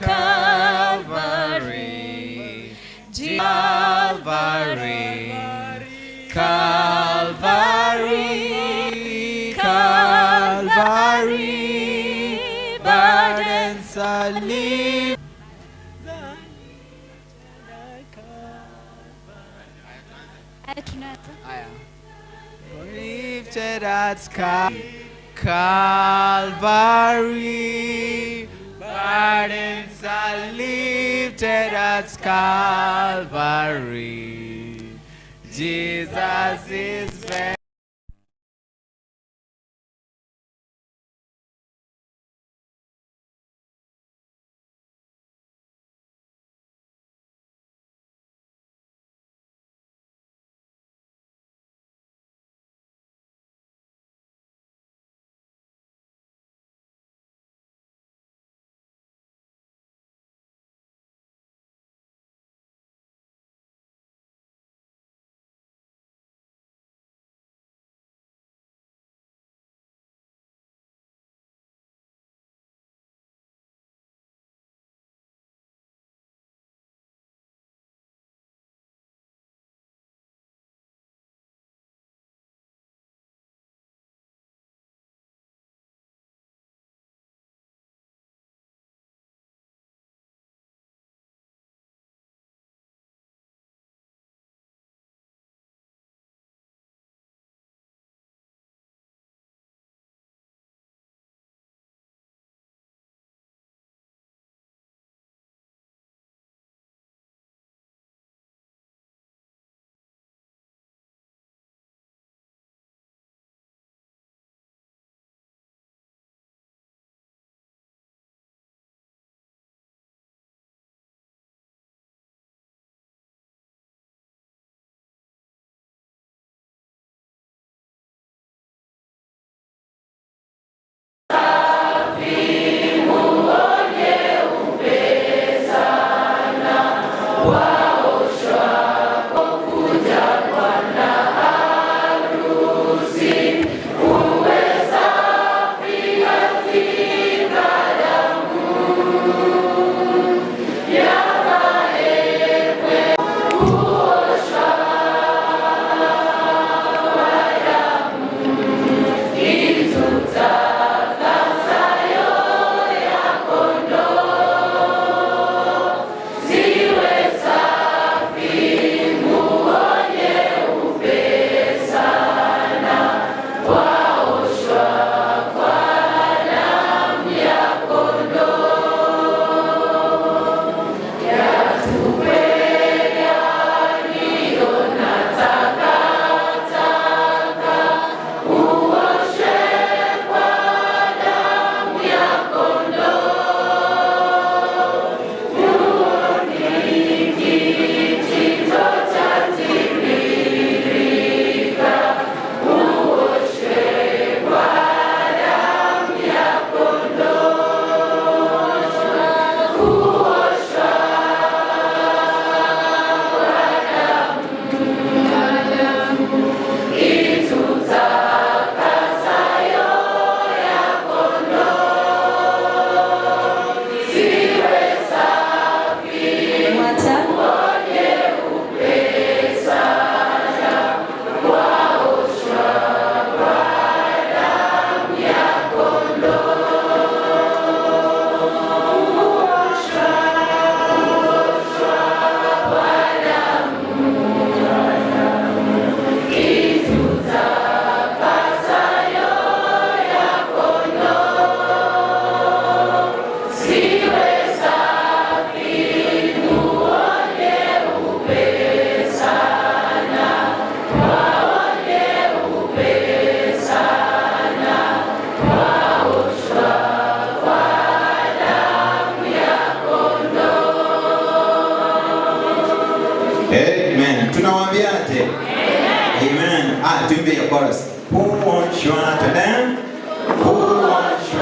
Calvary, Calvary, Calvary, Calvary, burdens are lifted. Lifted at Calvary, burdens are lifted at Calvary. Jesus is better. Amen. Tunawaambiaje? Amen. Tuimbe ya chorus. Who wants you to them? Who wants you?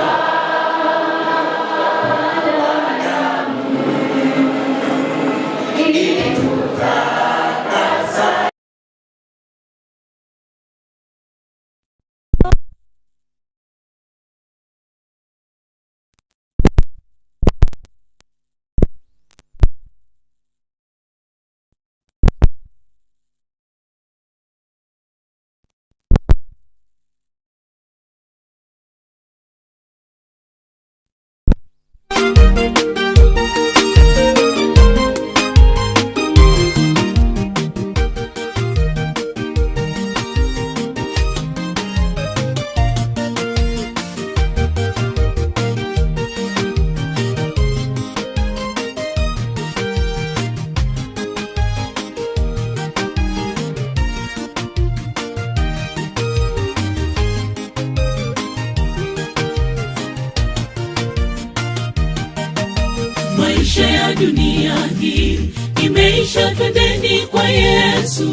Maisha ya dunia hii imeisha, twendeni kwa Yesu.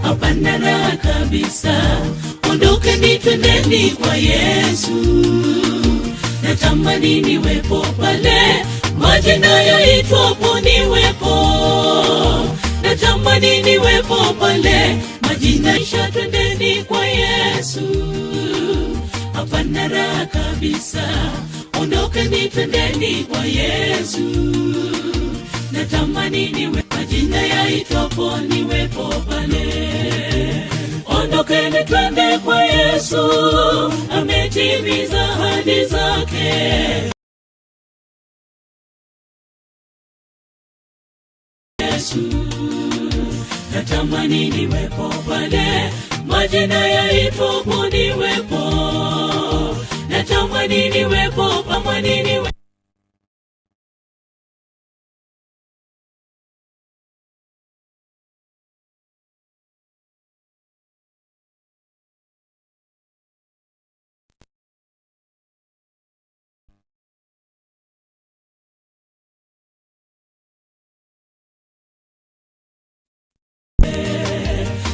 Hapana raha kabisa, ondokeni twendeni kwa Yesu. Natamani niwepo pale majina yaitwapo niwepo. Natamani niwepo pale majina isha, twendeni kwa Yesu. Hapana raha kabisa, ondokeni twendeni kwa Yesu. Natamani niwe majina yaitwapo niwepo pale. Ondokeni twende kwa Yesu, ametimiza ahadi zake. Yesu, natamani niwepo pale majina yaitwapo niwepo. Natamani niwepo pamoja niwe.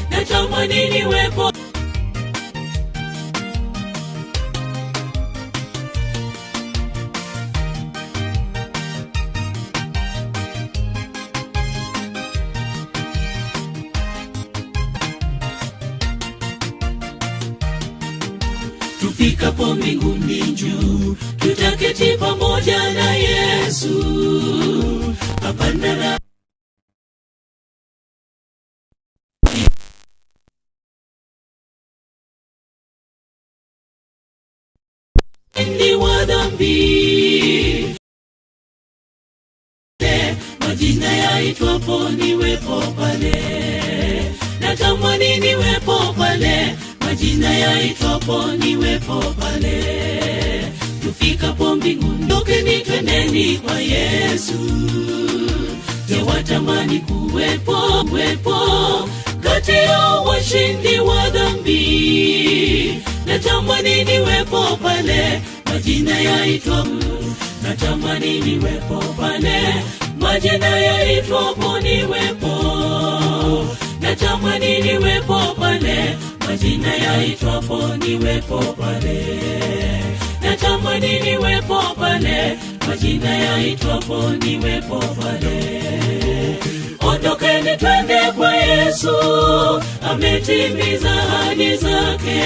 Natamani niwepo. Tufikapo mbinguni juu, tutaketi pamoja na Yesu. Hapana raha ni wa dhambi. Majina yaitwapo niwepo pale. Natamani niwepo pale majina yaitwapo niwepo pale. Tufikapo mbinguni, ondokeni twendeni kwa Yesu. Je, watamani kuwepo kati ya washindi wa dhambi? Natamani niwepo pale majina yaitwapo. Natamani niwepo pale majina yaitwapo niwepo. Natamani niwepo pale majina yaitwapo niwepo pale. Natamani niwepo pale majina yaitwapo niwepo pale. Ondokeni twende kwa Yesu, ametimiza ahadi zake.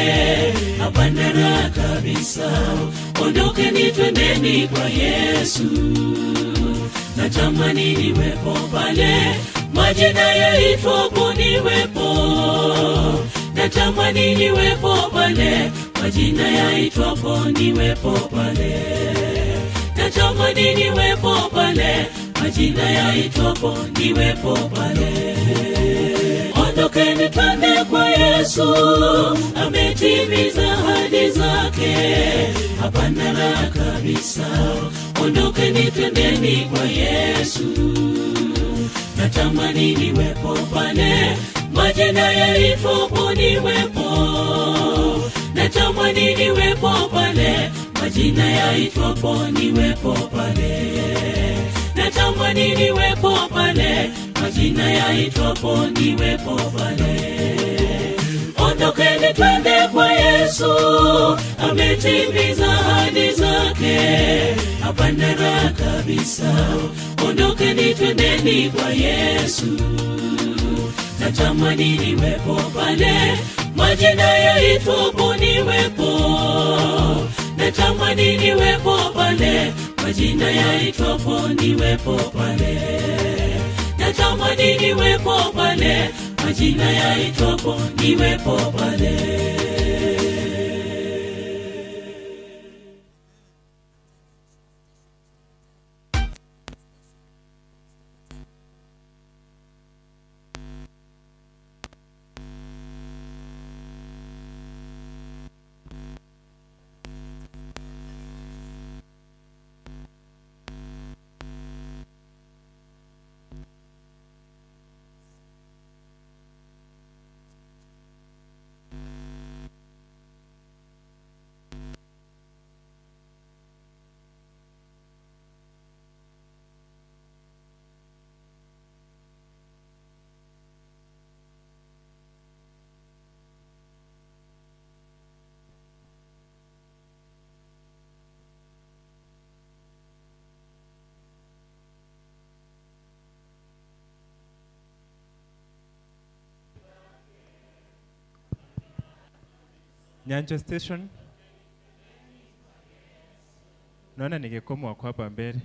Hapana raha kabisa, ondokeni twendeni kwa Yesu. Natamani niwepo pale majina yaitwapo niwepo. Natamani niwepo pale majina yaitwapo niwepo pale. Natamani niwepo pale majina yaitwapo niwepo pale. Ondokeni twende kwa Yesu, ametimiza ahadi zake. Hapana raha kabisa, ondokeni twendeni kwa Yesu. Natamani niwepo pale majina yaitwapo niwepo. Natamani niwepo pale majina yaitwapo niwepo pale. Natamani niwepo pale majina yaitwapo niwepo pale. Ondokeni twende kwa Yesu, ametimiza ahadi zake. Hapana raha kabisa, ondokeni twendeni kwa Yesu. Natamani niwepo pale majina yaitwapo niwepo. Natamani niwepo pale majina yaitwapo niwepo pale. Natamani niwepo pale majina yaitwapo niwepo pale. Nyanjo Station. Naona ningekomo wako hapa mbele.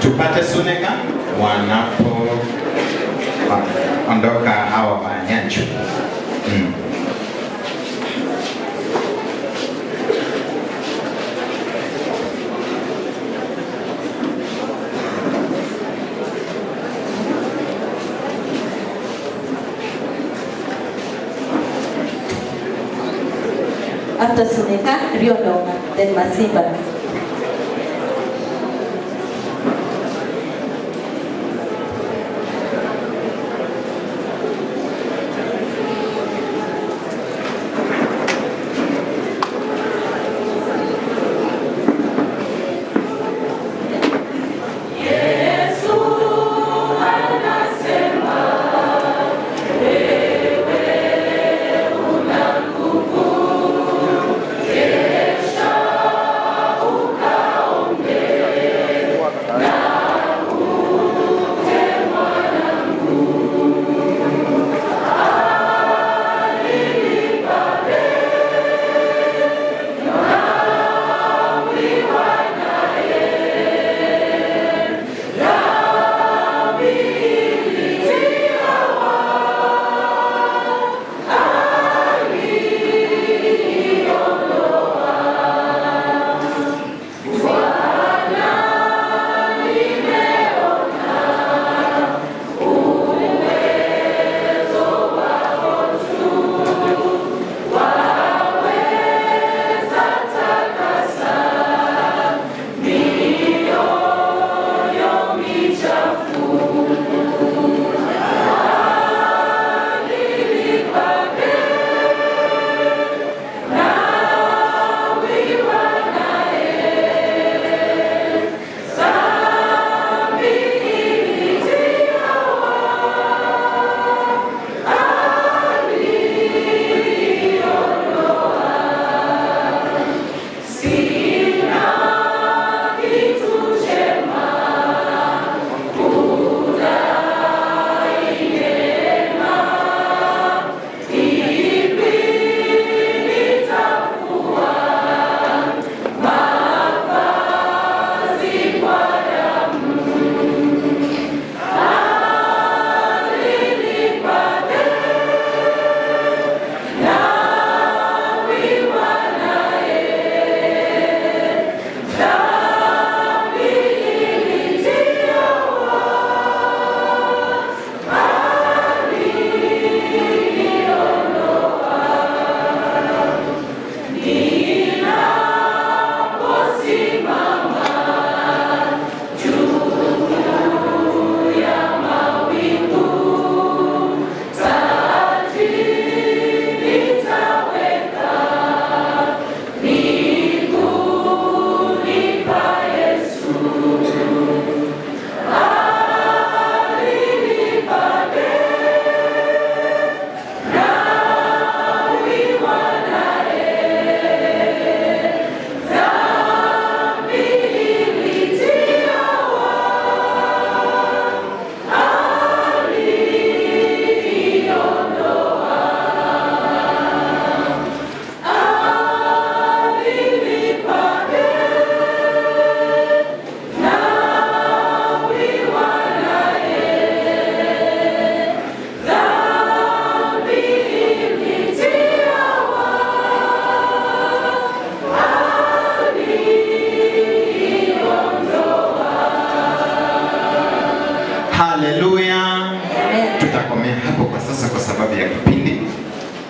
Tupate suneka wanapo ondoka hawa wanyanchu. After suneka, Riodonga, then Masimba.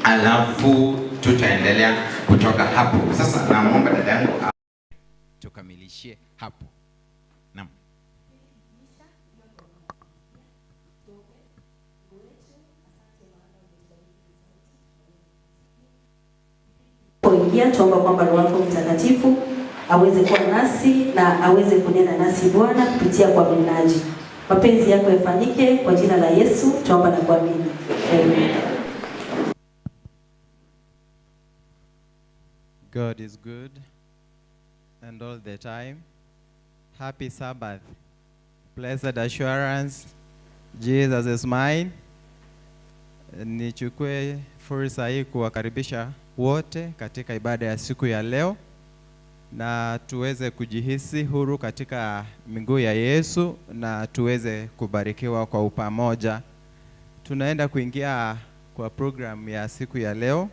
alafu tutaendelea kutoka hapo. Sasa naomba dadangu tukamilishie hapo. Naam. Poingia tuomba kwamba Roho wako Mtakatifu aweze kuwa nasi na aweze kunena nasi Bwana kupitia kwa mnenaji. Mapenzi yako yafanyike kwa jina la Yesu tuomba na kuamini. Amen. God is good and all the time. Happy Sabbath. Blessed assurance. Jesus is mine. Nichukue fursa hii kuwakaribisha wote katika ibada ya siku ya leo na tuweze kujihisi huru katika miguu ya Yesu na tuweze kubarikiwa kwa upamoja. Tunaenda kuingia kwa program ya siku ya leo.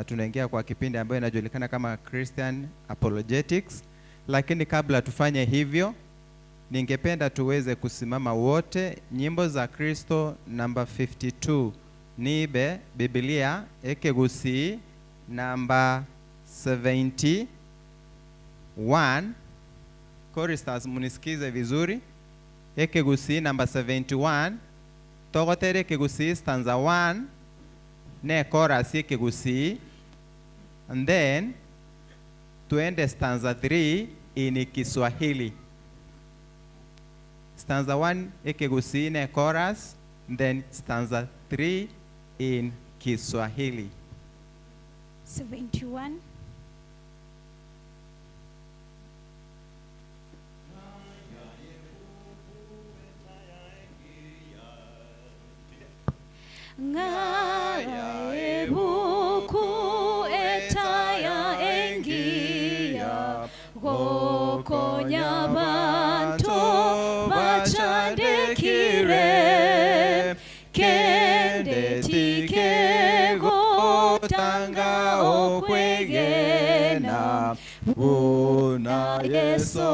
Tunaingia kwa kipindi ambayo inajulikana kama Christian Apologetics, lakini kabla tufanye hivyo ningependa tuweze kusimama wote. Nyimbo za Kristo namba 52 nibe Biblia ekegusi namba 71. Choristers munisikize vizuri. Ekegusi namba 71 togotere ekegusi stanza 1 ne chorus ekegusi, and then tuende stanza 3 in Kiswahili. Stanza 1 ekegusi ne chorus, then stanza 3 in Kiswahili. 71. Ngaya ebuku etaya engia gokonya banto bachandekire kende tike gotanga okwegena una yeso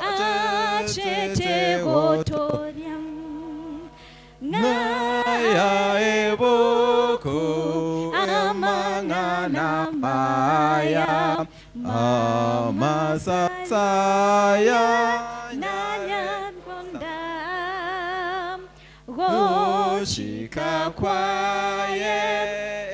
achete gotoriam ngaya eboko amangana maya amasasaya nanyan kondam goshika kwaye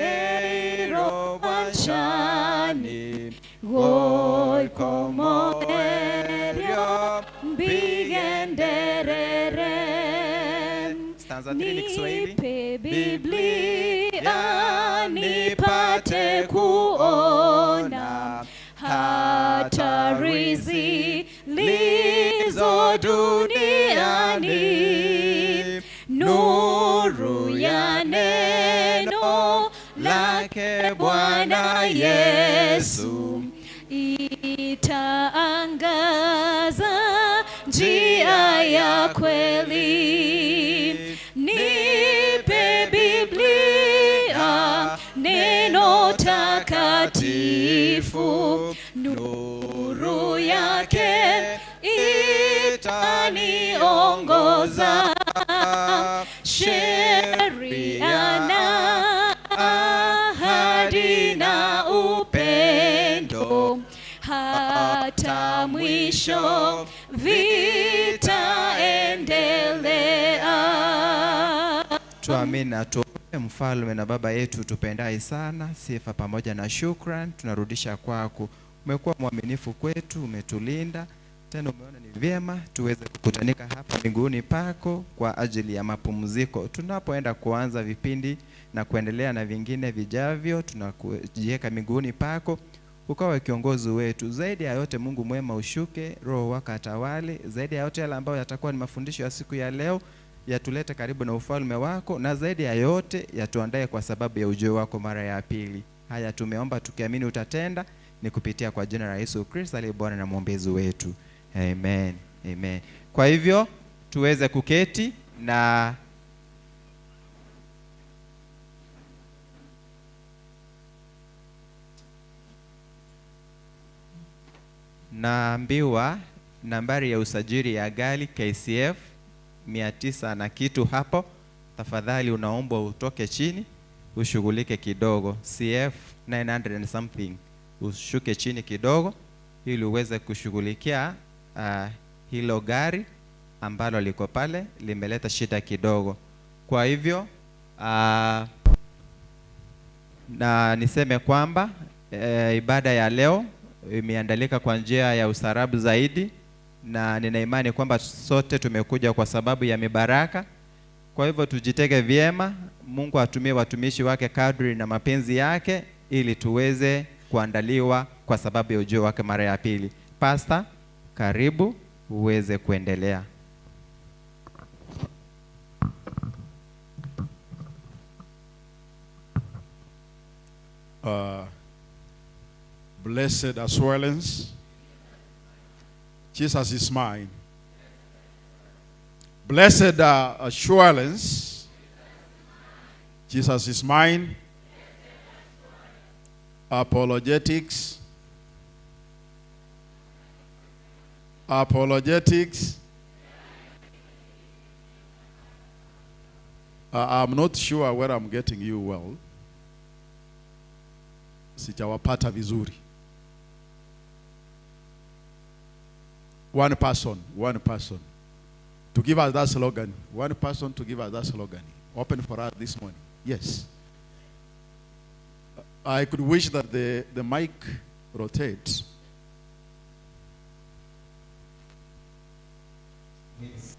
ero banshani goy como erio bigenderere. Stanza 3 ni Kiswahili. Nipe Biblia nipate kuona hatari zilizo duniani, nuru ya neno lake Bwana Yesu itaangaza njia ya kweli. Nipe Biblia neno takatifu, nuru yake itaniongoza, sheria na ahadi na upendo hata mwisho vitaendelea. Tuamini na tuombe. Mfalme na Baba yetu tupendaye sana, sifa pamoja na shukran tunarudisha kwako. Umekuwa mwaminifu kwetu, umetulinda, tena umeona ni vyema tuweze kukutanika hapa miguuni pako kwa ajili ya mapumziko. Tunapoenda kuanza vipindi na kuendelea na vingine vijavyo, tunakujiweka miguuni pako ukawa kiongozi wetu. Zaidi ya yote Mungu mwema, ushuke, Roho wako atawale. Zaidi ya yote yale ambayo yatakuwa ni mafundisho ya siku ya leo yatulete karibu na ufalme wako, na zaidi ya yote yatuandae kwa sababu ya ujio wako mara ya pili. Haya tumeomba tukiamini utatenda, ni kupitia kwa jina la Yesu Kristo aliye Bwana na mwombezi wetu. Amen. Amen. Kwa hivyo tuweze kuketi na naambiwa nambari ya usajili ya gari KCF 900 na kitu hapo. Tafadhali unaomba utoke chini ushughulike kidogo, CF 900 and something, ushuke chini kidogo ili uweze kushughulikia hilo gari ambalo liko pale limeleta shida kidogo. Kwa hivyo na niseme kwamba ibada ya leo imeandalika kwa njia ya usarabu zaidi, na nina imani kwamba sote tumekuja kwa sababu ya mibaraka. Kwa hivyo tujitege vyema, Mungu atumie watumishi wake kadri na mapenzi yake ili tuweze kuandaliwa kwa sababu ya ujio wake mara ya pili. Pastor, karibu uweze kuendelea. Blessed assurance, Jesus is mine. Blessed assurance, Jesus is mine. Apologetics. I'm not sure where I'm getting you well. Sijawapata vizuri. One person to give us that slogan. One person to give us that slogan. Open for us this morning. Yes. I could wish that the mic rotates. Yes.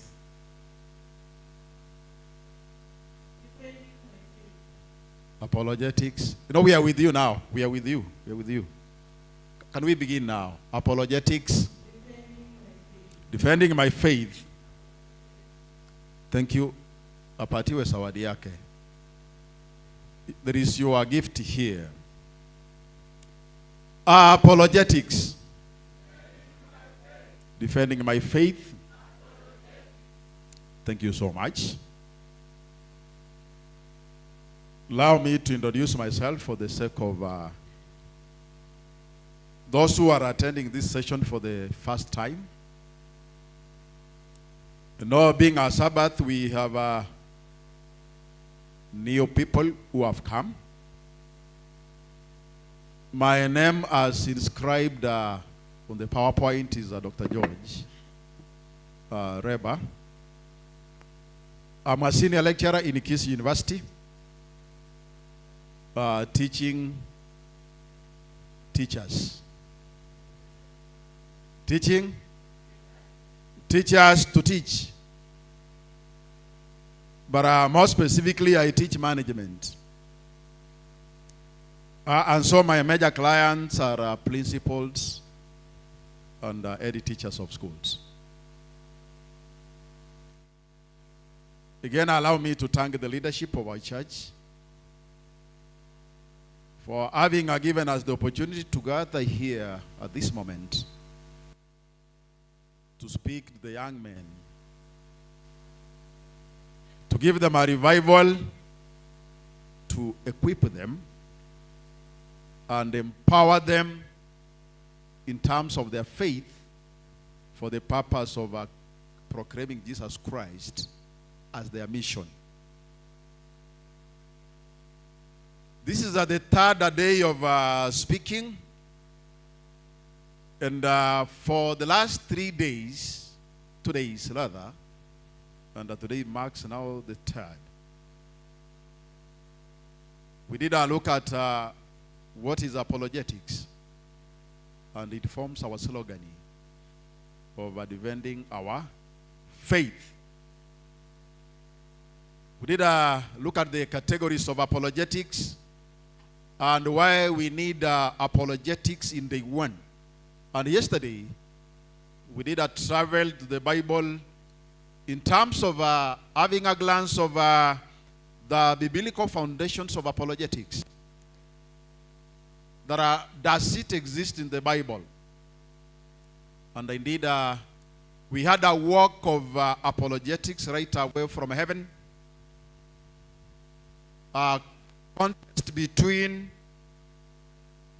Apologetics. You know, we are with you now. We are with you. We are with you. Can we begin now? Apologetics. Defending my faith. Thank you. Apatiwe zawadi yake. There is your gift here. Apologetics. Defending my faith. Thank you so much. Allow me to introduce myself for the sake of those who are attending this session for the first time. You know, being a Sabbath, we have new people who have come. My name, as inscribed on the PowerPoint, is Dr. George Reba. I'm a senior lecturer in Kisii University, teaching teachers. Teaching teachers to teach. But more specifically, I teach management. And so my major clients are principals and head teachers of schools. Again, allow me to thank the leadership of our church for having given us the opportunity to gather here at this moment to speak to the young men, to give them a revival, to equip them and empower them in terms of their faith for the purpose of proclaiming Jesus Christ as their mission. This is the third day of speaking. And for the last 3 days, 2 days rather, and today marks now the third, we did a look at what is apologetics, and it forms our slogan of defending our faith. We did look at the categories of apologetics and why we need apologetics in day one. And yesterday, we did a travel to the Bible in terms of having a glance of the biblical foundations of apologetics. Does it exist in the Bible? And indeed, we had a walk of apologetics right away from heaven. A contest between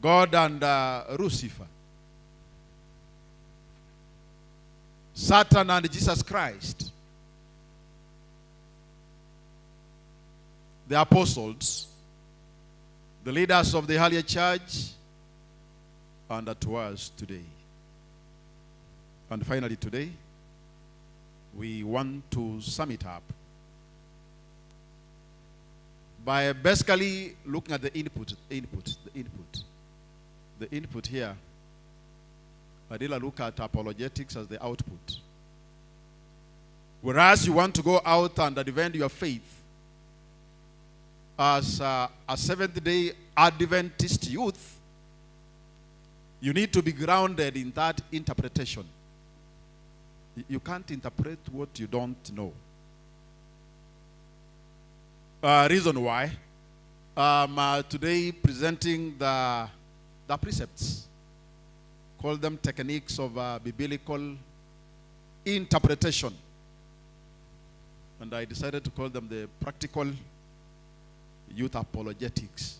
God and Lucifer. Satan and Jesus Christ. The apostles the leaders of the earlier church, and to us today. And finally today, we want to sum it up by basically looking at the input. The input here, I did look at apologetics as the output. Whereas you want to go out and defend your faith as a Seventh-day Adventist youth, you need to be grounded in that interpretation. You can't interpret what you don't know. Reason why I'm today presenting the precepts. Call them techniques of biblical interpretation. And I decided to call them the practical youth apologetics.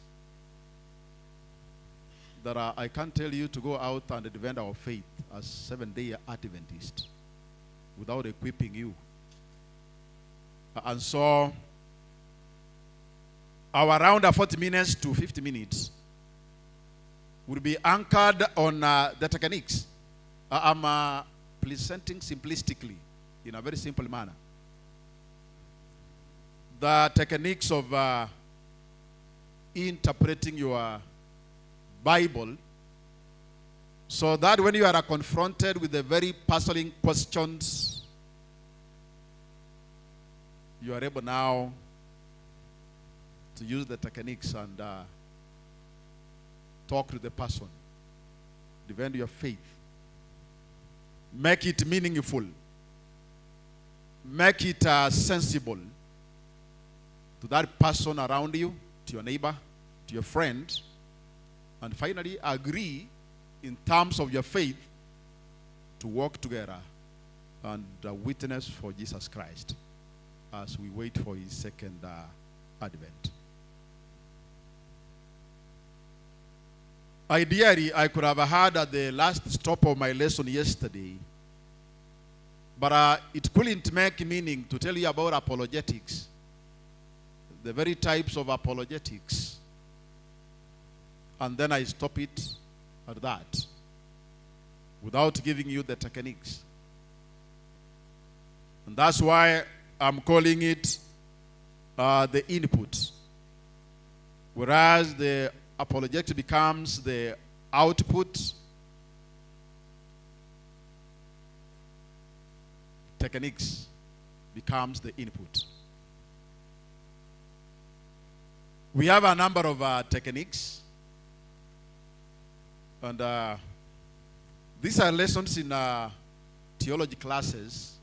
That I can't tell you to go out and defend our faith as Seventh-day Adventists without equipping you. And so, our around 40 minutes to 50 minutes will be anchored on the techniques. I'm presenting simplistically, in a very simple manner, the techniques of interpreting your Bible, so that when you are confronted with the very puzzling questions, you are able now to use the techniques and talk to the person, defend your faith, make it meaningful, make it sensible to that person around you, to your neighbor, to your friend, and finally agree in terms of your faith to work together and witness for Jesus Christ as we wait for his second advent. Ideally, I could have had at the last stop of my lesson yesterday, but it couldn't make meaning to tell you about apologetics, the very types of apologetics, and then I stop it at that without giving you the techniques. And that's why I'm calling it the input, whereas the apologetic becomes the output. Techniques becomes the input. We have a number of techniques, and these are lessons in theology classes,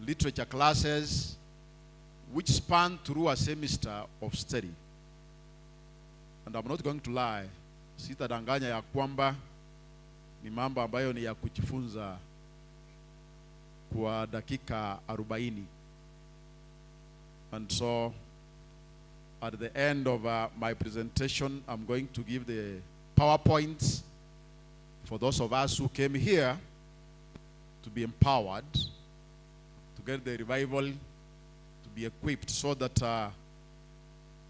literature classes, which span through a semester of study. And I'm not going to lie, sitadanganya ya kwamba ni mambo ambayo ni ya kujifunza kwa dakika 40. And so, at the end of my presentation, I'm going to give the PowerPoints for those of us who came here to be empowered, to get the revival, to be equipped so that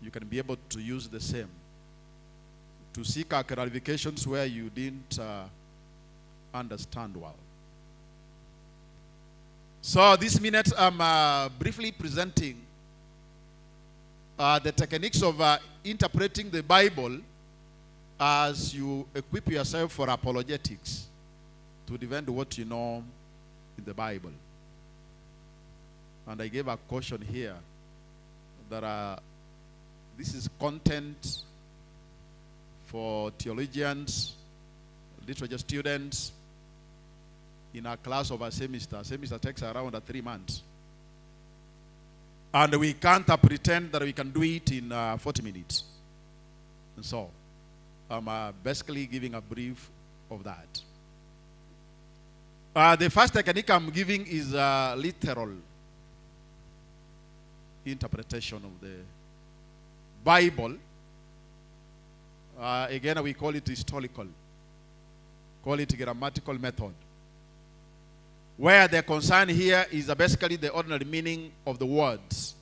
you can be able to use the same, to seek clarifications where you didn't understand well. So this minute I'm briefly presenting the techniques of interpreting the Bible as you equip yourself for apologetics to defend what you know in the Bible. And I gave a caution here that this is content for theologians, literature students, in a class of a semester. A semester takes around 3 months. And we can't pretend that we can do it in 40 minutes. And so, I'm basically giving a brief of that. The first technique I'm giving is literal interpretation of the Bible. Again, we call it historical. Call it grammatical method. Where the concern here is basically the ordinary meaning of the words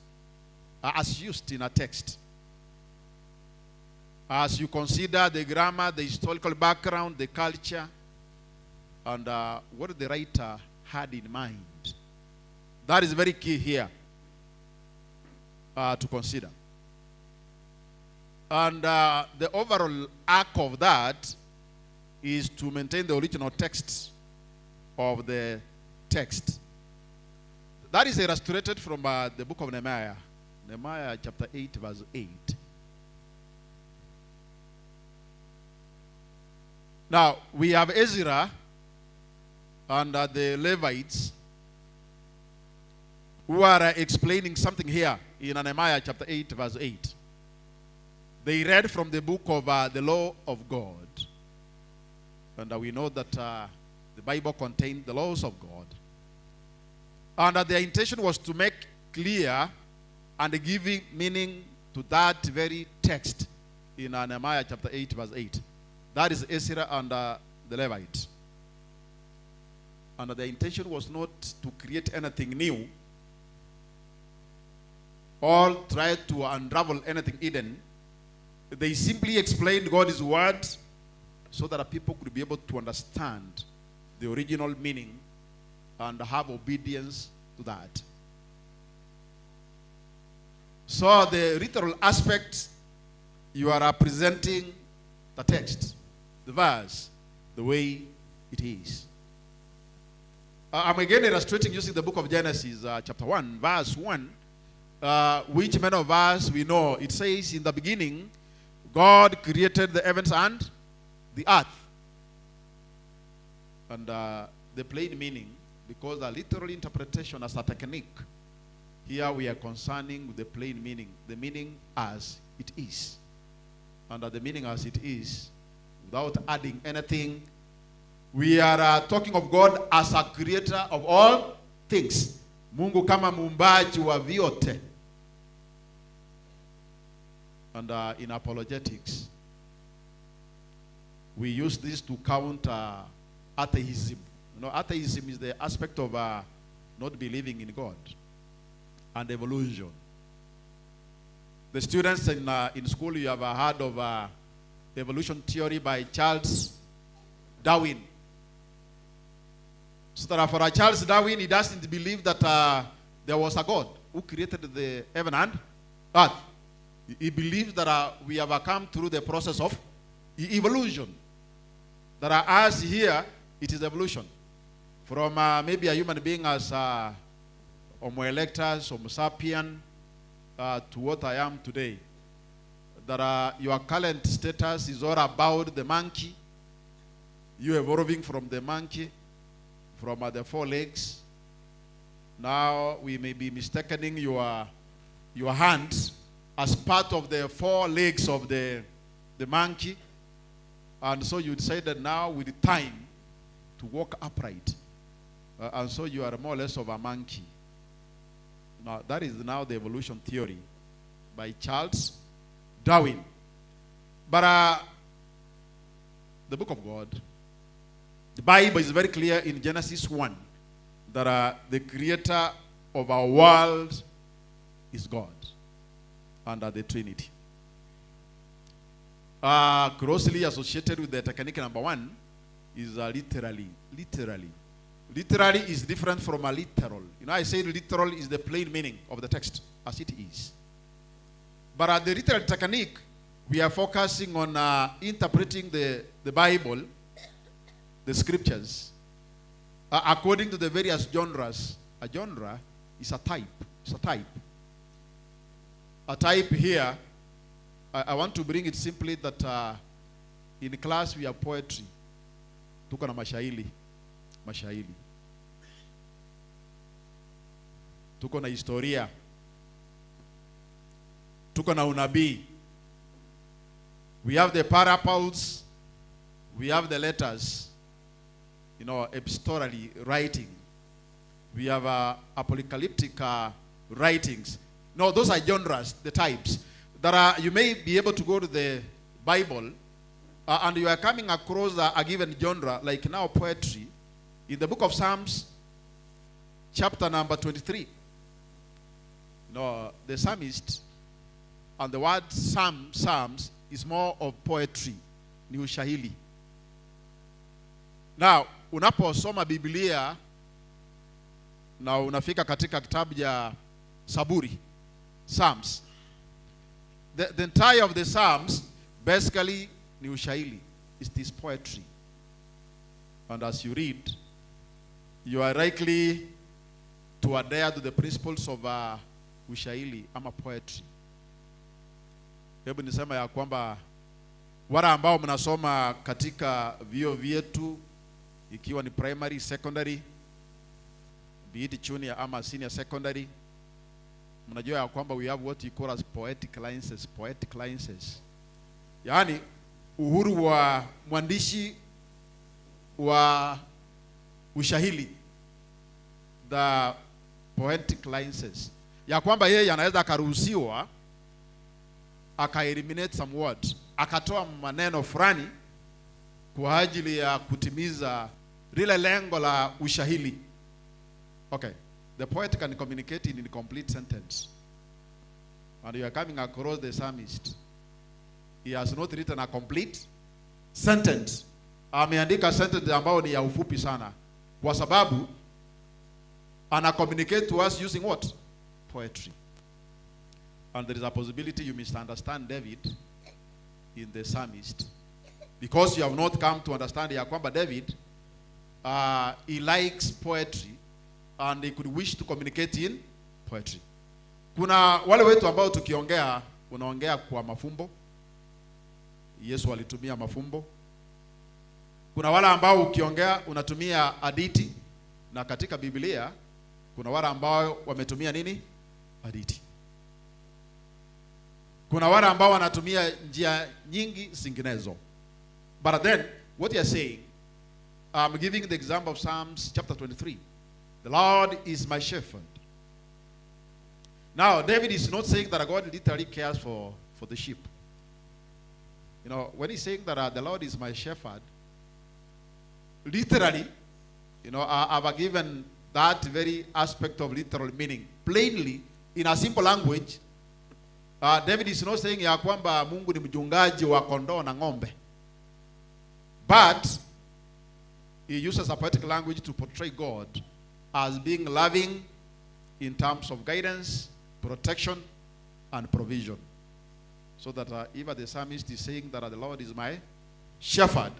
as used in a text. as you consider the grammar, the historical background, the culture, and what the writer had in mind. That is very key here to consider. And the overall arc of that is to maintain the original text of the text. That is illustrated from the book of Nehemiah. Nehemiah chapter 8, verse 8. Now, we have Ezra and the Levites who are explaining something here in Nehemiah chapter 8, verse 8. They read from the book of the law of God. And we know that the Bible contained the laws of God. And their intention was to make clear and giving meaning to that very text in Nehemiah chapter 8, verse 8. That is Ezra and the Levites. And the intention was not to create anything new or try to unravel anything hidden. They simply explained God's word so that people could be able to understand the original meaning and have obedience to that. So the literal aspect, you are presenting the text, the verse, the way it is. I'm again illustrating using the book of Genesis, chapter 1, verse 1, which many of us we know. It says, in the beginning, God created the heavens and the earth. And the plain meaning, because the literal interpretation as a technique, here we are concerning the plain meaning, the meaning as it is. And the meaning as it is, without adding anything, we are talking of God as a creator of all things. Mungu kama muumbaji wa vyote. And in apologetics, we use this to counter atheism. You know, atheism is the aspect of not believing in God and evolution. The students in school, you have heard of evolution theory by Charles Darwin. So that for Charles Darwin, he doesn't believe that there was a God who created the heaven and earth. He believes that we have come through the process of evolution. That us here, it is evolution. From maybe a human being as Homo erectus, Homo sapien, to what I am today. That your current status is all about the monkey. You evolving from the monkey, from the 4 legs. Now we may be mistaking your hands as part of the 4 legs of the monkey. And so you say that now with time to walk upright. And so you are more or less of a monkey. Now that is now the evolution theory by Charles Darwin. But the book of God, the Bible is very clear in Genesis 1 that the creator of our world is God under the Trinity. Closely associated with the technique number 1 is literally. Literally is different from a literal. You know, I say literal is the plain meaning of the text as it is. But at the literal technique, we are focusing on interpreting the Bible, the scriptures, according to the various genres. A genre is a type. It's a type. A type here, I want to bring it simply that in class we have poetry. Tuko na mashairi. Tuko na historia. Tuko na unabii. We have the parables. We have the letters. You know, epistolary writing. We have apocalyptic writings. No, those are genres, the types. That you may be able to go to the Bible and you are coming across a given genre, like now poetry, in the book of Psalms, chapter number 23. No, the psalmist, and the word psalms is more of poetry, ni ushahili. Now, unaposoma Biblia na unafika katika kitabu cha Saburi, Psalms, the entire of the Psalms basically ni ushahili. It is poetry. And as you read, you are likely to adhere to the principles of ushairi ama poetry. Hebu nisema ya kwamba wale ambao mnasoma katika vyuo vyetu, ikiwa ni primary, secondary, be it junior ama senior secondary, mnajua ya kwamba we have what you call as poetic licenses. Poetic licenses, yaani uhuru wa mwandishi wa ushahili, the poetic licenses, ya kwamba yeye anaweza akaruhusiwa aka-eliminate some words, akatoa maneno fulani kwa ajili ya kutimiza lile lengo la ushahili. Okay, the poet can communicate in a complete sentence, and you are coming across the psalmist. He has not written a complete sentence. Ameandika sentence ambayo ni ya ufupi sana, kwa sababu ana communicate to us using what? Poetry. And there is a possibility you misunderstand David in the psalmist, because you have not come to understand ya kwamba David he likes poetry and he could wish to communicate in poetry. Kuna wale wetu ambao tukiongea unaongea kwa mafumbo. Yesu alitumia mafumbo. Kuna wale ambao ukiongea unatumia hadithi, na katika Biblia kuna wale ambao wametumia nini? Hadithi. Kuna wale ambao wanatumia njia nyingi zinginezo. But then what you are saying, I'm giving the example of Psalms chapter 23. The Lord is my shepherd. Now, David is not saying that God literally cares for the sheep. You know, when he's saying that the Lord is my shepherd, literally, you know, I've given that very aspect of literal meaning. Plainly, in a simple language, David is not saying ya kwamba Mungu ni mchungaji wa kondoo na ng'ombe. But he uses a poetic language to portray God as being loving in terms of guidance, protection, and provision. So that even the psalmist is saying that the Lord is my shepherd,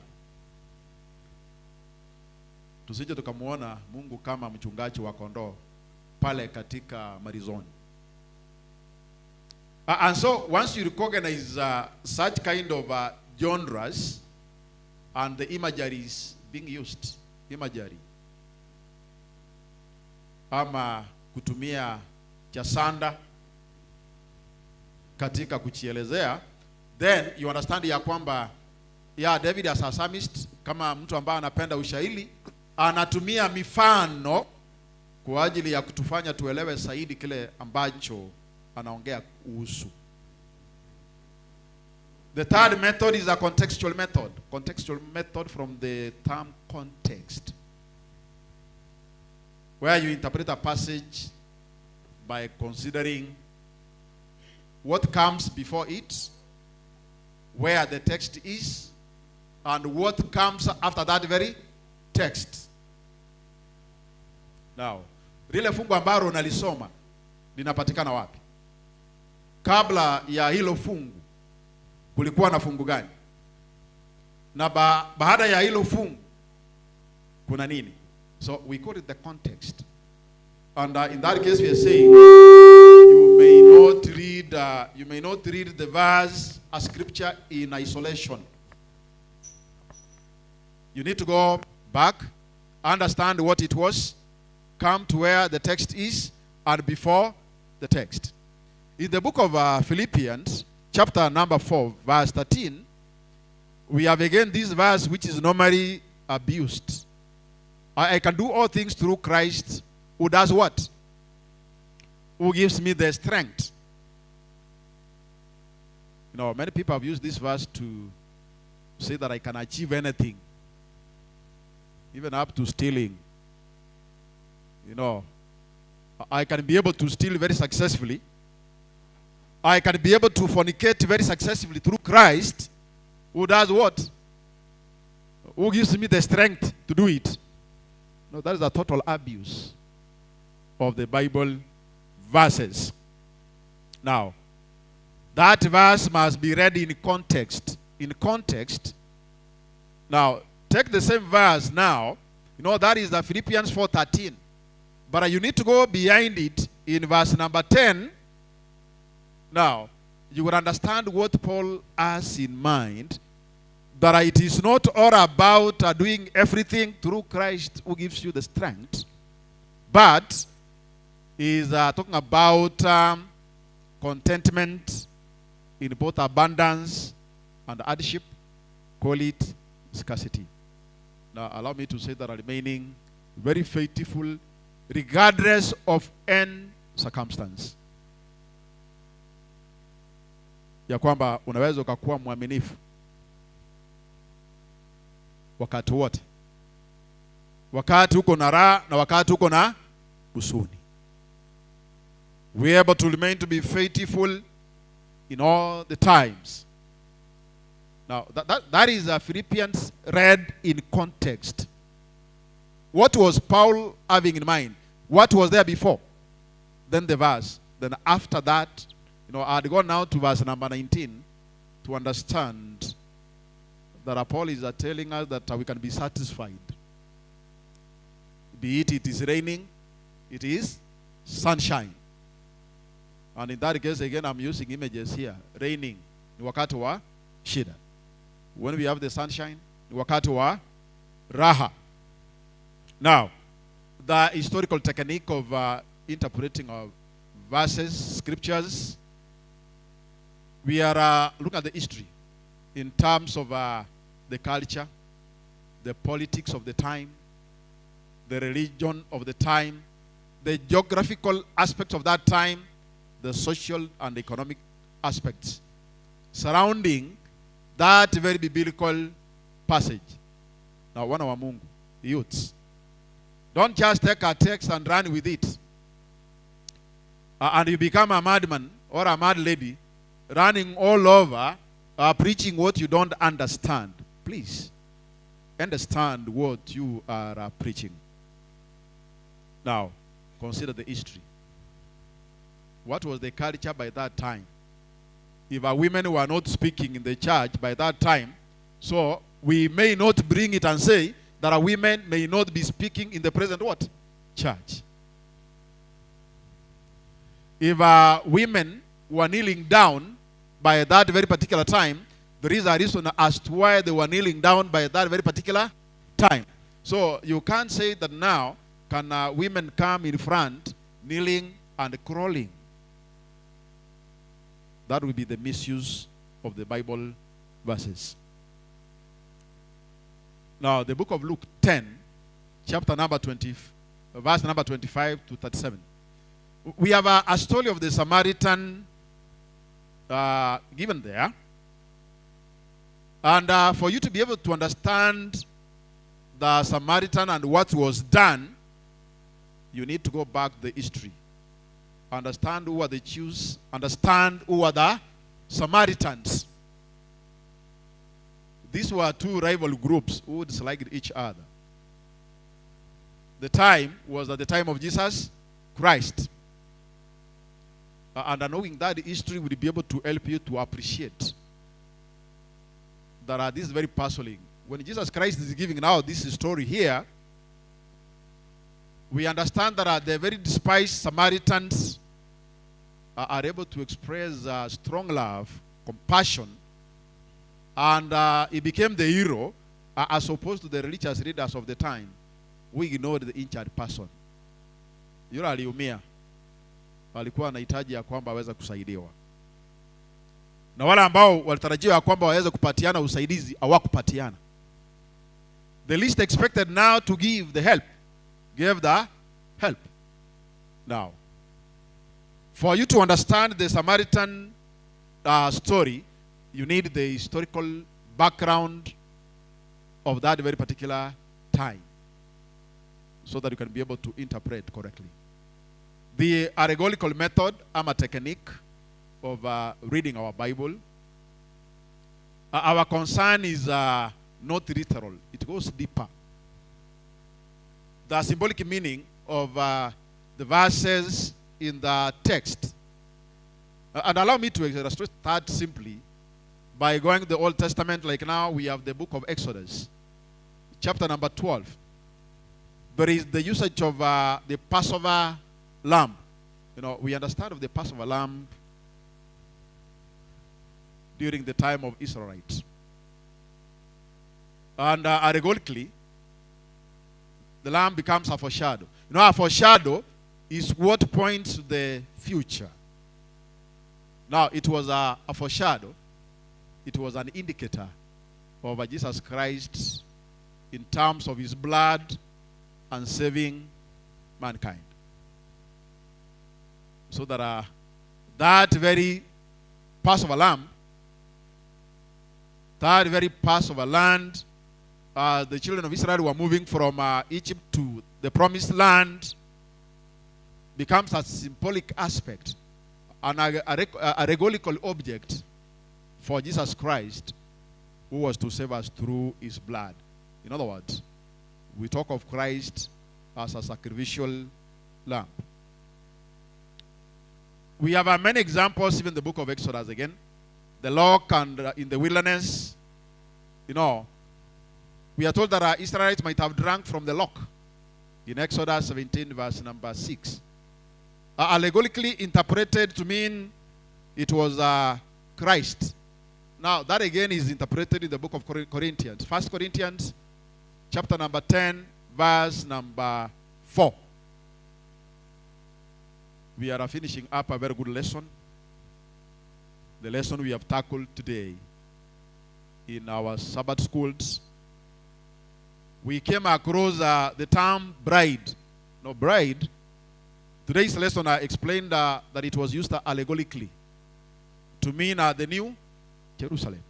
tusije tukamuona Mungu kama mchungaji wa kondoo pale katika marizoni. And so once you recognize such kind of genres and the imageries being used, imagery, ama kutumia chasanda katika kuchielezea, then you understand ya kwamba David as a psalmist, kama mtu ambaye anapenda ushairi, anatumia mifano kwa ajili ya kutufanya tuelewe zaidi kile ambacho anaongea kuhusu. The third method is a contextual method. Contextual method from the term context, where you interpret a passage by considering what comes before it, where the text is, and what comes after that very text. Now, lile fungu ambalo unalisoma linapatikana wapi? Kabla ya hilo fungu kulikuwa na fungu gani? Na baada ya hilo fungu kuna nini? So we call it the context. And in that case we are saying you may not read the verse as scripture in isolation. You need to go back, understand what it was, come to where the text is, and before the text. In the book of Philippians, chapter number 4, verse 13, we have again this verse which is normally abused. I can do all things through Christ who does what? Who gives me the strength. You know, many people have used this verse to say that I can achieve anything, even up to stealing. You know, I can be able to steal very successfully, I can be able to fornicate very successfully through Christ, who does what? Who gives me the strength to do it? No, that is a total abuse of the Bible verses. Now, that verse must be read in context. In context. Now, take the same verse now. You know, that is the Philippians 4:13. But you need to go behind it in verse number 10. Now, you will understand what Paul has in mind. That it is not all about doing everything through Christ who gives you the strength. But he is talking about contentment in both abundance and hardship. Call it scarcity. Now, allow me to say that remaining very faithful regardless of any circumstance. Ya kwamba unaweza ukakuwa mwaminifu wakati wote. Wakati uko na raha na wakati uko na huzuni. We are able to remain to be faithful in all the times. Now, that is Philippians read in context. What was Paul having in mind? What was there before? Then the verse. Then after that, I had gone now to verse number 19 to understand that Paul is telling us that we can be satisfied. Be it is raining, it is sunshine. And in that case, again, I'm using images here. Raining, ni wakati wa shida. When we have the sunshine, ni wakati wa raha. Now, the historical technique of interpreting of verses, scriptures, we are looking at the history in terms of the culture, the politics of the time, the religion of the time, the geographical aspects of that time, the social and economic aspects surrounding that very biblical passage. Now, wana wa Mungu, youths, don't just take a text and run with it. And you become a madman or a mad lady running all over preaching what you don't understand. Please, understand what you are preaching. Now, consider the history. What was the culture by that time? If our women were not speaking in the church by that time, so we may not bring it and say that our women may not be speaking in the present what? Church. If women were kneeling down by that very particular time, there is a reason as to why they were kneeling down by that very particular time. So you can't say that now can women come in front kneeling and crawling. That will be the misuse of the Bible verses. Now, the book of Luke 10, chapter number 20, verse number 25 to 37. We have a story of the Samaritan given there. And for you to be able to understand the Samaritan and what was done, you need to go back to the history. Understand who are the Jews. Understand who are the Samaritans. These were two rival groups who disliked each other. The time was at the time of Jesus Christ. And knowing that history will be able to help you to appreciate that this is very puzzling. When Jesus Christ is giving now this story here, we understand that the very despised Samaritans are able to express strong love, compassion, and he became the hero as opposed to the religious leaders of the time who ignored the injured person. Yule aliumia, alikuwa anahitaji ya kwamba aweze kusaidiwa, na wale ambao walitarajia ya kwamba waweze kupatiana usaidizi hawakupatiana. The least expected now to give the help gave the help. Now, for you to understand the Samaritan story, you need the historical background of that very particular time so that you can be able to interpret correctly. The allegorical method, ama technique, of reading our Bible. Our concern is not literal. It goes deeper. The symbolic meaning of the verses in the text. And allow me to illustrate that simply by going to the Old Testament. Like now we have the book of Exodus, chapter number 12. There is the usage of the Passover lamb. You know, we understand of the Passover lamb during the time of Israelites. And allegorically, the lamb becomes a foreshadow. You know, a foreshadow is what points to the future. Now, it was a foreshadow. It was an indicator of Jesus Christ in terms of his blood and saving mankind. So that that very Passover lamb, that very Passover land, the children of Israel were moving from Egypt to the promised land, becomes a symbolic aspect, and a regolical object for Jesus Christ, who was to save us through his blood. In other words, we talk of Christ as a sacrificial lamb. We have many examples, even in the book of Exodus again. The lock and in the wilderness, you know, we are told that our Israelites might have drunk from the lock in Exodus 17, verse number 6. Allegorically interpreted to mean it was Christ. Now, that again is interpreted in the book of Corinthians. 1 Corinthians, chapter number 10, verse number 4. We are finishing up a very good lesson. The lesson we have tackled today in our Sabbath schools. We came across the term bride. No, bride. Today's lesson I explained that it was used allegorically to mean the new Jerusalem,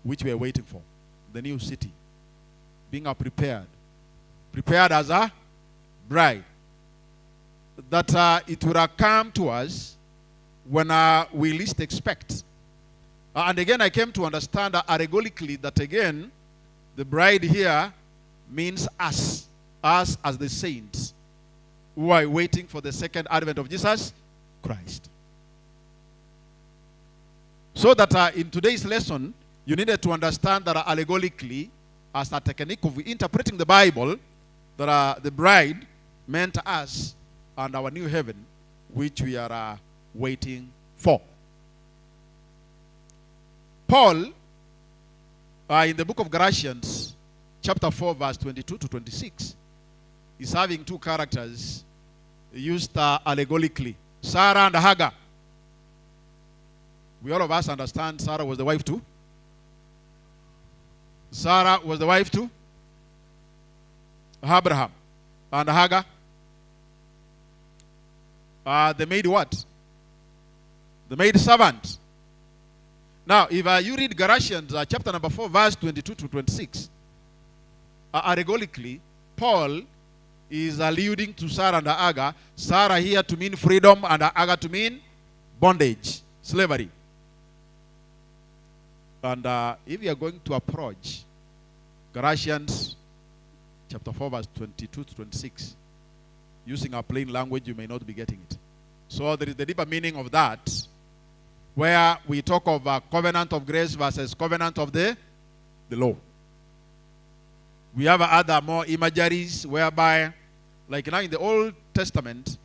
which we are waiting for. The new city. Being prepared. Prepared as a bride. That it will come to us when we least expect. And again, I came to understand allegorically that again, the bride here means us as the saints who are waiting for the second advent of Jesus Christ. So that in today's lesson, you needed to understand that allegorically, as a technique of interpreting the Bible, that the bride meant us and our new heaven, which we are waiting for. Paul, in the book of Galatians, chapter 4, verse 22 to 26, is having two characters used allegorically, Sarah and Hagar. We all of us understand Sarah was the wife too. Sarah was the wife to Abraham. And Hagar, they made what? They made servant. Now, if you read Galatians chapter number 4, verse 22 to 26, allegorically, Paul is alluding to Sarah and Hagar. Sarah here to mean freedom and Hagar to mean bondage, slavery. And if you are going to approach Galatians chapter 4, verse 22 to 26, using our plain language, you may not be getting it. So there is the deeper meaning of that, where we talk of covenant of grace versus covenant of the law. We have other more imageries whereby, like now in the Old Testament,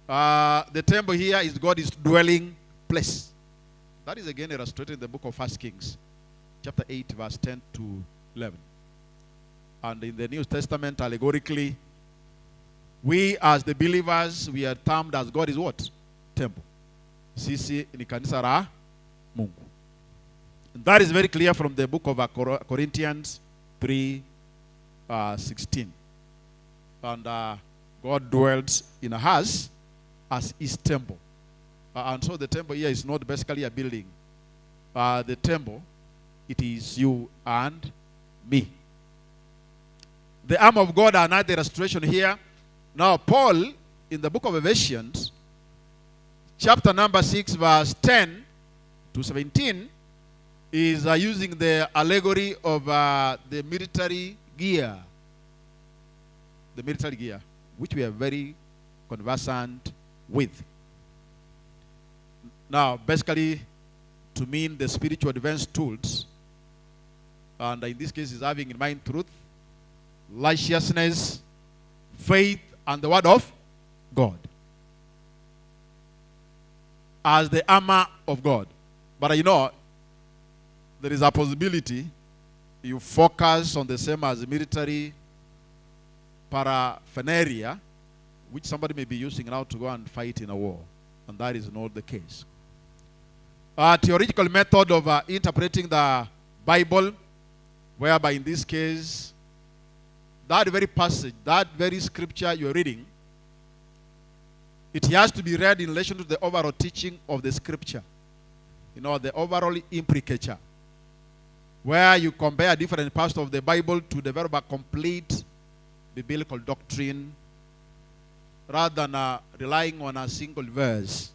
the temple here is God's dwelling place. That is again illustrated in the book of 1 Kings, chapter 8, verse 10 to 11. And in the New Testament, allegorically, we as the believers, we are termed as God is what? Temple. Sisi ni kanisa la Mungu. That is very clear from the book of Corinthians 3, 16. And God dwells in us as his temple. And so the temple here is not basically a building. The temple, it is you and me. The arm of God, another illustration here. Now, Paul, in the book of Ephesians, chapter number 6, verse 10 to 17, is using the allegory of the military gear. The military gear, which we are very conversant with. Now, basically, to mean the spiritual defense tools, and in this case is having in mind truth, righteousness, faith, and the word of God as the armor of God. But you know, there is a possibility you focus on the same as military paraphernalia, which somebody may be using now to go and fight in a war. And that is not the case. A theoretical method of interpreting the Bible, whereby in this case, that very passage, that very scripture you're reading, it has to be read in relation to the overall teaching of the scripture. You know, the overall implicature, where you compare different parts of the Bible to develop a complete biblical doctrine rather than relying on a single verse.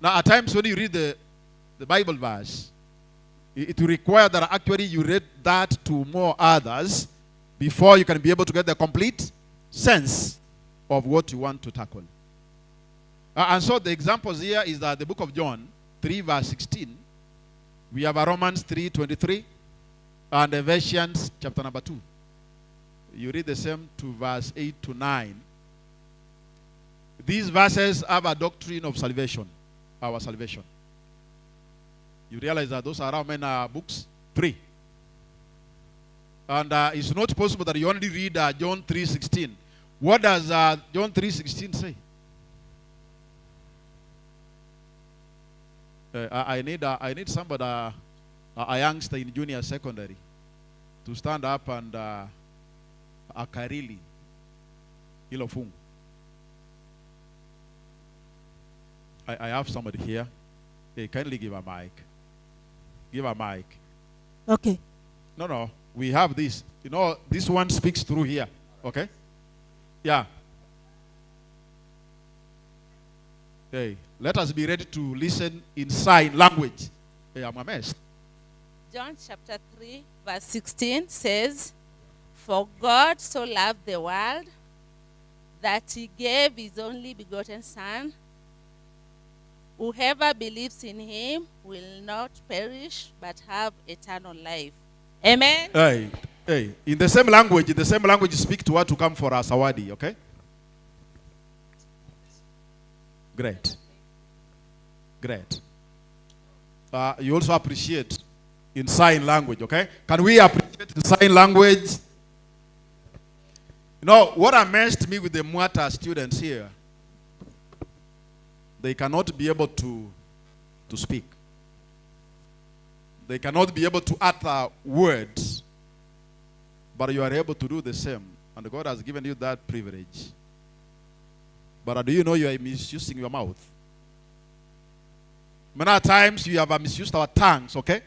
Now, at times when you read the Bible verse, it will require that actually you read that to more others before you can be able to get the complete sense of what you want to tackle. And so the examples here is that the book of John 3 verse 16. We have a Romans 3:23 and Ephesians chapter number 2. You read the same to verse 8 to 9. These verses have a doctrine of salvation, our salvation. You realize that those are how many books? 3. And it's not possible that you only read John 3:16. What does John 3:16 say? I need somebody, a youngster in junior secondary, to stand up and akarili hilo fungu. I have somebody here. Hey, kindly give a mic. Give a mic. Okay. No. We have this. You know, this one speaks through here. Okay? Yeah. Hey, let us be ready to listen in sign language. Hey, I'm amazed. John chapter 3 verse 16 says, "For God so loved the world that he gave his only begotten Son. Whoever believes in him will not perish but have eternal life." Amen. Hey. In the same language, you speak to her to come for us, Awadi, okay? Great. You also appreciate in sign language, okay? Can we appreciate in sign language? You know, what amazed me with the Mwata students here, they cannot be able to speak. They cannot be able to utter words, but you are able to do the same. And God has given you that privilege. But do you know you are misusing your mouth? Many times you have misused our tongues, okay?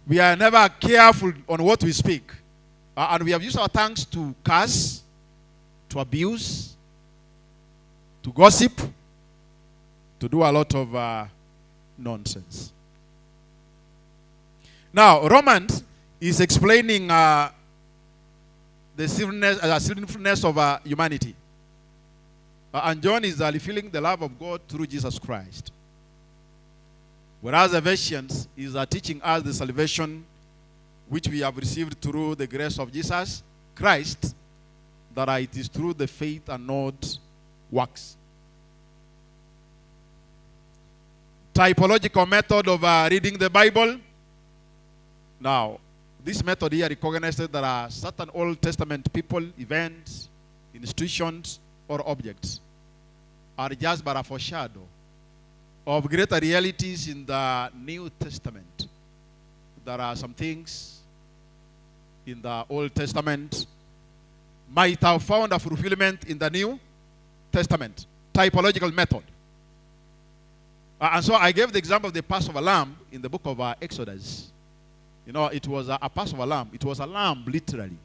We are never careful on what we speak. And we have used our tongues to curse, to abuse, to gossip, to do a lot of nonsense. Now, Romans is explaining the sinfulness of humanity. And John is revealing the love of God through Jesus Christ. Whereas Ephesians is teaching us the salvation which we have received through the grace of Jesus Christ, that it is through the faith and not works. Typological method of reading the Bible. Now, this method here recognizes that there are certain Old Testament people, events, institutions, or objects are just but a foreshadow of greater realities in the New Testament. There are some things in the Old Testament might have found a fulfillment in the New Testament. Typological method. And so I gave the example of the Passover lamb in the book of Exodus. You know, it was a Passover lamb. It was a lamb, literally.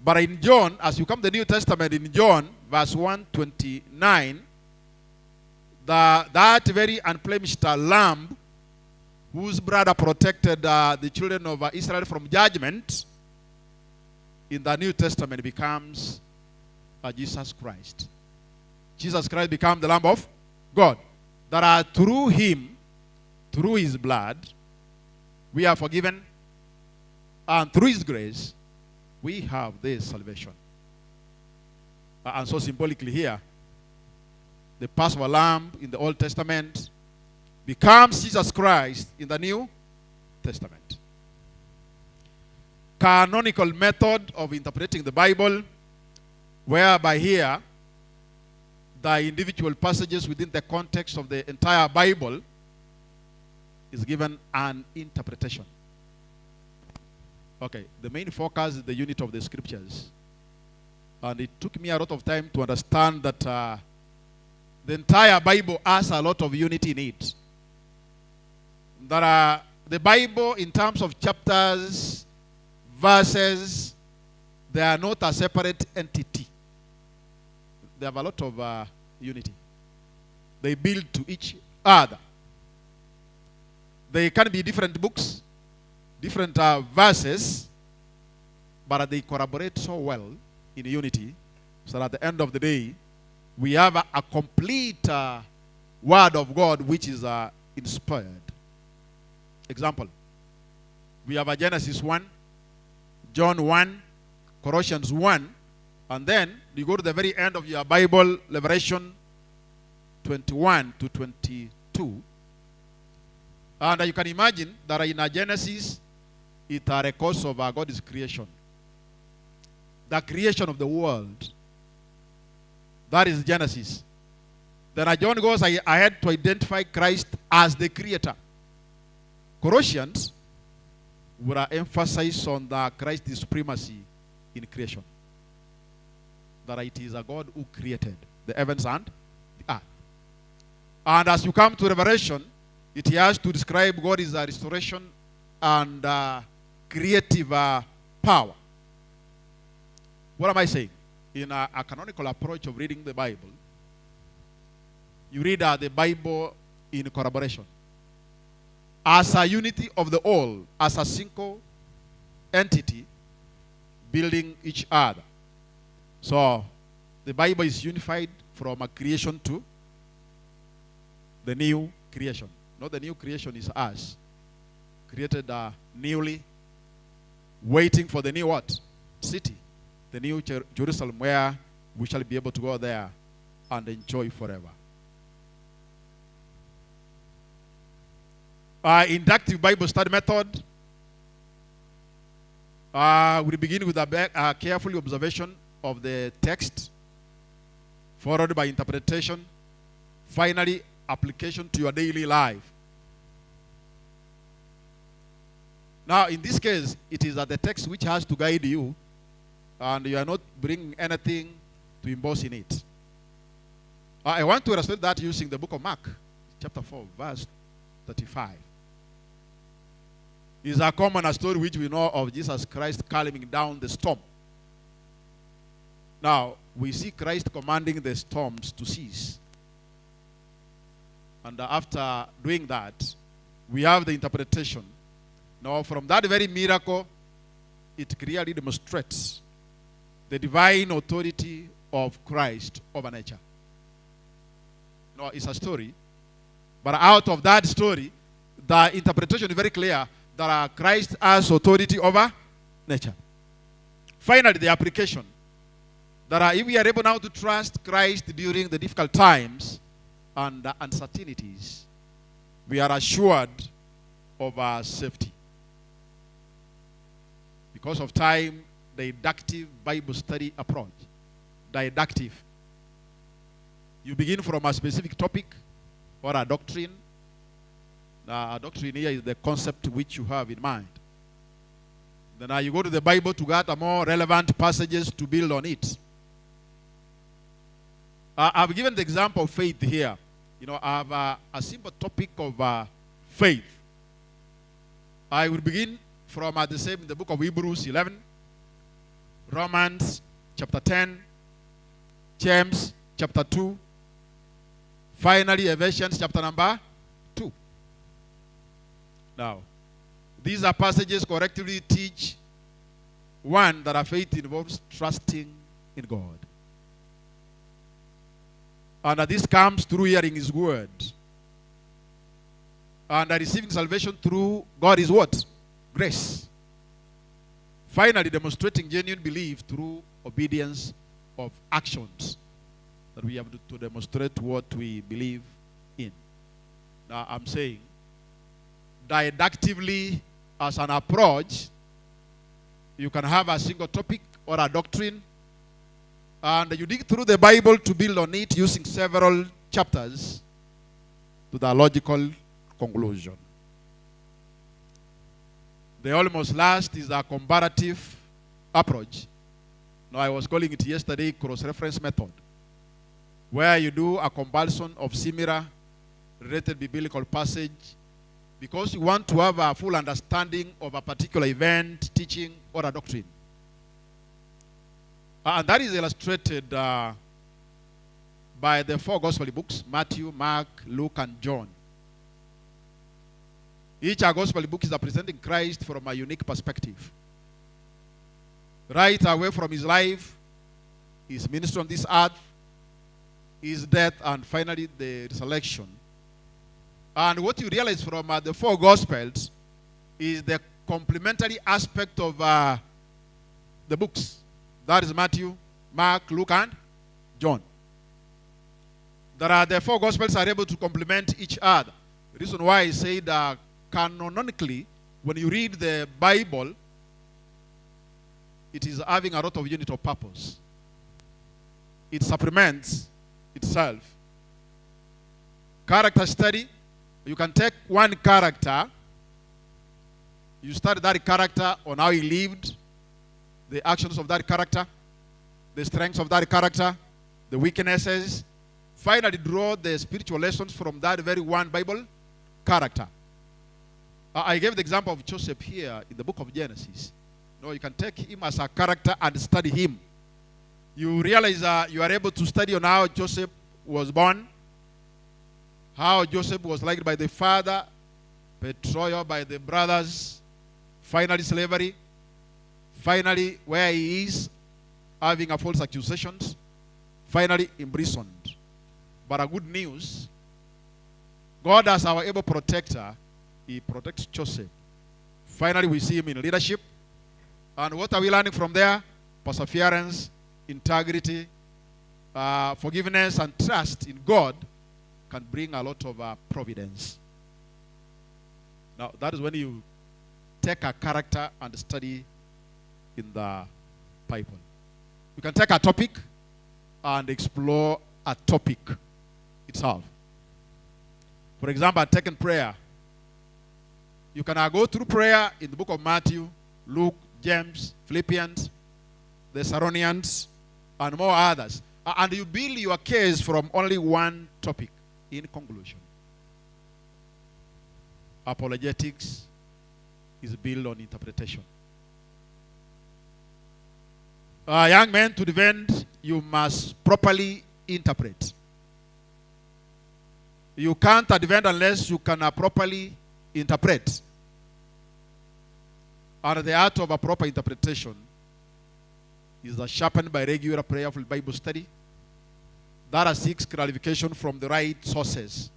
But in John, as you come to the New Testament, in John, verse 129, that very unblemished lamb whose blood protected the children of Israel from judgment in the New Testament becomes Jesus Christ. Jesus Christ becomes the Lamb of God. That through him, through his blood, we are forgiven, and through his grace, we have this salvation. And so symbolically here, the Passover lamb in the Old Testament becomes Jesus Christ in the New Testament. Canonical method of interpreting the Bible, whereby here the individual passages within the context of the entire Bible is given an interpretation. Okay, the main focus is the unit of the scriptures. And it took me a lot of time to understand that the entire Bible has a lot of unity in it. That the Bible, in terms of chapters, verses, they are not a separate entity. They have a lot of unity. They build to each other. They can be different books, different verses, but they collaborate so well in unity, so that at the end of the day, we have a complete word of God which is inspired. Example, we have a Genesis 1, John 1, Colossians 1, and then you go to the very end of your Bible, Revelation 21 to 22. And you can imagine that in a Genesis, it records of God's creation. The creation of the world. That is Genesis. Then John goes ahead to identify Christ as the creator. Colossians would emphasize on the Christ's supremacy in creation. That it is a God who created the heavens and the earth. And as you come to Revelation, it has to describe God as a restoration and creative power. What am I saying? In a canonical approach of reading the Bible, you read the Bible in collaboration. As a unity of the whole, as a single entity, building each other. So, the Bible is unified from a creation to the new creation. Not the new creation is us. Created newly, waiting for the new what? City. The new Jerusalem, where we shall be able to go there and enjoy forever. Inductive Bible study method. We begin with a careful observation of the text, followed by interpretation, finally application to your daily life. Now, in this case, it is the text which has to guide you, and you are not bringing anything to emboss in it. I want to illustrate that using the book of Mark, chapter 4, verse 35. It's a common story which we know of Jesus Christ calming down the storm. Now, we see Christ commanding the storms to cease. And after doing that, we have the interpretation. Now, from that very miracle, it clearly demonstrates the divine authority of Christ over nature. No, it's a story. But out of that story, the interpretation is very clear that Christ has authority over nature. Finally, the application. That if we are able now to trust Christ during the difficult times and the uncertainties, we are assured of our safety. Because of time, the deductive Bible study approach. Deductive. You begin from a specific topic or a doctrine. A doctrine here is the concept which you have in mind. Then you go to the Bible to get a more relevant passages to build on it. I've given the example of faith here. You know, I have a simple topic of faith. I will begin from the same in the book of Hebrews 11, Romans chapter 10, James chapter 2, Finally, Ephesians chapter number 2. Now, these are passages correctly teach, one, that our faith involves trusting in God. And that this comes through hearing His word. And that receiving salvation through God is what? Grace. Finally, demonstrating genuine belief through obedience of actions. That we have to demonstrate what we believe in. Now, I'm saying, didactically, as an approach, you can have a single topic or a doctrine, and you dig through the Bible to build on it using several chapters to the logical conclusion. The almost last is a comparative approach. Now, I was calling it yesterday cross-reference method, where you do a comparison of similar related biblical passage because you want to have a full understanding of a particular event, teaching, or a doctrine. And that is illustrated by the 4 gospel books, Matthew, Mark, Luke, and John. Each gospel book is presenting Christ from a unique perspective. Right away from his life, his ministry on this earth, his death, and finally the resurrection. And what you realize from the 4 gospels is the complementary aspect of the books. That is Matthew, Mark, Luke, and John. The 4 gospels are able to complement each other. The reason why I said canonically, when you read the Bible, it is having a lot of unit of purpose. It supplements itself. Character study, you can take one character, you study that character on how he lived, the actions of that character, the strengths of that character, the weaknesses. Finally, draw the spiritual lessons from that very one Bible character. I gave the example of Joseph here in the book of Genesis. No, you can take him as a character and study him. You realize you are able to study on how Joseph was born, how Joseph was liked by the father, betrayal by the brothers, finally slavery, finally where he is having a false accusations, finally imprisoned. But a good news, God as our able protector, he protects Joseph. Finally we see him in leadership. And what are we learning from there? Perseverance, integrity, forgiveness, and trust in God can bring a lot of providence. Now, that is when you take a character and study in the Bible. You can take a topic and explore a topic itself. For example, taking prayer. You can go through prayer in the book of Matthew, Luke, James, Philippians, Thessalonians, and more others. And you build your case from only one topic. In conclusion, apologetics is built on interpretation. Young men, to defend, you must properly interpret. You can't defend unless you can properly interpret. And the art of a proper interpretation is sharpened by regular prayerful Bible study that seeks clarification from the right sources.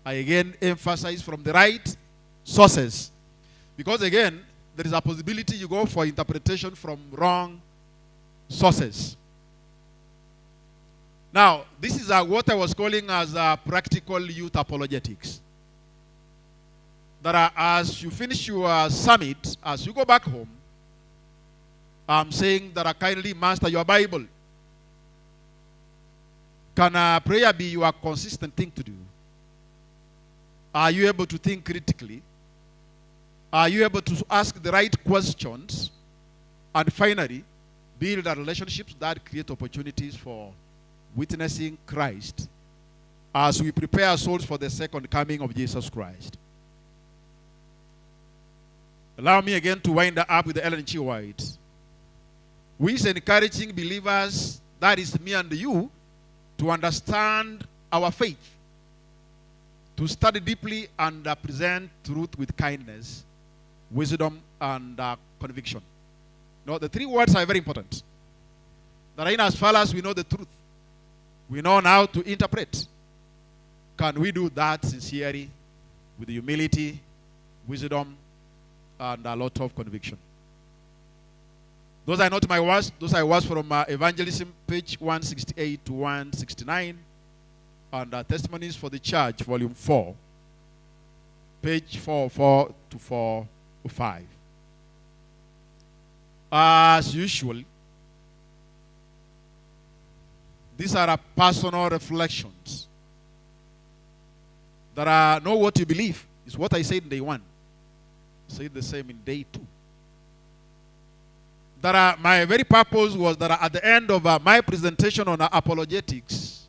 I again emphasize from the right sources. Because again, there is a possibility you go for interpretation from wrong sources. Now, this is what I was calling as practical youth apologetics. That as you finish your summit, as you go back home, I'm saying that kindly master your Bible. Can prayer be your consistent thing to do? Are you able to think critically? Are you able to ask the right questions? And finally, build relationships that create opportunities for witnessing Christ as we prepare our souls for the second coming of Jesus Christ. Allow me again to wind up with the Ellen G. White, who is encouraging believers, that is me and you, to understand our faith to study deeply and present truth with kindness, wisdom, and conviction. Now, the three words are very important. That in as far as we know the truth, we know now to interpret. Can we do that sincerely, with humility, wisdom, and a lot of conviction? Those are not my words. Those are words from Evangelism, page 168 to 169, and Testimonies for the Church, volume 4, page 404 to 405. As usual, these are personal reflections. There are not what you believe. It's what I said in day 1. Say the same in day 2. My very purpose was that at the end of my presentation on apologetics,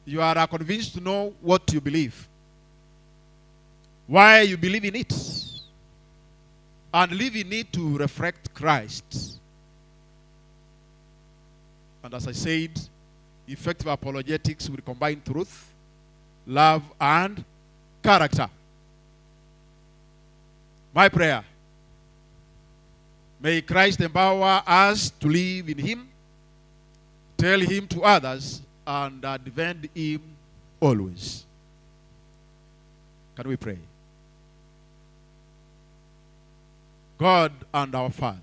you are convinced to know what you believe, why you believe in it, and live in it to reflect Christ. And as I said, effective apologetics will combine truth, love, and character. My prayer: may Christ empower us to live in Him, tell Him to others, and defend Him always. Can we pray? God and our Father,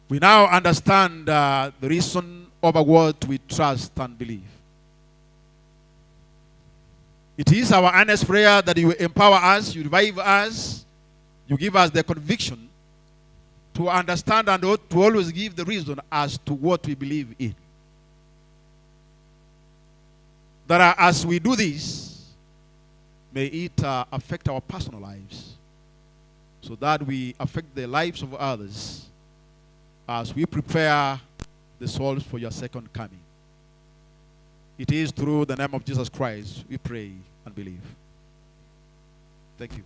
we now understand the reason of what we trust and believe. It is our earnest prayer that you empower us, you revive us, you give us the conviction to understand and to always give the reason as to what we believe in. That as we do this, may it affect our personal lives, so that we affect the lives of others as we prepare the souls for your second coming. It is through the name of Jesus Christ we pray and believe. Thank you.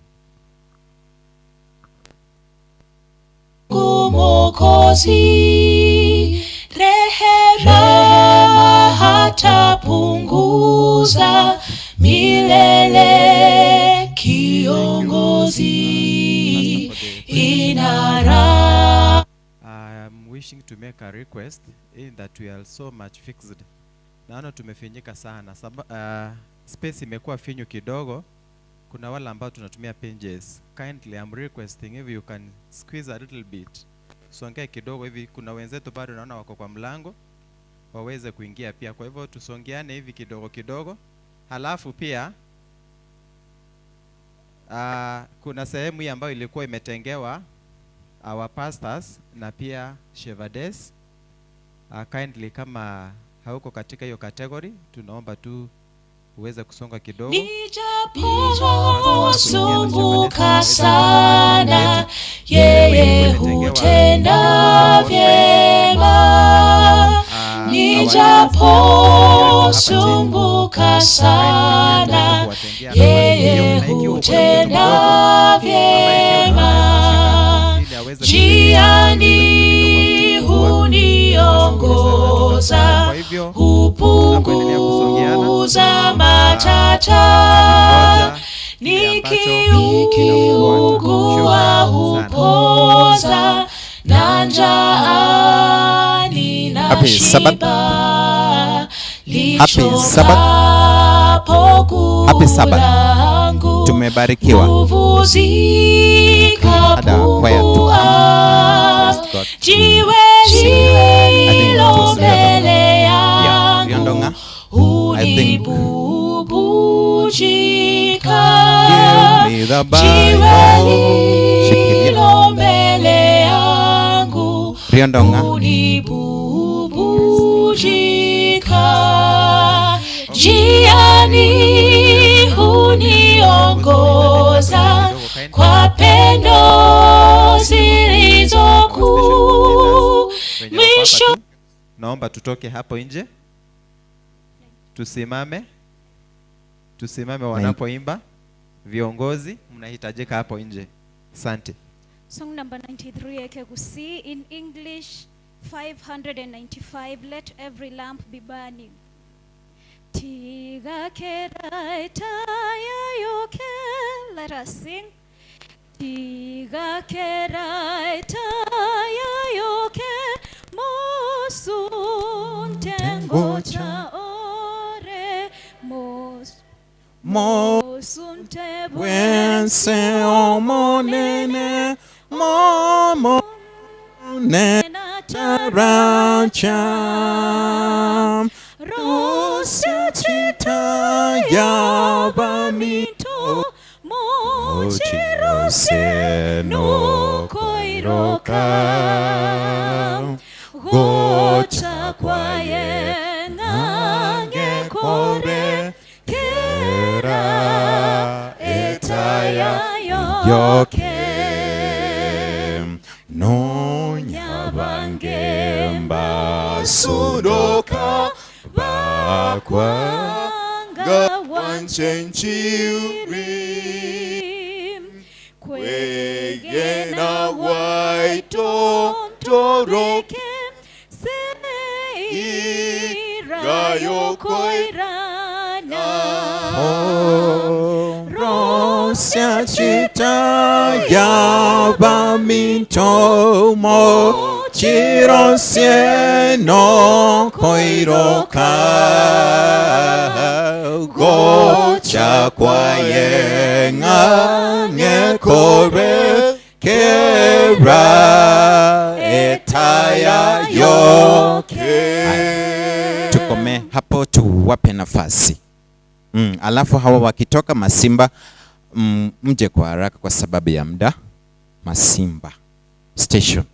Mwokozi, rehema hatapunguza, milele kiongozi inara. I'm wishing to make a request in that we are so much fixed. Naona tumefinyika sana. Space imekuwa finyu kidogo. Kuna wale ambao tunatumia pages. Kindly I'm requesting if you can squeeze a little bit. Songea kidogo hivi, kuna wenzetu bado naona wako kwa mlango waweze kuingia pia. Kwa hivyo tusongeane hivi kidogo kidogo. Halafu pia kuna sehemu hii ambayo ilikuwa imetengewa our pastors na pia Shevades. Kindly kama hauko katika hiyo category, tunaomba tu uweze kusonga kidogo. Nijaposumbuka sana, yeye hutenda vyema. Nijaposumbuka sana, yeye hutenda vyema. Njiani huniongoza, hupunguza matata, nikiugua hupoza, na njaa ninashiba. Happy Sabbath. Happy Sabbath. Tumebarikiwa. Nguvu zikapungua, jiwe hilo mbele yangu hunibubujika. Jiwe hilo mbele yangu hunibubujika. Njiani huniongoza kwa pendo zilizokuu. Mwisho naomba tutoke hapo nje. Tusimame wanapoimba. Viongozi mnahitajika hapo nje. Asante. Song number 93, Eke Kisii, in English 595, let every lamp be burning. Tiga kerai taya yoke. Let us sing. Tiga kerai taya yoke. Mosun tengo cha ore. Mosun te Wense omonene momo ne taracham Rosia chita yabamito mochirose no koiroka gocha kwaye nange kore kera etaya yoke no nyabangemba sudoka bakwanga wanchenchiri kwegena waito toreke seira yokoirana Rosia chita yabaminto mo chirosie no koiroka gocha kwaye nge kore kera etaya yoke. Tukome hapo tuwape nafasi. Alafu hawa wakitoka masimba mje kwa haraka kwa sababu ya muda. Masimba station.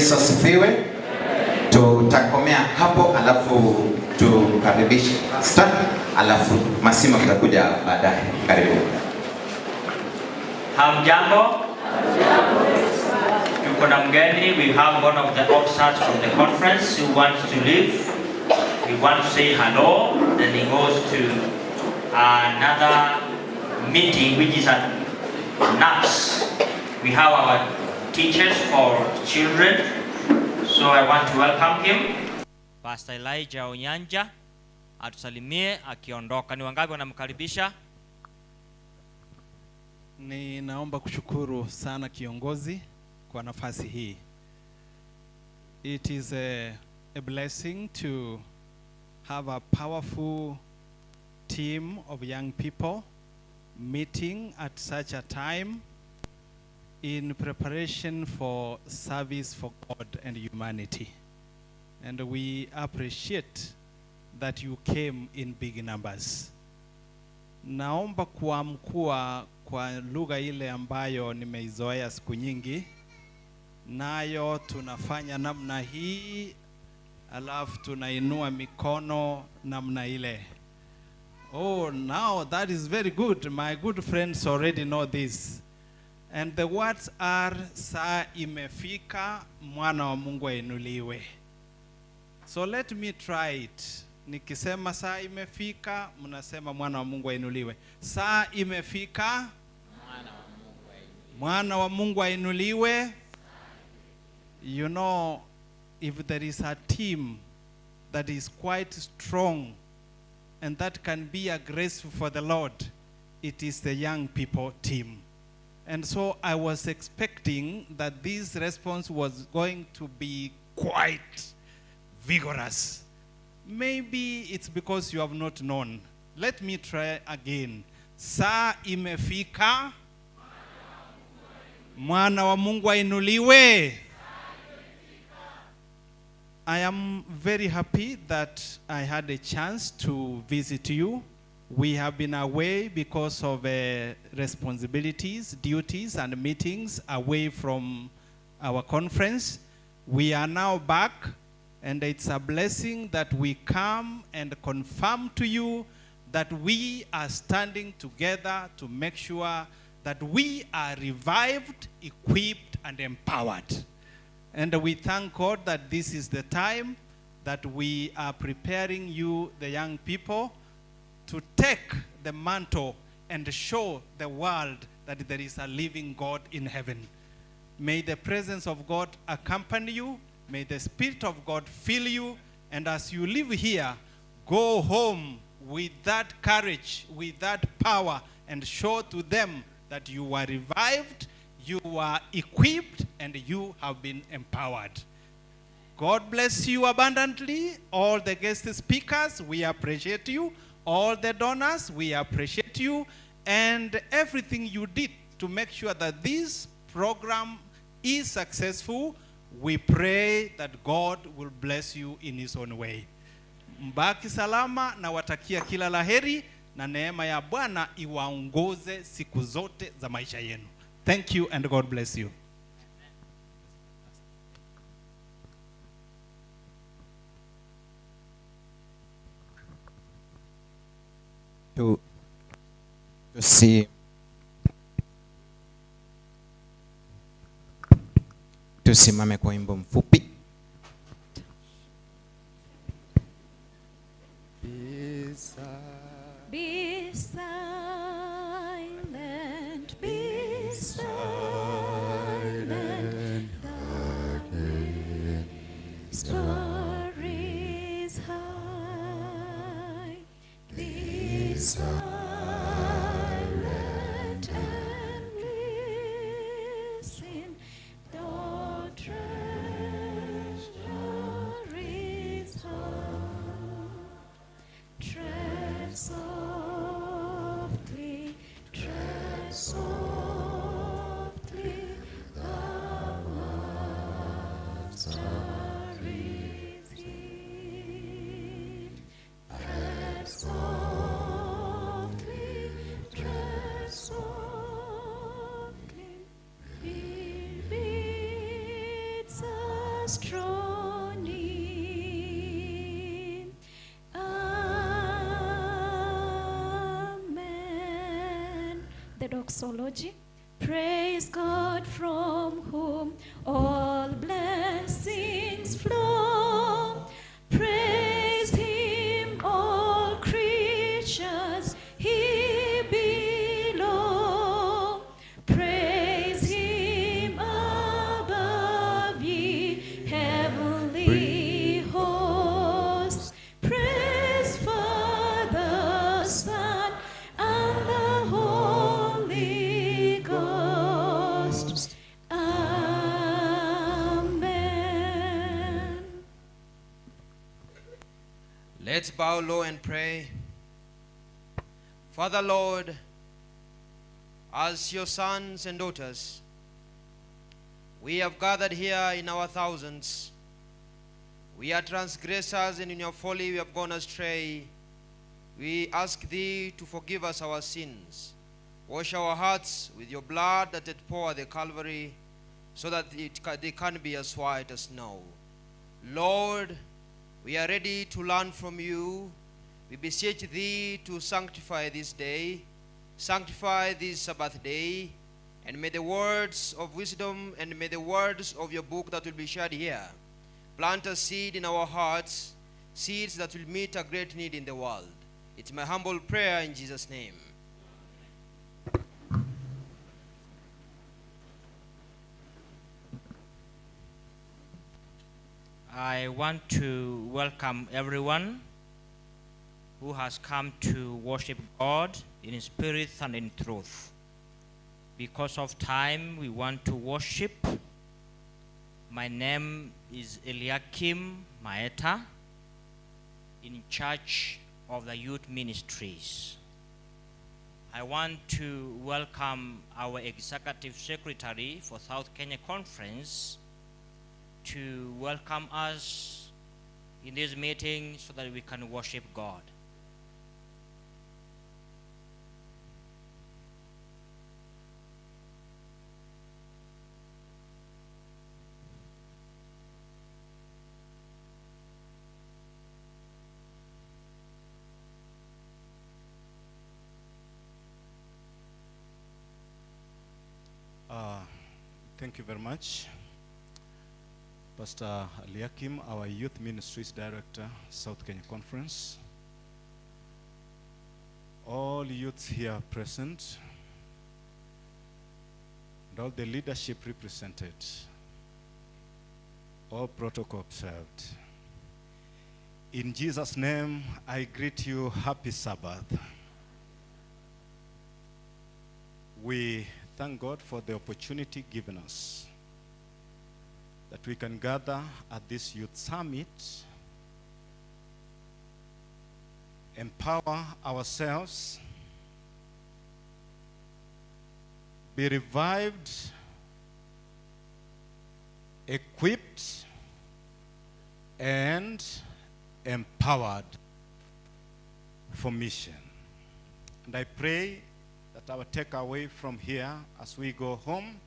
Yesu asifiwe. Tutakomea hapo, alafu tukaribishe pastor, alafu Masimo tutakuja baadaye. Karibu. Hamjambo. Tuko na mgeni. We have one of the officers from the conference who wants to leave. We want to say hello, then he goes to another meeting which is at NAPS. We have our teachers for children, so I want to welcome him. Pastor Elijah Onyanja atusalimie akiondoka. Ni wangapi wanamkaribisha? Ninaomba kushukuru sana kiongozi kwa nafasi hii. It is a blessing to have a powerful team of young people meeting at such a time in preparation for service for God and humanity. And we appreciate that you came in big numbers. Naomba kuamkua kwa lugha ile ambayo nimeizoea siku nyingi, nayo tunafanya namna hii, alafu tunainua mikono namna ile. Oh, now that is very good. My good friends already know this. And the words are, saa imefika, mwana wa Mungu ainuliwe. So let me try it. Nikisema saa imefika, mnasema mwana wa Mungu ainuliwe. Saa imefika, mwana wa Mungu ainuliwe. You know, if there is a team that is quite strong and that can be a grace for the Lord, it is the young people team. And so I was expecting that this response was going to be quite vigorous. Maybe it's because you have not known. Let me try again. Saa imefika, mwana wa Mungu ainuliwe. I am very happy that I had a chance to visit you. We have been away because of responsibilities, duties, and meetings away from our conference. We are now back, and it's a blessing that we come and confirm to you that we are standing together to make sure that we are revived, equipped, and empowered. And we thank God that this is the time that we are preparing you, the young people, to take the mantle and show the world that there is a living God in heaven. May the presence of God accompany you. May the Spirit of God fill you. And as you live here, go home with that courage, with that power, and show to them that you are revived, you are equipped, and you have been empowered. God bless you abundantly. All the guest speakers, we appreciate you. All the donors, we appreciate you. And everything you did to make sure that this program is successful, we pray that God will bless you in his own way. Mbaki salama, na watakia kila laheri, na neema ya Bwana iwaongoze siku zote za maisha yenu. Thank you and God bless you. To see tusimame kwa wimbo mfupi. Be silent, be silent. The star is high. Be silent and listen. The treasure is high. Tread softly, tread softly, the Master is here. Tread softly. us draw near. Amen. The doxology. Praise God from whom all blessings flow. Praise Him, all creatures here below. Praise Him above, ye heavenly hosts. Praise Father, Son, and the Holy Ghost. Amen. Let's bow low and pray. Father Lord, as your sons and daughters, we have gathered here in our thousands. We are transgressors, and in your folly we have gone astray. We ask thee to forgive us our sins. Wash our hearts with your blood that it poured at the Calvary, so that they can be as white as snow. Lord, we are ready to learn from you. We beseech thee to sanctify this day, sanctify this Sabbath day, and may the words of wisdom and may the words of your book that will be shared here plant a seed in our hearts, seeds that will meet a great need in the world. It's my humble prayer in Jesus' name. I want to welcome everyone who has come to worship God in spirit and in truth. Because of time, we want to worship. My name is Eliakim Maeta, in charge of the youth ministries. I want to welcome our executive secretary for South Kenya Conference to welcome us in this meeting so that we can worship God. Thank you very much. Pastor Eliakim, our Youth Ministries Director, South Kenya Conference. All youths here present, and all the leadership represented, all protocol observed. In Jesus' name, I greet you, happy Sabbath. We thank God for the opportunity given us that we can gather at this youth summit, empower ourselves, be revived, equipped, and empowered for mission. And I pray that our takeaway from here as we go home,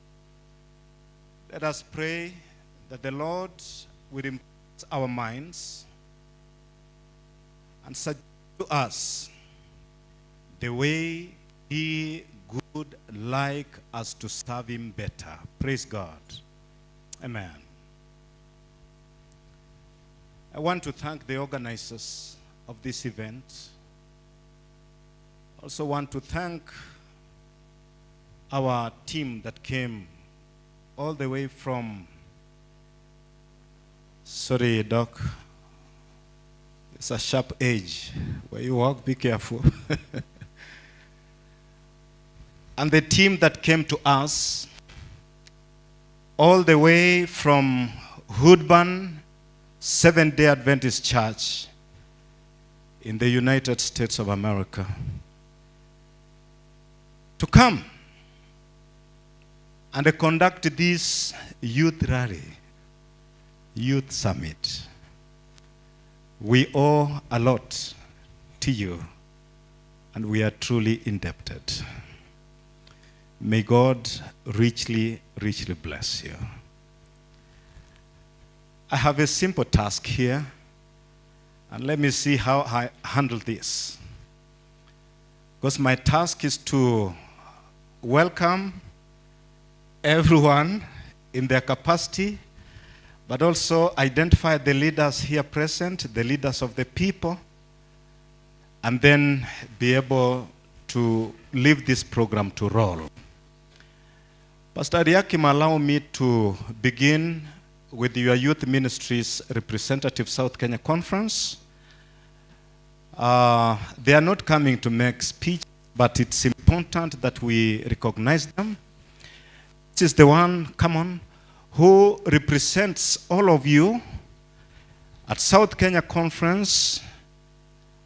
let us pray that the Lord will impress our minds and suggest to us the way He would like us to serve Him better. Praise God. Amen. I want to thank the organizers of this event. Also want to thank our team that came all the way from, sorry, Doc, it's a sharp edge. Where you walk, be careful. And the team that came to us all the way from Hoodburn Seventh-day Adventist Church in the United States of America to come and conduct this youth rally, youth summit. We owe a lot to you, and we are truly indebted. May God richly, richly bless you. I have a simple task here, and let me see how I handle this. Because my task is to welcome everyone in their capacity, but also identify the leaders here present, the leaders of the people, and then be able to leave this program to roll. Pastor Ariakim, allow me to begin with your youth ministries representative South Kenya Conference. They are not coming to make speech, but it's important that we recognize them. This is the one, come on, who represents all of you at South Kenya Conference,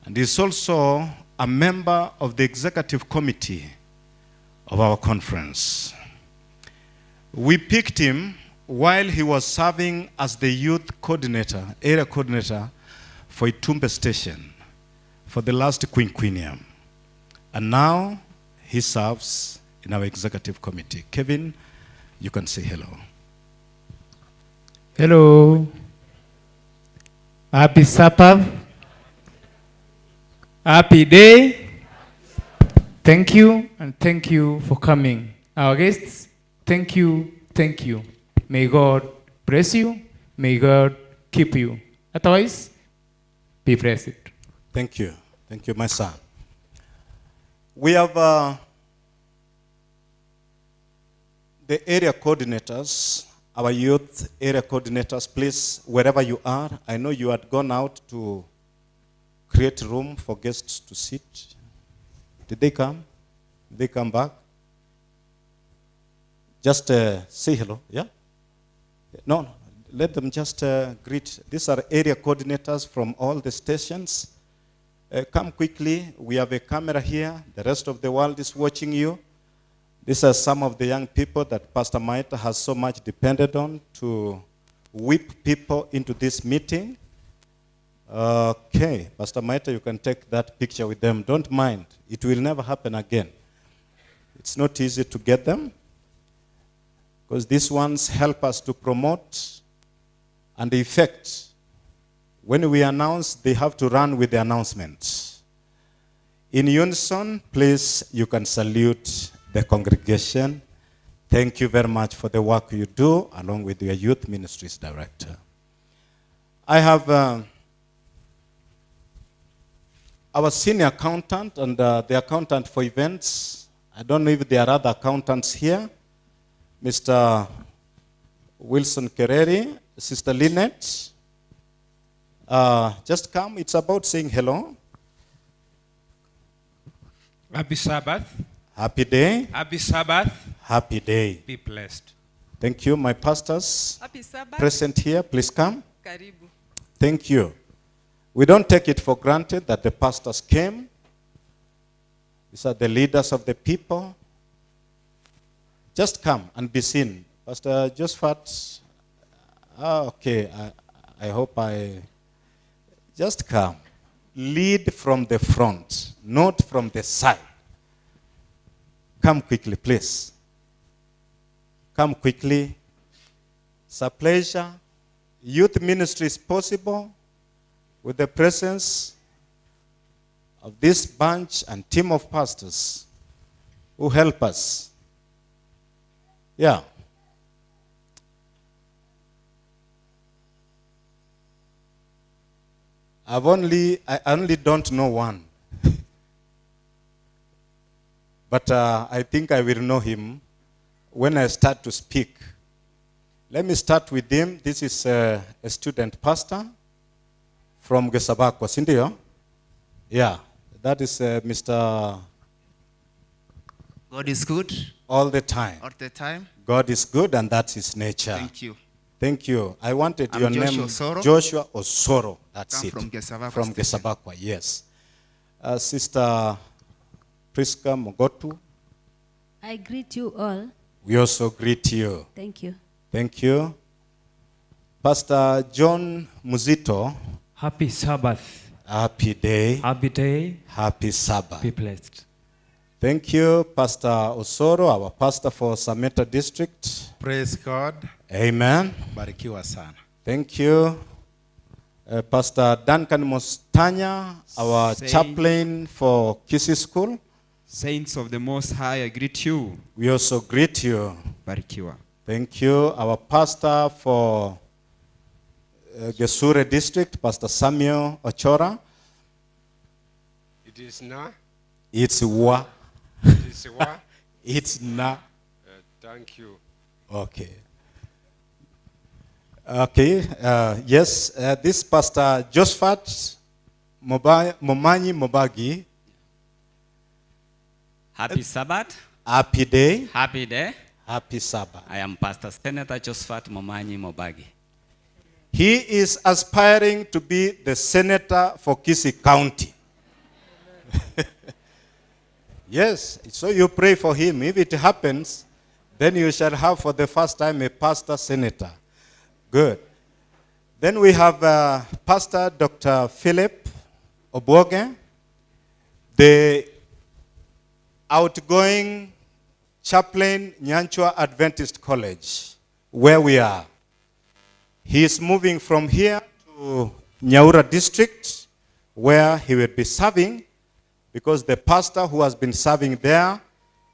and is also a member of the executive committee of our conference. We picked him while he was serving as the youth coordinator, area coordinator for Itumbe Station for the last quinquennium. And now he serves in our executive committee. Kevin, you can say hello. Hello. Happy Sabbath. Happy day. Thank you, and thank you for coming. Our guests, thank you, thank you. May God bless you. May God keep you. Otherwise, be blessed. Thank you. Thank you, my son. We have the area coordinators, our youth area coordinators. Please, wherever you are, I know you had gone out to create room for guests to sit. Did they come? Did they come back? Just say hello, yeah? No, let them just greet. These are area coordinators from all the stations. Come quickly. We have a camera here. The rest of the world is watching you. These are some of the young people that Pastor Maita has so much depended on to whip people into this meeting. Okay, Pastor Maita, you can take that picture with them. Don't mind. It will never happen again. It's not easy to get them, because these ones help us to promote and effect. When we announce, they have to run with the announcement. In unison, please, you can salute the congregation. Thank you very much for the work you do, along with your youth ministries director. I have our senior accountant and the accountant for events. I don't know if there are other accountants here. Mr. Wilson Kereri, Sister Lynette. Just come. It's about saying hello. Happy Sabbath. Happy day. Happy Sabbath. Happy day. Be blessed. Thank you. My pastors Happy Sabbath. present here, please come. Karibu. Thank you. We don't take it for granted that the pastors came. These are the leaders of the people. Just come and be seen. Pastor Josephat, okay, I hope just come. Lead from the front, not from the side. Come quickly, please. Come quickly. It's a pleasure. Youth ministry is possible with the presence of this bunch and team of pastors who help us. Yeah. I only don't know one. But I think I will know him when I start to speak. Let me start with him. This is a student pastor from Gesabakwa, Sindio? Yeah, that is Mr. God is good. All the time. All the time. God is good, and that's his nature. Thank you. Thank you. I wanted I'm your Joshua name. Osoro. Joshua Osoro. That's Come it. from Gesabakwa From Station. Gesabakwa, yes. Sister Priska Mogotu, I greet you all. we also greet you. Thank you. Thank you. Pastor John Muzito. Happy Sabbath. Happy day. Happy day. Happy Sabbath. Be blessed. Thank you, Pastor Osoro, our pastor for Sameta District. Praise God. Amen. Barikiwa sana. Thank you. Pastor Duncan Mostanya, our chaplain for Kisii School. Saints of the Most High, I greet you. We also greet you. Barikiwa. Thank you. Our pastor for Gesure District, Pastor Samuel Ochora. It is na. It's wa. It is wa. It's na. Thank you. Okay. Okay. Yes, this Pastor Josephat Momanyi Mobagi. Happy Sabbath. Happy day. Happy day. Happy Sabbath. I am Pastor Senator Josephat Momanyi Mobagi. He is aspiring to be the senator for Kisii County. Yes, so you pray for him. If it happens, then you shall have for the first time a pastor senator. Good. Then we have Pastor Dr. Philip Oboge, the outgoing chaplain, Nyanchwa Adventist College, where we are. He is moving from here to Nyaura District, where he will be serving, because the pastor who has been serving there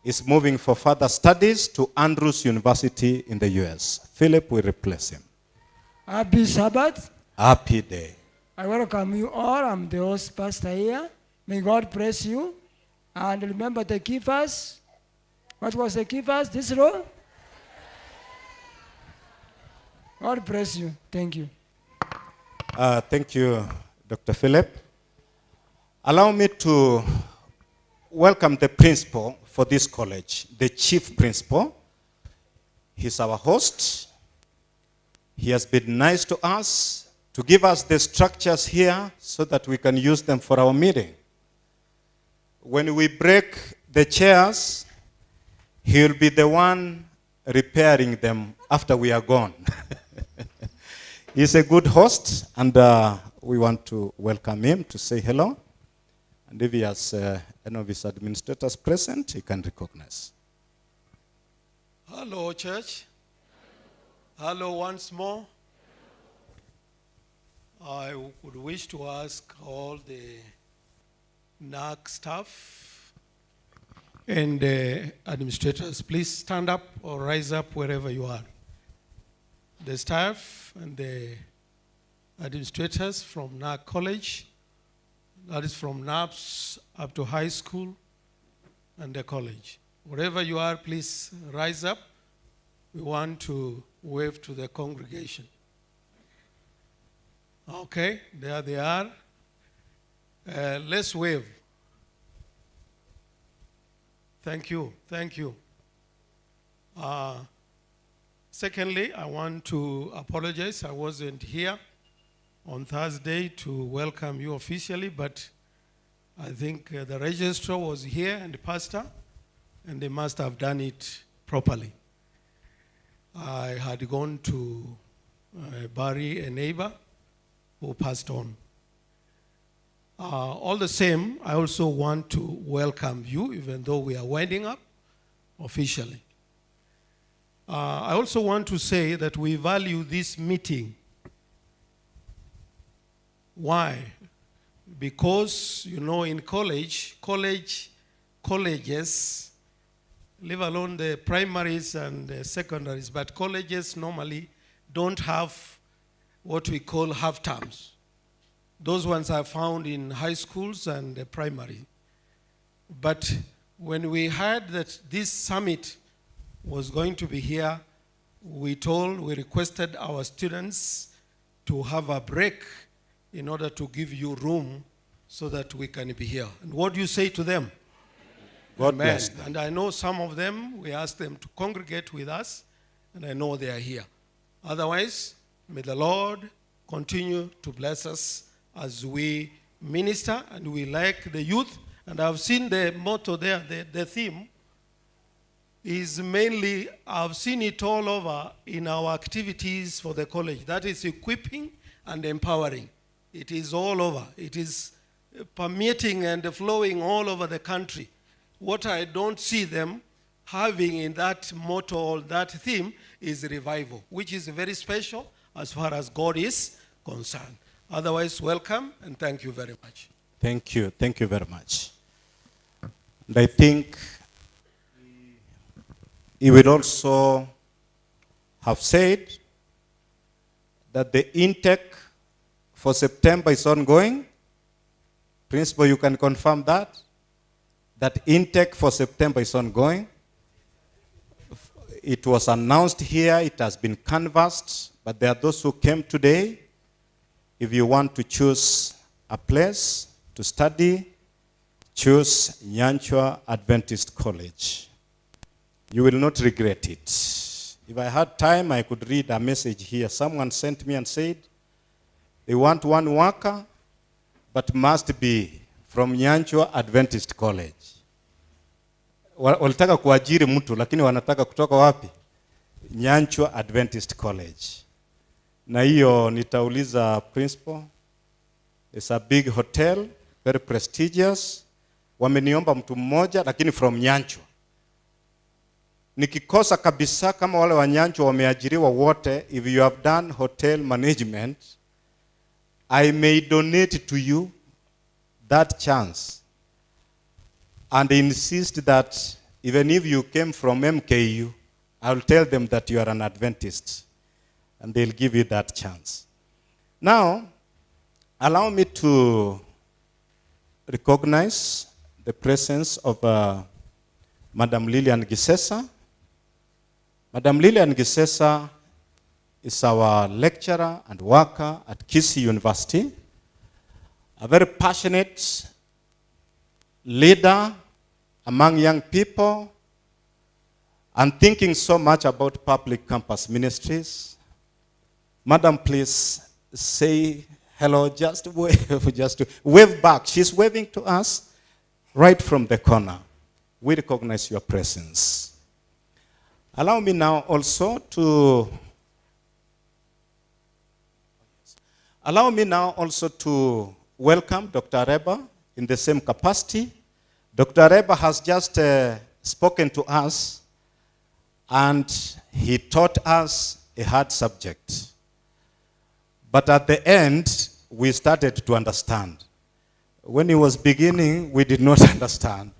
is moving for further studies to Andrews University in the US. Philip will replace him. Happy Sabbath. Happy day. I welcome you all. I'm the host pastor here. May God bless you. And remember the key verse. What was the key verse? This row? God bless you. Thank you. Thank you, Dr. Philip. Allow me to welcome the principal for this college, the chief principal. He's our host. He has been nice to us to give us the structures here so that we can use them for our meeting. When we break the chairs, he'll be the one repairing them after we are gone. He's a good host, and we want to welcome him to say hello. And if he has any of his administrators present, he can recognize. Hello, church. Hello once more. I would wish to ask all the NAC staff and administrators, please stand up or rise up wherever you are. The staff and the administrators from NAC College, that is from NAPS up to high school and the college. Wherever you are, please rise up. We want to wave to the congregation. Okay, there they are. Let's wave. Thank you, thank you. Secondly, I want to apologize. I wasn't here on Thursday to welcome you officially, but I think the registrar was here and the pastor, and they must have done it properly. I had gone to bury a neighbor who passed on. All the same, I also want to welcome you, even though we are winding up officially. I also want to say that we value this meeting. Why? Because, you know, in colleges, leave alone the primaries and the secondaries, but colleges normally don't have what we call half terms. Those ones are found in high schools and the primary. But when we heard that this summit was going to be here, we requested our students to have a break in order to give you room so that we can be here. And what do you say to them? God bless them. And I know some of them, we asked them to congregate with us, and I know they are here. Otherwise, may the Lord continue to bless us as we minister, and we like the youth. And I've seen the motto there, the theme is mainly, I've seen it all over in our activities for the college. That is equipping and empowering. It is all over. It is permeating and flowing all over the country. What I don't see them having in that motto or that theme is revival, which is very special as far as God is concerned. Otherwise, welcome and thank you very much. Thank you. Thank you very much. And I think he will also have said that the intake for September is ongoing. Principal, you can confirm that? That intake for September is ongoing. It was announced here, it has been canvassed, but there are those who came today. If you want to choose a place to study, choose Nyanchwa Adventist College. You will not regret it. If I had time, I could read a message here. Someone sent me and said, they want one worker, but must be from Nyanchwa Adventist College. Walitaka kuajiri mtu, lakini wanataka kutoka wapi? Nyanchwa Adventist College. Na hiyo nitauliza principal. It's a big hotel, very prestigious. Wameniomba mtu mmoja, lakini from Nyanchwa. Nikikosa kabisa kama wale wa Nyanchwa wameajiriwa wote, if you have done hotel management, I may donate to you that chance and insist that even if you came from MKU, I'll tell them that you are an Adventist and they'll give you that chance. Now, allow me to recognize the presence of Madam Lillian Gisesa. Madam Lillian Gisesa is our lecturer and worker at Kisii University, a very passionate leader among young people and thinking so much about public campus ministries. Madam, please say hello, just wave back. She's waving to us right from the corner. We recognize your presence. Allow me now also to welcome Dr. Reba in the same capacity. Dr. Reba has just spoken to us and he taught us a hard subject. But at the end, we started to understand. When he was beginning, we did not understand.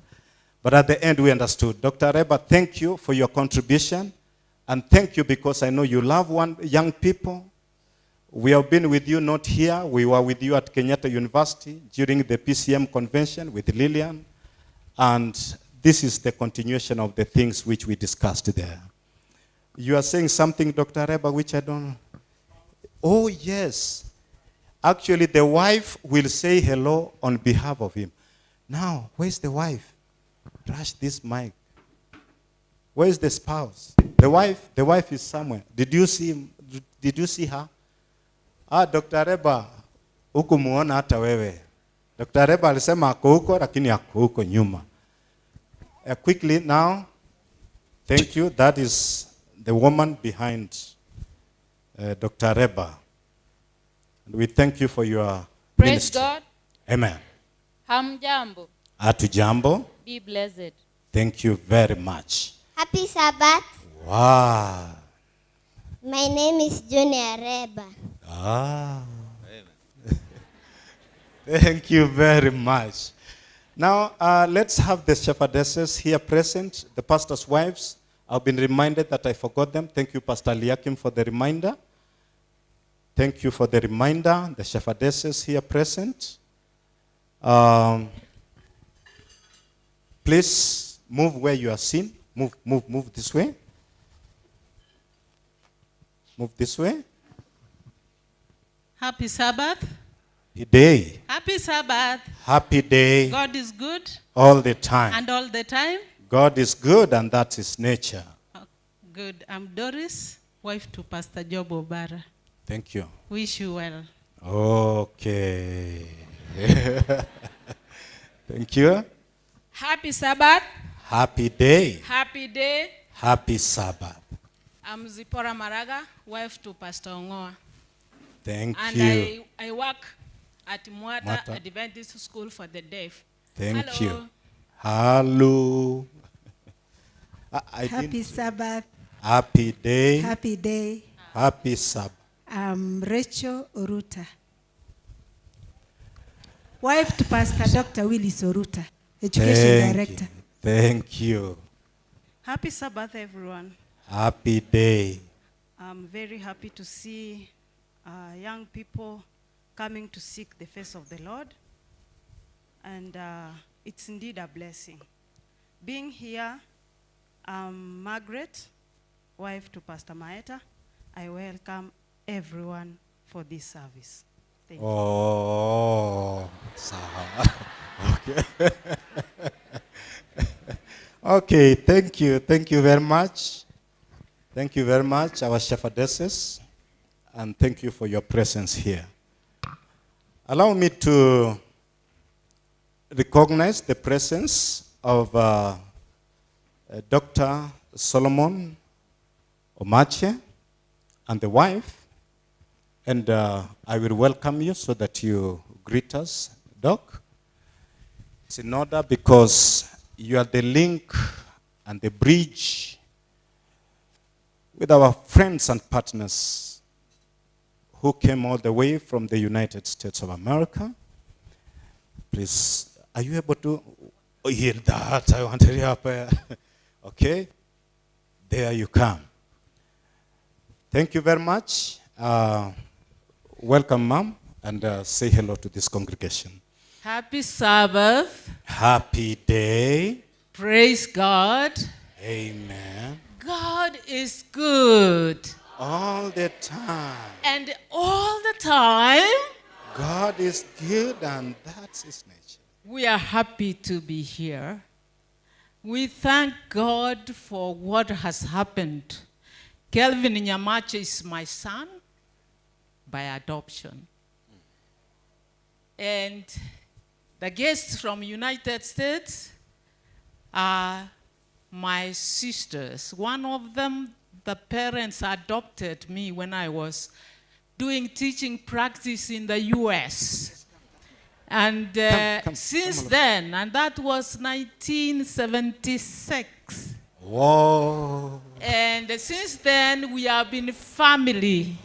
But at the end, we understood. Dr. Reba, thank you for your contribution. And thank you because I know you love young people. We have been with you not here. We were with you at Kenyatta University during the PCM convention with Lillian. And this is the continuation of the things which we discussed there. You are saying something, Dr. Reba, which I don't know. Oh, yes. Actually, the wife will say hello on behalf of him. Now, where's the wife? Rush this mic. Where's the spouse? The wife is somewhere. Did you see him? Did you see her? Dr. Reba, hukumuona hata wewe. Dr. Reba alisema ako huko, lakini ako huko nyuma. Quickly now, thank you. That is the woman behind Dr. Reba. And we thank you for your Praise ministry. God. Amen. Hamjambo. Atujambo. Be blessed. Thank you very much. Happy Sabbath. Wow. My name is Junior Reba. Thank you very much. Now, let's have the shepherdesses here present, the pastor's wives. I've been reminded that I forgot them. Thank you, Pastor Liakim, for the reminder. Thank you for the reminder. The shepherdesses here present. Please move where you are seen. Move this way. Move this way. Happy Sabbath. Day. Happy Sabbath. Happy day. God is good. All the time. And all the time. God is good and that's his nature. Good. I'm Doris, wife to Pastor Job Obara. Thank you. Wish you well. Okay. Thank you. Happy Sabbath. Happy day. Happy day. Happy Sabbath. I'm Zipporah Maraga, wife to Pastor Ongoa. Thank and you. I work at Mwata Adventist School for the Deaf. Thank you. Hello. Happy Sabbath. Happy day. Happy day. Happy Sabbath. Rachel Oruta, wife to Pastor Dr. Willis Oruta, Education Director. Thank you. Happy Sabbath, everyone. Happy day. I'm very happy to see young people coming to seek the face of the Lord. And it's indeed a blessing. Being here, I'm Margaret, wife to Pastor Maeta. I welcome everyone for this service. Thank you. Oh, okay. Okay, thank you. Thank you very much. Thank you very much, our shepherdesses, and thank you for your presence here. Allow me to recognize the presence of Dr. Solomon Omache and the wife, and I will welcome you so that you greet us, Doc. It's in order because you are the link and the bridge with our friends and partners who came all the way from the United States of America. Please, are you able to hear that? I want to hear up. Okay, there you come. Thank you very much. Welcome, Mom, and say hello to this congregation. Happy Sabbath. Happy day. Praise God. Amen. God is good. All the time. And all the time, God is good, and that's his nature. we are happy to be here. We thank God for what has happened. Kelvin Nyamache is my son by adoption. And the guests from United States are my sisters. One of them, the parents adopted me when I was doing teaching practice in the US. And since then, and that was 1976. Whoa. And since then, we have been family.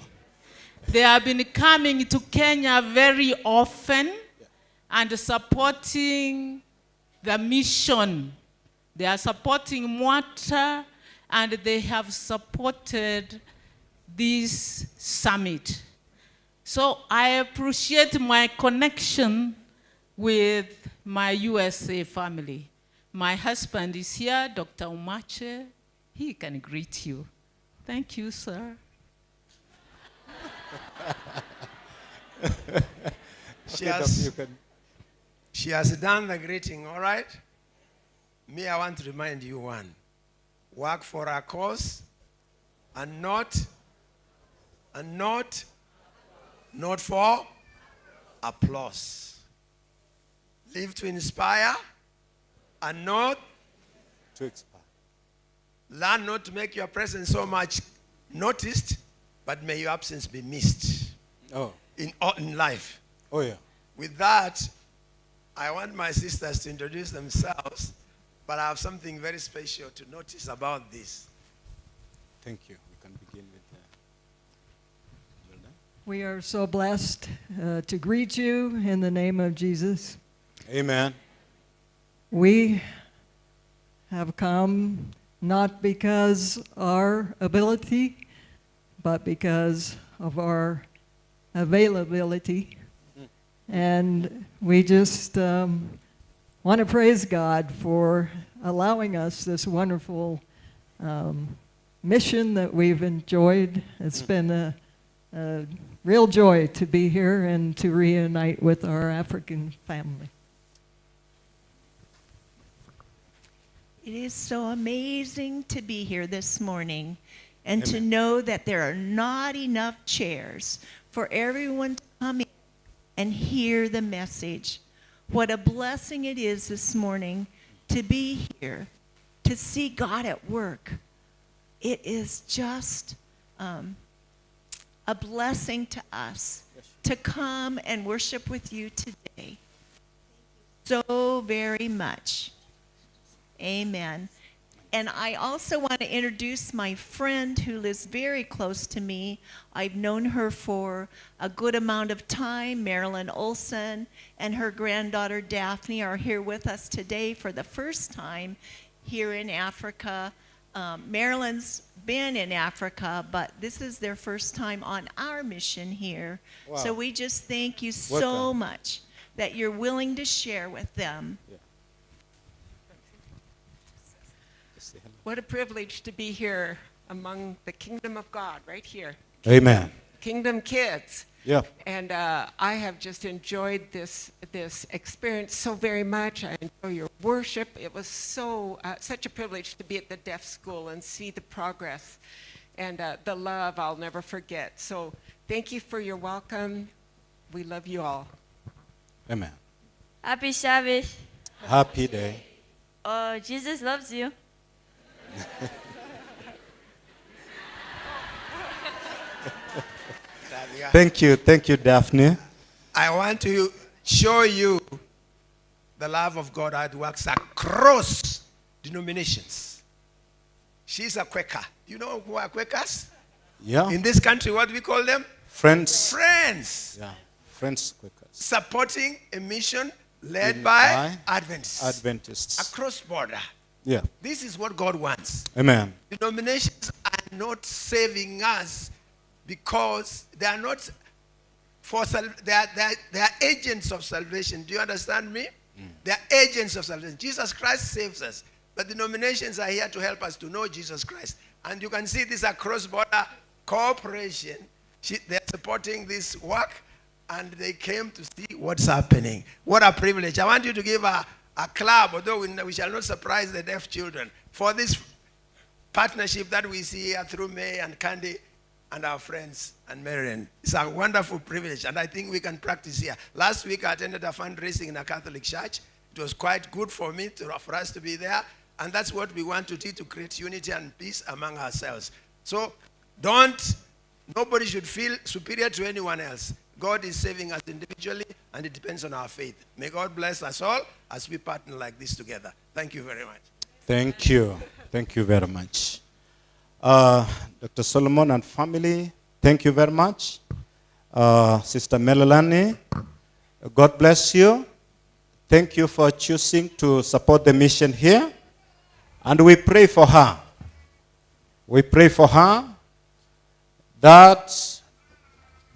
They have been coming to Kenya very often and supporting the mission. They are supporting Mwata, and they have supported this summit. So I appreciate my connection with my USA family. My husband is here, Dr. Umache. He can greet you. Thank you, sir. She has done the greeting, all right? Me, I want to remind you one. Work for a cause and not for applause. Live to inspire and not to expire. Learn not to make your presence so much noticed, but may your absence be missed. In life. Oh, yeah. With that, I want my sisters to introduce themselves, but I have something very special to notice about this. Thank you. We can begin with Jordan. We are so blessed to greet you in the name of Jesus. Amen. We have come not because our ability, but because of our availability. And we just want to praise God for allowing us this wonderful mission that we've enjoyed. It's been a real joy to be here and to reunite with our African family. It is so amazing to be here this morning and to know that there are not enough chairs for everyone to come in and hear the message. What a blessing it is this morning to be here, to see God at work. It is just a blessing to us to come and worship with you today. So very much. Amen. And I also want to introduce my friend who lives very close to me. I've known her for a good amount of time, Marilyn Olson, and her granddaughter Daphne are here with us today for the first time here in Africa. Marilyn's been in Africa, but this is their first time on our mission here. Wow. So we just thank you so Welcome. much that you're willing to share with them. What a privilege to be here among the kingdom of God, right here. Amen. Kingdom kids. Yeah. And I have just enjoyed this experience so very much. I enjoy your worship. It was such a privilege to be at the deaf school and see the progress and the love I'll never forget. So thank you for your welcome. We love you all. Amen. Happy Sabbath. Happy day. Oh, Jesus loves you. Thank you, Daphne. I want to show you the love of God that works across denominations. She's a Quaker. You know who are Quakers? Yeah. In this country, what do we call them? Friends. Friends. Yeah. Friends Quakers. Supporting a mission led by Adventists. Adventists. Across border. Yeah. This is what God wants. Amen. Denominations are not saving us because they are not they are agents of salvation. Do you understand me? They are agents of salvation. Jesus Christ saves us, but denominations are here to help us to know Jesus Christ. And you can see this across border cooperation. They're supporting this work, and they came to see what's happening. What a privilege. I want you to give a clap, although we shall not surprise the deaf children, for this partnership that we see here through May and Candy and our friends and Marian. It's a wonderful privilege, and I think we can practice here. Last week, I attended a fundraising in a Catholic church. It was quite good for me, for us to be there, and that's what we want to do, to create unity and peace among ourselves. So nobody should feel superior to anyone else. God is saving us individually, and it depends on our faith. May God bless us all as we partner like this together. Thank you very much. Thank you. Thank you very much. Dr. Solomon and family, thank you very much. Sister Melanie, God bless you. Thank you for choosing to support the mission here. And we pray for her. We pray for her that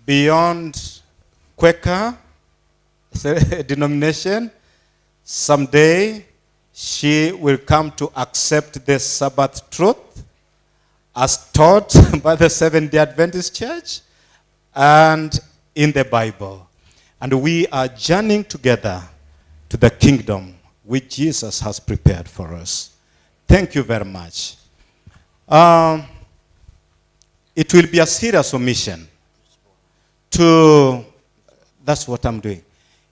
beyond Quaker denomination, someday she will come to accept the Sabbath truth as taught by the Seventh-day Adventist Church and in the Bible. And we are journeying together to the kingdom which Jesus has prepared for us. Thank you very much. It will be a serious omission that's what I'm doing.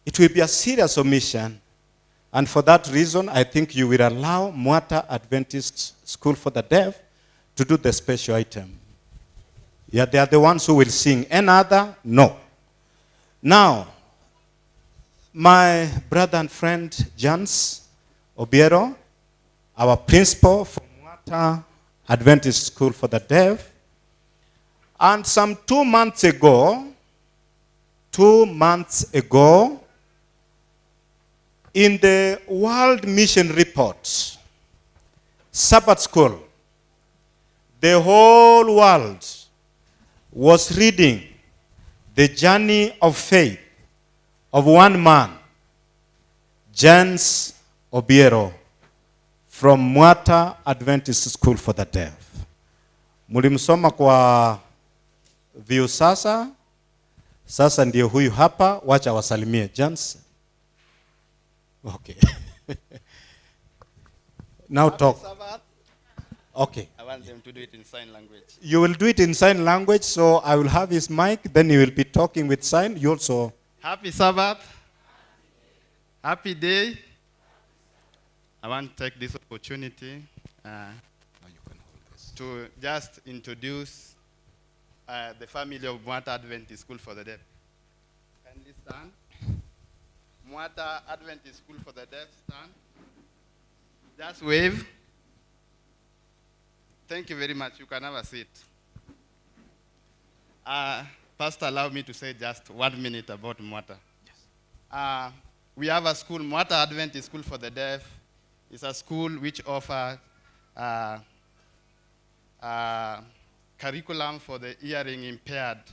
It will be a serious omission, and for that reason, I think you will allow Mwata Adventist School for the Deaf to do the special item. Yeah, they are the ones who will sing. Any other? No. Now, my brother and friend, Jans Obiero, our principal for Mwata Adventist School for the Deaf, and some 2 months ago, in the World Mission Report, Sabbath School, the whole world was reading the journey of faith of one man, Jens Obiero, from Mwata Adventist School for the Deaf. Mulimsoma kwa Viusasa. Sasa ndio huyu hapa, wacha wasalimie Jans. Okay. Now talk. Okay. I want them to do it in sign language. You will do it in sign language, so I will have his mic, then he will be talking with sign. You also. Happy Sabbath. Happy day. I want to take this opportunity to just introduce the family of Mwata Adventist School for the Deaf. Kindly stand. Mwata Adventist School for the Deaf, stand. Just wave. Thank you very much. You can have a seat. Pastor, allow me to say just 1 minute about Mwata. Yes. We have a school, Mwata Adventist School for the Deaf. It's a school which offers curriculum for the hearing impaired,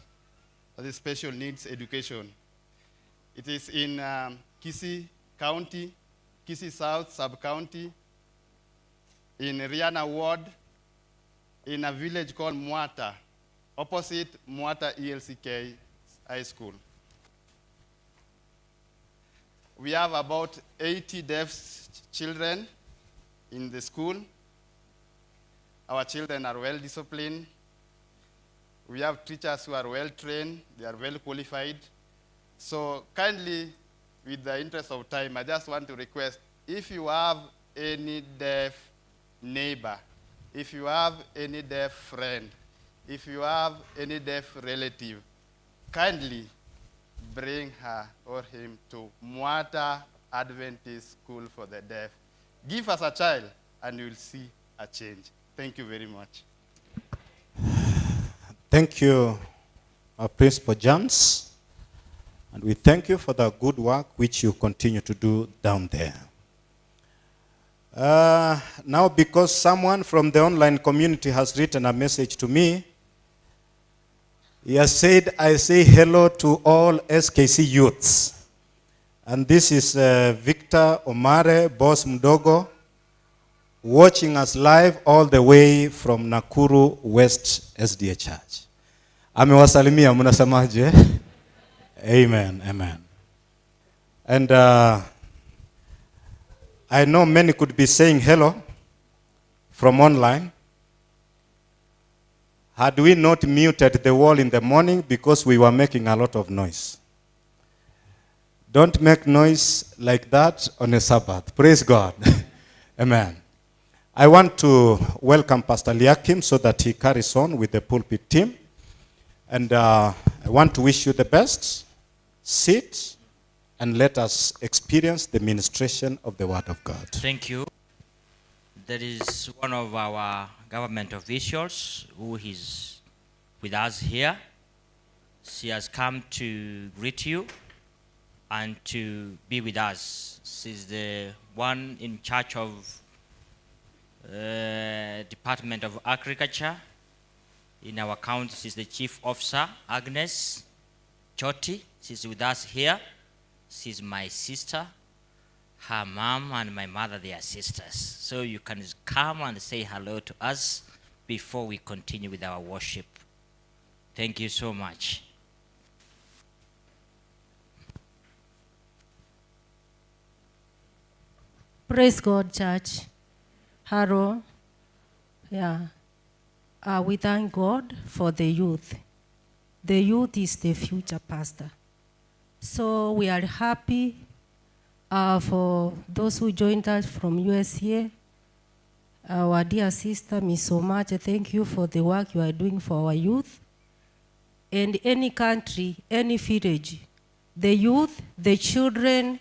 the special needs education. It is in Kisii County, Kisii South Sub-County, in Riana Ward, in a village called Mwata, opposite Mwata ELCK High School. We have about 80 deaf children in the school. Our children are well disciplined. We have teachers who are well trained, they are well qualified. So kindly, with the interest of time, I just want to request, if you have any deaf neighbor, if you have any deaf friend, if you have any deaf relative, kindly bring her or him to Mwata Adventist School for the Deaf. Give us a child and you will see a change. Thank you very much. Thank you, Principal James. And we thank you for the good work which you continue to do down there. Now, because someone from the online community has written a message to me, he has said, I say hello to all SKC youths. And this is Victor Omare, Boss Mdogo, watching us live all the way from Nakuru West SDA Church. Amewasalimia, mnasemaje? Amen, amen. And I know many could be saying hello from online. Had we not muted the wall in the morning because we were making a lot of noise. Don't make noise like that on a Sabbath. Praise God. Amen. I want to welcome Pastor Liakim so that he carries on with the pulpit team. And I want to wish you the best. Sit and let us experience the ministration of the Word of God. Thank you. There is one of our government officials who is with us here. She has come to greet you and to be with us. She's the one in charge of Department of Agriculture in our county. She's the Chief Officer, Agnes Choti. She's with us here. She's my sister. Her mom and my mother, they are sisters. So you can come and say hello to us before we continue with our worship. Thank you so much. Praise God, church. Hello. Yeah. We thank God for the youth. The youth is the future, Pastor. So we are happy for those who joined us from USA. Our dear sister, Miss Omache, thank you for the work you are doing for our youth. And any country, any village, the youth, the children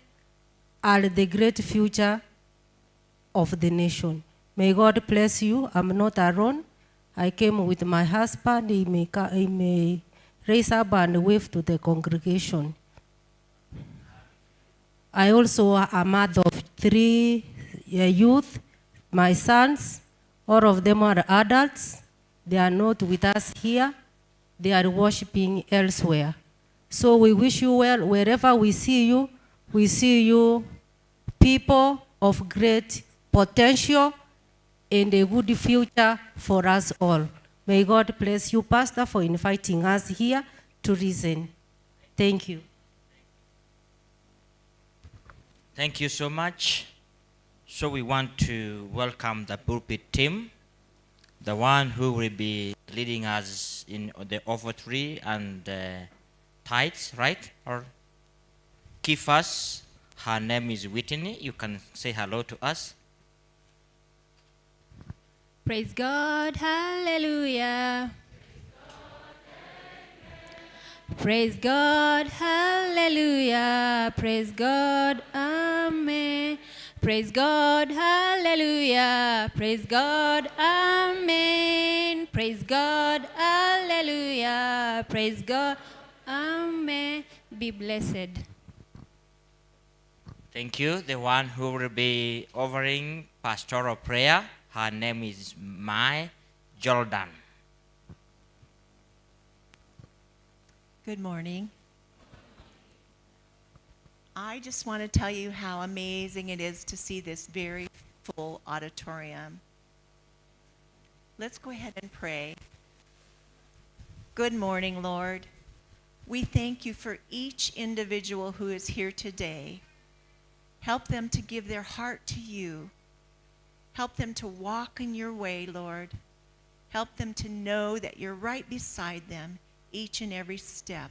are the great future of the nation. May God bless you. I'm not alone. I came with my husband. He may raise up and wave to the congregation. I also am a mother of 3 youth, my sons. All of them are adults. They are not with us here. They are worshiping elsewhere. So we wish you well. Wherever we see you people of great potential and a good future for us all. May God bless you, Pastor, for inviting us here to listen. Thank you. Thank you so much. So we want to welcome the pulpit team, the one who will be leading us in the offertory and tithes, right? Or give us. Her name is Whitney. You can say hello to us. Praise God, hallelujah. Praise God, hallelujah. Praise God, amen. Praise God, hallelujah. Praise God, amen. Praise God, hallelujah. Praise God, amen. Be blessed. Thank you. The one who will be offering pastoral prayer, her name is Mai Jordan. Good morning. I just want to tell you how amazing it is to see this very full auditorium. Let's go ahead and pray. Good morning, Lord. We thank you for each individual who is here today. Help them to give their heart to you. Help them to walk in your way, Lord. Help them to know that you're right beside them each and every step.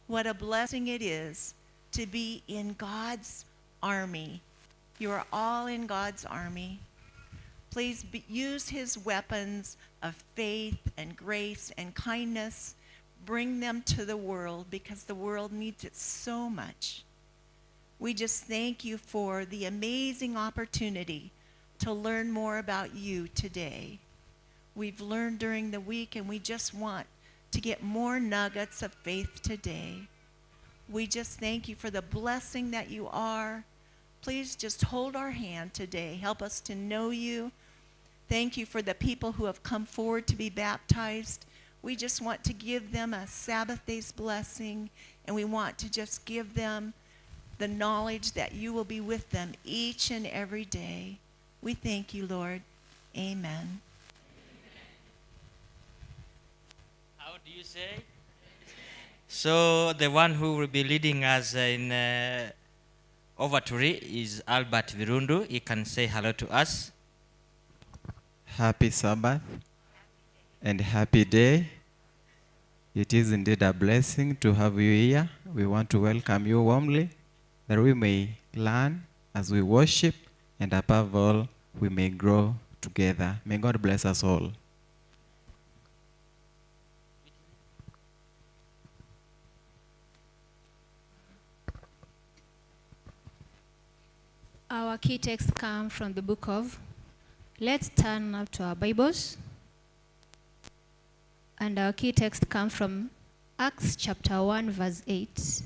What a blessing it is to be in God's army. You are all in God's army. Please use his weapons of faith and grace and kindness. Bring them to the world because the world needs it so much. We just thank you for the amazing opportunity to learn more about you today. We've learned during the week and we just want to get more nuggets of faith today. We just thank you for the blessing that you are. Please just hold our hand today. Help us to know you. Thank you for the people who have come forward to be baptized. We just want to give them a Sabbath day's blessing, and we want to just give them the knowledge that you will be with them each and every day. We thank you, Lord. Amen. How do you say? So the one who will be leading us in Overtory is Albert Virundu. He can say hello to us. Happy Sabbath and happy day. It is indeed a blessing to have you here. We want to welcome you warmly, that we may learn as we worship, and above all, we may grow together. May God bless us all. Our key text comes from the book of, let's turn up to our Bibles. And our key text comes from Acts chapter 1 verse 8.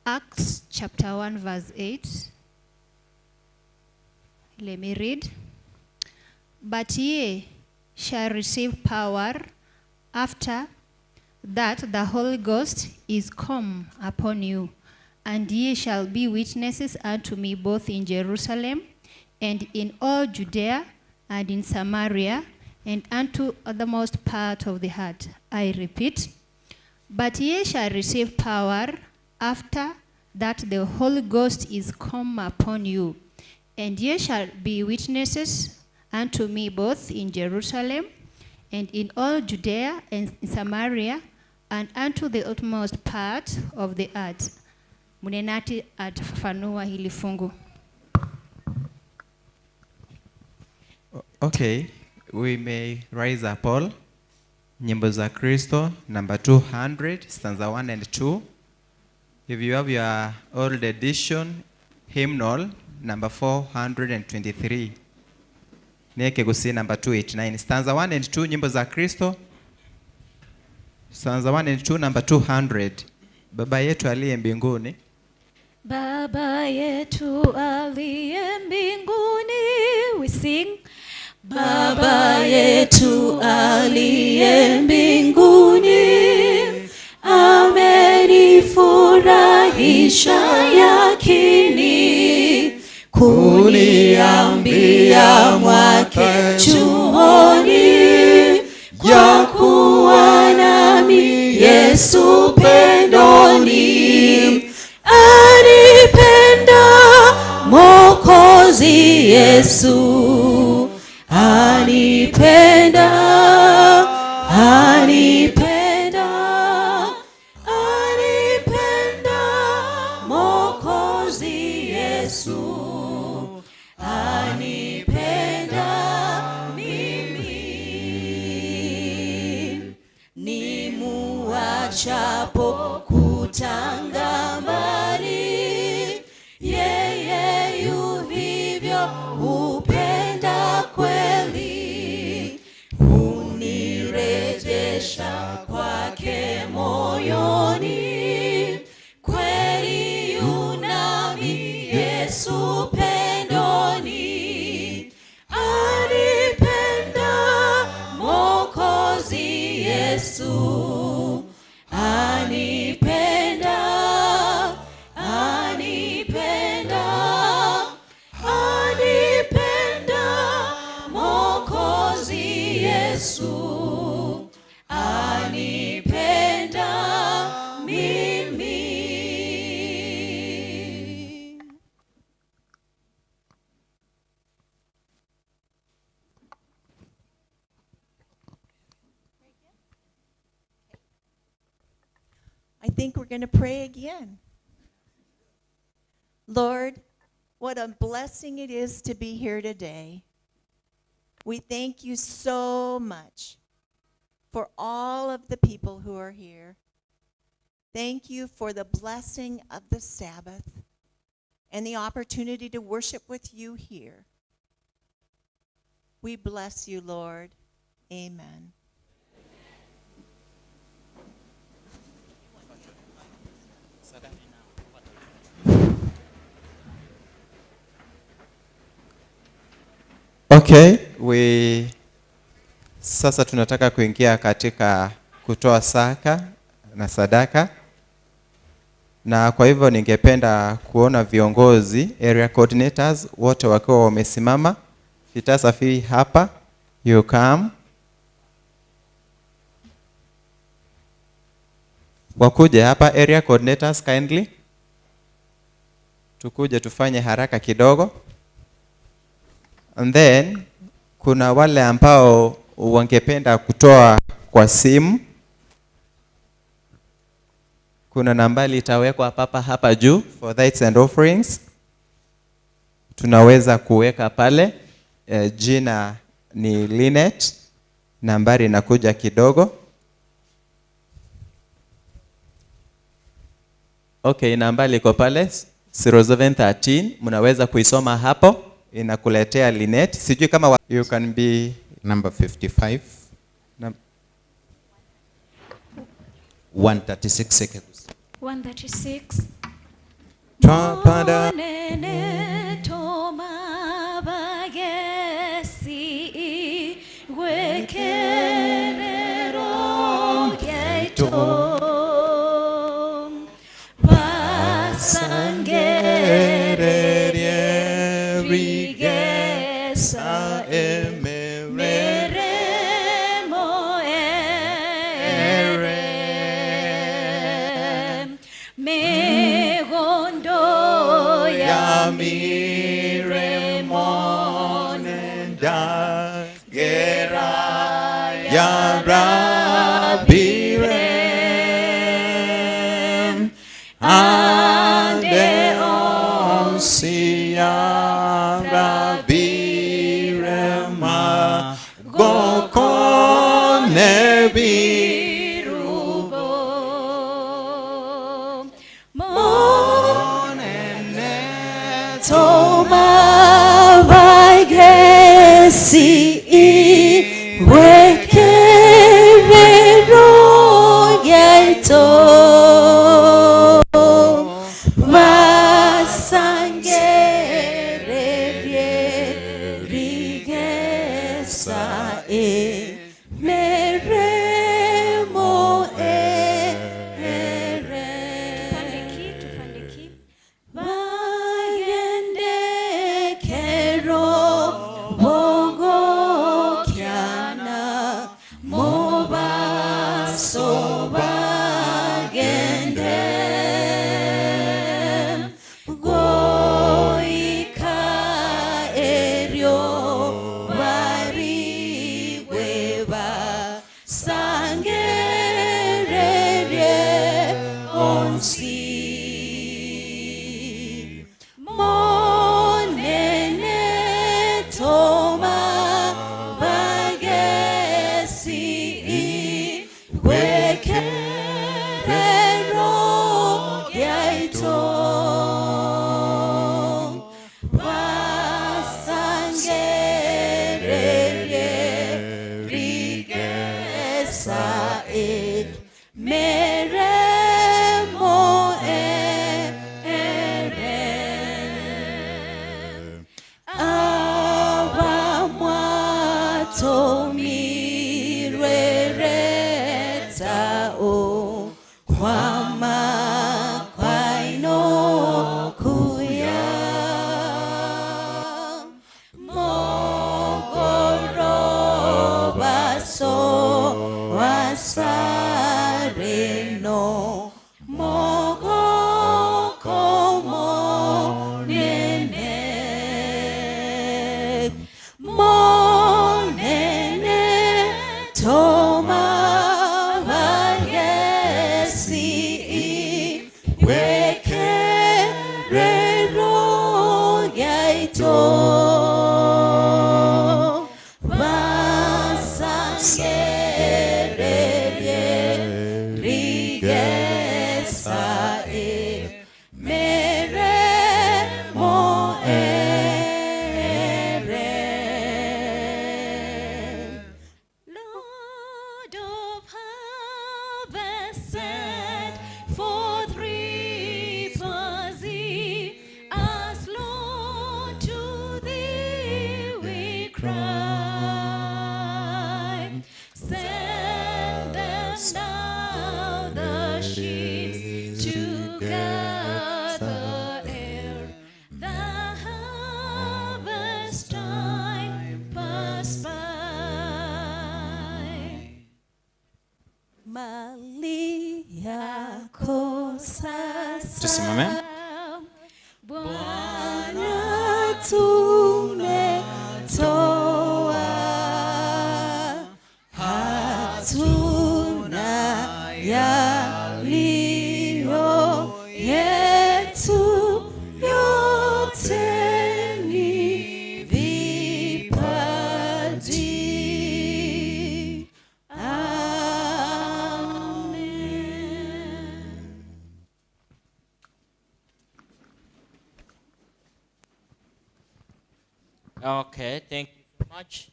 Acts chapter 1 verse 8. Let me read. But ye shall receive power after that the Holy Ghost is come upon you, and ye shall be witnesses unto me both in Jerusalem and in all Judea and in Samaria and unto the most part of the earth. I repeat, but ye shall receive power after that the Holy Ghost is come upon you, and ye shall be witnesses unto me both in Jerusalem and in all Judea and in Samaria and unto the utmost part of the earth. Munenati atafafanua hili fungu. Okay, we may rise up all. Nyimbo za Kristo, number 200, stanza 1 and 2. If you have your old edition, hymnal, number 423. Neke gusi number 289. Stanza 1 and 2, nyimbo za Kristo. Stanza 1 and 2, number 200. Baba yetu aliye mbinguni. Baba yetu aliye mbinguni, we sing. Baba yetu aliye mbinguni, amenifurahisha yakini, kuniambia mwake chuoni, kwa kuwa nami Yesu pendoni, anipenda Mwokozi Yesu, anipenda, anipenda, anipenda Mwokozi Yesu, anipenda mimi, nimuachapo kutanga mbali, yeye think we're going to pray again. Lord, what a blessing it is to be here today. We thank you so much for all of the people who are here. Thank you for the blessing of the Sabbath and the opportunity to worship with you here. We bless you, Lord. Amen. Okay, sasa tunataka kuingia katika kutoa saka na sadaka. Na kwa hivyo ningependa kuona viongozi, area coordinators, wote wakiwa wamesimama. Fitasafi hapa, you come. Wakuje hapa, area coordinators kindly. Tukuje tufanye haraka kidogo. And then, kuna wale ambao wangependa kutoa kwa simu. Kuna nambari itawekwa hapa juu for tithes and offerings. Tunaweza kuweka pale. Jina ni Linet. Nambari inakuja kidogo. Okay, nambari iko pale 0713. Mnaweza kuisoma hapo. Inakuletea Linet. Sijui kama you can be number 55. 136 seconds. 136. Twapanda Monene toma bagesi wekenero geito Basangererie rigesa meremo megondo ya miremonenda gera ya rabirem ande onsia rabirema gokone birubo monene toma bagesi wekerero geito basangererie rigesa meremo bagende kero bogo kiana mobaso bagende goika erio barigweba sangererie onsi monene toma bagesi wekerero yaito basangererie rigesa meremo wekerero yaito basangererie rigesa mere mo ere. Lord of harvest, send forth reapers, as Lord to thee we cry. Send them now the sheep to gather ere the harvest time pass by. Malia kosa Tusimame. Bwana tumetoa, hatuna yaliyo yetu, yote ni vipaji. Okay, thank you very much.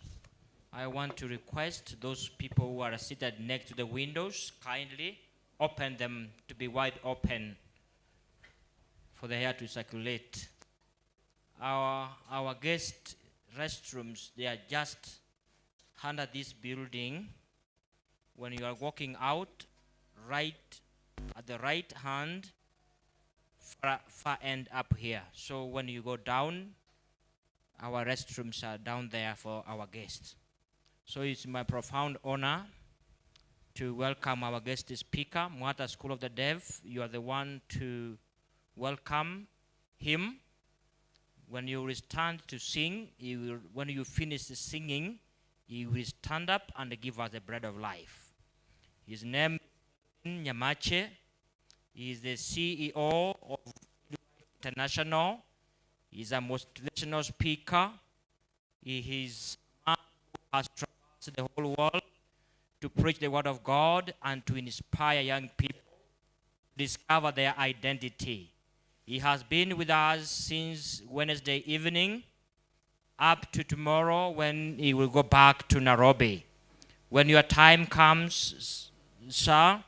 I want to request those people who are seated next to the windows, kindly open them to be wide open for the air to circulate. Our guest restrooms, they are just under this building. When you are walking out, right at the right hand, far end up here. So when you go down, our restrooms are down there for our guests. So it's my profound honor to welcome our guest speaker, Mwata School of the Deaf. You are the one to welcome him. When you will stand to sing, when you finish the singing, he will stand up and give us the bread of life. His name is Nyamache. He is the CEO of International. He is a motivational speaker. He is a man who has traversed the whole world to preach the word of God and to inspire young people to discover their identity. He has been with us since Wednesday evening up to tomorrow when he will go back to Nairobi. When your time comes, sir,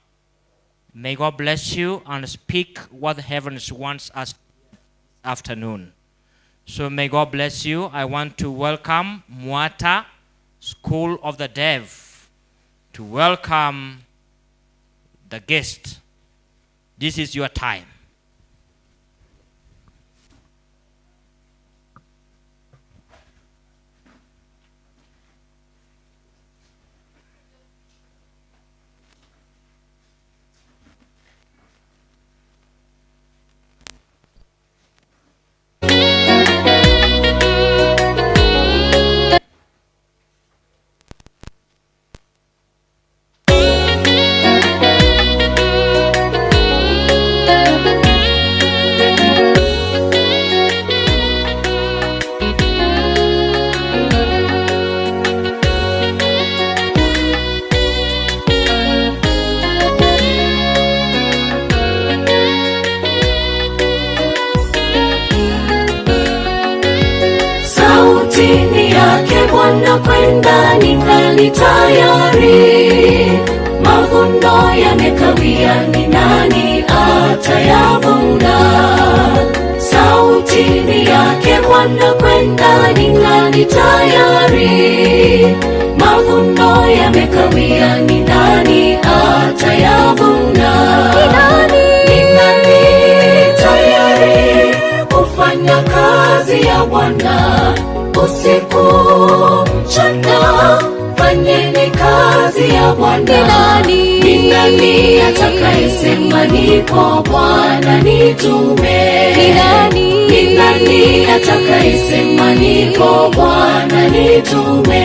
may God bless you and speak what the heavens wants us this afternoon. So may God bless you. I want to welcome Mwata School of the Deaf to welcome the guest. This is your time. Sautini yake Bwana kwenda ningali tayari, mavuno yamekawia, ni nani atayavuna? Sautini yake Bwana kwenda ningali tayari, mavuno yamekawia, ni nani atayavuna? Ni nani tayari kufanya kazi ya Bwana? Usiku mchana fanyeni kazi ya Bwana. Ni nani atakayesema nipo Bwana nitume? Ni nani atakayesema nipo Bwana nitume?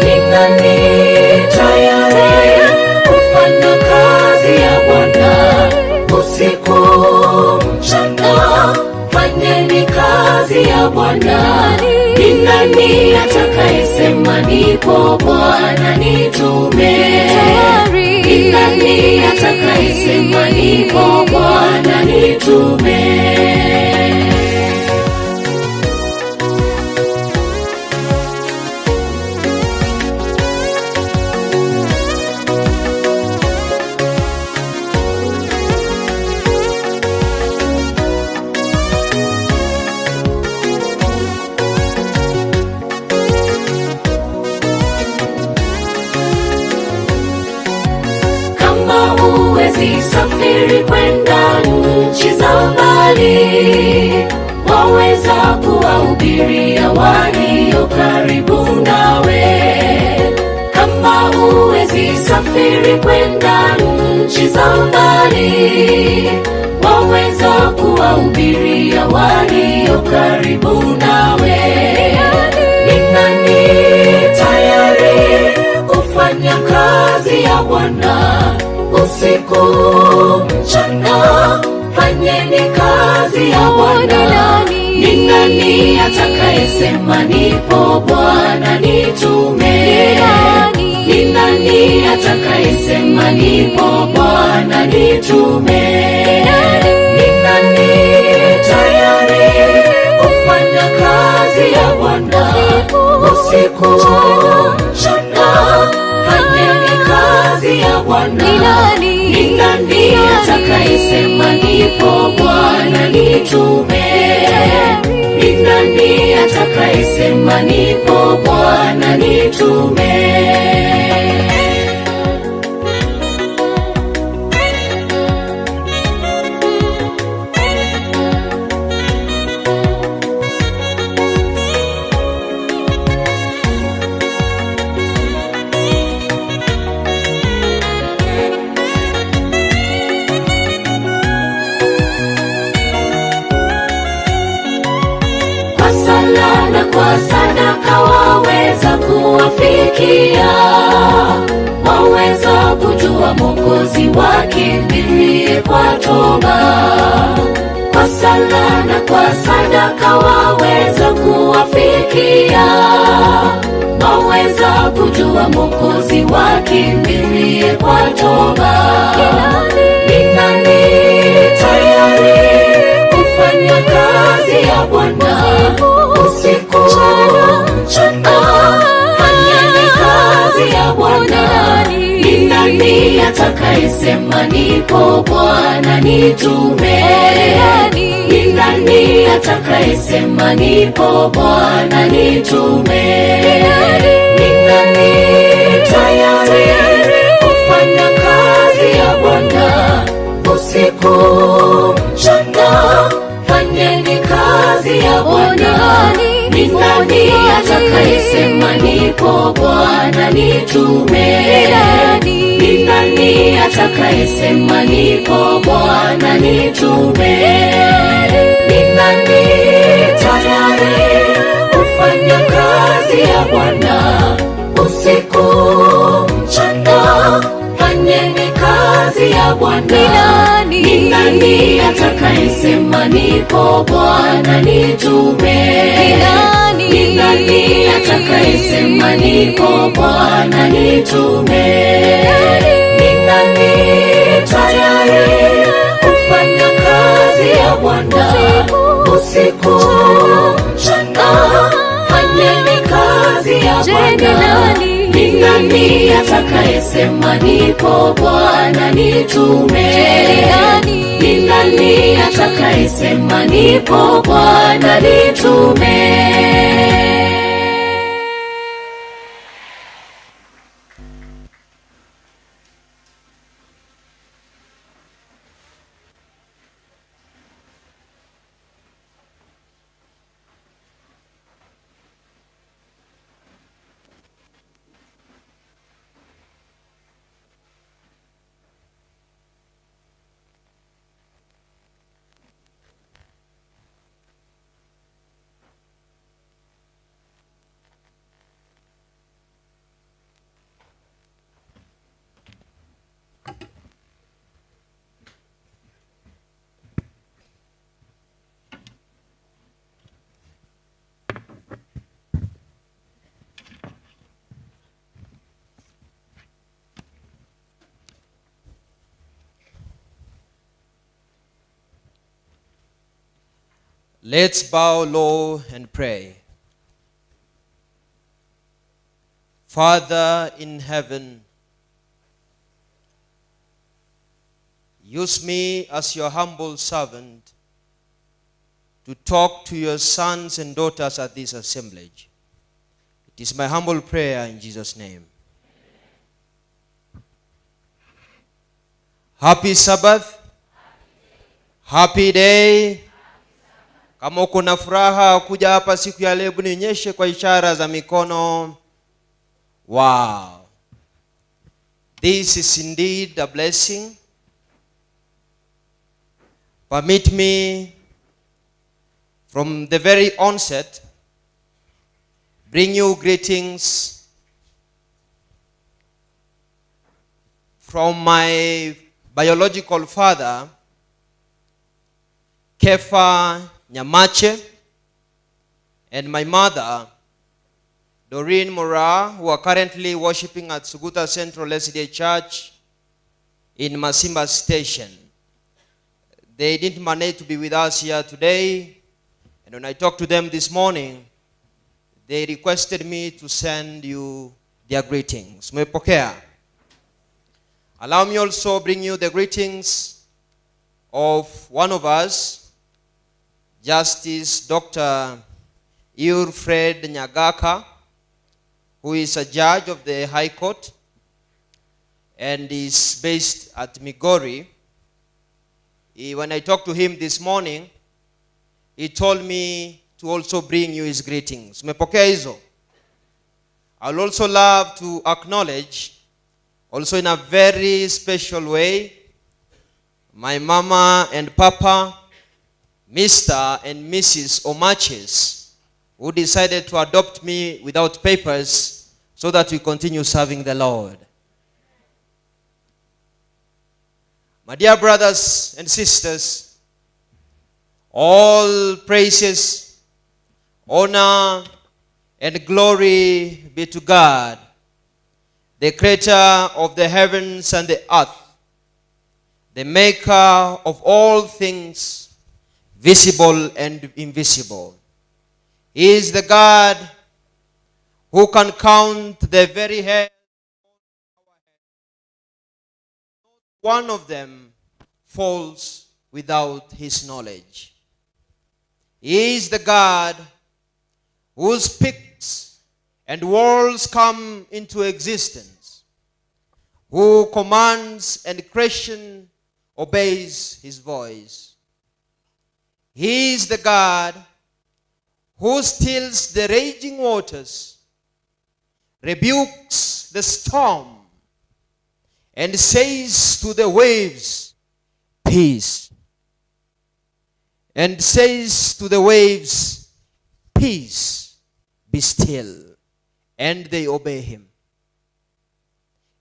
Ni nani tayari kufanya kazi ya Bwana? usiku mchana, fanyeni kazi ya Bwana. Ni nani atakayesema nipo Bwana nitume? Ni nani atakayesema nipo Bwana nitume? Safiri kwenda nchi za mbali, waweza kuwahubiria walio karibu nawe. Kama huwezi safiri kwenda nchi za mbali, waweza kuwahubiria walio karibu nawe. Ni nani tayari kufanya kazi ya Bwana? Usiku mchana, fanyeni kazi ya Bwana. Ni nani atakayesema nipo Bwana nitume? Ni nani atakayesema nipo Bwana nitume? Ni nani tayari kufanya kazi ya Bwana? Usiku mchana, fanyeni kazi ya Bwana. Ni nani atakayesema nipo Bwana nitume? Ni nani atakayesema nipo Bwana nitume? Kwa sadaka waweza kuwafikia, waweza kujua Mwokozi wakimbilie kwa toba. Kwa sala na kwa sadaka waweza kuwafikia, waweza kujua Mwokozi wakimbilie kwa toba. Ni nani tayari kufanya kazi ya Bwana? Usiku mchana, fanyeni kazi ya Bwana. Ni nani atakayesema nipo Bwana nitume? Ni nani atakayesema nipo Bwana nitume? Ni nani tayari kufanya kazi ya Bwana? Usiku mchana, fanyeni kazi ya Bwana. Ni nani atakayesema nipo Bwana nitume? Ni nani atakayesema nipo Bwana nitume? Ni nani tayari kufanya kazi ya Bwana? Usiku mchana, fanyeni kazi ya Bwana. Ni nani atakayesema nipo Bwana nitume? Ni nani atakayesema nipo Bwana nitume? Ni nani tayari kufanya kazi ya Bwana? Usiku mchana, fanyeni kazi ya Bwana. Ni nani atakayesema nipo Bwana nitume? Ni nani atakayesema nipo Bwana nitume? Let's bow low and pray. Father in heaven, use me as your humble servant to talk to your sons and daughters at this assemblage. It is my humble prayer in Jesus' name. Happy Sabbath. Happy day. Kama uko na furaha kuja hapa siku ya leo, nionyeshe kwa ishara za mikono. Wow. This is indeed a blessing. Permit me from the very onset bring you greetings from my biological father, Kefa Nyamache, and my mother, Doreen Mora, who are currently worshiping at Suguta Central SDA Church in Masimba Station. They didn't manage to be with us here today, and when I talked to them this morning, they requested me to send you their greetings. Mmepokea? Allow me also bring you the greetings of one of us, Justice Dr. Fred Nyagaka, who is a judge of the High Court and is based at Migori. When I talked to him this morning, he told me to also bring you his greetings. Mmepokea hizo? I'll also love to acknowledge, also in a very special way, my mama and papa, Mr. and Mrs. Omaches, who decided to adopt me without papers so that we continue serving the Lord. My dear brothers and sisters, all praises, honor, and glory be to God, the creator of the heavens and the earth, the maker of all things visible and invisible. He is the God who can count the very hair. One of them falls without his knowledge. He is the God who speaks and worlds come into existence, who commands and creation obeys his voice. He is the God who stills the raging waters, rebukes the storm, and says to the waves, peace. And says to the waves, peace, be still. And they obey him.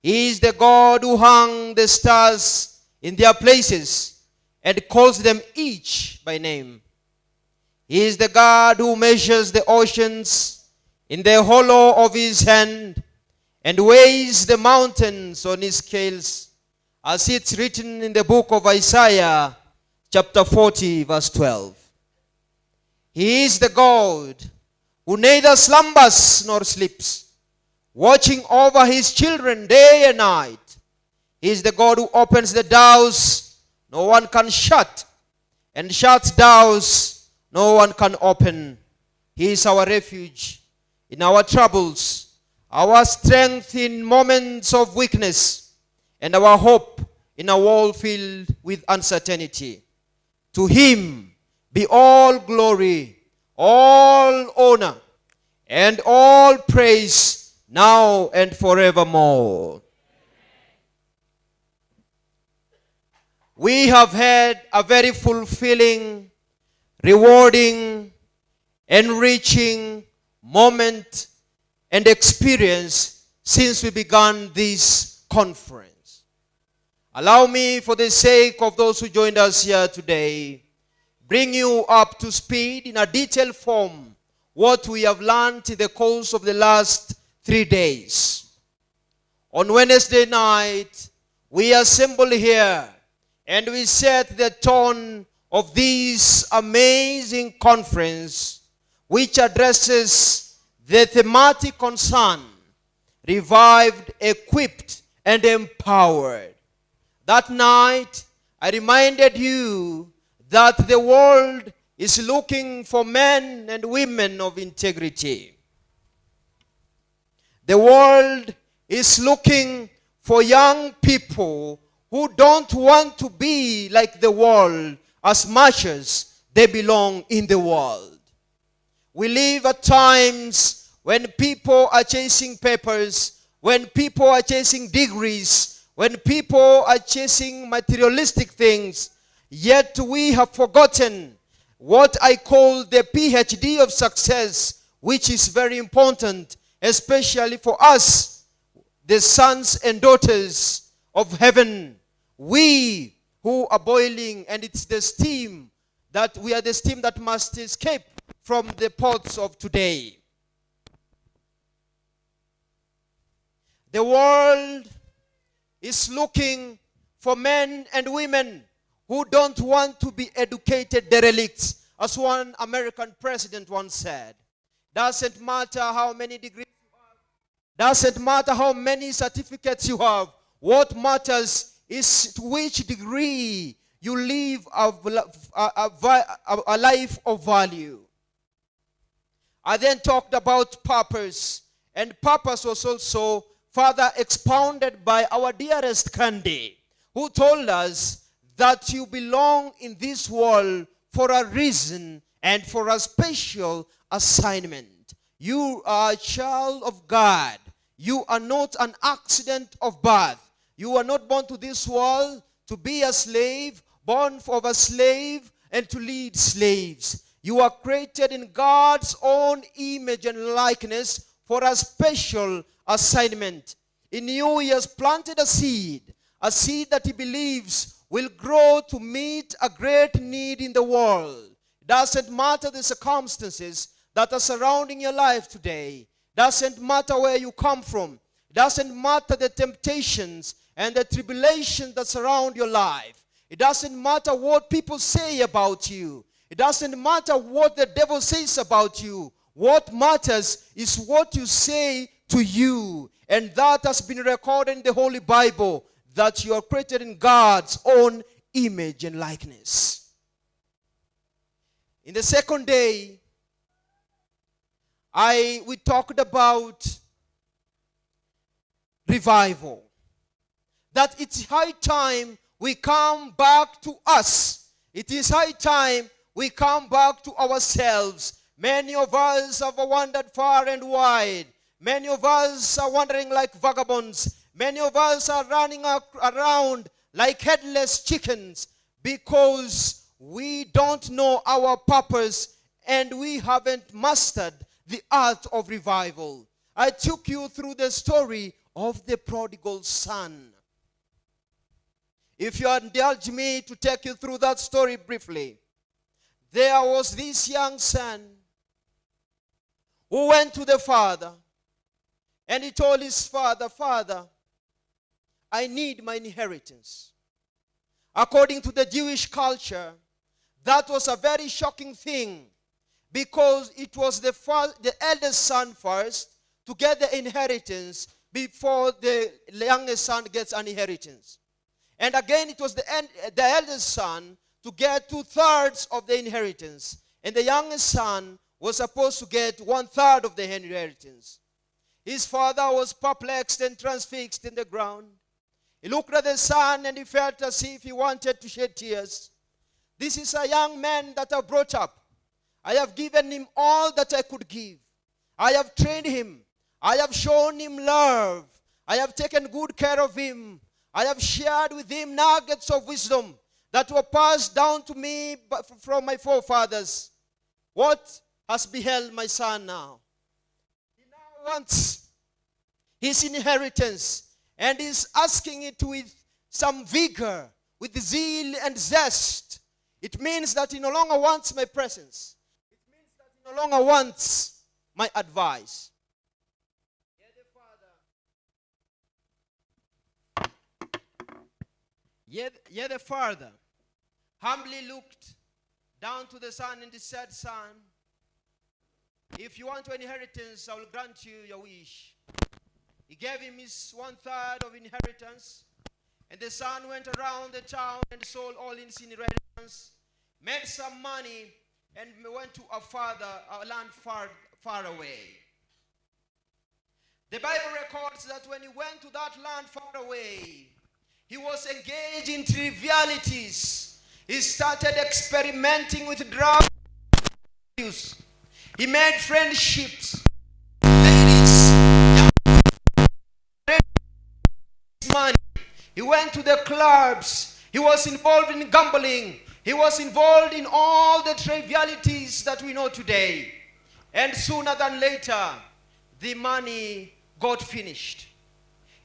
He is the God who hung the stars in their places and calls them each by name. He is the God who measures the oceans in the hollow of his hand and weighs the mountains on his scales, as it's written in the book of Isaiah, chapter 40, verse 12. He is the God who neither slumbers nor sleeps, watching over his children day and night. He is the God who opens the doors no one can shut, and shuts doors no one can open. He is our refuge in our troubles, our strength in moments of weakness, and our hope in a world filled with uncertainty. To him be all glory, all honor, and all praise now and forevermore. We have had a very fulfilling, rewarding, enriching moment and experience since we began this conference. Allow me, for the sake of those who joined us here today, bring you up to speed in a detailed form what we have learned in the course of the last 3 days. On Wednesday night, we assembled here and we set the tone of this amazing conference, which addresses the thematic concern, revived, equipped, and empowered. That night, I reminded you that the world is looking for men and women of integrity. The world is looking for young people who don't want to be like the world as much as they belong in the world. We live at times when people are chasing papers, when people are chasing degrees, when people are chasing materialistic things, yet we have forgotten what I call the PhD of success, which is very important, especially for us, the sons and daughters of heaven. We who are boiling, and it's the steam that we are the steam that must escape from the pots of today. The world is looking for men and women who don't want to be educated derelicts, as one American president once said. Doesn't matter how many degrees you have, doesn't matter how many certificates you have. What matters is to which degree you live a life of value. I then talked about purpose, and purpose was also further expounded by our dearest Candy, who told us that you belong in this world for a reason and for a special assignment. You are a child of God. You are not an accident of birth. You are not born to this world to be a slave, born of a slave and to lead slaves. You are created in God's own image and likeness for a special assignment. In you, He has planted a seed that He believes will grow to meet a great need in the world. It doesn't matter the circumstances that are surrounding your life today. It doesn't matter where you come from. It doesn't matter the temptations and the tribulations that surround your life. It doesn't matter what people say about you. It doesn't matter what the devil says about you. What matters is what you say to you. And that has been recorded in the Holy Bible, that you are created in God's own image and likeness. In the second day, we talked about revival. That it's high time we come back to us. It is high time we come back to ourselves. Many of us have wandered far and wide. Many of us are wandering like vagabonds. Many of us are running around like headless chickens because we don't know our purpose and we haven't mastered the art of revival. I took you through the story of the prodigal son. If you indulge me to take you through that story briefly, there was this young son who went to the father and he told his father, "Father, I need my inheritance." According to the Jewish culture, that was a very shocking thing because it was the eldest son first to get the inheritance before the youngest son gets an inheritance. And again, it was the eldest son to get 2/3 of the inheritance. And the youngest son was supposed to get 1/3 of the inheritance. His father was perplexed and transfixed in the ground. He looked at the son and he felt as if he wanted to shed tears. This is a young man that I brought up. I have given him all that I could give. I have trained him. I have shown him love. I have taken good care of him. I have shared with him nuggets of wisdom that were passed down to me from my forefathers. What has beheld my son now? He now wants his inheritance and is asking it with some vigor, with zeal and zest. It means that he no longer wants my presence. It means that he no longer wants my advice. Yet the father humbly looked down to the son, and he said, son, if you want your inheritance, I will grant you your wish. He gave him his 1/3 of inheritance. And the son went around the town and sold all his inheritance, made some money, and went to a land far away. The Bible records that when he went to that land far away, he was engaged in trivialities. He started experimenting with drug use. He made friendships. Money. He went to the clubs. He was involved in gambling. He was involved in all the trivialities that we know today. And sooner than later, the money got finished.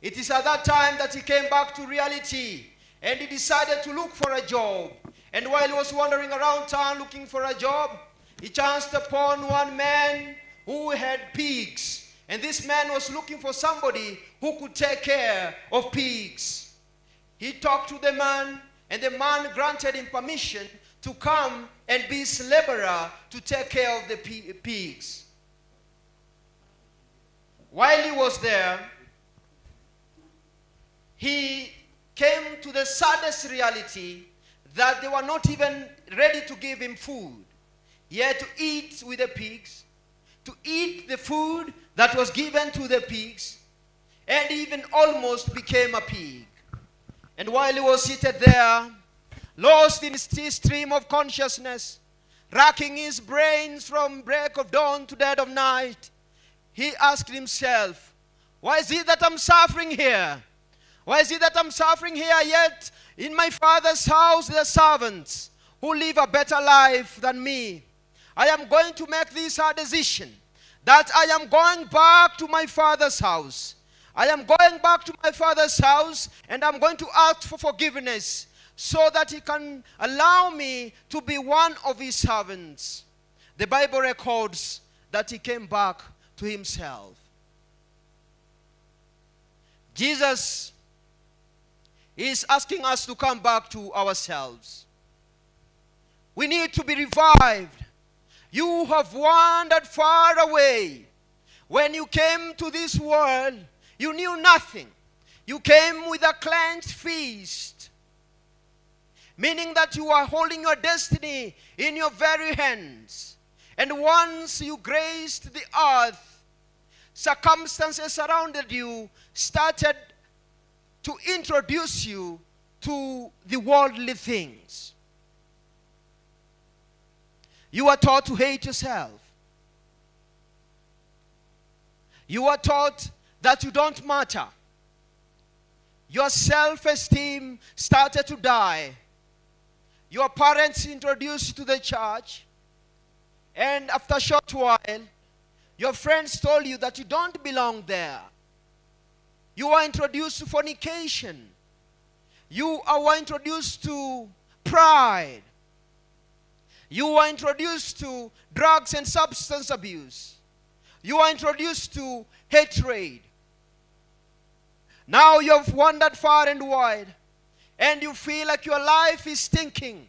It is at that time that he came back to reality, and he decided to look for a job. And while he was wandering around town looking for a job, he chanced upon one man who had pigs. And this man was looking for somebody who could take care of pigs. He talked to the man, and the man granted him permission to come and be his laborer to take care of the pigs. While he was there, he came to the saddest reality that they were not even ready to give him food. He had to eat with the pigs, to eat the food that was given to the pigs, and even almost became a pig. And while he was seated there, lost in his stream of consciousness, racking his brains from break of dawn to dead of night, he asked himself, why is it that I'm suffering here? Why is it that I'm suffering here, yet in my father's house there are servants who live a better life than me? I am going to make this hard decision that I am going back to my father's house. I am going back to my father's house, and I'm going to ask for forgiveness so that he can allow me to be one of his servants. The Bible records that he came back to himself. Jesus is asking us to come back to ourselves. We need to be revived. You have wandered far away. When you came to this world, you knew nothing. You came with a clenched fist, meaning that you are holding your destiny in your very hands. And once you graced the earth, circumstances surrounded you started to introduce you to the worldly things. You are taught to hate yourself. You are taught that you don't matter. Your self-esteem started to die. Your parents introduced you to the church, and after a short while, your friends told you that you don't belong there. You were introduced to fornication. You were introduced to pride. You were introduced to drugs and substance abuse. You were introduced to hatred. Now you have wandered far and wide, and you feel like your life is stinking,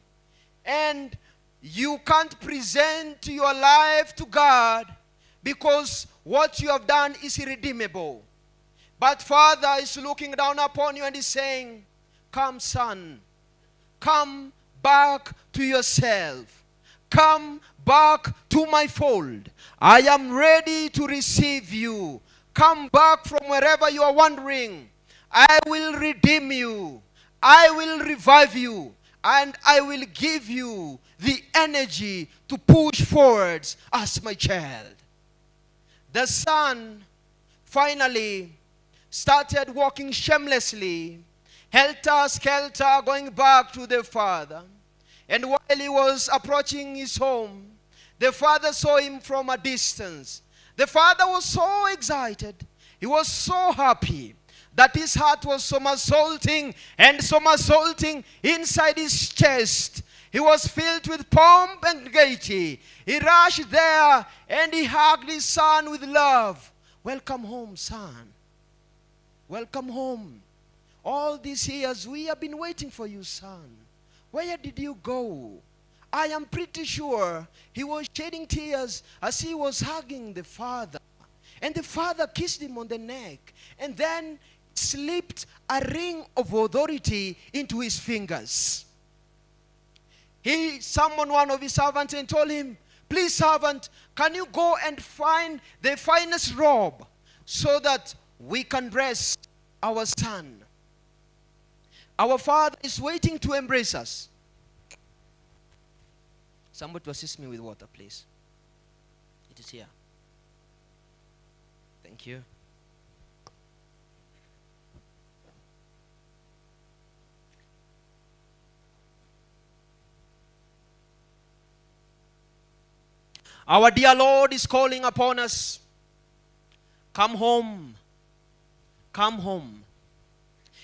and you can't present your life to God because what you have done is irredeemable. But Father is looking down upon you and is saying, come, son, come back to yourself. Come back to my fold. I am ready to receive you. Come back from wherever you are wandering. I will redeem you. I will revive you. And I will give you the energy to push forwards as my child. The son finally started walking shamelessly, helter-skelter, going back to the father. And while he was approaching his home, the father saw him from a distance. The father was so excited. He was so happy that his heart was somersaulting and somersaulting inside his chest. He was filled with pomp and gaiety. He rushed there and he hugged his son with love. Welcome home, son. Welcome home. All these years we have been waiting for you, son. Where did you go? I am pretty sure he was shedding tears as he was hugging the father. And the father kissed him on the neck and then slipped a ring of authority into his fingers. He summoned one of his servants and told him, please, servant, can you go and find the finest robe so that we can dress our son? Our father is waiting to embrace us. Somebody to assist me with water, please. It is here. Thank you. Our dear Lord is calling upon us. Come home. Come home.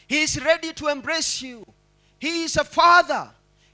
He is ready to embrace you. He is a father.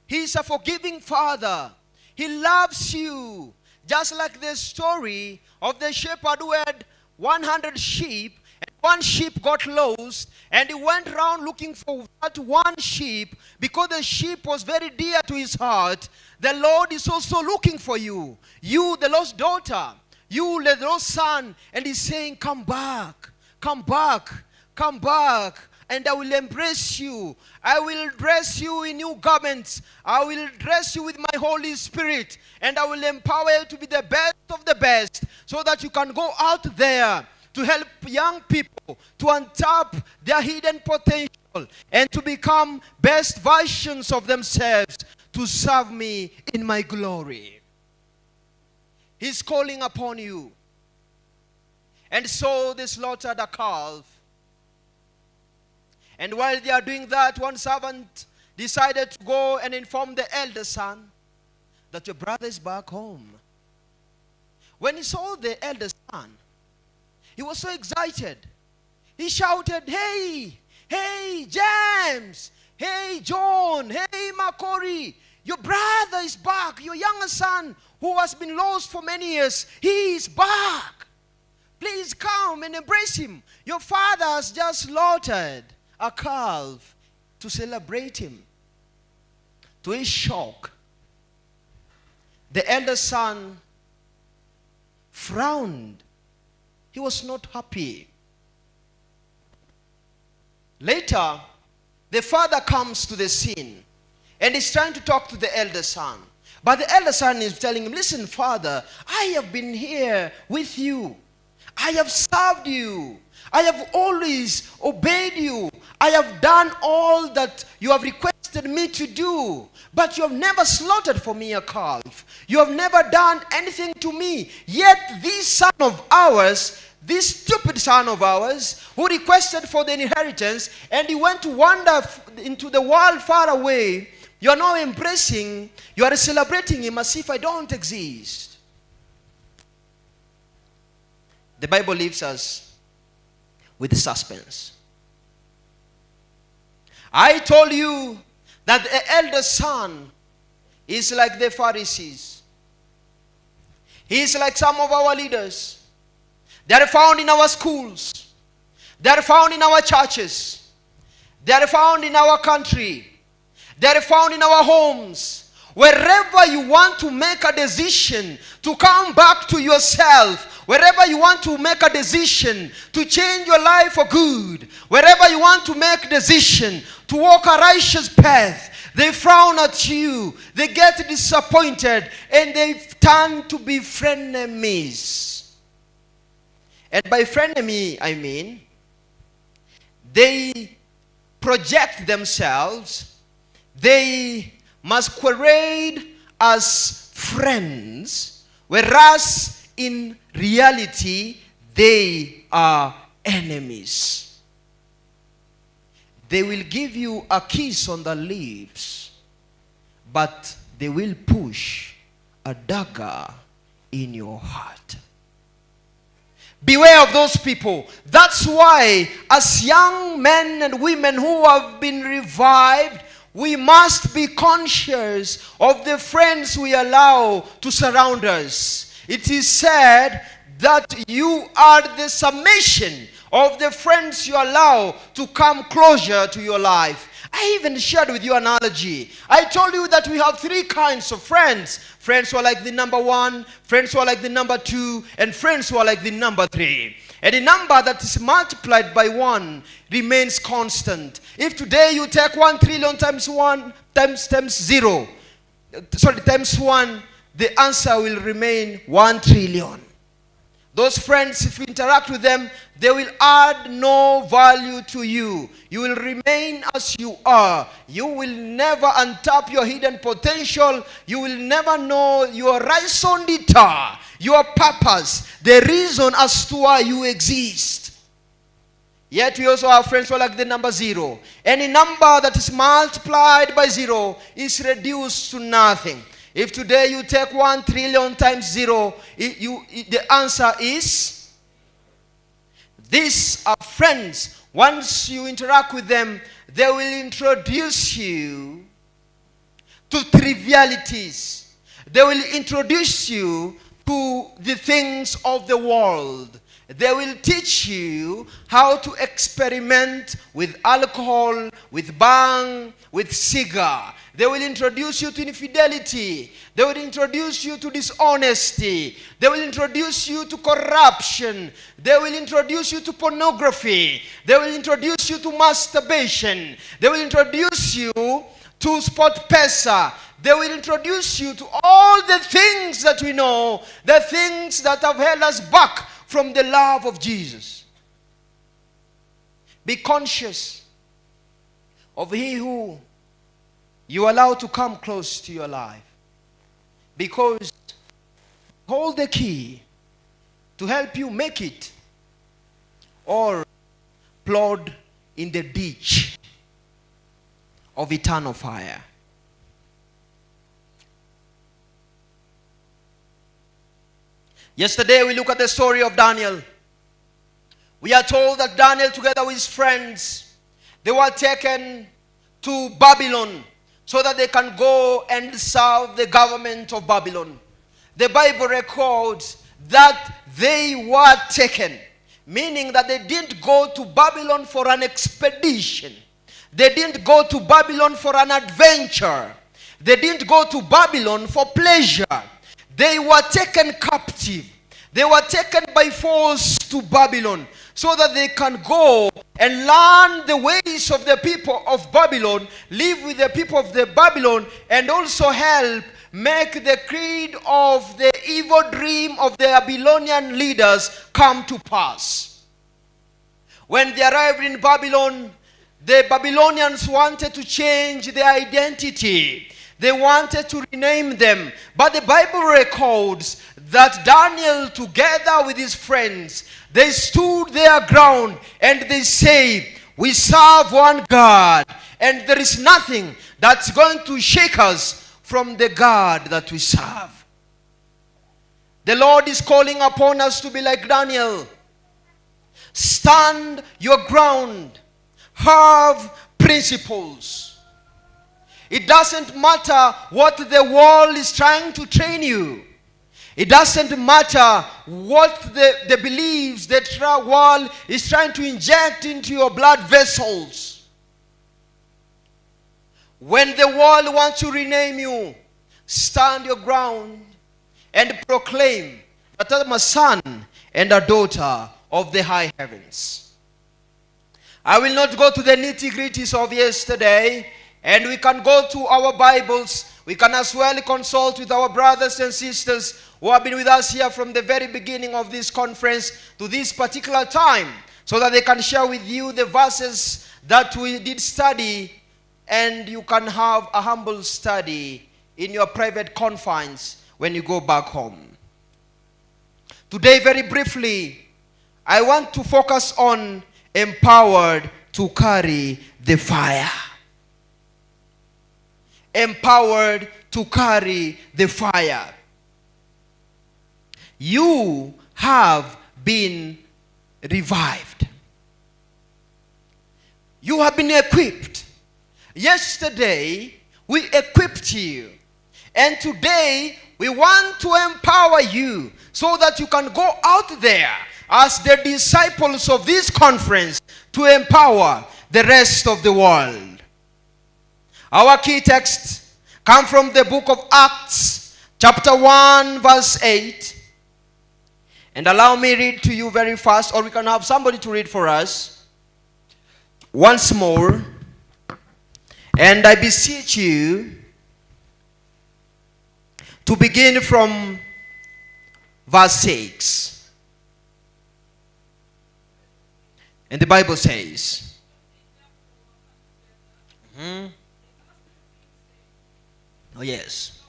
He is a forgiving father. He loves you. Just like the story of the shepherd who had 100 sheep, and one sheep got lost, and he went around looking for that one sheep because the sheep was very dear to his heart. The Lord is also looking for you. You, the lost daughter. You, the lost son. And he's saying, come back. Come back. Come back. And I will embrace you. I will dress you in new garments. I will dress you with my Holy Spirit. And I will empower you to be the best of the best, so that you can go out there to help young people to untap their hidden potential and to become best versions of themselves, to serve me in my glory. He's calling upon you. And so they slaughtered a calf. And while they are doing that, one servant decided to go and inform the elder son that your brother is back home. When he saw the elder son, he was so excited. He shouted, hey, hey, James, hey, John, hey, Makori, your brother is back. Your younger son who has been lost for many years, he is back. Please come and embrace him. Your father has just slaughtered a calf to celebrate him. To his shock, the elder son frowned. He was not happy. Later, the father comes to the scene and is trying to talk to the elder son. But the elder son is telling him, listen, father, I have been here with you. I have served you. I have always obeyed you. I have done all that you have requested me to do. But you have never slaughtered for me a calf. You have never done anything to me. Yet this son of ours, this stupid son of ours, who requested for the inheritance, and he went to wander into the world far away, you are now embracing, you are celebrating him as if I don't exist. The Bible leaves us with suspense. I told you that the elder son is like the Pharisees. He is like some of our leaders. They are found in our schools. They are found in our churches. They are found in our country. They are found in our homes. Wherever you want to make a decision to come back to yourself, wherever you want to make a decision to change your life for good, wherever you want to make a decision to walk a righteous path, they frown at you, they get disappointed, and they turn to be frenemies. And by frenemy, I mean, they project themselves, they masquerade as friends, whereas in reality, they are enemies. They will give you a kiss on the lips, but they will push a dagger in your heart. Beware of those people. That's why, as young men and women who have been revived, we must be conscious of the friends we allow to surround us. It is said that you are the summation of the friends you allow to come closer to your life. I even shared with you analogy. I told you that we have three kinds of friends. Friends who are like the number 1, friends who are like the number 2, and friends who are like the number 3. And the number that is multiplied by 1 remains constant. If today you take 1 trillion times 1 times 0, times 1, the answer will remain 1 trillion. Those friends, if you interact with them, they will add no value to you. You will remain as you are. You will never untap your hidden potential. You will never know your raison d'etre, your purpose, the reason as to why you exist. Yet we also have friends who are like the number 0. Any number that is multiplied by 0 is reduced to nothing. If today you take 1 trillion times 0, the answer is, these are friends. Once you interact with them, they will introduce you to trivialities. They will introduce you to the things of the world. They will teach you how to experiment with alcohol, with bang, with cigar. They will introduce you to infidelity. They will introduce you to dishonesty. They will introduce you to corruption. They will introduce you to pornography. They will introduce you to masturbation. They will introduce you to sport pesa. They will introduce you to all the things that we know, the things that have held us back from the love of Jesus. Be conscious of he who you allow to come close to your life, because hold the key to help you make it, or plod in the ditch of eternal fire. Yesterday we looked at the story of Daniel. We are told that Daniel, together with his friends, they were taken to Babylon so that they can go and serve the government of Babylon. The Bible records that they were taken, meaning that they didn't go to Babylon for an expedition. They didn't go to Babylon for an adventure. They didn't go to Babylon for pleasure. They were taken captive. They were taken by force to Babylon so that they can go and learn the ways of the people of Babylon, live with the people of the Babylon, and also help make the creed of the evil dream of the Babylonian leaders come to pass. When they arrived in Babylon, the Babylonians wanted to change their identity. They wanted to rename them. But the Bible records that Daniel, together with his friends, they stood their ground and they say, we serve one God, and there is nothing that's going to shake us from the God that we serve. The Lord is calling upon us to be like Daniel. Stand your ground. Have principles. It doesn't matter what the world is trying to train you. It doesn't matter what the beliefs that the world is trying to inject into your blood vessels. When the world wants to rename you, stand your ground and proclaim that I'm a son and a daughter of the high heavens. I will not go to the nitty-gritties of yesterday, and we can go to our Bibles. We can as well consult with our brothers and sisters who have been with us here from the very beginning of this conference to this particular time, so that they can share with you the verses that we did study, and you can have a humble study in your private confines when you go back home. Today, very briefly, I want to focus on empowered to carry the fire. Empowered to carry the fire. You have been revived. You have been equipped. Yesterday, we equipped you. And today, we want to empower you so that you can go out there as the disciples of this conference to empower the rest of the world. Our key texts come from the book of Acts, chapter 1, verse 8. And allow me read to you very fast, or we can have somebody to read for us once more. And I beseech you to begin from verse 6. And the Bible says, oh yes.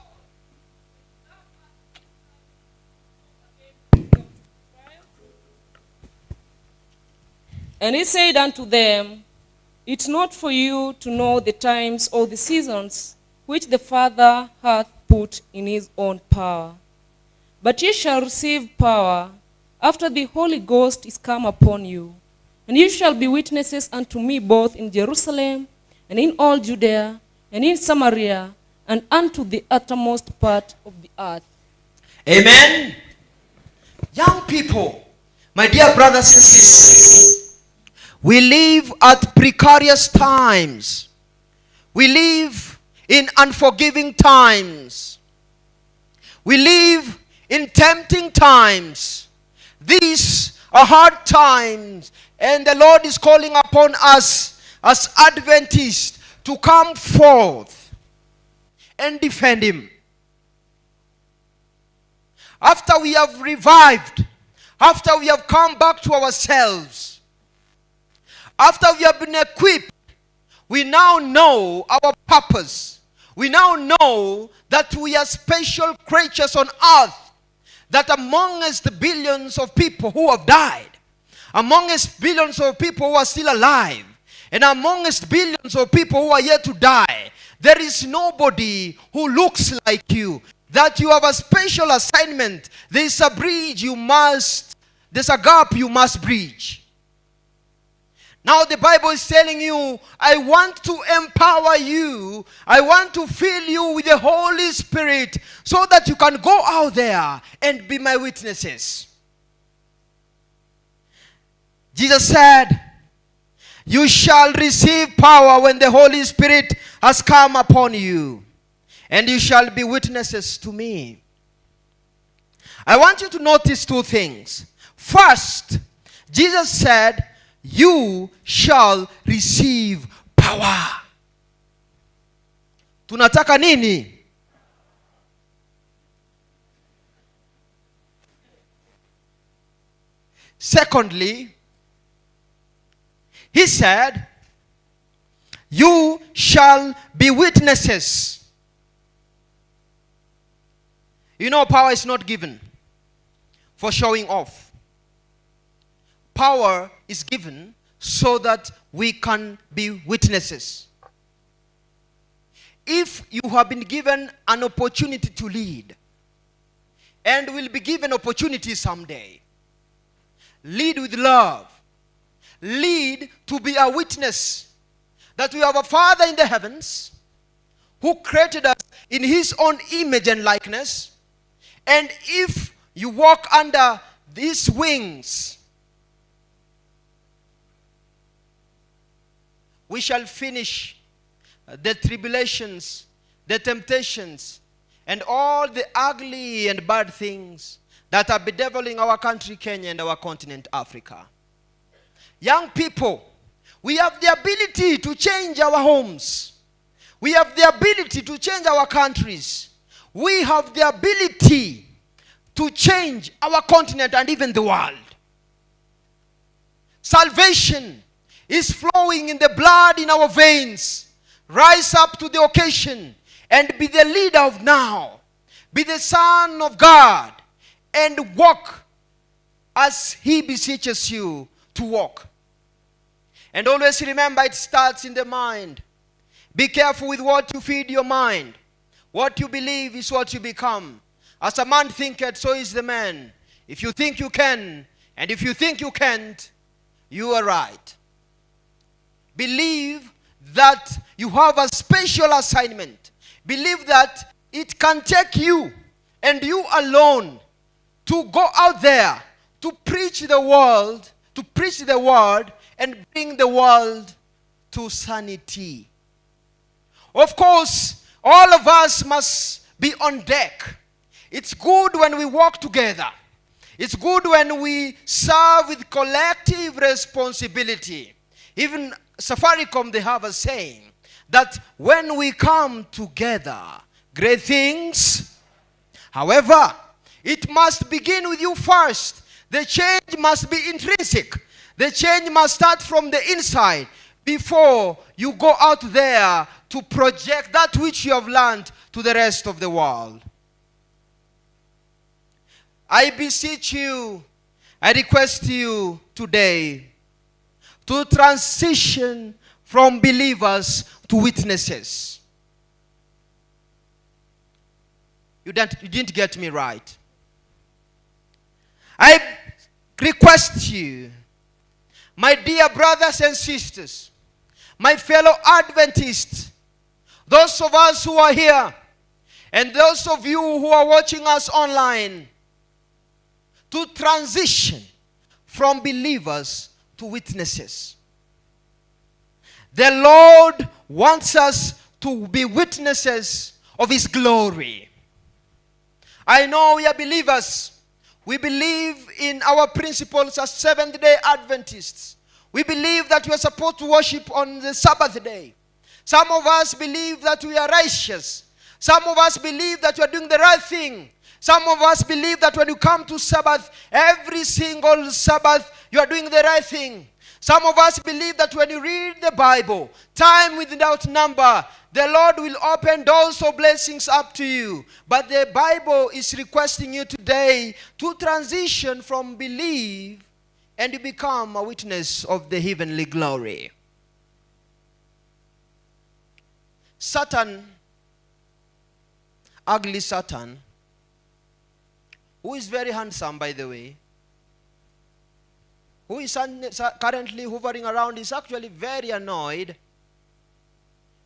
And he said unto them, It's not for you to know the times or the seasons which the Father hath put in his own power. But ye shall receive power after the Holy Ghost is come upon you. And you shall be witnesses unto me both in Jerusalem and in all Judea and in Samaria and unto the uttermost part of the earth. Amen. Young people, my dear brothers and sisters, we live at precarious times. We live in unforgiving times. We live in tempting times. These are hard times, and the Lord is calling upon us as Adventists to come forth and defend Him. After we have revived, after we have come back to ourselves, after we have been equipped, we now know our purpose. We now know that we are special creatures on earth, that amongst the billions of people who have died, amongst billions of people who are still alive, and amongst billions of people who are yet to die, there is nobody who looks like you. That you have a special assignment. There is a bridge there's a gap you must bridge. Now the Bible is telling you, I want to empower you. I want to fill you with the Holy Spirit so that you can go out there and be my witnesses. Jesus said, you shall receive power when the Holy Spirit has come upon you, and you shall be witnesses to me. I want you to notice two things. First, Jesus said, you shall receive power. Tunataka nini? Secondly, he said, you shall be witnesses. You know, power is not given for showing off. Power is given so that we can be witnesses. If you have been given an opportunity to lead, and will be given opportunity someday, lead with love. Lead to be a witness that we have a Father in the heavens who created us in His own image and likeness. And if you walk under these wings, we shall finish the tribulations, the temptations, and all the ugly and bad things that are bedeviling our country, Kenya, and our continent, Africa. Young people, we have the ability to change our homes. We have the ability to change our countries. We have the ability to change our continent and even the world. Salvation is flowing in the blood in our veins. Rise up to the occasion and be the leader of now. Be the Son of God and walk as He beseeches you to walk. And always remember, it starts in the mind. Be careful with what you feed your mind. What you believe is what you become. As a man thinketh, so is the man. If you think you can, and if you think you can't, you are right. Believe that you have a special assignment. Believe that it can take you and you alone to go out there to preach the world, to preach the word and bring the world to sanity. Of course, all of us must be on deck. It's good when we work together. It's good when we serve with collective responsibility. Even Safaricom, they have a saying that when we come together, great things. However, it must begin with you first. The change must be intrinsic. The change must start from the inside before you go out there to project that which you have learned to the rest of the world. I beseech you, I request you today to transition from believers to witnesses. You didn't get me right. I request you, my dear brothers and sisters, my fellow Adventists, those of us who are here, and those of you who are watching us online, to transition from believers to witnesses. The Lord wants us to be witnesses of His glory. I know we are believers. We believe in our principles as Seventh-day Adventists. We believe that we are supposed to worship on the Sabbath day. Some of us believe that we are righteous. Some of us believe that we are doing the right thing. Some of us believe that when you come to Sabbath, every single Sabbath, you are doing the right thing. Some of us believe that when you read the Bible, time without number, the Lord will open doors of blessings up to you. But the Bible is requesting you today to transition from belief and you become a witness of the heavenly glory. Satan, ugly Satan, who is very handsome, by the way, who is currently hovering around, is actually very annoyed.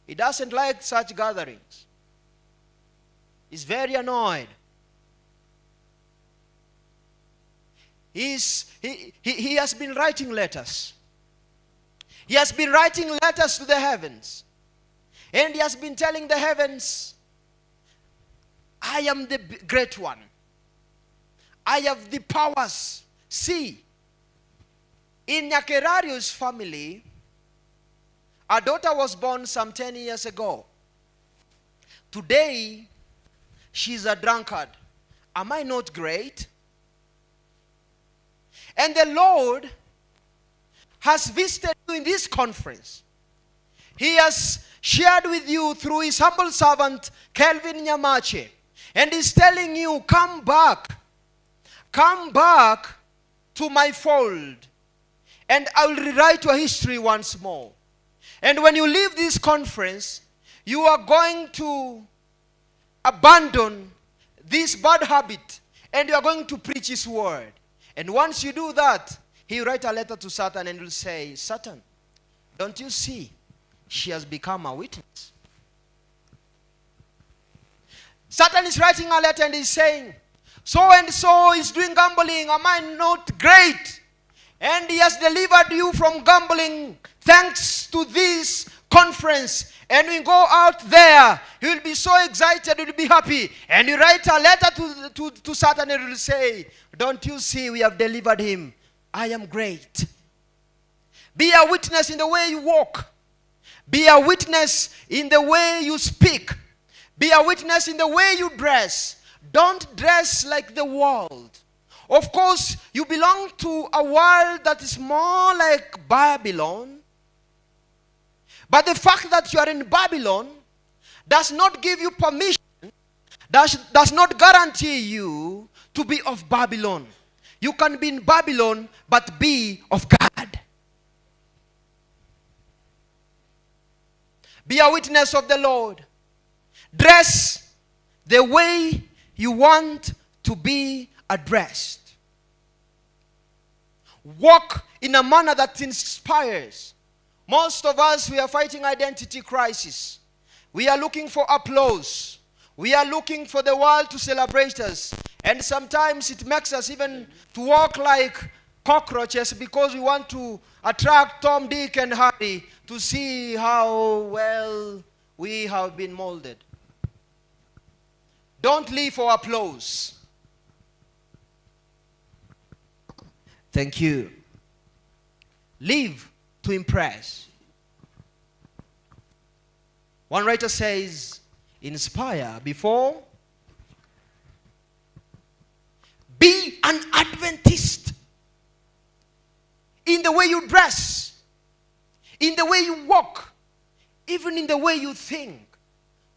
He doesn't like such gatherings. He's very annoyed. He has been writing letters. He has been writing letters to the heavens. And he has been telling the heavens, I am the great one. I have the powers. See, in Nyakerario's family, a daughter was born some 10 years ago. Today, she's a drunkard. Am I not great? And the Lord has visited you in this conference. He has shared with you through His humble servant, Kelvin Nyamache. And He's telling you, come back. Come back to my fold. And I will rewrite your history once more. And when you leave this conference, you are going to abandon this bad habit. And you are going to preach His word. And once you do that, He will write a letter to Satan and will say, Satan, don't you see? She has become a witness. Satan is writing a letter and he's saying, so and so is doing gambling. Am I not great? And he has delivered you from gambling thanks to this conference. And we go out there, he will be so excited, he will be happy. And you write a letter to Satan and he will say, don't you see, we have delivered him. I am great. Be a witness in the way you walk. Be a witness in the way you speak. Be a witness in the way you dress. Don't dress like the world. Of course, you belong to a world that is more like Babylon. But the fact that you are in Babylon does not give you permission, does not guarantee you to be of Babylon. You can be in Babylon, but be of God. Be a witness of the Lord. Dress the way you want to be addressed. Walk in a manner that inspires. Most of us, we are fighting identity crisis. We are looking for applause. We are looking for the world to celebrate us. And sometimes it makes us even to walk like cockroaches because we want to attract Tom, Dick, and Harry to see how well we have been molded. Don't live for applause. Thank you. Live to impress. One writer says, inspire before. Be an Adventist in the way you dress, in the way you walk, even in the way you think.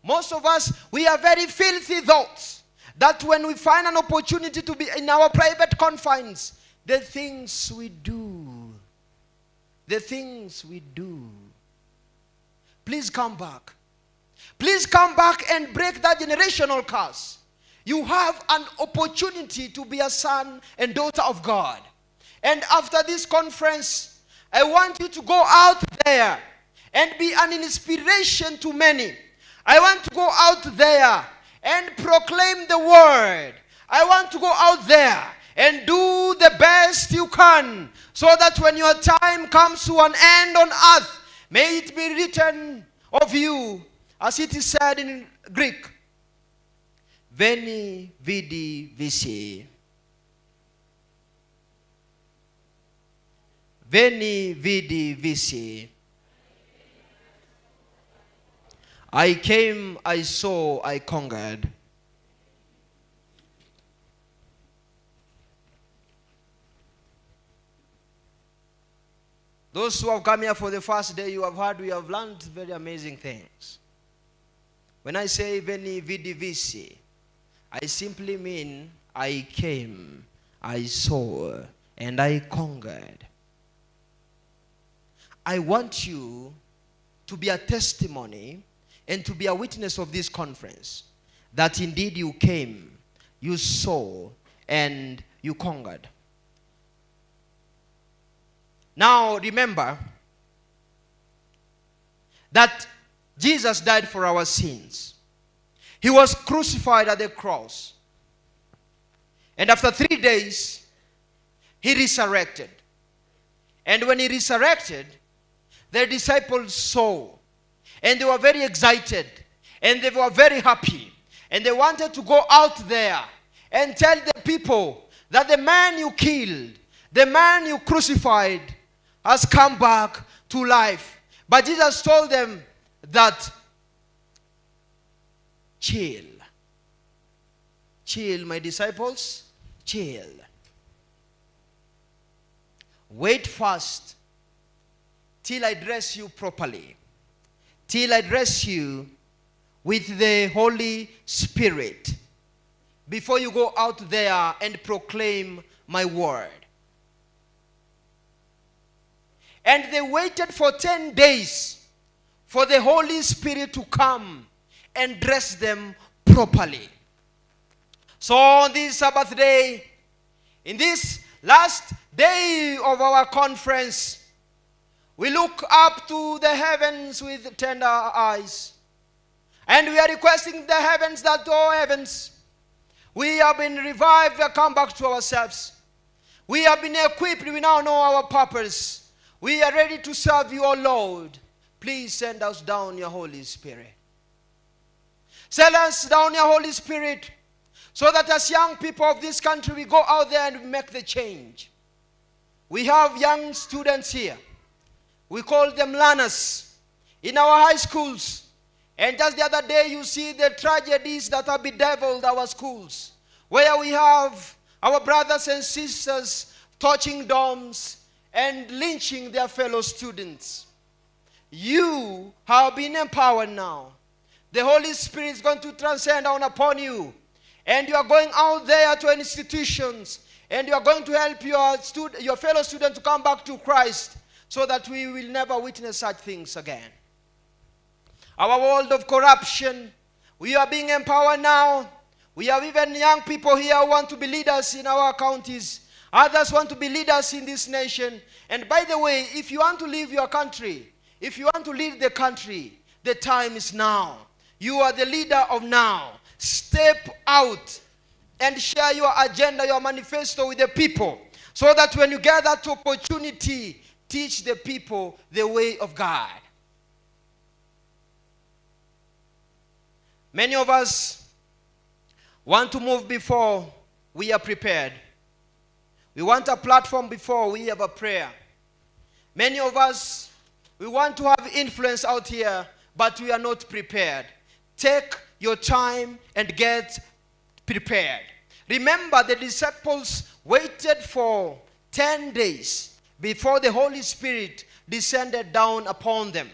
Most of us, we are very filthy thoughts that when we find an opportunity to be in our private confines, the things we do, please come back. Please come back and break that generational curse. You have an opportunity to be a son and daughter of God. And after this conference, I want you to go out there and be an inspiration to many. I want to go out there and proclaim the word. I want to go out there and do the best you can, so that when your time comes to an end on earth, may it be written of you, as it is said in Greek, Veni, vidi, vici. Veni, vidi, vici. I came, I saw, I conquered. Those who have come here for the first day, you have heard, we have learned very amazing things. When I say Veni, vidi, vici, I simply mean I came, I saw, and I conquered. I want you to be a testimony and to be a witness of this conference, that indeed you came, you saw, and you conquered. Now remember that Jesus died for our sins. He was crucified at the cross. And after 3 days, he resurrected. And when he resurrected, the disciples saw. And they were very excited. And they were very happy. And they wanted to go out there and tell the people that the man you killed, the man you crucified, has come back to life. But Jesus told them that, chill. Chill, my disciples, chill. Wait first till I dress you properly. Till I dress you with the Holy Spirit, before you go out there and proclaim my word. And they waited for 10 days for the Holy Spirit to come and dress them properly. So on this Sabbath day, in this last day of our conference, we look up to the heavens with tender eyes. And we are requesting the heavens that, oh heavens, we have been revived, we have come back to ourselves. We have been equipped, we now know our purpose. We are ready to serve you, O Lord. Please send us down your Holy Spirit. Send us down your Holy Spirit, so that as young people of this country, we go out there and make the change. We have young students here. We call them learners in our high schools. And just the other day, you see the tragedies that have bedeviled our schools, where we have our brothers and sisters torching dorms and lynching their fellow students. You have been empowered now. The Holy Spirit is going to transcend down upon you. And you are going out there to institutions, and you are going to help your fellow students to come back to Christ, so that we will never witness such things again. Our world of corruption, we are being empowered now. We have even young people here who want to be leaders in our counties. Others want to be leaders in this nation. And by the way, if you want to leave your country, if you want to lead the country, the time is now. You are the leader of now. Step out and share your agenda, your manifesto with the people, so that when you get that opportunity, teach the people the way of God. Many of us want to move before we are prepared. We want a platform before we have a prayer. Many of us, we want to have influence out here, but we are not prepared. Take your time and get prepared. Remember, the disciples waited for 10 days before the Holy Spirit descended down upon them.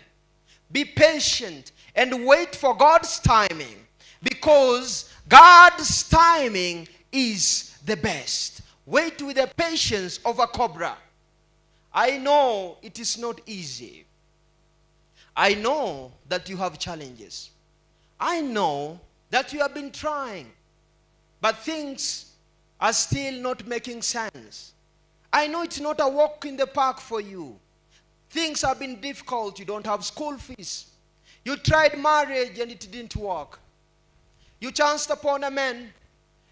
Be patient and wait for God's timing, because God's timing is the best. Wait with the patience of a cobra. I know it is not easy. I know that you have challenges. I know that you have been trying, but things are still not making sense. I know it's not a walk in the park for you. Things have been difficult. You don't have school fees. You tried marriage and it didn't work. You chanced upon a man.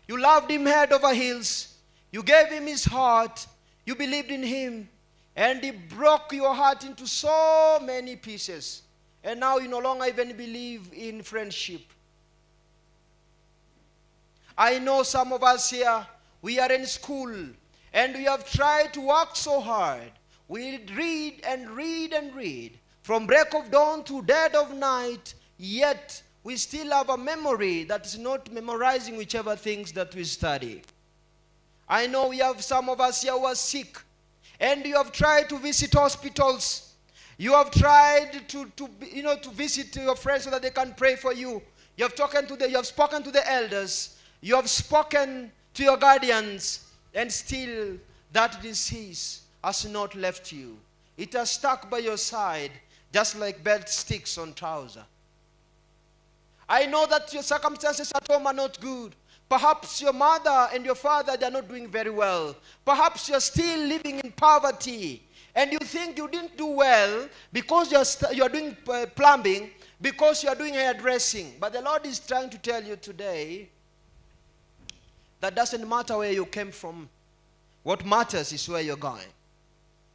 You loved him head over heels. You gave him his heart. You believed in him. And he broke your heart into so many pieces. And now you no longer even believe in friendship. I know some of us here, we are in school and we have tried to work so hard. We read and read and read from break of dawn to dead of night, yet we still have a memory that is not memorizing whichever things that we study. I know we have some of us here who are sick, and you have tried to visit hospitals. You have tried to visit your friends so that they can pray for you. You have spoken to the elders. You have spoken to your guardians, and still that disease has not left you. It has stuck by your side, just like belt sticks on trouser. I know that your circumstances at home are not good. Perhaps your mother and your father, they are not doing very well. Perhaps you're still living in poverty, and you think you didn't do well because you're doing plumbing, because you're doing hairdressing. But the Lord is trying to tell you today that doesn't matter where you came from. What matters is where you're going.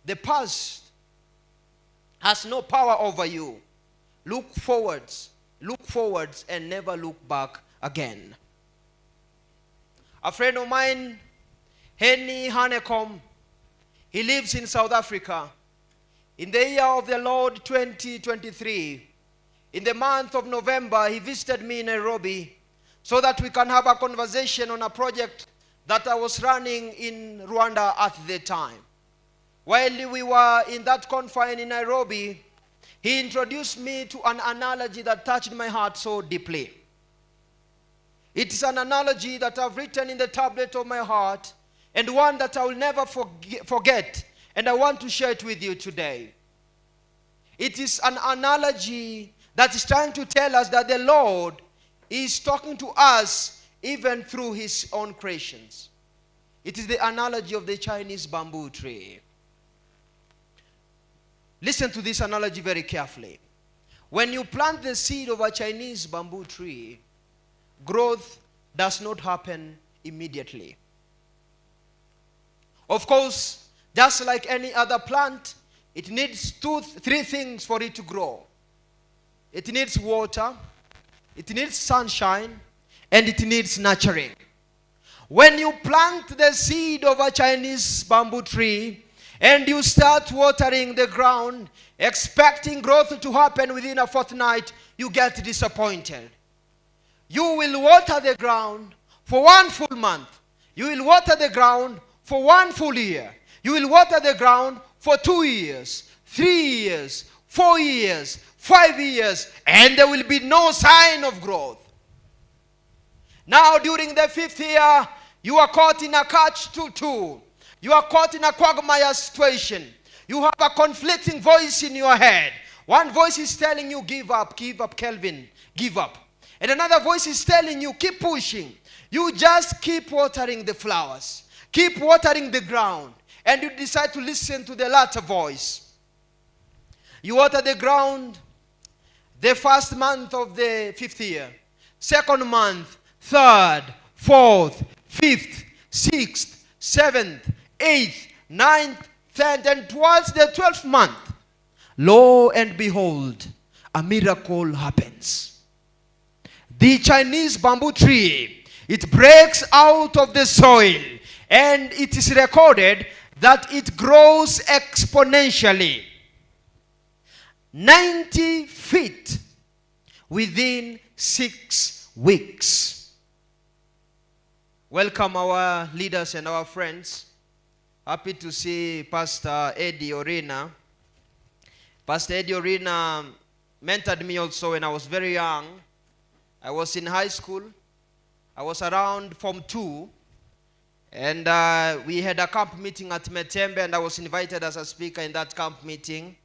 The past has no power over you. Look forwards, and never look back again. A friend of mine, Henny Hanekom, he lives in South Africa. In the year of the Lord 2023, in the month of November, he visited me in Nairobi so that we can have a conversation on a project that I was running in Rwanda at the time. While we were in that confine in Nairobi, he introduced me to an analogy that touched my heart so deeply. It is an analogy that I've written in the tablet of my heart, and one that I will never forget, and I want to share it with you today. It is an analogy that is trying to tell us that the Lord is talking to us even through his own creations. It is the analogy of the Chinese bamboo tree. Listen to this analogy very carefully. When you plant the seed of a Chinese bamboo tree, growth does not happen immediately. Of course, just like any other plant, it needs three things for it to grow. It needs water, it needs sunshine, and it needs nurturing. When you plant the seed of a Chinese bamboo tree and you start watering the ground, expecting growth to happen within a fortnight, you get disappointed. You will water the ground for 1 full month. You will water the ground for 1 full year. You will water the ground for 2 years, 3 years, 4 years, 5 years, and there will be no sign of growth. Now, during the 5th year, you are caught in a catch-22. You are caught in a quagmire situation. You have a conflicting voice in your head. One voice is telling you, give up, Kelvin, give up. And another voice is telling you, keep pushing. You just keep watering the flowers. Keep watering the ground. And you decide to listen to the latter voice. You water the ground the first month of the 5th year. Second month, 3rd, 4th, 5th, 6th, 7th, 8th, 9th, 10th, and towards the 12th month, lo and behold, a miracle happens. the Chinese bamboo tree, it breaks out of the soil, and it is recorded that it grows exponentially. 90 feet within 6 weeks. Welcome our leaders and our friends. Happy to see Pastor Eddie Orina. Pastor Eddie Orina mentored me also when I was very young. I was in high school. I was around Form 2. And we had a camp meeting at Metembe, and I was invited as a speaker in that camp meeting.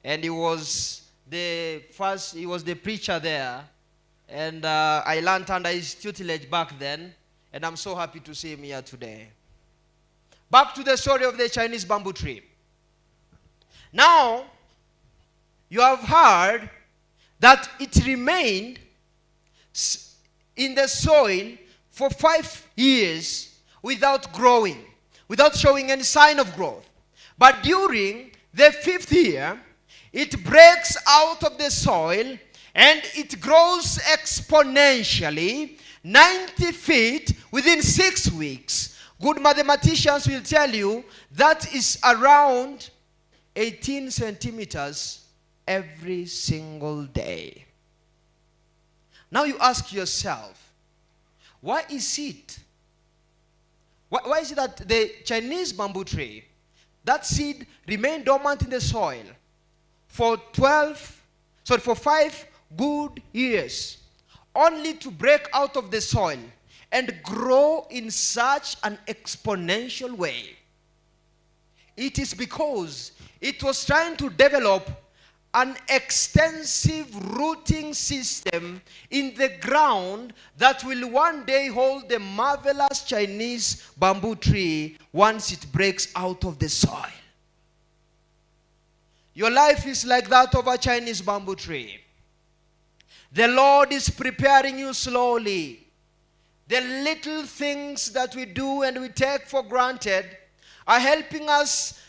And he was the preacher there. And I learned under his tutelage back then. And I'm so happy to see him here today. Back to the story of the Chinese bamboo tree. Now, you have heard that it remained in the soil for 5 years without growing, without showing any sign of growth. But during the 5th year, it breaks out of the soil and it grows exponentially 90 feet within 6 weeks. Good mathematicians will tell you that is around 18 centimeters every single day. Now you ask yourself, why is it? Why is it that the Chinese bamboo tree, that seed remained dormant in the soil for 5 good years, only to break out of the soil and grow in such an exponential way? It is because it was trying to develop an extensive rooting system in the ground that will one day hold the marvelous Chinese bamboo tree once it breaks out of the soil. Your life is like that of a Chinese bamboo tree. The Lord is preparing you slowly. The little things that we do and we take for granted are helping us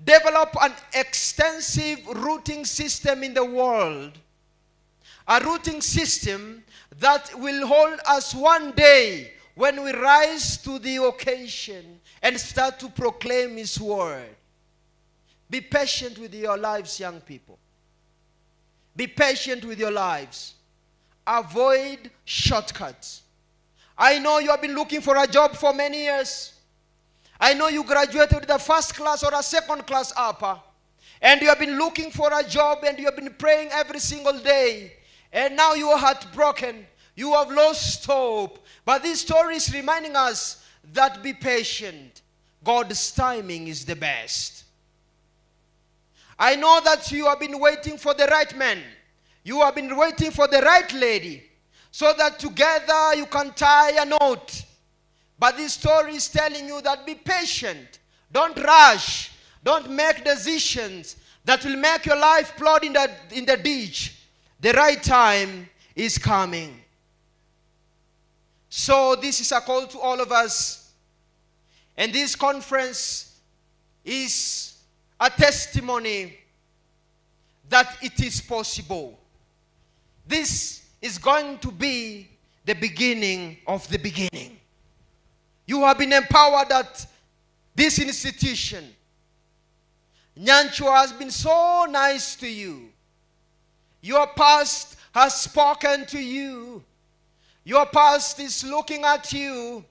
develop an extensive rooting system in the world. A rooting system that will hold us one day when we rise to the occasion and start to proclaim His word. Be patient with your lives, young people. Be patient with your lives. Avoid shortcuts. I know you have been looking for a job for many years. I know you graduated with a first class or a second class upper. And you have been looking for a job and you have been praying every single day. And now you are heartbroken. You have lost hope. But this story is reminding us that be patient. God's timing is the best. I know that you have been waiting for the right man. You have been waiting for the right lady, so that together you can tie a knot. But this story is telling you that be patient. Don't rush. Don't make decisions that will make your life plod in the ditch. The right time is coming. So this is a call to all of us. And this conference is a testimony that it is possible. This is going to be the beginning of the beginning. You have been empowered at this institution. Nyanchua has been so nice to you. Your past has spoken to you. Your past is looking at you.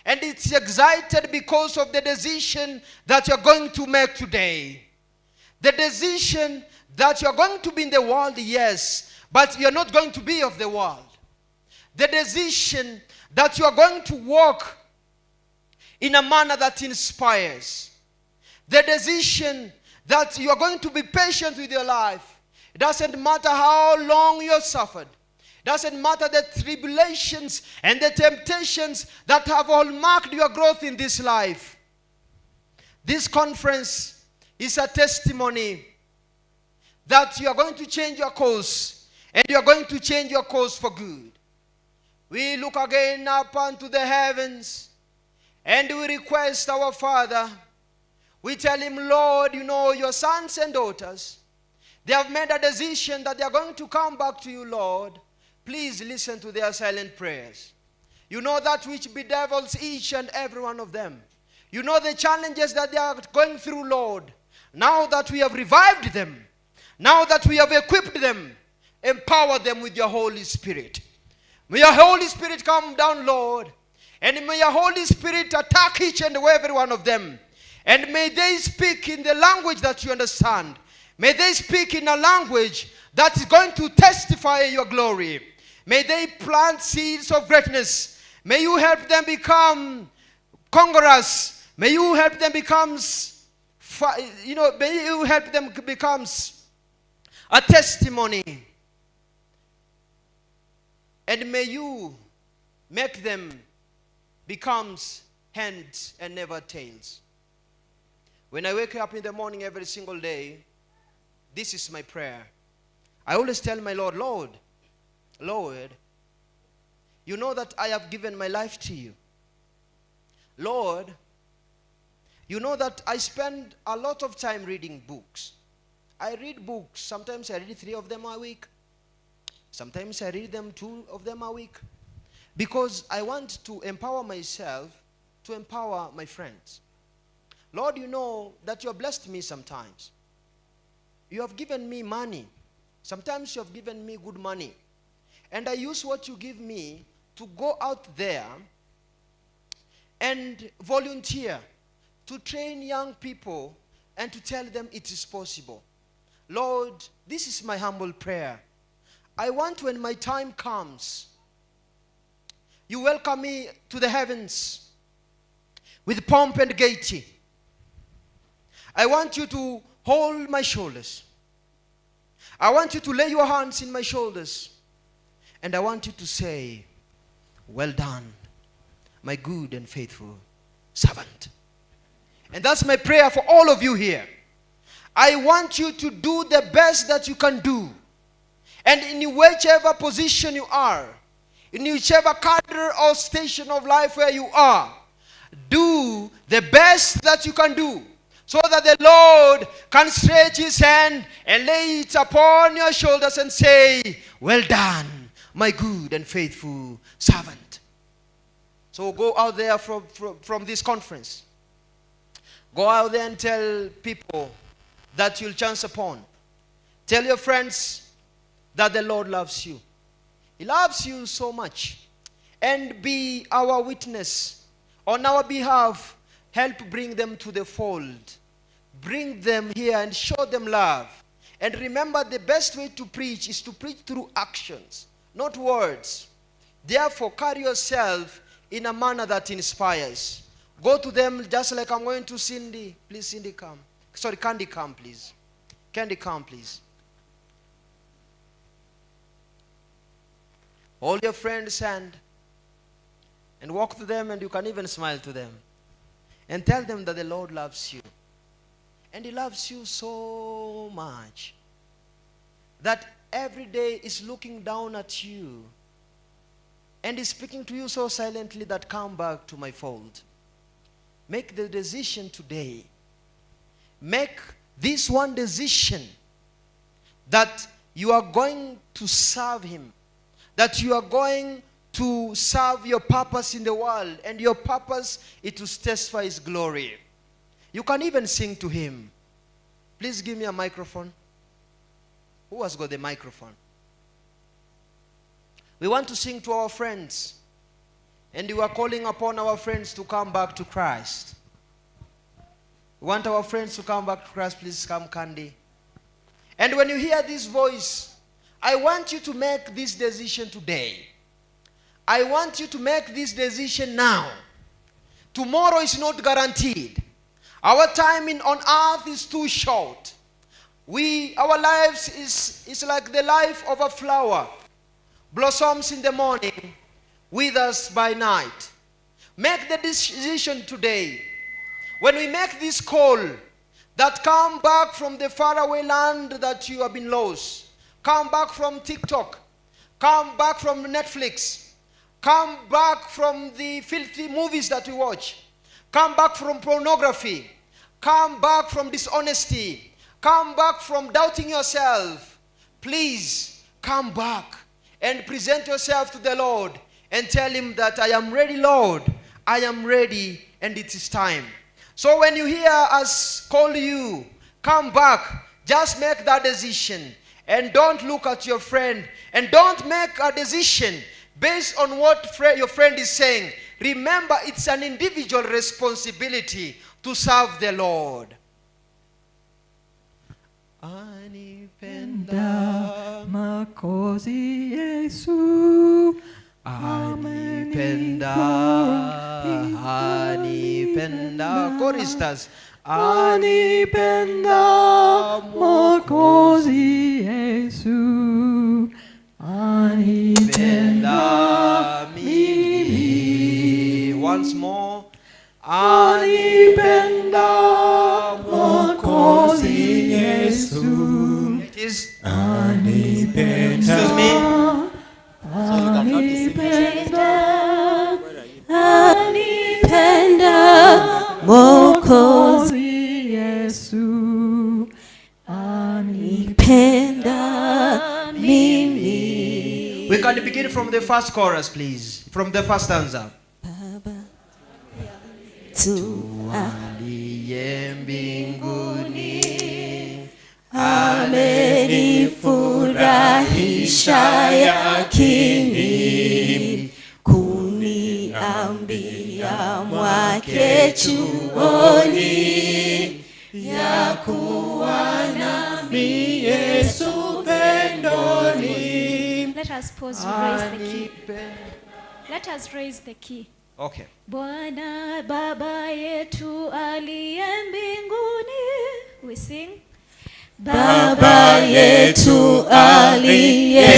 And it's excited because of the decision that you're going to make today. The decision that you're going to be in the world, yes, but you're not going to be of the world. The decision that you're going to walk in a manner that inspires. The decision that you're going to be patient with your life. It doesn't matter how long you've suffered. It doesn't matter the tribulations and the temptations that have all marked your growth in this life. This conference is a testimony that you are going to change your course, and you are going to change your course for good. We look again up unto the heavens, and we request our Father. We tell Him, Lord, you know your sons and daughters, they have made a decision that they are going to come back to you, Lord. Please listen to their silent prayers. You know that which bedevils each and every one of them. You know the challenges that they are going through, Lord. Now that we have revived them, now that we have equipped them, empower them with your Holy Spirit. May your Holy Spirit come down, Lord, and may your Holy Spirit attack each and every one of them. And may they speak in the language that you understand. May they speak in a language that is going to testify your glory. May they plant seeds of greatness. May you help them become conquerors. May you help them become, may you help them become a testimony. And may you make them become hands and never tails. When I wake up in the morning every single day, this is my prayer. I always tell my Lord, Lord, you know that I have given my life to you. Lord, you know that I spend a lot of time reading books. I read books. Sometimes I read 3 of them a week. Sometimes I read them 2 of them a week. Because I want to empower myself to empower my friends. Lord, you know that you have blessed me sometimes. You have given me money. Sometimes you have given me good money. And I use what you give me to go out there and volunteer to train young people and to tell them it is possible. Lord, this is my humble prayer. I want when my time comes, you welcome me to the heavens with pomp and gaiety. I want you to hold my shoulders. I want you to lay your hands in my shoulders. And I want you to say, well done, my good and faithful servant. And that's my prayer for all of you here. I want you to do the best that you can do. And in whichever position you are, in whichever cadre or station of life where you are, do the best that you can do, so that the Lord can stretch his hand and lay it upon your shoulders and say, well done, my good and faithful servant. So go out there from this conference. Go out there and tell people that you'll chance upon. Tell your friends that the Lord loves you. He loves you so much. And be our witness on our behalf. Help bring them to the fold. Bring them here and show them love. And remember, the best way to preach is to preach through actions, not words. Therefore, carry yourself in a manner that inspires. Go to them just like I'm going to Cindy. Please, Cindy, come. Sorry, Candy, come, please. Candy, come, please. Hold your friend's hand and walk to them, and you can even smile to them. And tell them that the Lord loves you. And he loves you so much that every day is looking down at you and is speaking to you so silently that come back to my fold. Make the decision today. Make this one decision that you are going to serve him, that you are going to serve your purpose in the world, and your purpose is to testify his glory. You can even sing to him. Please give me a microphone. Who has got the microphone? We want to sing to our friends. And we are calling upon our friends to come back to Christ. We want our friends to come back to Christ. Please come, Candy. And when you hear this voice, I want you to make this decision today. I want you to make this decision now. Tomorrow is not guaranteed. Our time on earth is too short. Our lives is like the life of a flower. Blossoms in the morning, withers by night. Make the decision today. When we make this call, that come back from the faraway land that you have been lost. Come back from TikTok. Come back from Netflix. Come back from the filthy movies that we watch. Come back from pornography. Come back from dishonesty. Come back from doubting yourself. Please come back and present yourself to the Lord and tell him that I am ready, Lord. I am ready and it is time. So when you hear us call you, come back. Just make that decision. And don't look at your friend. And don't make a decision based on what your friend is saying. Remember, it's an individual responsibility to serve the Lord. Anipenda makozi Yesu, Anipenda, anipenda. Choristers. Anipenda makozi Yesu, anipenda mimi. Once more. Anipenda makozi Yesu. It is Anipenda. Excuse me. Anipenda. Anipenda Mwokozi Yesu. Anipenda mimi. We can begin from the first chorus, please. From the first stanza. Aliye mbinguni amenifurahisha yakini, kuniambia mwake chuoni, ya kuwa nami Yesu pendoni. Let us pause to raise the key. Let us raise the key. Okay. Bwana Baba yetu aliye mbinguni. We sing. Baba yetu aliye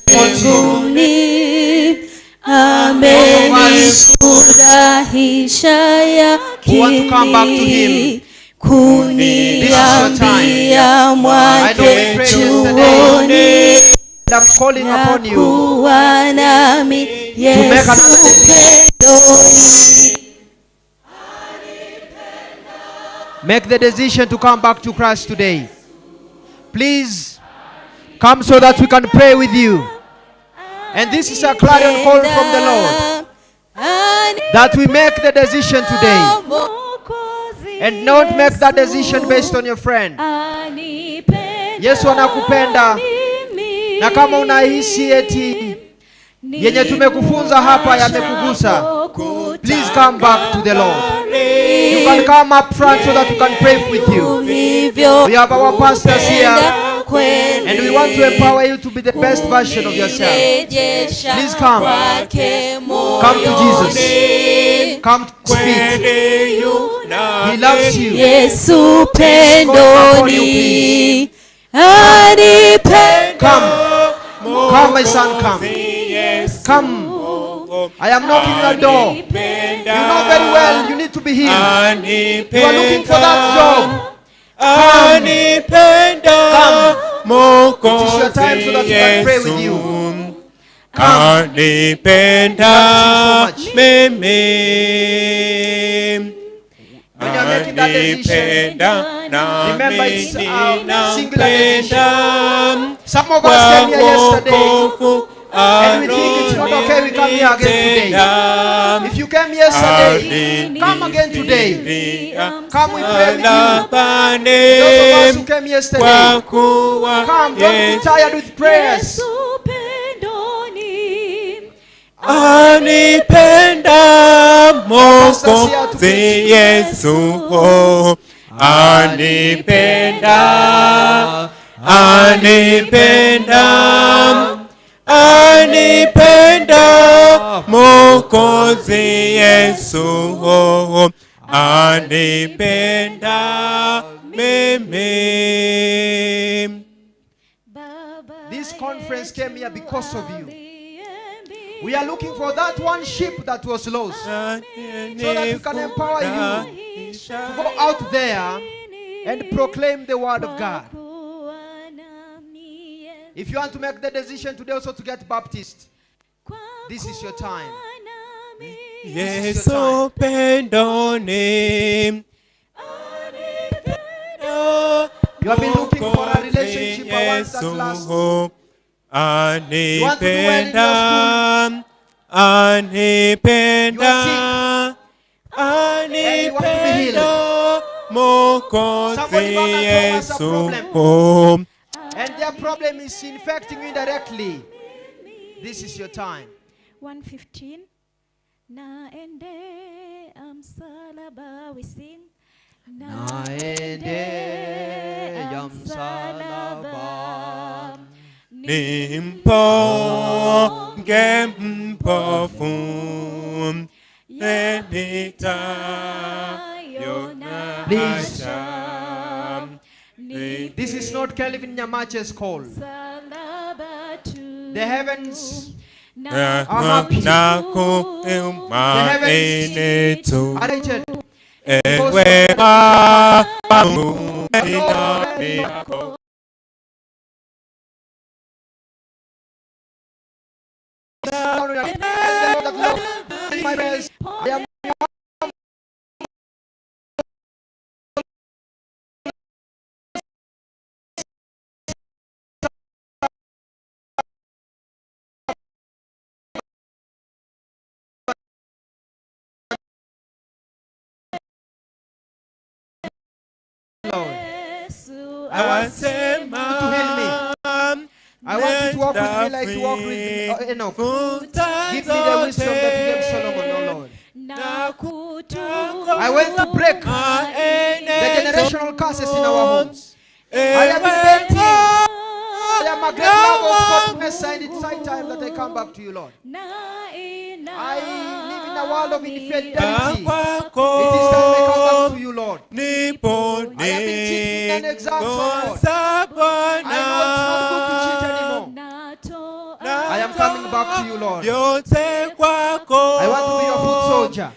mbinguni amenifurahisha yakini, kuniambia mwake chuoni, I'm calling upon you kuwa nami Yesu pendoni. make the decision to come back to Christ today. Please come so that we can pray with you. And this is a clarion call from the Lord that we make the decision today and not make that decision based on your friend. Yesu anakupenda, na kama unahisi eti yenye tumekufunza hapa yamekugusa, please come back to the Lord. You can come up front so that we can pray with you. We have our pastors here, and we want to empower you to be the best version of yourself. Please come. Come to Jesus. Come to speak. He loves you. Yesu pendoni. Come. Come, my son, come. Come. I am knocking your door. You know very well you need to be healed. You are looking for that job. Come. Come. It is your time so that we can pray with you. Come. When you are making that decision, remember it's a singular decision. Some of us came here yesterday and we think it's not okay we come here again today. If you came yesterday, come again today. Come, we pray with you. Those of us who came yesterday, come, don't be tired with prayers. Anipenda Mwokozi Yesu, anipenda, anipenda, anipenda Mwokozi Yesu, anipenda mimi. This conference came here because of you. We are looking for that one sheep that was lost, so that we can empower you to go out there and proclaim the word of God. If you want to make the decision today also to get baptized, this is your time. Yesu pendoni. You have been looking for a relationship, a one that lasts. anipenda, anipenda, anipenda, Mwokozi Yesu. And their problem is infecting you indirectly. This is your time. 115. Naendea msalaba, we sing. Naendea msalaba, nimponge mpofu, nenitayona Please. This is not Calvin Nyamache's call. The heavens are happy. The heavens are rated. I want you to heal me. I want you to walk with me like you walk with Enoch. Give me the wisdom that you gave Solomon, oh Lord. I want to break the generational curses in our homes. I have been waiting. I am a great love of God, Messiah, and it's high time that I come back to you, Lord. I live in a world of infidelity. It is time I come back to you, Lord. I have been cheating and exams, Lord. I know it's not good to cheat anymore. I am coming back to you, Lord. I want to be your foot soldier.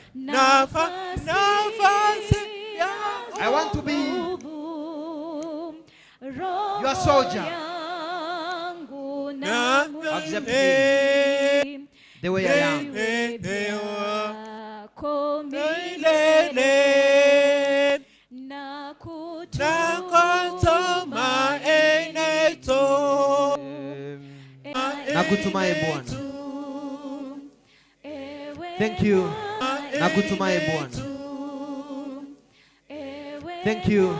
I want to be your soldier. Accept me the way I am. Nakutumaye Bwana. Thank you. Nakutumaye Bwana. Thank you.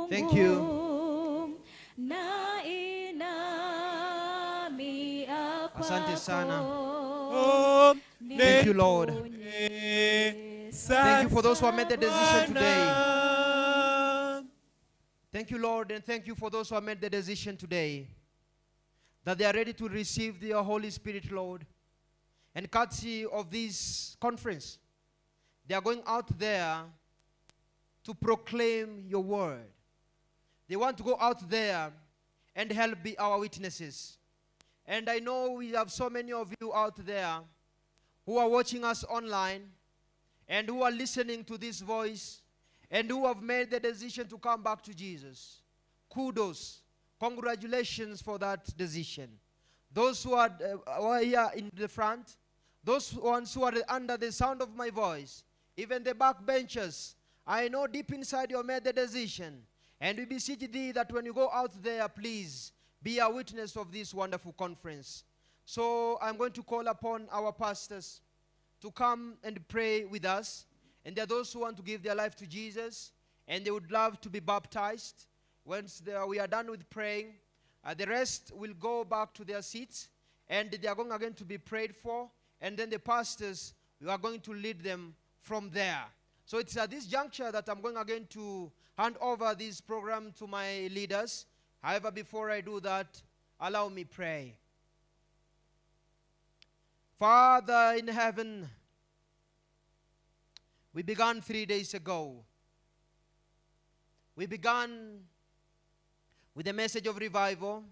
Thank you. Asante sana. Thank you, Lord. Thank you for those who have made the decision today. Thank you, Lord, and thank you for those who have made the decision today that they are ready to receive the Holy Spirit, Lord. And courtesy of this conference, they are going out there to proclaim your word. They want to go out there and help be our witnesses. And I know we have so many of you out there who are watching us online and who are listening to this voice and who have made the decision to come back to Jesus. Kudos. Congratulations for that decision. Those who are here in the front, those ones who are under the sound of my voice, even the back benchers, I know deep inside you have made the decision. And we beseech thee that when you go out there, please be a witness of this wonderful conference. So I'm going to call upon our pastors to come and pray with us. And there are those who want to give their life to Jesus, and they would love to be baptized. Once we are done with praying, the rest will go back to their seats, and they are going again to be prayed for. And then the pastors, we are going to lead them from there. So it's at this juncture that I'm going again to hand over this program to my leaders. However, before I do that, allow me pray. Father in heaven, we began 3 days ago. We began with a message of revival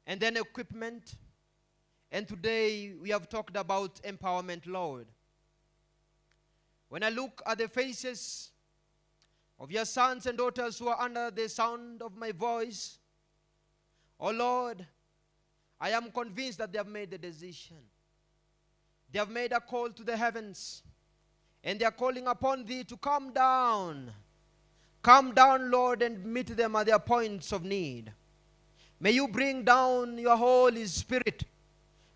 and then equipment. And today we have talked about empowerment, Lord. When I look at the faces of your sons and daughters who are under the sound of my voice, oh Lord, I am convinced that they have made the decision. They have made a call to the heavens, and they are calling upon thee to come down. Come down, Lord, and meet them at their points of need. May you bring down your Holy Spirit.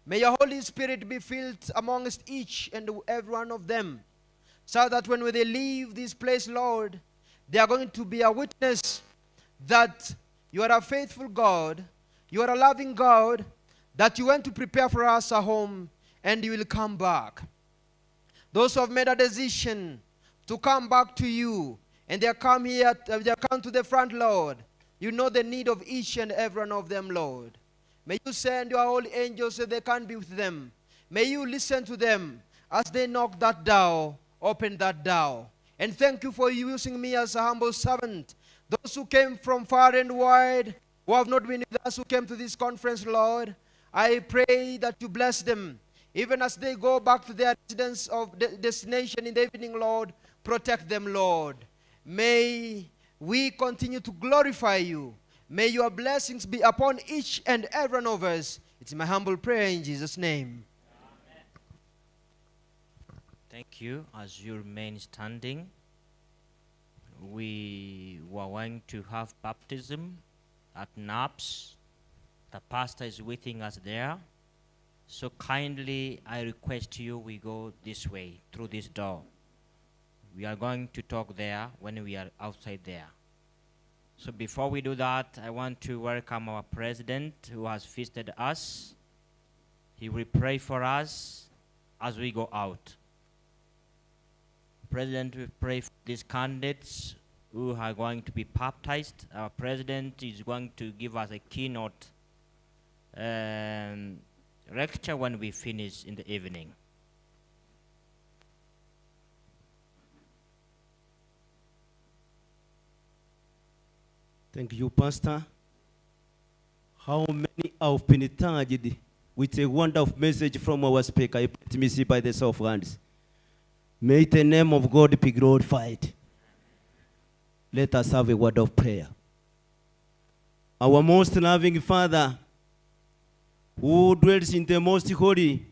May your Holy Spirit be filled amongst each and every one of them, so that when they leave this place, Lord, they are going to be a witness that you are a faithful God, you are a loving God, that you went to prepare for us a home, and you will come back. Those who have made a decision to come back to you, and they come here, they come to the front, Lord, you know the need of each and every one of them, Lord. May you send your holy angels so they can be with them. May you listen to them as they knock that door, open that door. And thank you for using me as a humble servant. Those who came from far and wide, who have not been with us, who came to this conference, Lord, I pray that you bless them. Even as they go back to their residence of destination in the evening, Lord, protect them, Lord. May we continue to glorify you. May your blessings be upon each and every one of us. It's my humble prayer in Jesus' name. Amen. Thank you. As you remain standing, we were going to have baptism at NAPS. The pastor is waiting us there. So kindly, I request you, we go this way, through this door. We are going to talk there when we are outside there. So before we do that, I want to welcome our president who has visited us. He will pray for us as we go out. President will pray for these candidates who are going to be baptized. Our president is going to give us a keynote lecture when we finish in the evening. Thank you, Pastor. How many have been touched with a wonderful message from our speaker? Let me see by the soft hands. May the name of God be glorified. Let us have a word of prayer. Our most loving Father, who dwells in the most holy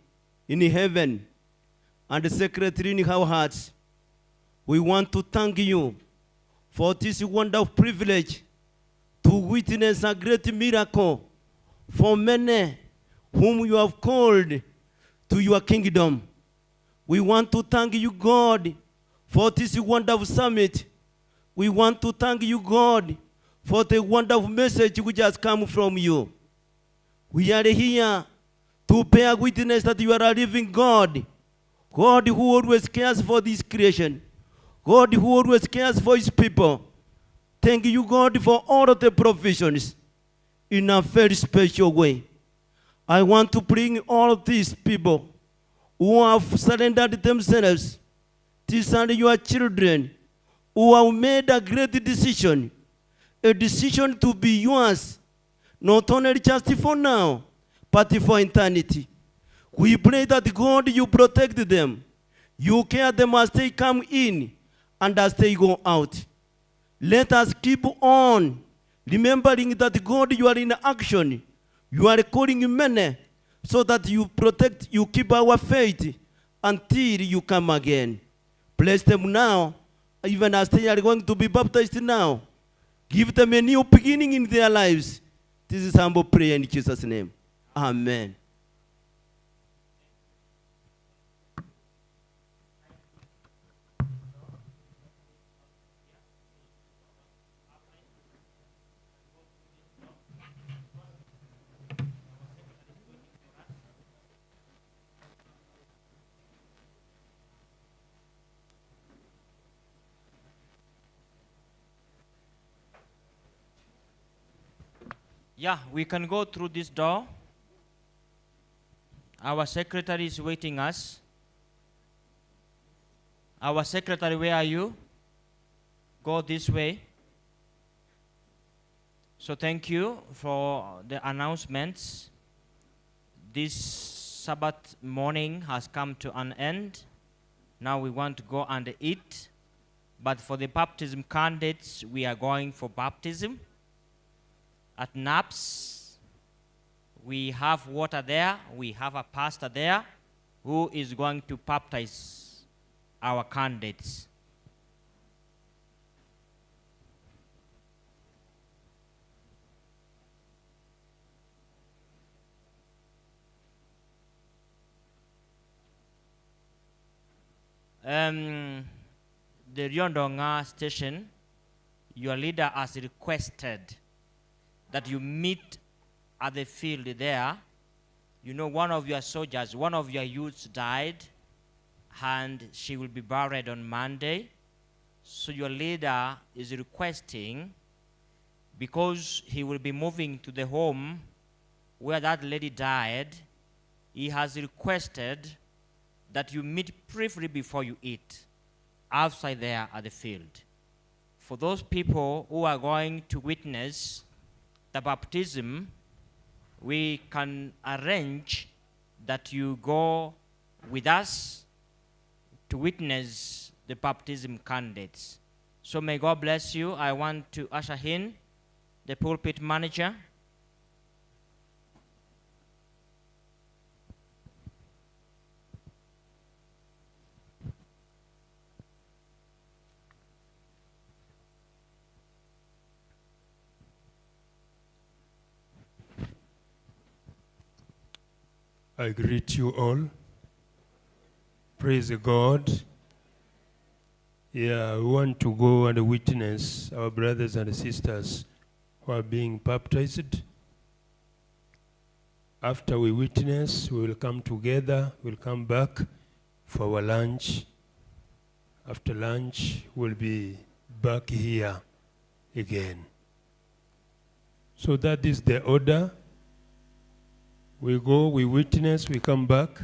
in heaven and secretly in our hearts, we want to thank you for this wonderful privilege to witness a great miracle for many whom you have called to your kingdom. We want to thank you, God, for this wonderful summit. We want to thank you, God, for the wonderful message which has come from you. We are here to bear witness that you are a living God, God who always cares for this creation, God who always cares for his people. Thank you, God, for all of the provisions in a very special way. I want to bring all of these people who have surrendered themselves. These are your children who have made a great decision, a decision to be yours, not only just for now, but for eternity. We pray that, God, you protect them. You care them as they come in and as they go out. Let us keep on remembering that, God, you are in action. You are calling many so that you protect, you keep our faith until you come again. Bless them now, even as they are going to be baptized now. Give them a new beginning in their lives. This is humble prayer in Jesus' name. Amen. Yeah, we can go through this door. Our secretary is waiting us. Our secretary, where are you? Go this way. So thank you for the announcements. This Sabbath morning has come to an end. Now we want to go and eat. But for the baptism candidates, we are going for baptism. At NAPS, we have water there. We have a pastor there who is going to baptize our candidates. the Ryondonga station, your leader has requested that you meet at the field there. You know, one of your soldiers, one of your youths died, and she will be buried on Monday. So your leader is requesting, because he will be moving to the home where that lady died, he has requested that you meet briefly before you eat, outside there at the field. For those people who are going to witness the baptism, we can arrange that you go with us to witness the baptism candidates. So may God bless you. I want to usher in the pulpit manager. I greet you all. Praise God. Yeah, we want to go and witness our brothers and sisters who are being baptized. After we witness, we will come together, we'll come back for our lunch. After lunch, we'll be back here again. So that is the order. We go, we witness, we come back.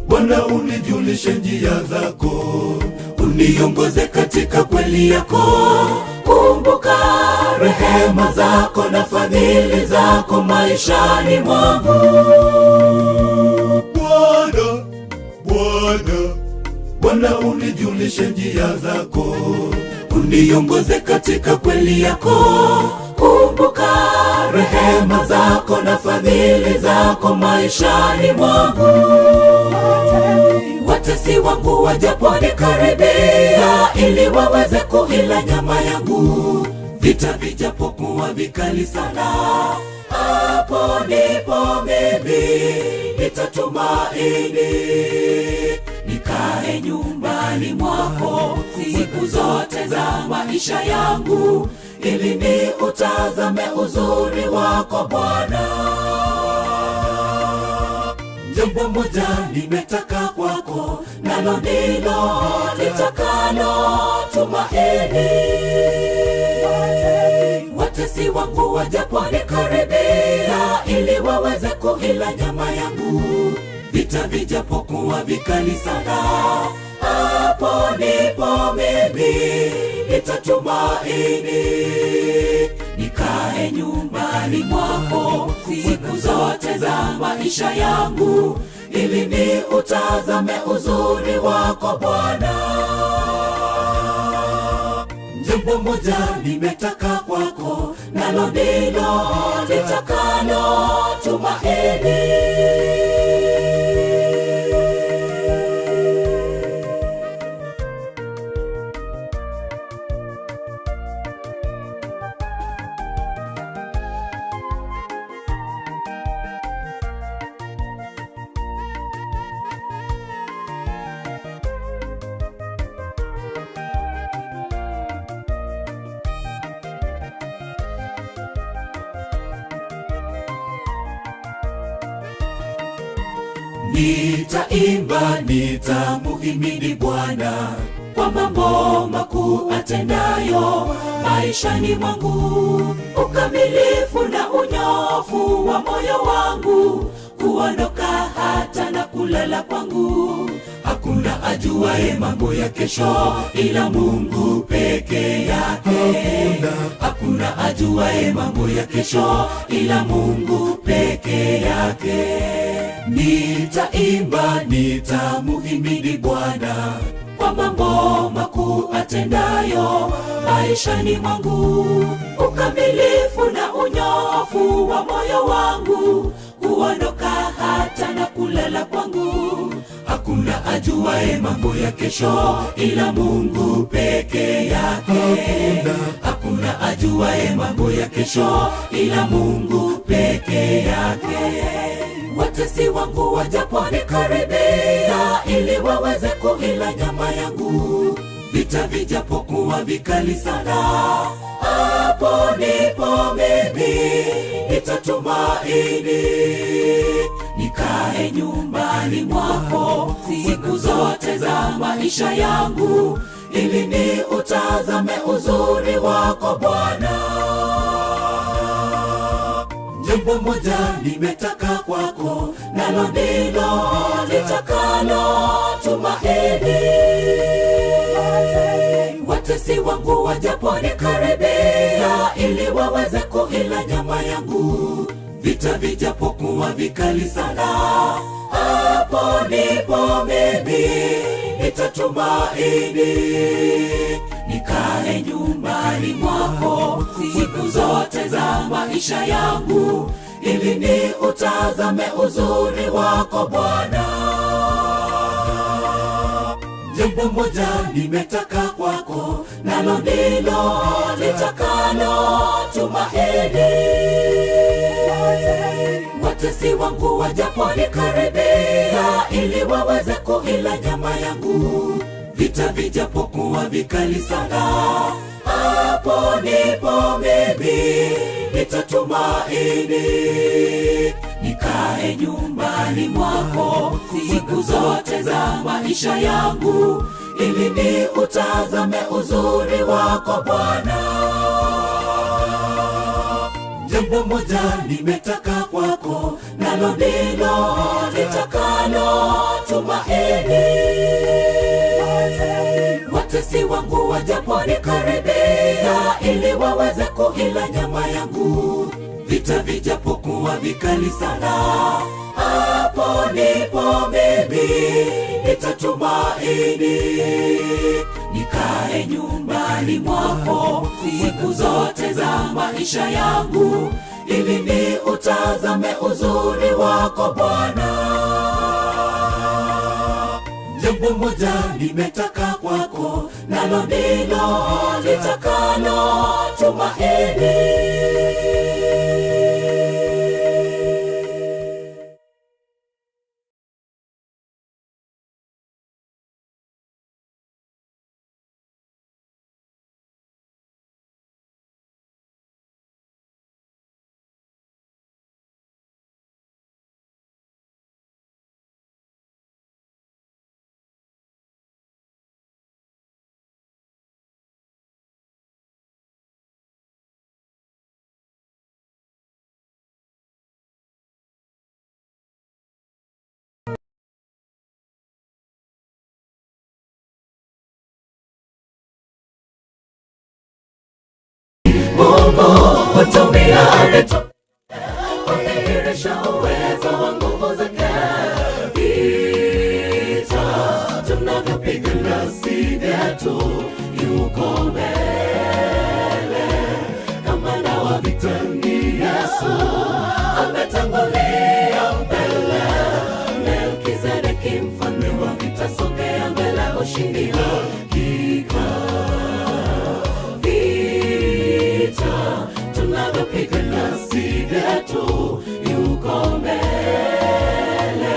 Bwana unijulishe njia zako, uniongoze katika kweli yako. Kumbuka rehema zako na fadhili zako maishani mwangu. Bwana unijulishe njia zako, uniongoze katika kweli yako. Kumbuka rehema zako na fadhili zako maishani mwangu. Watesi wangu wajaponikaribia, ili waweze kuila nyama yangu. Vita vijapokuwa vikali sana, hapo ndipo mimi nitatumaini. Nikae nyumbani mwako siku zote za maisha yangu, ili ni utazame uzuri wako Bwana. Jambo moja nimetaka kwako, nalo ndilo nitakalo tumaini. Watesi wangu wajaponikaribia, ili waweze kuila nyama yangu. Vita vijapokuwa vikali sana, hapo ndipo mimi nitatumaini. Nikae nyumbani mwako siku zote za maisha yangu, ili ni utazame uzuri wako Bwana. Jambo moja nimetaka kwako, nalo ndilo nitakalo tumaini. Nitaimba, nitamuhimidi Bwana kwa mambo makuu atendayo maishani mwangu. Ukamilifu na unyofu wa moyo wangu, kuondoka hata na kulala kwangu. Hakuna ajuaye mambo ya kesho ila Mungu peke yake. Hakuna ajuaye mambo ya kesho ila Mungu peke yake. Nitaimba, nitamuhimidi Bwana kwa mambo makuu atendayo maishani mwangu. Ukamilifu na unyoofu wa moyo wangu huondoka hata na kulala kwangu. Hakuna ajuaye mambo ya kesho ila Mungu peke yake. Hakuna ajuaye mambo ya kesho ila Mungu peke yake. Watesi wangu wajaponikaribia ili waweze kuila nyama yangu, vita vijapokuwa vikali sana, hapo ndipo mimi nitatumaini. Nikae nyumbani mwako siku zote za maisha yangu, ili ni utazame uzuri wako Bwana. Jambo moja nimetaka kwako, nalo ndilo nitakalo tumaini. Watesi wangu wajaponikaribia ili waweze kuila nyama yangu, vita vijapokuwa vikali sana, hapo ndipo mimi nitatumaini. Nikae nyumbani mwako siku zote za maisha yangu, ili ni utazame uzuri wako Bwana. Jambo moja nimetaka kwako, nalo ndilo nitakalo tumaini. Watesi wangu wajaponikaribia ili waweze kuila nyama yangu, vita vijapokuwa vikali sana, hapo ndipo mimi nitatumaini. Nikae nyumbani mwako siku zote za maisha yangu, ili ni utazame uzuri wako Bwana. Jambo moja nimetaka kwako, nalo ndilo nitakalo tumaini. Watesi wangu wajaponikaribia ili waweze kuila nyama yangu, vita vijapokuwa vikali sana, hapo ndipo mimi nitatumaini. Nikae nyumbani mwako siku zote za maisha yangu, ili ni utazame uzuri wako Bwana. Jambo moja nimetaka kwako, nalo ndilo nitakalo tumaini. Mungu hutumia vitu kudhihirisha uwezo wa nguvu zake. Vita tunavyopigana si vyetu, yuko mbele. Kamanda wa vita ni Yesu, ametangulia mbele. Melkizedeki mfalme wa vita, songea mbele, ushindi hakika. Tunavyopigana si vyetu, yuko mbele.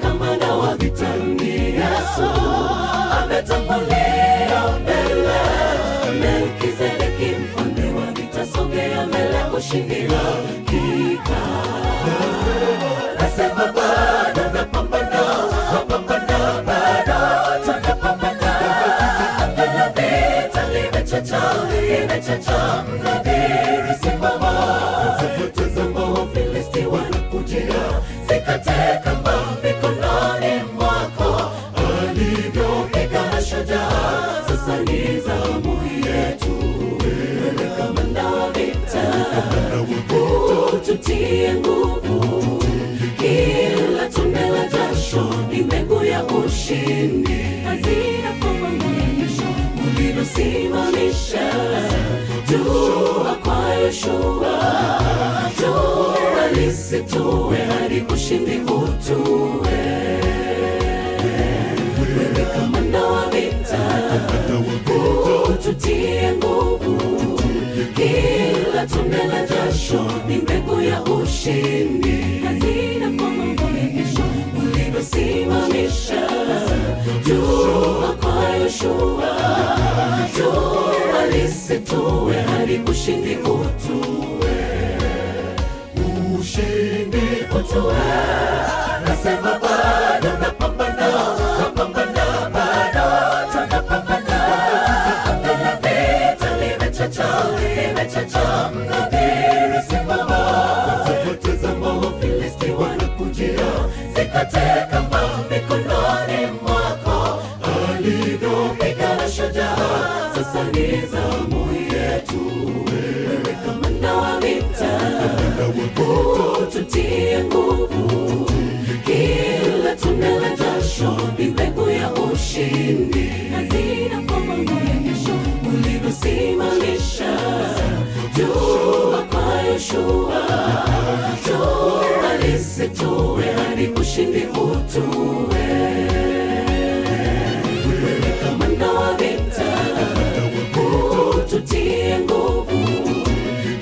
Kamanda wa vita ni Yesu, ametangulia mbele. Melkizedeki mfalme wa vita, songea mbele, ushindi hakika. Nasema bado napambana, napambana bado tunapambana. Angela vita limechacha, limechacha mnadhiri simama. Tazama Wafilisti wanakujia, sikate kamba mikononi mwako. Alivyo tutie nguvu. Kila tone la jasho ni mbegu ya ushindi. Hazina kwa mambo ya kesho, ulivyosimamisha jua kwa Yoshua. Jua lisitue hadi ushindi utue. Wewe kamanda wa vita, tutie nguvu. Kila tone la jasho ni mbegu ya ushindi. Hazina kwa mambo ya kesho, ulivyosimamisha jua kwa Yoshua. Jua lisitue hadi ushindi utue. Ushindi utue. Nasema bado napambana, napambana bado tunapambana. Anga la vita limechacha, limechacha. Mnadhiri simama, tazama Wafilisti wanakujia. Zikate kamba mikononi mwako, alivyopigana shujaa. Sasa ni zamu yetu. Wewe kamanda wa vita, tutie nguvu. Kila tone la jasho ni mbegu ya ushindi. Hazina kwa mambo ya kesho, ulivyosimamisha jua kwa Yoshua. Jua lisitue hadi ushindi utue. Wewe kamanda wa vita, tutie nguvu.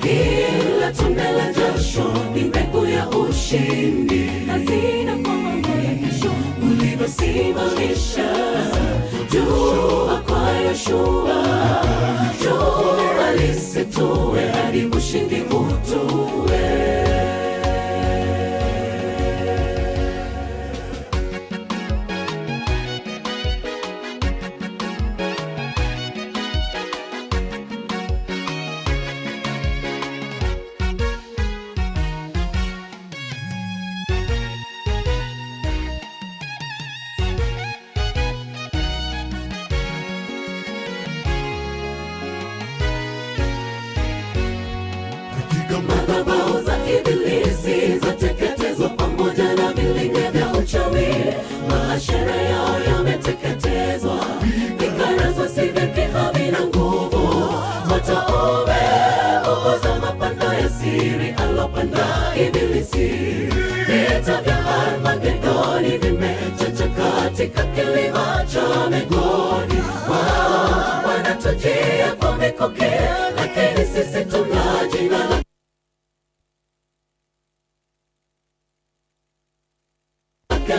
Kila tone la jasho ni mbegu ya ushindi. Hazina kwa mambo ya kesho, ulivyosimamisha jua kwa Yoshua. Jua lisitue hadi ushindi utue. Madhabahu za ibilisi zateketezwa pamoja na vilinge vya uchawi. Maashara yao yameteketezwa. Vikarazo si vyake havina nguvu. Wataowe uoza mapando ya siri alopanda ibilisi. Vita vya Armagedoni vimechacha katika kilima cha Megoni. Wao wanatujia kwa mikoke, lakini sisi tuna jina la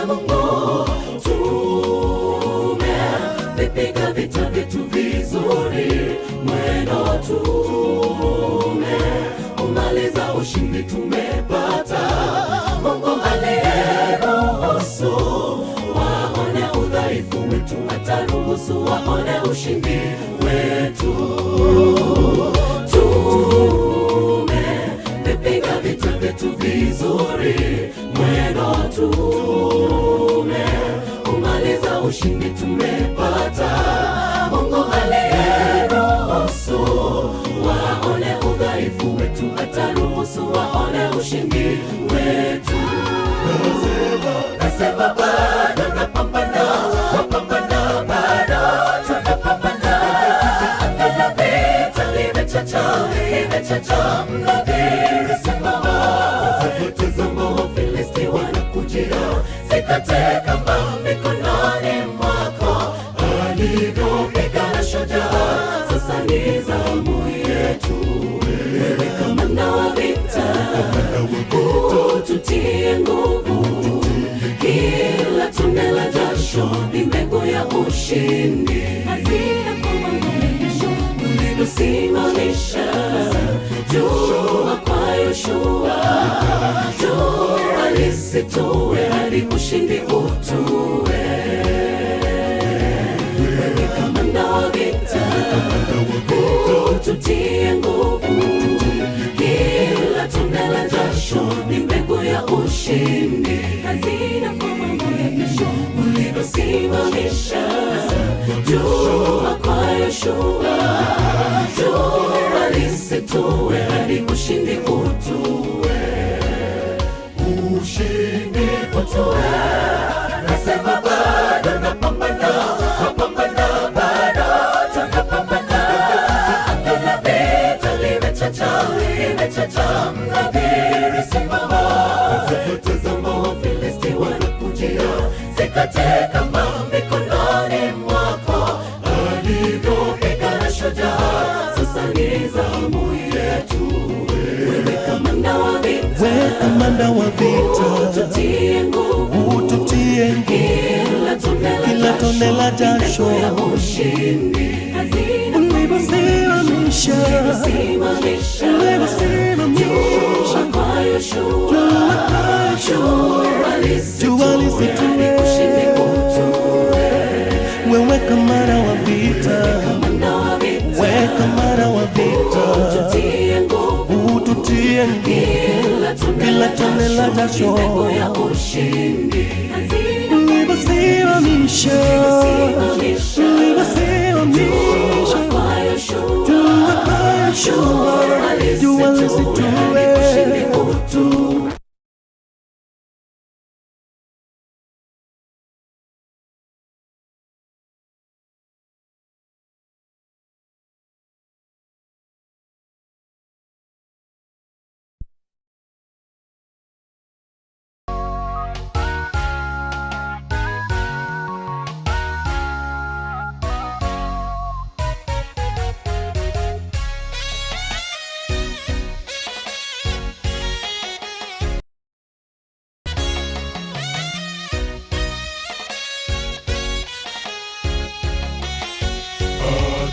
Mungu. Tumevipiga vita vyetu vizuri, mwendo umaliza ushindi tumepata. Mungu aliyeruhusu waone udhaifu wetu, ataruhusu waone ushindi wetu. Tumevipiga vita vyetu vizuri, mwendo umaliza ushindi tumepata. Mungu aliyeruhusu waone udhaifu wetu, ataruhusu waone ushindi wetu. Nasema bado napambana, napambana bado tunapambana. Anga la vita limechacha, limechacha. Mnadhiri simama, tazama Wafilisti wanakujia. Zikate kamba mikononi mwako, alivyopigana shujaa. Sasa ni zamu yetu. Wewe kamanda wa vita, tutie nguvu. Kila tone la jasho ni mbegu ya ushindi. Hazina kwa mambo ya kesho, ulivyosimamisha jua kwa Yoshua. Jua lisitue hadi ushindi utue. Wewe kamanda wa vita, tutie nguvu. Kila tone la jasho ni mbegu ya ushindi. Hazina kwa mambo ya kesho, ulivyosimamisha jua kwa Yoshua. Jua lisitue hadi ushindi utue. ushindi utue. Nasema bado napambana, bado tunapambana. Anga la vita limechacha, mnadhiri simama. Tazama Wafilisti wanakujia, zikate kama mikononi mwako. Alivyopigana shujaa, sasa ni zamu yetu. Wewe kamanda wa vita, ututie nguvu, kila tone la jasho ulivyosimamisha jua lisitue. Wewe kamanda wa vita, ututie nguvu, kila tone la jasho ulivyosimamisha jua lisitue.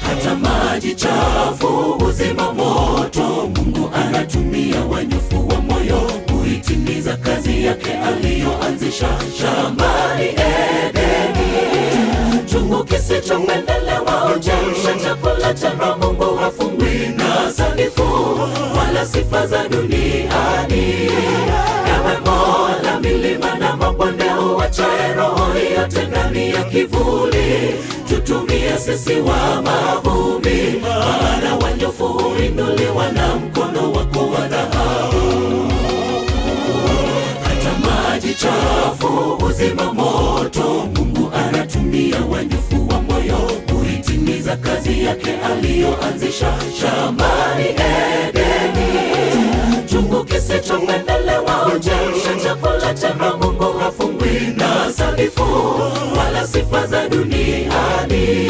Hata maji chafu uzima moto, Mungu anatumia wanyofu wa moyo kuitimiza kazi yake aliyoanzisha shambani Edeni. Chungu kisichopendelewa huchemsha chakula cha Roho. Mungu hafungwi na sanifu wala sifa za duniani. Ewe Mola, milima na mabonde uachae roho yote ndani ya kivuli. Tutumie sisi wa mavumbi, maana wanyofu huinuliwa na mkono wako wa dhahabu. Hata maji chafu uzima moto, Mungu anatumia wanyofu wa moyo kuitimiza kazi yake aliyoanzisha shambani Edeni. Chungu kisichopendelewa huchemsha chakula cha Roho. Mungu hafungwi na sanifu wala sifa za duniani.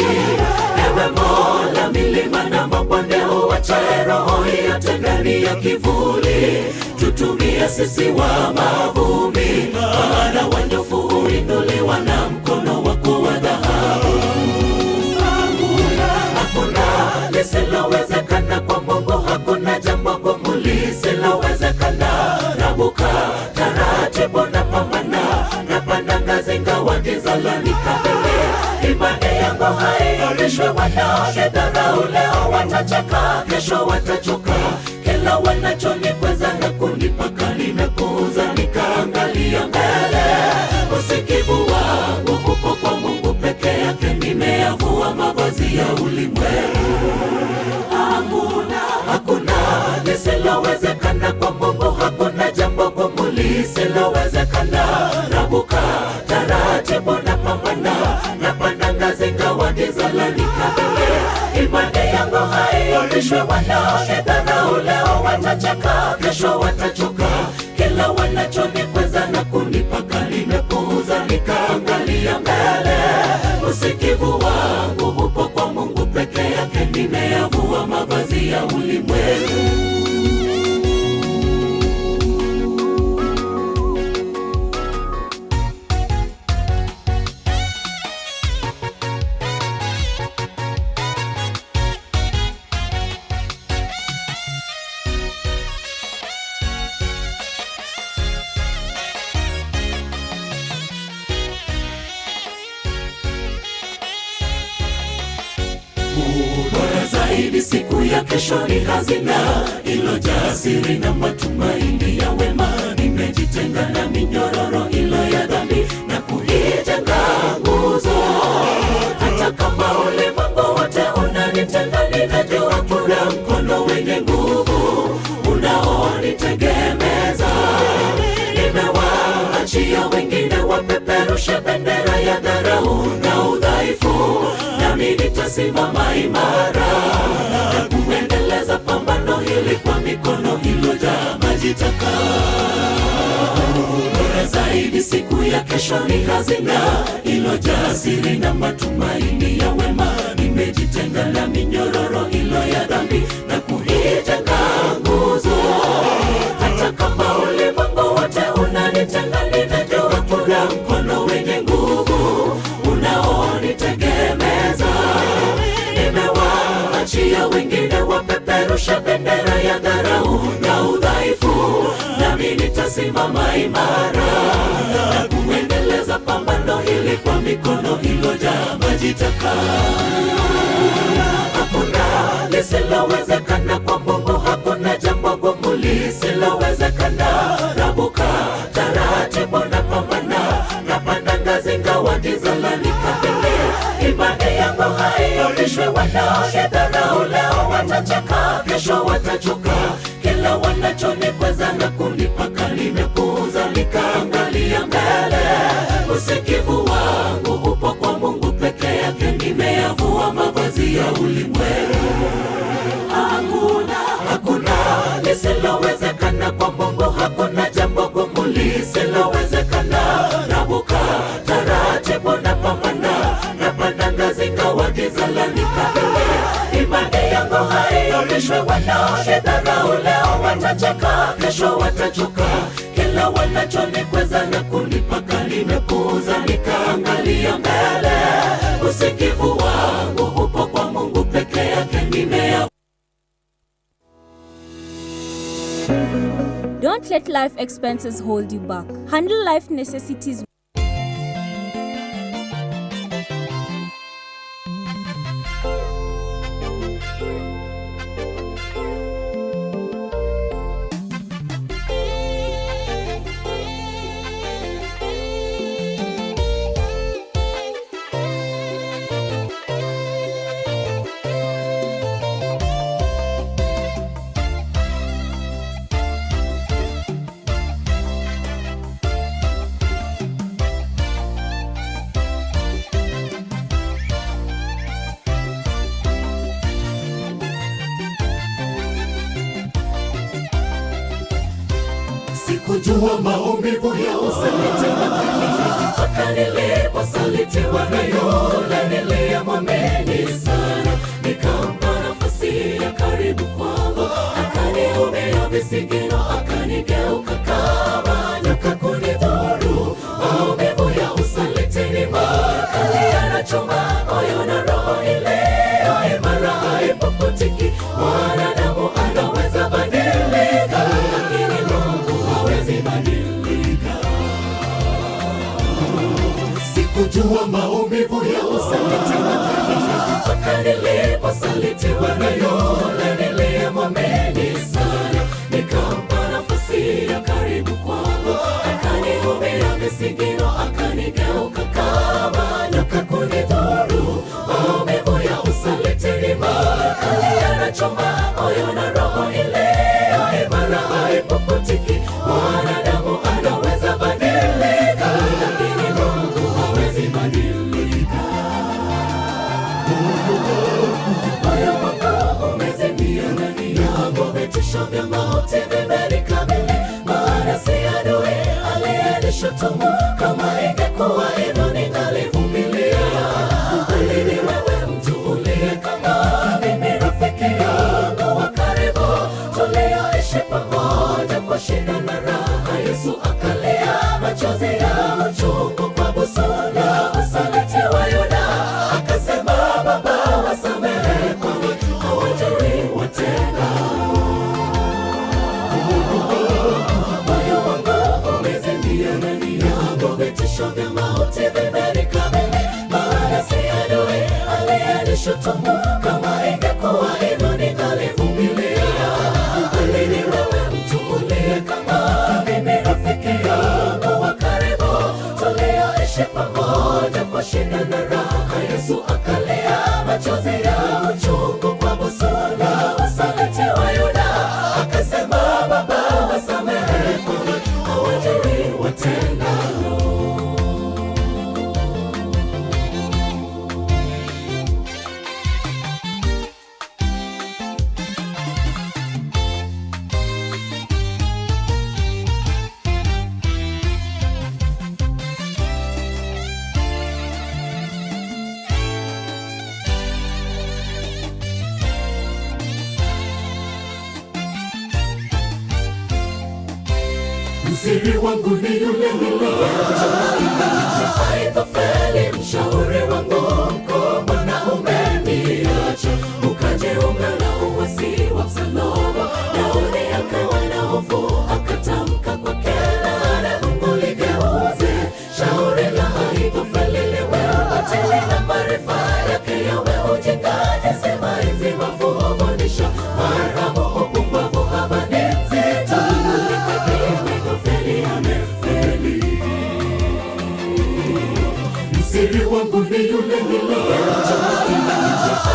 Ewe Mola, milima na mabonde uachae roho yote ndani ya kivuli. Tutumie sisi wa mavumbi, maana wanyofu huinuliwa na mkono wako wa dhahabu. Hakuna lisilowezekana kwa Mungu, hakuna jambo gumu lisilowezekana. Rabuka taratibu na pambana, napanda ngazi ingawa giza lanikabili. Imani yangu haioneshwi, wanaonidharau leo watacheka, kesho watachoka. Kila wanachonikweza na kunipaka nimepuuza, nikaangalia mbele. Usikivu wangu upo kwa Mungu peke yake, nimeyavua mavazi ya ulimwengu. Hakuna lisilowezekana kwa Mungu, hakuna jambo gumu lisilowezekana. Rabuka taratibu na pambana, napanda ngazi ingawa giza lanikabili. Imani yangu haioneshwi, wanaonidharau leo watacheka, kesho watachoka. Kila wanachonikweza na kunipaka nimepuuza, nikaangalia mbele. Usikivu wangu upo kwa Mungu peke yake, nimeyavua mavazi ya ulimwengu. Bora zaidi siku ya kesho ni hazina ilojaa siri na matumaini ya wema. Nimejitenga na minyororo ilo ya dhambi na kuijenga nguzo. Hata kama ulimwengu wote unanitenga, ninajua kuna mkono wenye nguvu unaonitegemeza. Nimewa nitasimama imara na kuendeleza pambano hili kwa mikono iliyojaa maji taka. Bora zaidi siku ya kesho ni hazina iliyojaa siri na matumaini ya wema. Nimejitenga na minyororo ilo ya dhambi na kuijenga nguzo. Hata kama ulimwengu wote unanitenga, ninajua kuna mkono wenye nguvu unaonitegemeza. Nimewaachia wengine wapeperusha bendera ya dharau na udhaifu, nami nitasimama imara na kuendeleza pambano hili kwa mikono iliyojaa maji taka. Hakuna lisilowezekana kwa Mungu, hakuna jambo gumu lisilowezekana. Rabuka taratibu na pambana, napanda ngazi ingawa giza lanikabili. Imani yangu haionishwi, wanaonidharau leo watacheka, kesho watachoka. Kila wanachonikweza na kunipaka nimepuuza, nikaangalia mbele. Usikivu wangu upo kwa Mungu peke yake, nimeyavua mavazi ya ulimwengu. Hakuna lisilowezekana kwa Mungu, hakuna jambo gumu lisilowezekana. Rabuka taratibu na pambana, napanda ngazi ingawa giza lanikabili. Imani yangu haionishwi, wanaonidharau leo watacheka, kesho watachoka. Kila wanachonikweza na kunipaka nimepuuza, nikaangalia mbele. Usikivu wangu upo kwa Mungu peke yake, nimeyavua. Don't let life expenses hold you back. Handle life necessities. Sikujua maumivu ya usaliti mpaka niliposalitiwa na yule niliyemwamini sana. Nikampa nafasi ya karibu kwangu, akanihumia visigino, akanigeuka kama nyoka kunidhuru. Maumivu ya usaliti ni makali, yanachoma moyo na roho iliyo imara haipopotiki. Mwanadamu anaweza badilika, lakini Mungu hawezi badilika. Sikujua maumivu ya usaliti mpaka niliposalitiwa na yule niliyemwamini sana. Nikampa nafasi ya karibu kwangu, akanihumia visigino, akanigeuka kama nyoka kunidhuru. Maumivu ya usaliti ni makali, yanachoma moyo na roho iliyo imara haipopotiki. Mwanadamu anaweza badilika, lakini Mungu hawezi badilika. Moyo wangu umezimia ndani yangu, vitisho vya mauti vimenikabili. Maana si adui aliyenishutumu, kama ingekuwa hivyo ningalivumilia. Bali ni wewe mtu uliye kama mimi, rafiki yangu wa karibu, tulioishi pamoja kwa shida na raha. Yesu akalia machozi ya uchungu kwa busu la usaliti wa Yuda, akasema, Baba wasamehe, kwani hawajui watendalo. Moyo wangu umezimia ndani yangu, vitisho vya mauti vimenikabili. Maana si adui aliyenishutumu, kama ingekuwa hivyo ningalivumilia. Bali ni wewe mtu uliye kama mimi, rafiki yangu wa karibu, tulioishi pamoja kwa shida na raha. Yesu akalia machozi ya uchungu kwa busu la usaliti wa Yuda, akasema, Baba wasamehe, kwani hawajui watendalo. Msiri wangu ni yule niliyemjua, Ahithofeli mshauri wangu mkuu. Mbona umeniacha ukajiunga na uasi wa Absalomu? Daudi akawa na hofu, akatamka kwa kelele, Mungu ligeuze shauri la Ahithofeli liwe ubatili na maarifa yake yawe ujinga. Sema hizi mafundisho maramu upumbavu habari nzito, Ahithofeli amefeli. Msiri wangu ni yule niliyemjua,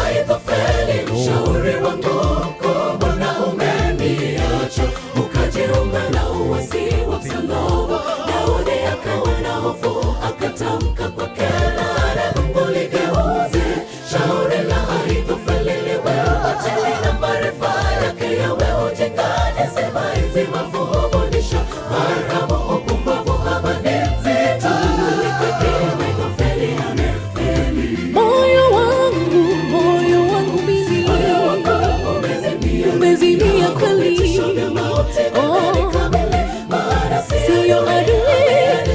Ahithofeli mshauri wangu mkuu. Mbona umeniacha ukajiunga na uasi wa Absalomu? Daudi akawa na hofu, akatamka kwa kelele, Mungu ligeuze shauri la Ahithofeli liwe ubatili na maarifa yake yawe ujinga. Sema hizi mafundisho maramu upumbavu habari nzito, Ahithofeli amefeli. Moyo wangu mimi umezimia kweli. Sio adui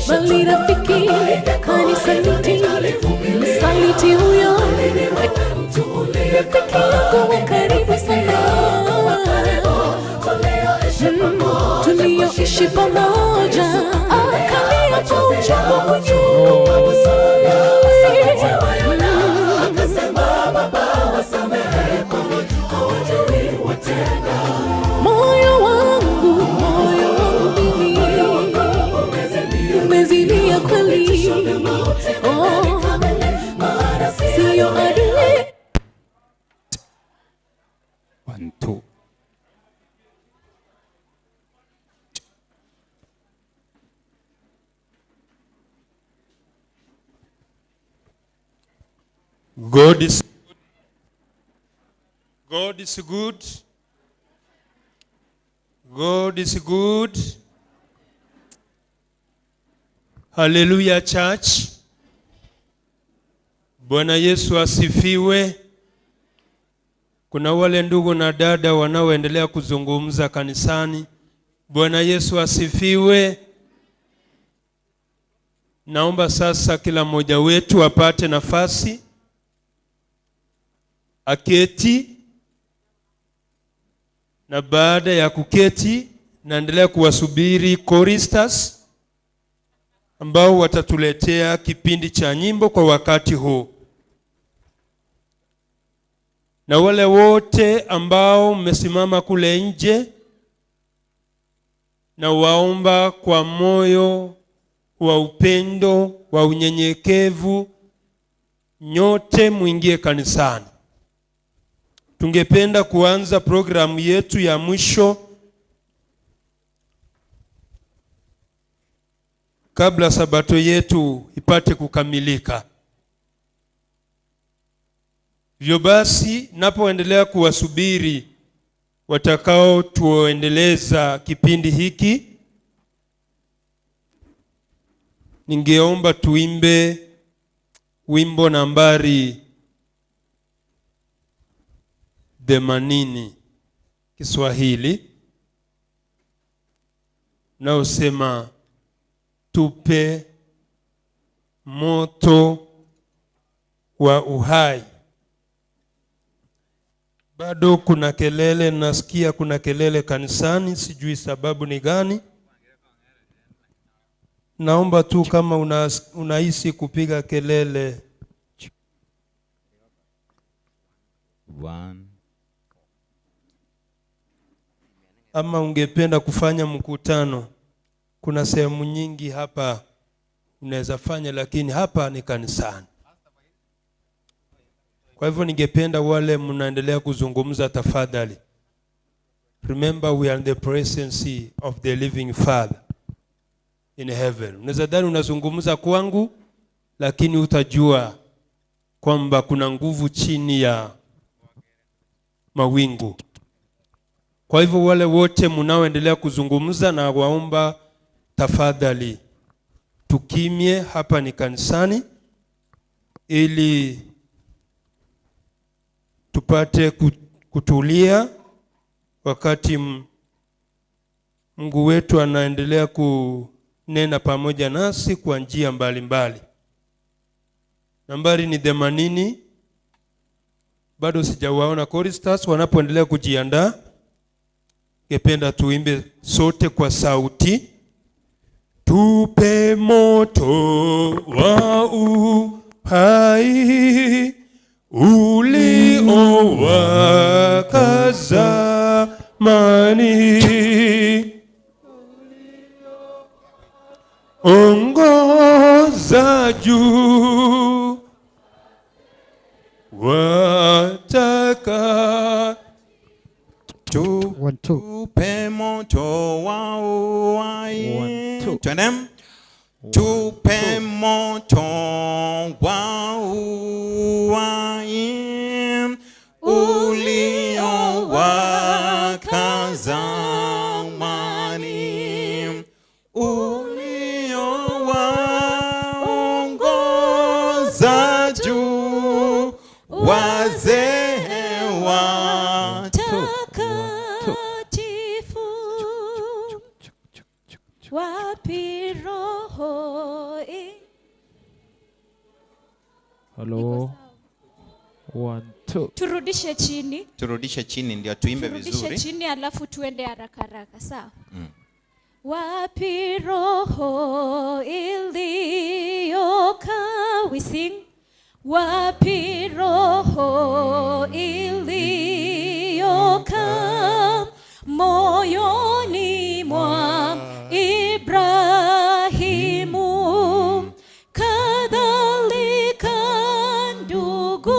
bali rafiki, kanisaliti. Msaliti huyo rafiki yako wa karibu sana, tulioishi pamoja, akalia kwa uchungu Akasema Baba wasamehe, kwani hawajui watenda. moyo wangu mimi umezimia kweli. Sio adui. 1, 2. God is good. God is good. Hallelujah, church. Bwana Yesu asifiwe. Kuna wale ndugu na dada wanaoendelea kuzungumza kanisani. Bwana Yesu asifiwe. Naomba sasa kila mmoja wetu apate nafasi, aketi, na baada ya kuketi naendelea kuwasubiri choristers ambao watatuletea kipindi cha nyimbo kwa wakati huu. Na wale wote ambao mmesimama kule nje, na waomba kwa moyo wa upendo, wa unyenyekevu, nyote muingie kanisani. Tungependa kuanza programu yetu ya mwisho kabla sabato yetu ipate kukamilika. Hivyo basi, napoendelea kuwasubiri watakao tuendeleza kipindi hiki, ningeomba tuimbe wimbo nambari 80 Kiswahili unaosema tupe moto wa uhai. Bado kuna kelele, nasikia kuna kelele kanisani, sijui sababu ni gani. Naomba tu kama unahisi kupiga kelele. 1. Ama ungependa kufanya mkutano, kuna sehemu nyingi hapa unaweza fanya, lakini hapa ni kanisani. Kwa hivyo ningependa wale mnaendelea kuzungumza, tafadhali, remember we are in the presence of the living Father in heaven. Unaweza dhani unazungumza kwangu, lakini utajua kwamba kuna nguvu chini ya mawingu. Kwa hivyo wale wote mnaoendelea kuzungumza, na waomba tafadhali tukimie, hapa ni kanisani, ili tupate kutulia wakati Mungu wetu anaendelea kunena pamoja nasi kwa njia mbalimbali. Nambari ni 80. Bado sijawaona choristers wanapoendelea kujiandaa. Ngependa tuimbe sote kwa sauti. Tupe moto wa uhai uliowaka zamani, ongoza juu wataka Tupe moto wa uhai. Twende. Tupe moto wa uhai uliowaka zamani, uliowaongoza juu wazee wapi roho Hello. 1 2. turudishe chini. Turudishe chini ndio tuimbe Turudishe vizuri. chini alafu tuende haraka haraka, sawa? Wapi roho iliyoka, we sing. Wapi roho iliyoka moyoni mwa Ibrahimu, kadhalika ndugu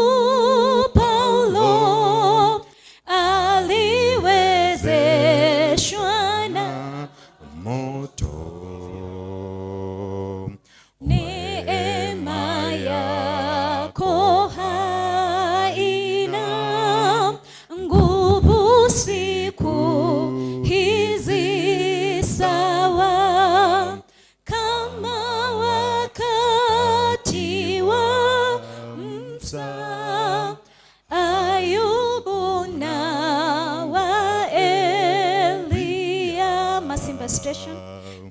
Paulo aliwezeshwa na moto neema yako haina nguvu siku hizi sawa, kama wakati wa Musa, Ayubu na wa Elia. Masimba Station.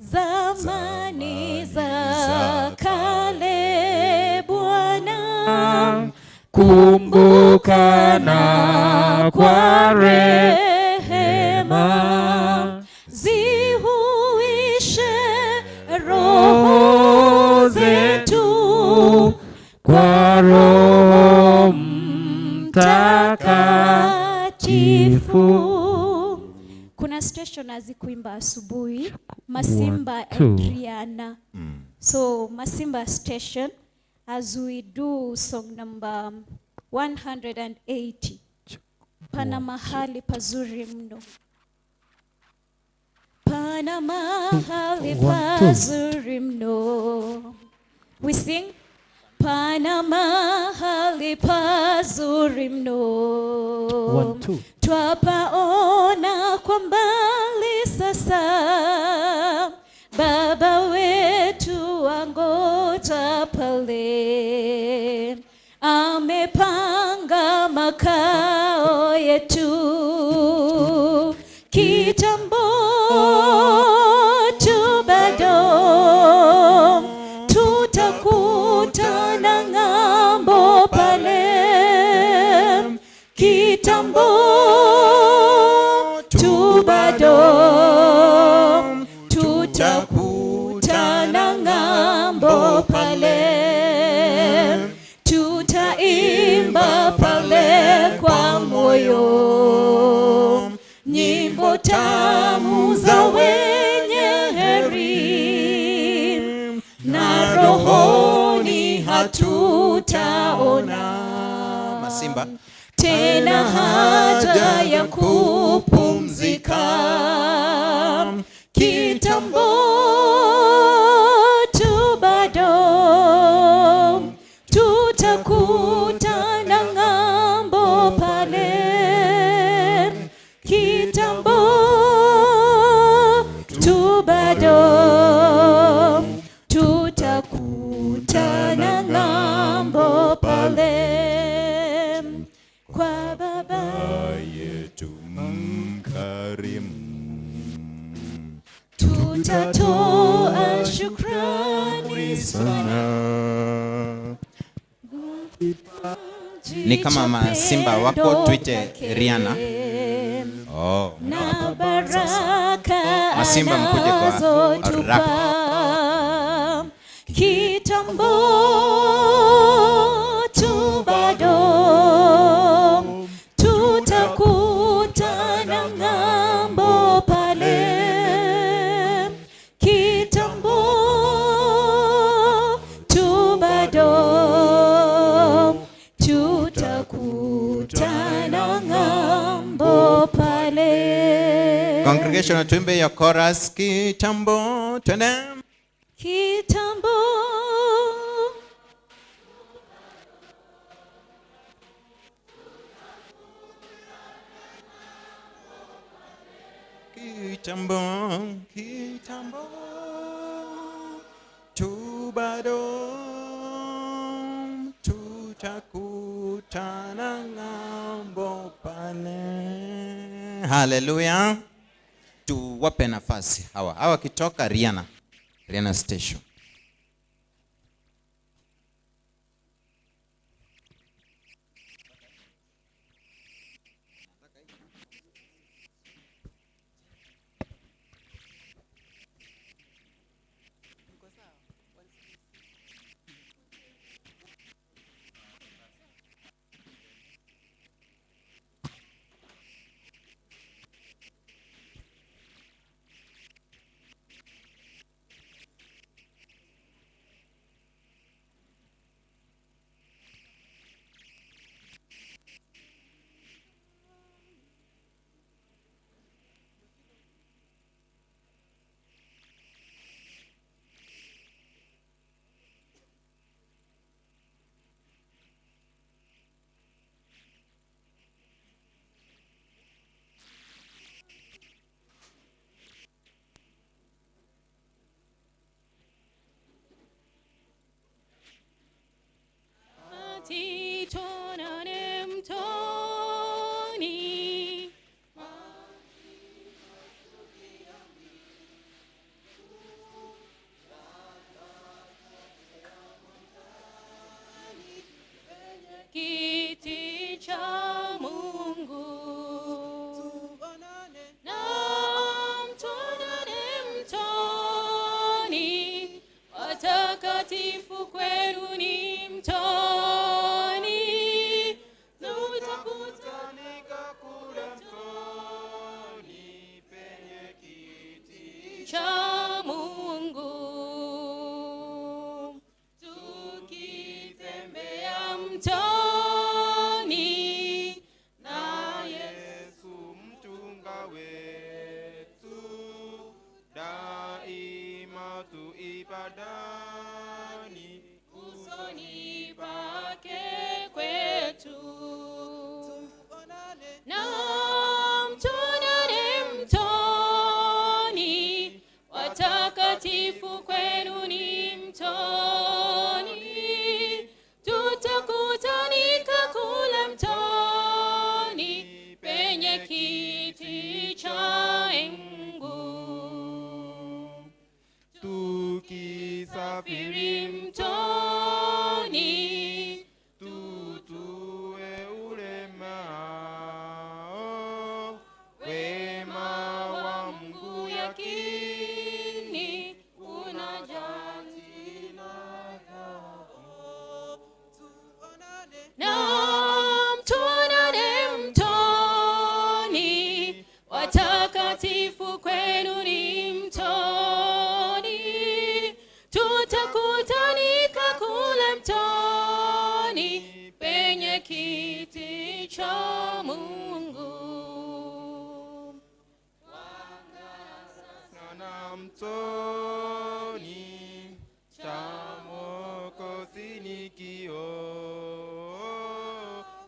Zamani za kale Bwana, kumbukana kwa rehema, zihuishe roho zetu kwa Roho Mtakatifu. Kuna station hazikuimba asubuhi, Masimba 1 2. and Rihanna. So Masimba Station, as we do song number 180, pana mahali pazuri mno, pana mahali 1 2. pazuri mno. We sing. Pana mahali pazuri mno, 1 2. twapaona kwa mbali sasa, Baba wetu angoja pale, amepanga makao yetu kitambo tu bado tutakutana ng'ambo pale, kitambo tu bado tutakutana ng'ambo pale, tutaimba pale kwa moyo nyimbo tamu za wenye heri, na rohoni hatutaona Masimba tena haja ya kupumzika, kitambo tu bado tutakutana ng'ambo pale, kitambo tu bado tutakutana ng'ambo pale kwa Baba yetu mkarimu. twatoa shukrani sana. Ni kama masimba wako, tuite Rihanna. Oh, na baraka masimba mkuje kwa rap. Kitambo tu bado tutakutana ng'ambo pale. Kitambo tu bado tutakutana ng'ambo pale. Congregation, tuimbe ya chorus. Kitambo, twende. Kitambo Kitambo, kitambo, tu bado tutakutana ng'ambo pale. Hallelujah. Tuwape nafasi hawa kitoka Rihanna station. Tonane mtoni kiti cha Mungu na mtonane mtoni, watakatifu kwenu ni mtoni, tutakutanika kule mtoni penye kiti cha Mungu, tukitembea mtoni na Yesu mchunga wetu, daima tuibadani usoni pake kwetu, na mtonane mtoni, watakatifu kwenu ni mtoni, tutakutanika kule mtoni penye kiti cha engu, tukisafiri mtoni tutue ulemao, wema wa Mungu yakini unajali na mtonane mtoni, watakatifu kwenu ni mtoni, tutakutanika kule mtoni penye kiti cha Mungu. Sana mtoni cha Mwokozi ni kioo,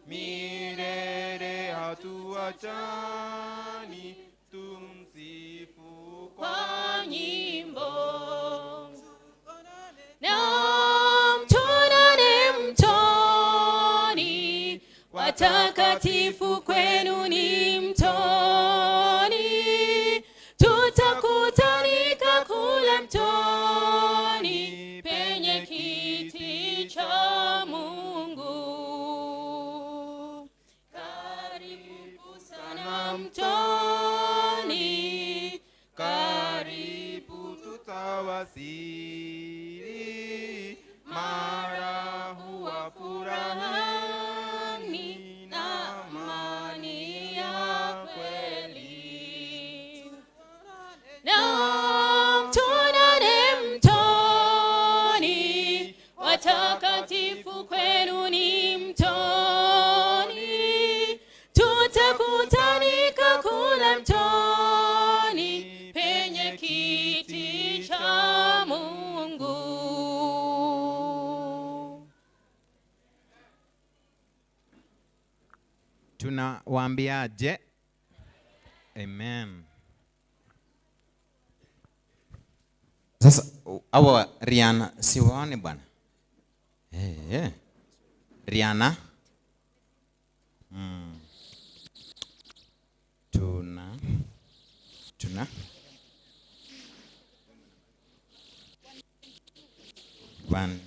milele hatuachani, tumsifu Kwa nyimbo na mtonane mtoni, watakatifu kwenu ni mtoni, tutakutanika kule kule mtoni penye kiti cha Mungu. Karibu sana mtoni, karibu tutawasili, mara huwa furahani na amani ya kweli. Na mtonane mtoni, watakatifu kwenu ni mtoni, tutakutanika kule mtoni penye kiti cha Mungu. Tunawaambiaje? Amen. Sasa hawa Rihanna si waone bwana? Rihanna. Tuna 1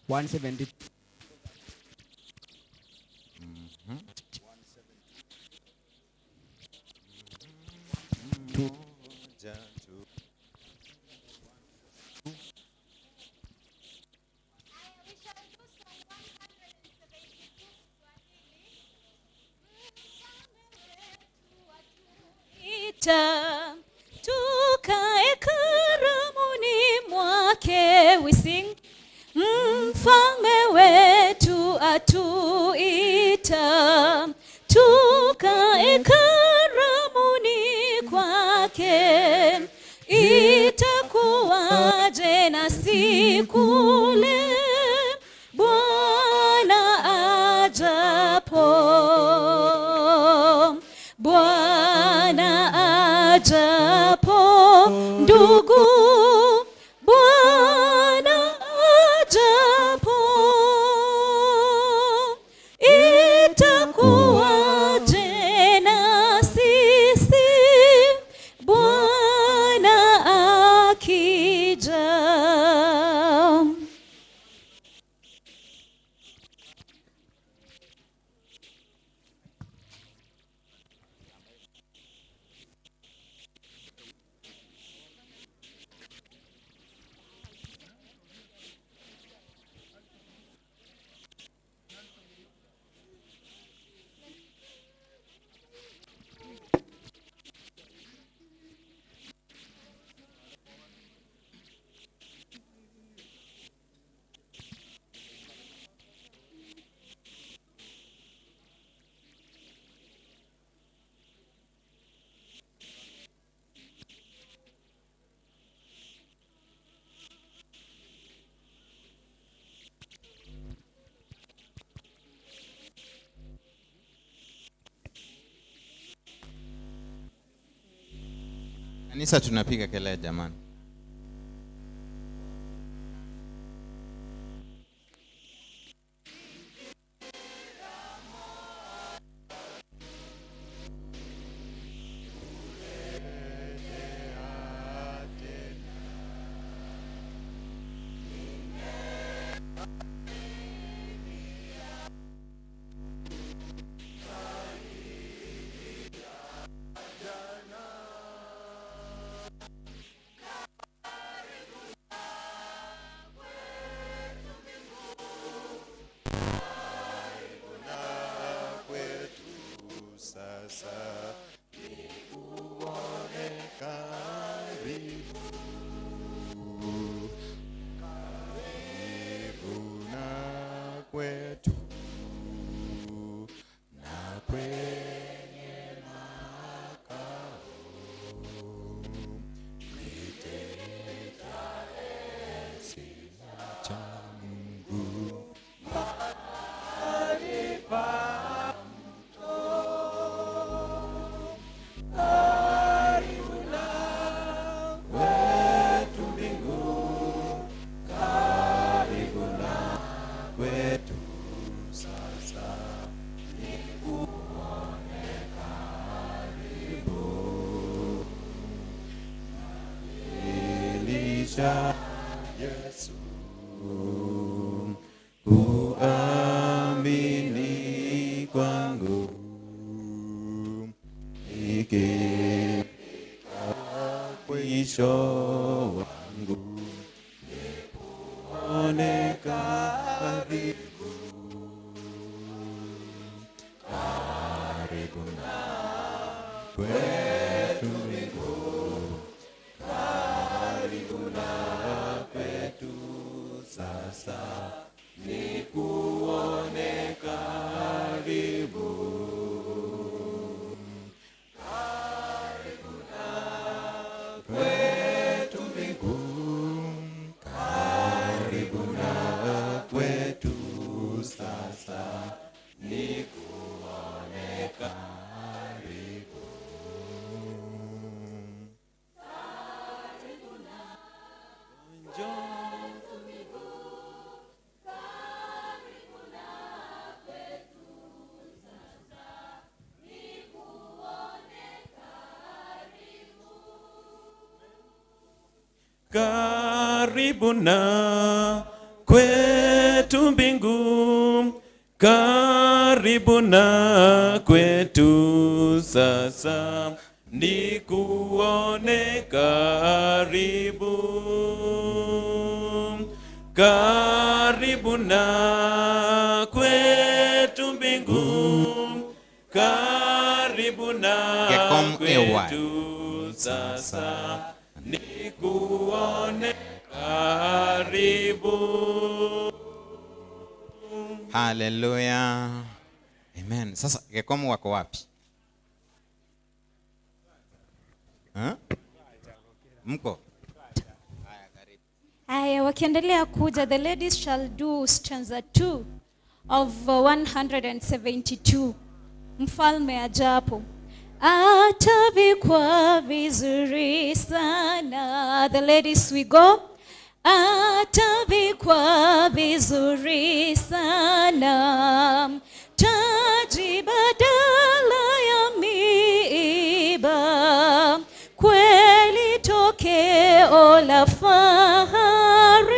170. Tukae karamuni mwake, we sing. Mfalme wetu atuita, tukae karamuni kwake. Itakuwaje na sikule Bwana ajapo, Bwana ajapo, ndugu, Bwana ajapo, itakuwaje na sisi Bwana akija. Kanisa tunapiga kelele jamani. maisha Yesu, kuamini kwangu ikifika mwisho wangu, nikuone karibu, karibu na kwetu mbinguni, karibu na kwetu sasa, nikuone karibu, karibu na kwetu mbinguni, karibu na kwetu sasa, nikuone karibu. Karibu na kwetu mbingu, karibu na kwetu sasa, nikuone karibu, karibu na kwetu mbingu, karibu na kwetu sasa, nikuone karibu. Haleluya. Amen. Sasa Gekomu wako wapi? Mko? Aya, wakiendelea kuja, the ladies shall do stanza 2 of 172. Mfalme ajapo atavikwa vizuri sana. The ladies we go. Atavikwa vizuri sana, taji badala ya miiba, kweli tokeo la fahari,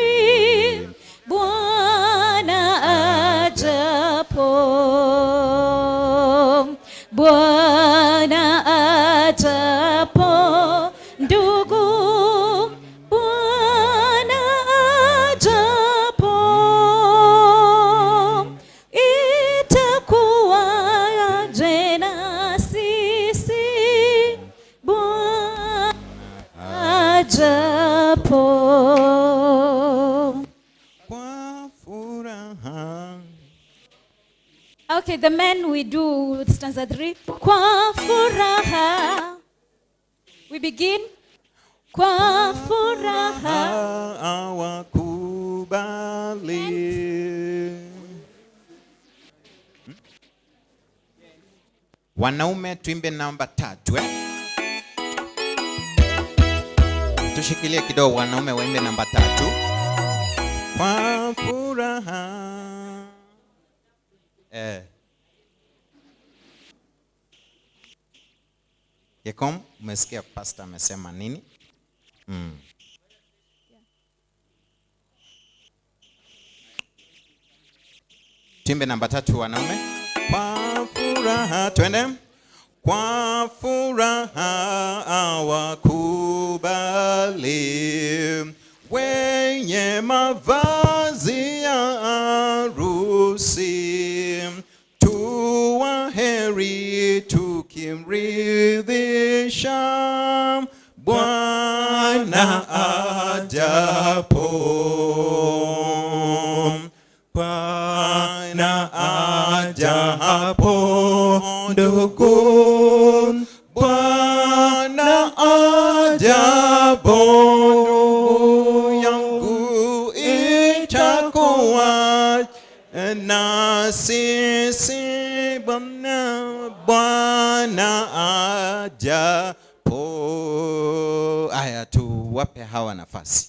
Bwana ajapo, Bwana ajapo, ndugu, Bwana ajapo, itakuwaje na sisi, Bwana ajapo. Kwa furaha. Okay, the men we do stanza 3. Kwa furaha. We begin. Kwa furaha awakubali. Wanaume tuimbe namba 3 Tushikilie kidogo, wanaume waimbe namba 3. Kwa furaha. Yekom, umesikia pastor amesema nini? Tuimbe namba 3 wanaume. Kwa furaha, twende. Kwa furaha awakubali wenye mavazi ya harusi, tuwaheri tukimridhisha Bwana ajapo, Bwana ajapo, ndugu, Bwana ajapo, yangu itakuwa na sisi, Bwana ajapo. Aya, tuwape hawa nafasi.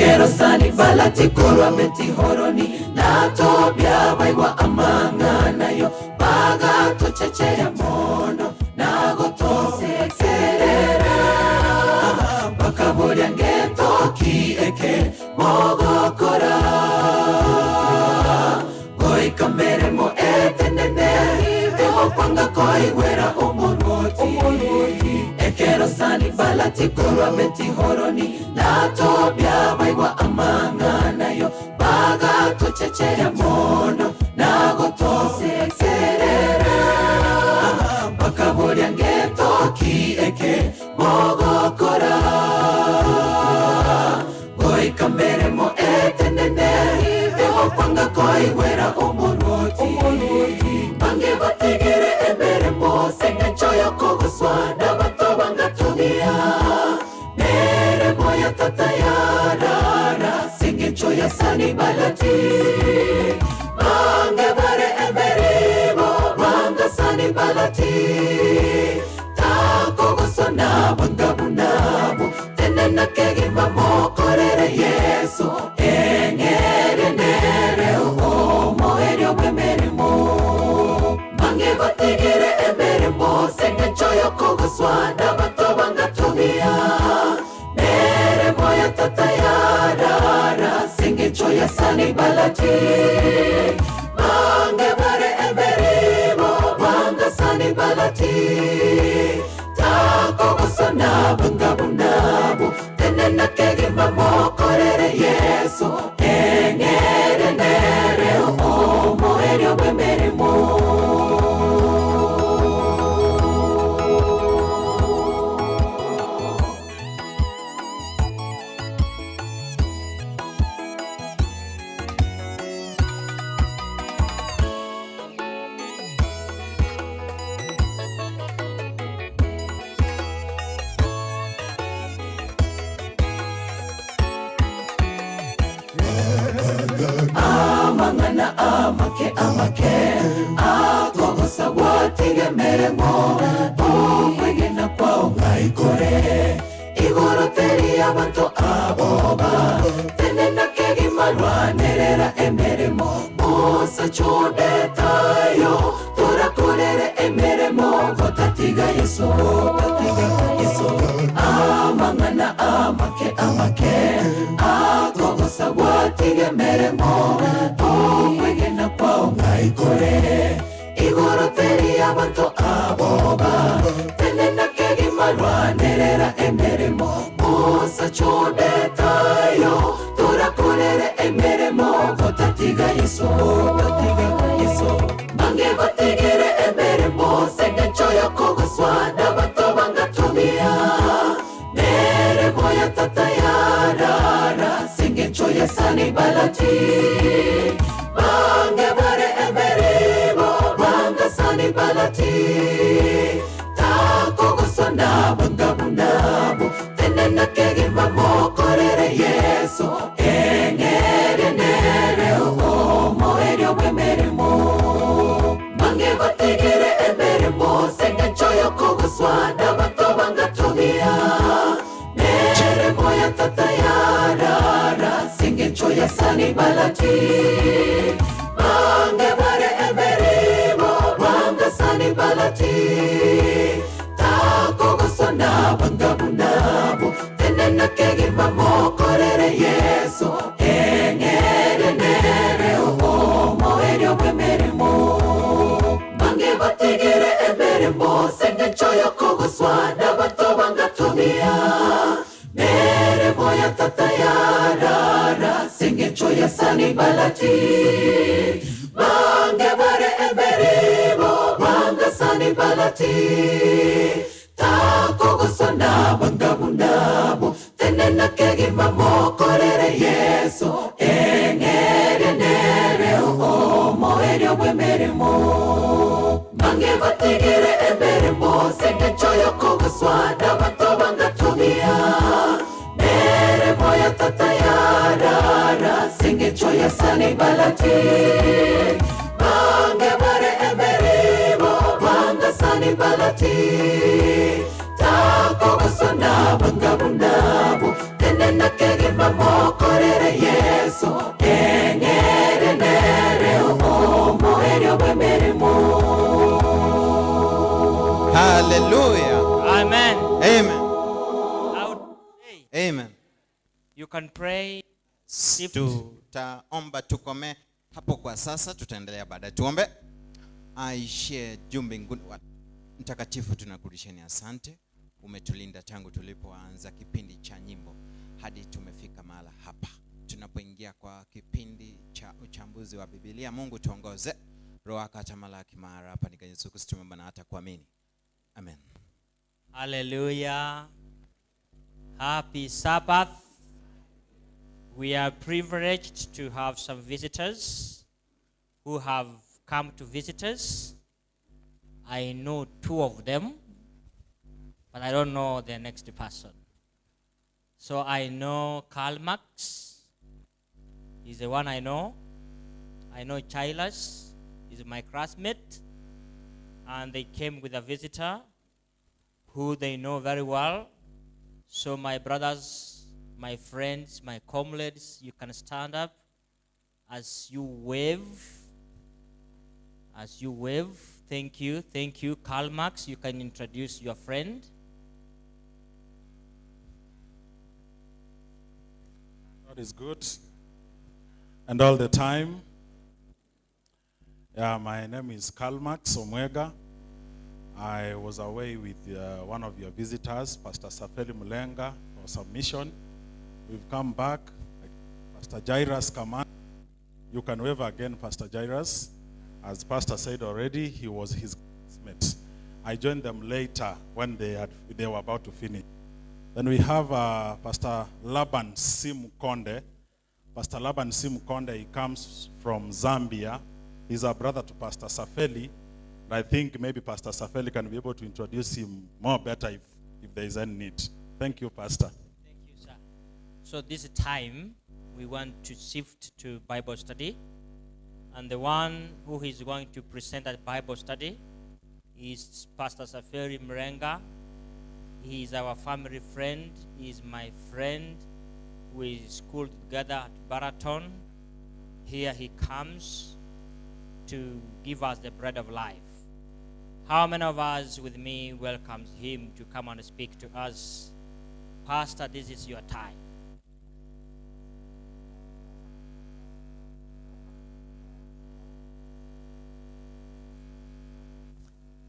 ekero sani balati korwa beti horoni na tobia baigwa amangana yo baga tochecheya mono na gotose serera bakaboria ngetoki eke mogokora goi kamere mo etenene ego panga koi wera omoroti ekero sani balati korwa beti horoni na tobia baigwa amangana yo baga tochecheya mono na gotose serera bakaboria ngetoki eke mogokora goi kamere mo etenene ego panga koi wera omoroti bange batigere ebere mo senga choyo kogoswana batobanga tumia mere moya tatayara senga choya sani balati bange bare ebere mo banga sani balati takogosona banga bunabo tenena kegi mamo korere yesu engere nere o moerio bemere mo bange batigere ebere mo senga choyo kogoswana batobanga tumia mere moya tatayara senga choya sani balati bange bare ebere mo banga sani balati takogosona banga bunabo tenena kegi mamo korere yesu engere nere o moerio bemere mo amangana amake akogosa watige meremo ukwegena kwao ngaikore igoro teri abantu aboba tenena kegi marwanerera emeremo musa chodetayo turakorere emeremo gotatiga yesu amangana amake akogosa watige meremo ukwegena kwao ngaikore igoro teri abantu aboba tenena kegi marwanerera emeremo musa chodetayo turakorere emeremo gotatiga yesu bange batigere emeremo senga choyo kogoswana batobanga tumia mere moya tatayara senga choya sani balati bange bare emeremo banga sani balati takogosona banga bunabo tenena kegi mamo korere yesu engere nere o moerio bemere mo bange batigere ebere mo senga choyo kogoswana batobanga tumia mere moya tatayara senga choya sani balati bange bare ebere mo banga sani balati takogosona banga bunabo tenena kegi mamo korere yesu engere nere o moerio bemere mo bange batigere ebere mo senga choyo kogoswana batobanga tumia mere moya tatayara senga choya sani balati bange bare ebere mo banga sani balati takogosona banga bunabo tenena kegi mamo korere yesu engere nere o moerio bemere mo bange batigere ebere mo senga choyo kogoswana batobanga tumia mere moya tatayara senga choya sani balati bange bare ebere mo banga sani balati takogosona banga bunabo tenena kegi mamo korere Amen. You can pray. Tutaomba tukome hapo kwa sasa, tutaendelea baadaye. Tuombe. Aishie juu mbinguni. Mtakatifu, tunakurudisheni asante. Umetulinda tangu tulipoanza kipindi cha nyimbo hadi tumefika mahala hapa. Tunapoingia kwa kipindi cha uchambuzi wa Biblia, Mungu tuongoze. Roho akatamalaki mahali hapa ni Yesu Kristo tumeomba na hata kuamini. Amen. Hallelujah. Happy Sabbath. We are privileged to have some visitors who have come to visit us. I know 2 of them, but I don't know the next person. So I know Karl Marx is the one I know. I know Chilas is my classmate, and they came with a visitor who they know very well. So my brothers, my friends, my comrades, you can stand up as you wave. As you wave, thank you, Karl Marx. You can introduce your friend. God is good, and all the time. Yeah, my name is Karl Marx Omwega. I was away with one of your visitors, Pastor Safeli Mulenga, for submission. We've come back. Pastor Jairus Kaman. You can wave again, Pastor Jairus. As Pastor said already, he was his classmate. I joined them later when they were about to finish. Then we have Pastor Laban Simukonde. Pastor Laban Simukonde, he comes from Zambia. He's a brother to Pastor Safeli. I think maybe Pastor Safeli can be able to introduce him more better if there is any need. Thank you, Pastor. Thank you, sir. So this time, we want to shift to Bible study. And the one who is going to present at Bible study is Pastor Saferi Mrenga. He is our family friend. He is my friend. We schooled together at Baraton. Here he comes to give us the bread of life. How many of us with me welcomes him to come and speak to us? Pastor, this is your time.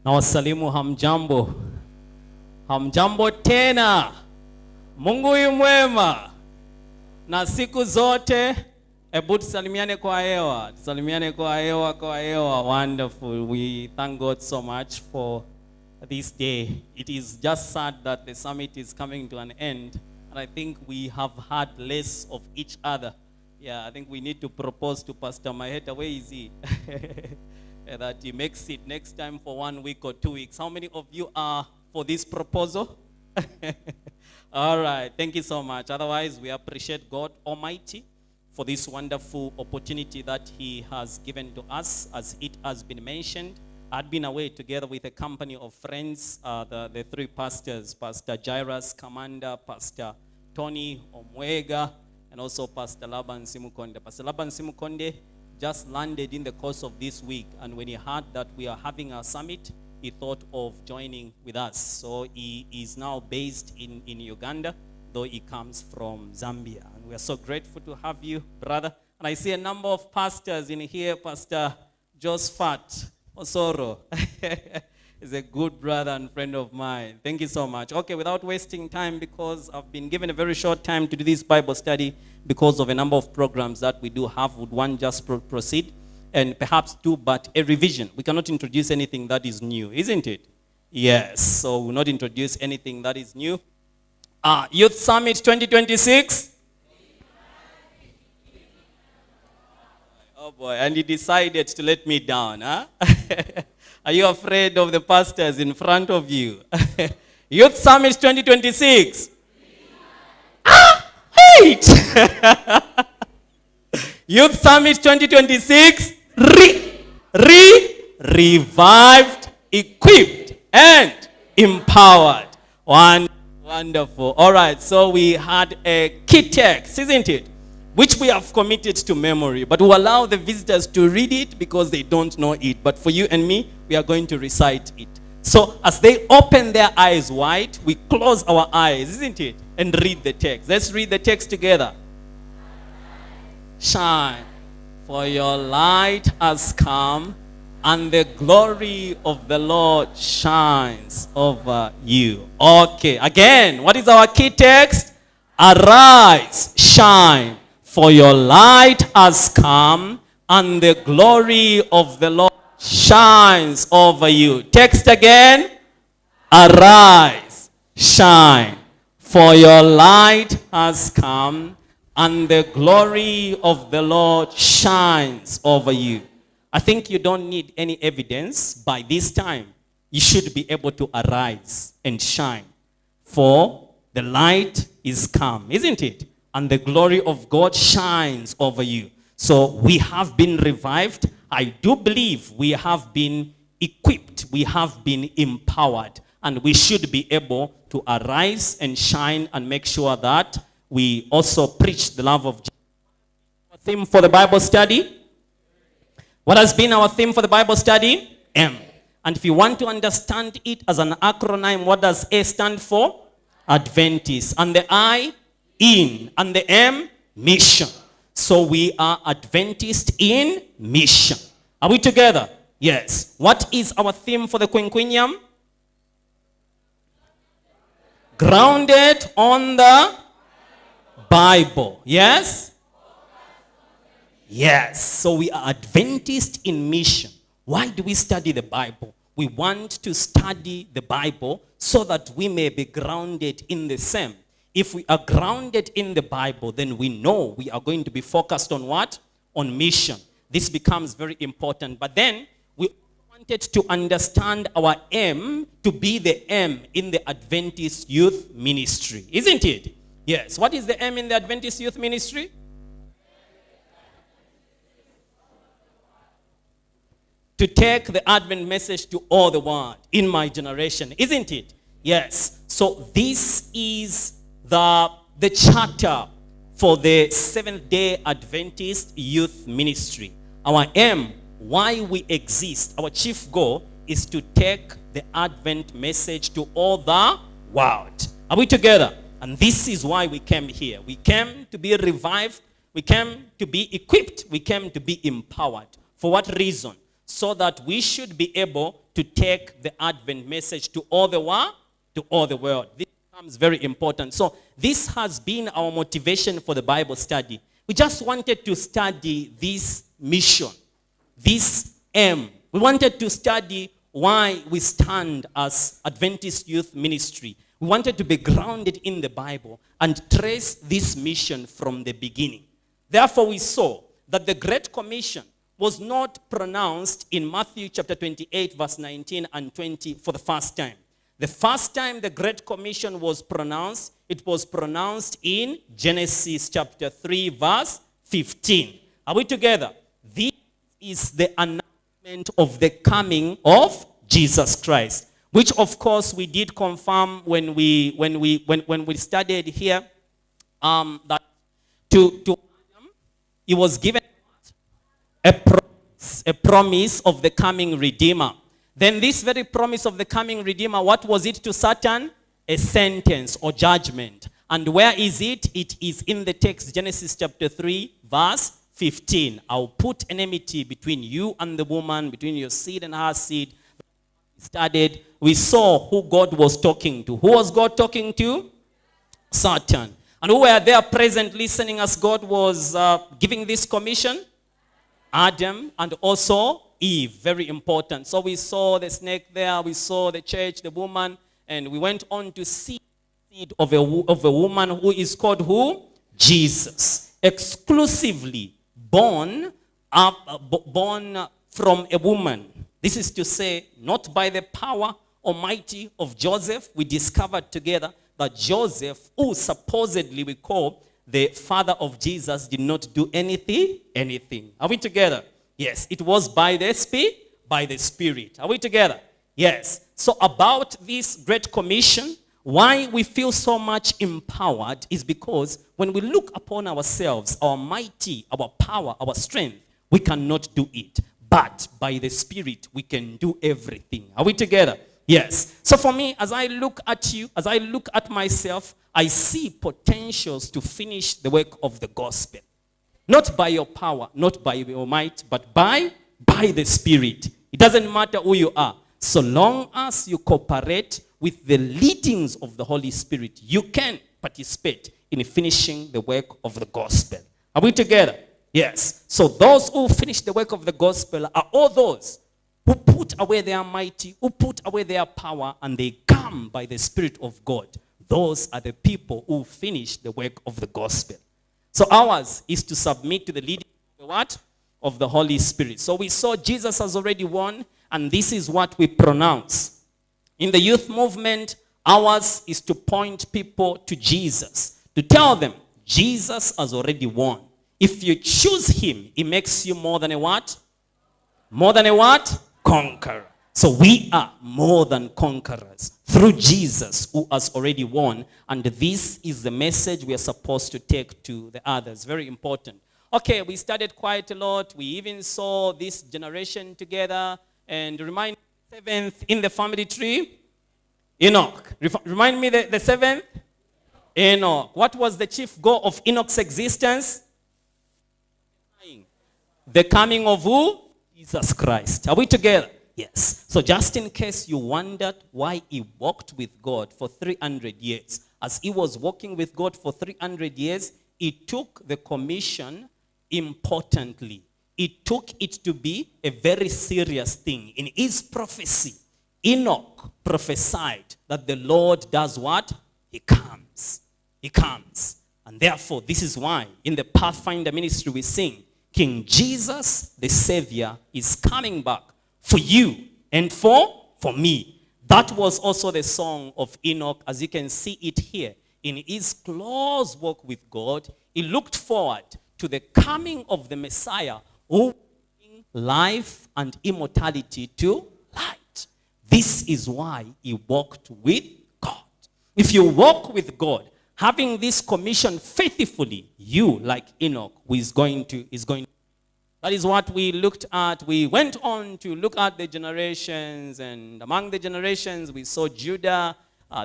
Na wasalimu hamjambo. Hamjambo tena. Mungu yu mwema. Na siku zote, hebu tusalimiane kwa hewa. Tusalimiane kwa hewa, kwa hewa. Wonderful. We thank God so much for this day. It is just sad that the summit is coming to an end. And I think we have had less of each other. Yeah, I think we need to propose to Pastor Maheta. Where is he? That he makes it next time for 1 week or 2 weeks. How many of you are for this proposal? All right, thank you so much. Otherwise, we appreciate God Almighty for this wonderful opportunity that he has given to us. As it has been mentioned, I'd been away together with a company of friends, the 3 pastors, Pastor Jairus Kamanda, Pastor Tony Omwega, and also Pastor Laban Simukonde. Pastor Laban Simukonde just landed in the course of this week, and when he heard that we are having a summit, he thought of joining with us. So he is now based in Uganda, though he comes from Zambia. And we are so grateful to have you, brother. And I see a number of pastors in here. Pastor Josephat Osoro is a good brother and friend of mine. Thank you so much. Okay, without wasting time, because I've been given a very short time to do this Bible study because of a number of programs that we do have, would one just proceed and perhaps do but a revision? We cannot introduce anything that is new, isn't it? Yes, so we'll not introduce anything that is new. Youth Summit 2026. Oh boy, and he decided to let me down, huh? Are you afraid of the pastors in front of you? Youth Summit 2026. Wait! Youth Summit 2026. Revived, equipped, and empowered. Wonderful. All right, so we had a key text, isn't it? Which we have committed to memory, but we'll allow the visitors to read it because they don't know it. But for you and me, we are going to recite it. So as they open their eyes wide, we close our eyes, isn't it? And read the text. Let's read the text together. Shine, for your light has come, and the glory of the Lord shines over you. Okay, again, what is our key text? Arise, shine, for your light has come, and the glory of the Lord shines over you. Text again. Arise, shine, for your light has come, and the glory of the Lord shines over you. I think you don't need any evidence. By this time, you should be able to arise and shine, for the light is come, isn't it? And the glory of God shines over you. So we have been revived. I do believe we have been equipped. We have been empowered. And we should be able to arise and shine and make sure that we also preach the love of Jesus. Our theme for the Bible study. What has been our theme for the Bible study? M. And if you want to understand it as an acronym, what does A stand for? Adventist. And the I, in. And the M, mission. So we are Adventist in mission. Are we together? Yes. What is our theme for the quinquennium? Grounded on the Bible. Yes? Yes. So we are Adventist in mission. Why do we study the Bible? We want to study the Bible so that we may be grounded in the same. If we are grounded in the Bible, then we know we are going to be focused on what? On mission. This becomes very important. But then we wanted to understand our M to be the M in the Adventist youth ministry. Isn't it? Yes. What is the M in the Adventist youth ministry? To take the Advent message to all the world in my generation. Isn't it? Yes. So this is the charter for the Seventh-day Adventist youth ministry. Our aim, why we exist, our chief goal is to take the Advent message to all the world. Are we together? And this is why we came here. We came to be revived. We came to be equipped. We came to be empowered. For what reason? So that we should be able to take the Advent message to all the world. To all the world. This becomes very important. So this has been our motivation for the Bible study. We just wanted to study this mission, this aim. We wanted to study why we stand as Adventist Youth Ministry. We wanted to be grounded in the Bible and trace this mission from the beginning. Therefore, we saw that the Great Commission was not pronounced in Matthew chapter 28, verse 19 and 20 for the first time. The first time the Great Commission was pronounced, it was pronounced in Genesis chapter 3, verse 15. Are we together? This is the announcement of the coming of Jesus Christ, which of course we did confirm when we studied here, that to Adam, he was given a promise of the coming Redeemer. Then this very promise of the coming Redeemer, what was it to Satan? A sentence or judgment. And where is it? It is in the text, Genesis chapter 3, verse 15. I'll put enmity between you and the woman, between your seed and her seed. Studied, we saw who God was talking to. Who was God talking to? Satan. And who were there present listening as God was giving this commission? Adam and also Eve. Very important. So we saw the snake there, we saw the church, the woman, and we went on to see the seed of a woman who is called who? Jesus. Exclusively born from a woman. This is to say, not by the power almighty of Joseph. We discovered together that Joseph, who supposedly we call the father of Jesus, did not do anything. Are we together? Yes. It was by the Spirit. Are we together? Yes. So about this Great Commission, why we feel so much empowered is because when we look upon ourselves, our mighty, our power, our strength, we cannot do it. But by the Spirit, we can do everything. Are we together? Yes. So for me, as I look at you, as I look at myself, I see potentials to finish the work of the gospel. Not by your power, not by your might, but by the Spirit. It doesn't matter who you are. So long as you cooperate with the leadings of the Holy Spirit, you can participate in finishing the work of the gospel. Are we together? Yes. So those who finish the work of the gospel are all those who put away their mighty, who put away their power, and they come by the Spirit of God. Those are the people who finish the work of the gospel. So ours is to submit to the leading of the what? Of the Holy Spirit. So we saw Jesus has already won, and this is what we pronounce. In the youth movement, ours is to point people to Jesus, to tell them Jesus has already won. If you choose him, it makes you more than a what? More than a what? Conqueror. So we are more than conquerors through Jesus who has already won. And this is the message we are supposed to take to the others. Very important. Okay, we studied quite a lot. We even saw this generation together. And remind me, seventh in the family tree, Enoch. Remind me the seventh? Enoch. What was the chief goal of Enoch's existence? The coming of who? Jesus Christ. Are we together? Yes. So just in case you wondered why he walked with God for 300 years, as he was walking with God for 300 years, he took the commission importantly. He took it to be a very serious thing. In his prophecy, Enoch prophesied that the Lord does what? He comes. He comes. And therefore, this is why in the Pathfinder ministry we sing, King Jesus, the Savior, is coming back for you and for me. That was also the song of Enoch, as you can see it here. In his close walk with God, he looked forward to the coming of the Messiah who bring life and immortality to light. This is why he walked with God. If you walk with God, having this commission faithfully, you, like Enoch, who is going to. That is what we looked at. We went on to look at the generations, and among the generations, we saw Judah.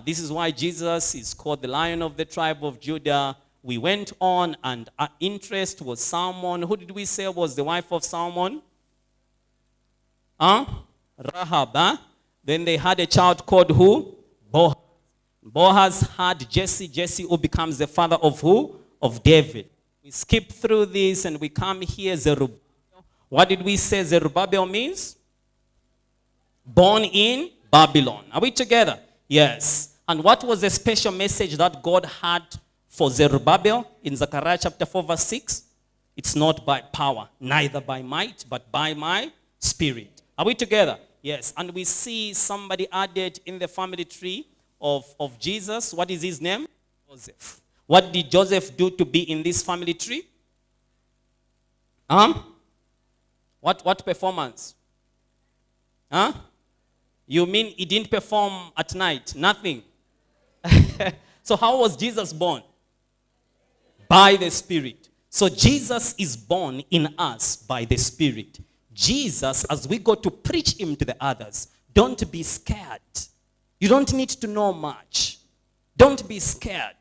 This is why Jesus is called the Lion of the tribe of Judah. We went on, and our interest was Salmon. Who did we say was the wife of Salmon? Rahab. Then they had a child called who? Boaz. Boaz had Jesse. Jesse who becomes the father of who? Of David. We skip through this and we come here, Zerubbabel. What did we say Zerubbabel means? Born in Babylon. Are we together? Yes. And what was the special message that God had for Zerubbabel in Zechariah chapter 4 verse 6? It's not by power, neither by might, but by my spirit. Are we together? Yes. And we see somebody added in the family tree of Jesus. What is his name? Joseph. What did Joseph do to be in this family tree? What performance? You mean he didn't perform at night? Nothing. So how was Jesus born? By the Spirit. So Jesus is born in us by the Spirit. Jesus, as we go to preach him to the others, don't be scared. You don't need to know much. Don't be scared.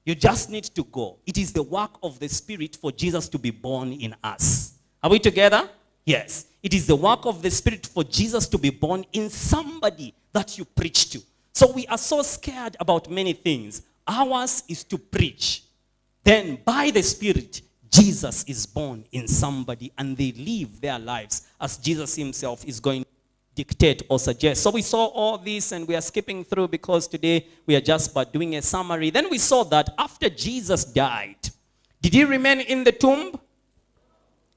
You just need to go. It is the work of the Spirit for Jesus to be born in us. Are we together? Yes. It is the work of the Spirit for Jesus to be born in somebody that you preach to. So we are so scared about many things. Ours is to preach. Then by the Spirit, Jesus is born in somebody and they live their lives as Jesus himself is going to dictate or suggest. So we saw all this and we are skipping through because today we are just but doing a summary. Then we saw that after Jesus died, did he remain in the tomb?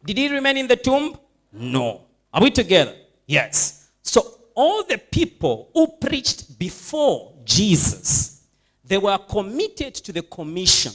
Did he remain in the tomb? No. Are we together? Yes. So all the people who preached before Jesus, they were committed to the commission.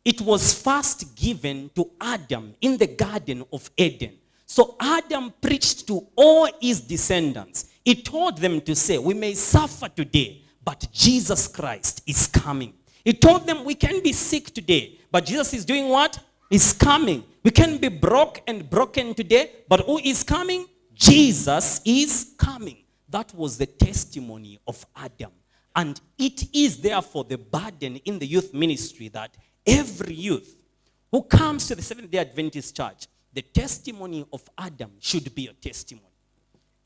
It was first given to Adam in the Garden of Eden. So Adam preached to all his descendants. He told them to say, we may suffer today, but Jesus Christ is coming. He told them we can be sick today, but Jesus is doing what? He's coming. We can be broke and broken today, but who is coming? Jesus is coming. That was the testimony of Adam. And it is therefore the burden in the youth ministry that every youth who comes to the Seventh-day Adventist Church, the testimony of Adam should be your testimony.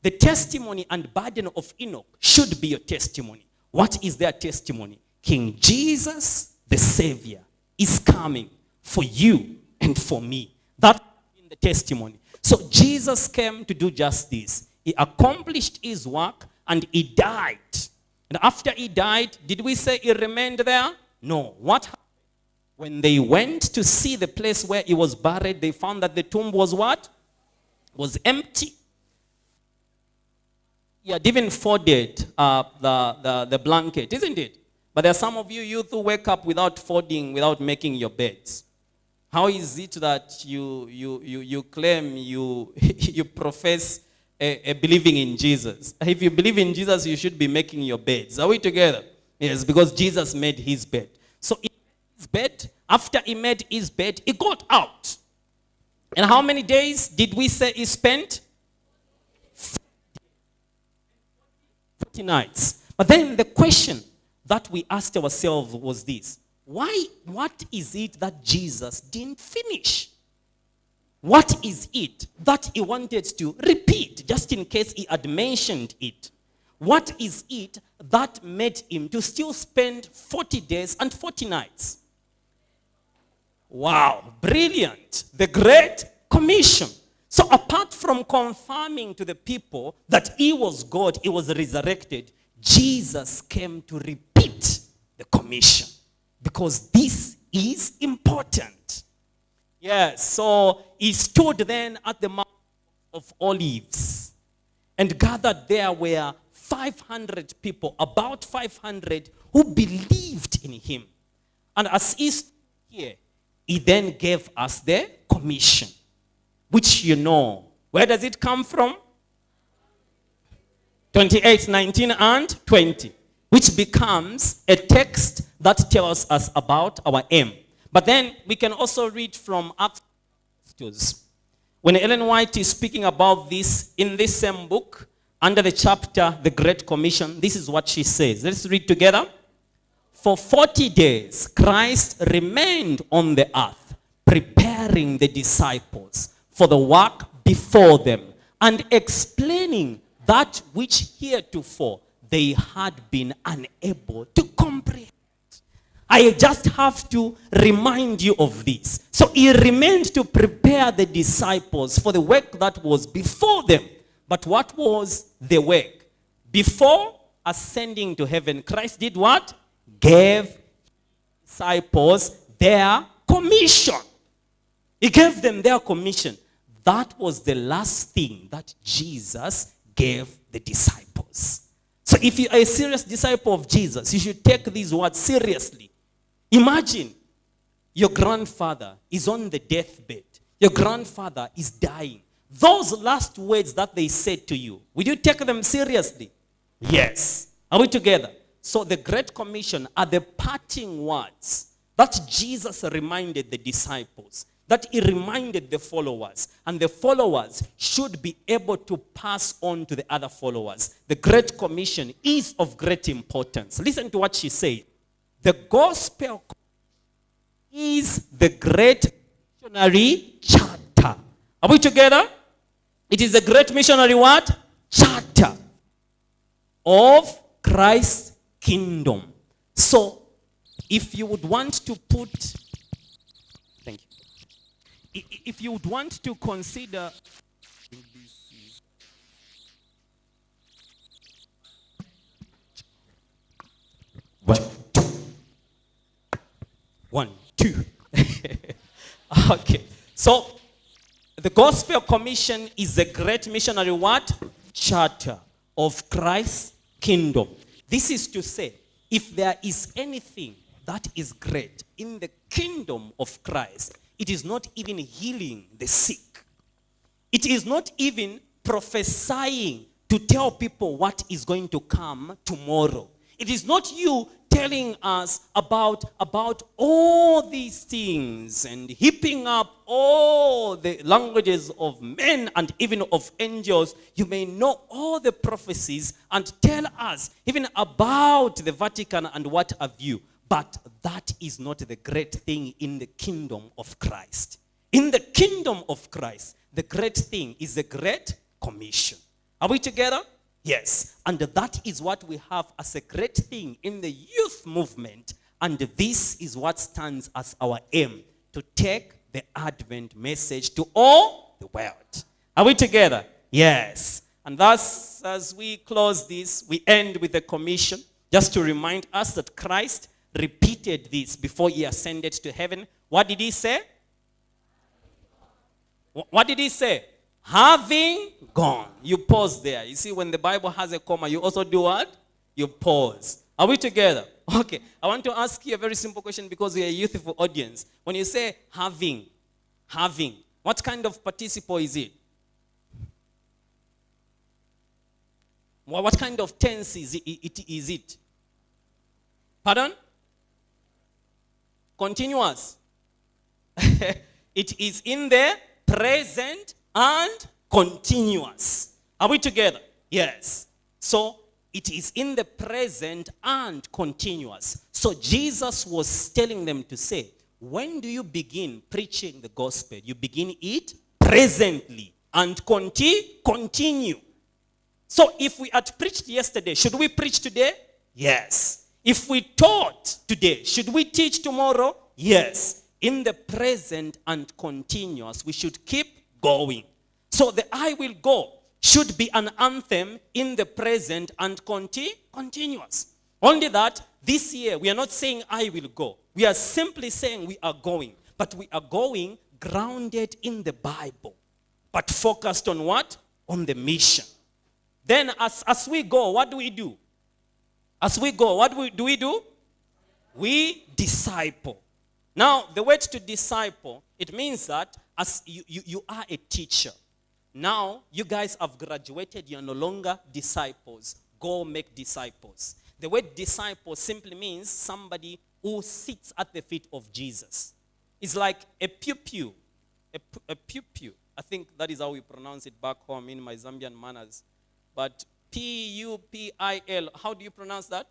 The testimony and burden of Enoch should be your testimony. What is their testimony? King Jesus, the Savior, is coming for you and for me. That's in the testimony. So Jesus came to do just this. He accomplished his work and he died. And after he died, did we say he remained there? No. What happened? When they went to see the place where he was buried, they found that the tomb was what? Was empty. He had even folded the blanket, isn't it? But there are some of you youth who wake up without folding, without making your beds. How is it that you claim you profess a believing in Jesus? If you believe in Jesus, you should be making your beds. Are we together? Yes, because Jesus made his bed. So he made his bed. After he made his bed, he got out. And how many days did we say he spent? 40 nights. But then the question that we asked ourselves was this: what is it that Jesus didn't finish? What is it that he wanted to repeat, just in case he had mentioned it? What is it that made him to still spend 40 days and 40 nights? Wow, brilliant. The Great Commission. So apart from confirming to the people that he was God, he was resurrected, Jesus came to repeat the commission because this is important. Yes, so he stood then at the Mount of Olives, and gathered there were 500 people, about 500 who believed in him. And as he stood here, he then gave us the commission, which you know. Where does it come from? 28, 19, and 20, which becomes a text that tells us about our aim. But then we can also read from Acts. When Ellen White is speaking about this in this same book, under the chapter, The Great Commission, this is what she says. Let's read together. For 40 days, Christ remained on the earth, preparing the disciples for the work before them and explaining that which heretofore they had been unable to comprehend. I just have to remind you of this. So he remained to prepare the disciples for the work that was before them. But what was the work? Before ascending to heaven, Christ did what? Gave disciples their commission. He gave them their commission. That was the last thing that Jesus gave the disciples. So if you are a serious disciple of Jesus, you should take these words seriously. Imagine your grandfather is on the deathbed. Your grandfather is dying. Those last words that they said to you, will you take them seriously? Yes. Are we together? So the Great Commission are the parting words that Jesus reminded the disciples, that he reminded the followers, and the followers should be able to pass on to the other followers. The Great Commission is of great importance. Listen to what she said. The gospel is the great missionary charter. Are we together? It is the great missionary what? Charter of Christ's kingdom. So, if you would want to put, thank you. If you would want to consider, One, two. Okay. So, the Gospel Commission is the great missionary what? Charter of Christ's kingdom. This is to say, if there is anything that is great in the kingdom of Christ, it is not even healing the sick. It is not even prophesying to tell people what is going to come tomorrow. It is not you telling us about all these things and heaping up all the languages of men and even of angels. You may know all the prophecies and tell us even about the Vatican and what have you. But that is not the great thing in the kingdom of Christ. In the kingdom of Christ, the great thing is the Great Commission. Are we together? Yes. And that is what we have as a great thing in the youth movement. And this is what stands as our aim, to take the Advent message to all the world. Are we together? Yes. And thus, as we close this, we end with a commission, just to remind us that Christ repeated this before he ascended to heaven. What did he say? What did he say? Having gone. You pause there. You see, when the Bible has a comma, you also do what? You pause. Are we together? Okay. I want to ask you a very simple question because we are a youthful audience. When you say having, what kind of participle is it? What kind of tense is it? Pardon? Continuous. It is in the present and continuous. Are we together? Yes. So it is in the present and continuous. So Jesus was telling them to say, when do you begin preaching the gospel? You begin it presently and continue. So if we had preached yesterday, should we preach today? Yes. If we taught today, should we teach tomorrow? Yes. In the present and continuous, we should keep going. So the I will go should be an anthem in the present and continuous. Only that this year we are not saying I will go. We are simply saying we are going. But we are going grounded in the Bible. But focused on what? On the mission. Then as we go, what do we do? As we go, what do we do? We disciple. Now, the word to disciple, it means that as you are a teacher. Now, you guys have graduated. You are no longer disciples. Go make disciples. The word disciple simply means somebody who sits at the feet of Jesus. It's like a pupil. A pupil. I think that is how we pronounce it back home in my Zambian manners. But P-U-P-I-L, how do you pronounce that?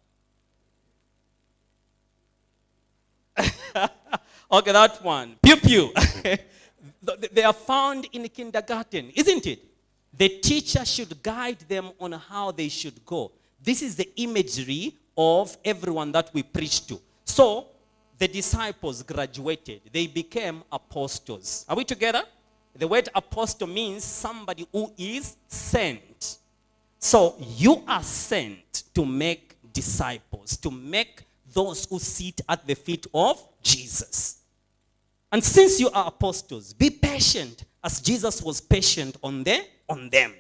Okay, that one. Pupil. They are found in kindergarten, isn't it? The teacher should guide them on how they should go. This is the imagery of everyone that we preach to. So, the disciples graduated. They became apostles. Are we together? The word apostle means somebody who is sent. So, you are sent to make disciples, to make those who sit at the feet of Jesus. And since you are apostles, be patient as Jesus was patient on them.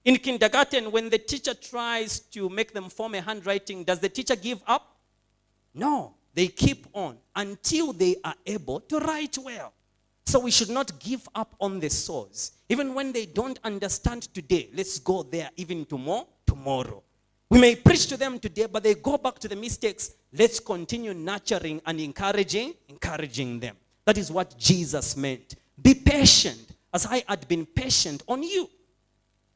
In kindergarten, when the teacher tries to make them form a handwriting, does the teacher give up? No, they keep on until they are able to write well. So we should not give up on the souls. Even when they don't understand today, let's go there even tomorrow. We may preach to them today, but they go back to the mistakes. Let's continue nurturing and encouraging them. That is what Jesus meant. Be patient as I had been patient on you.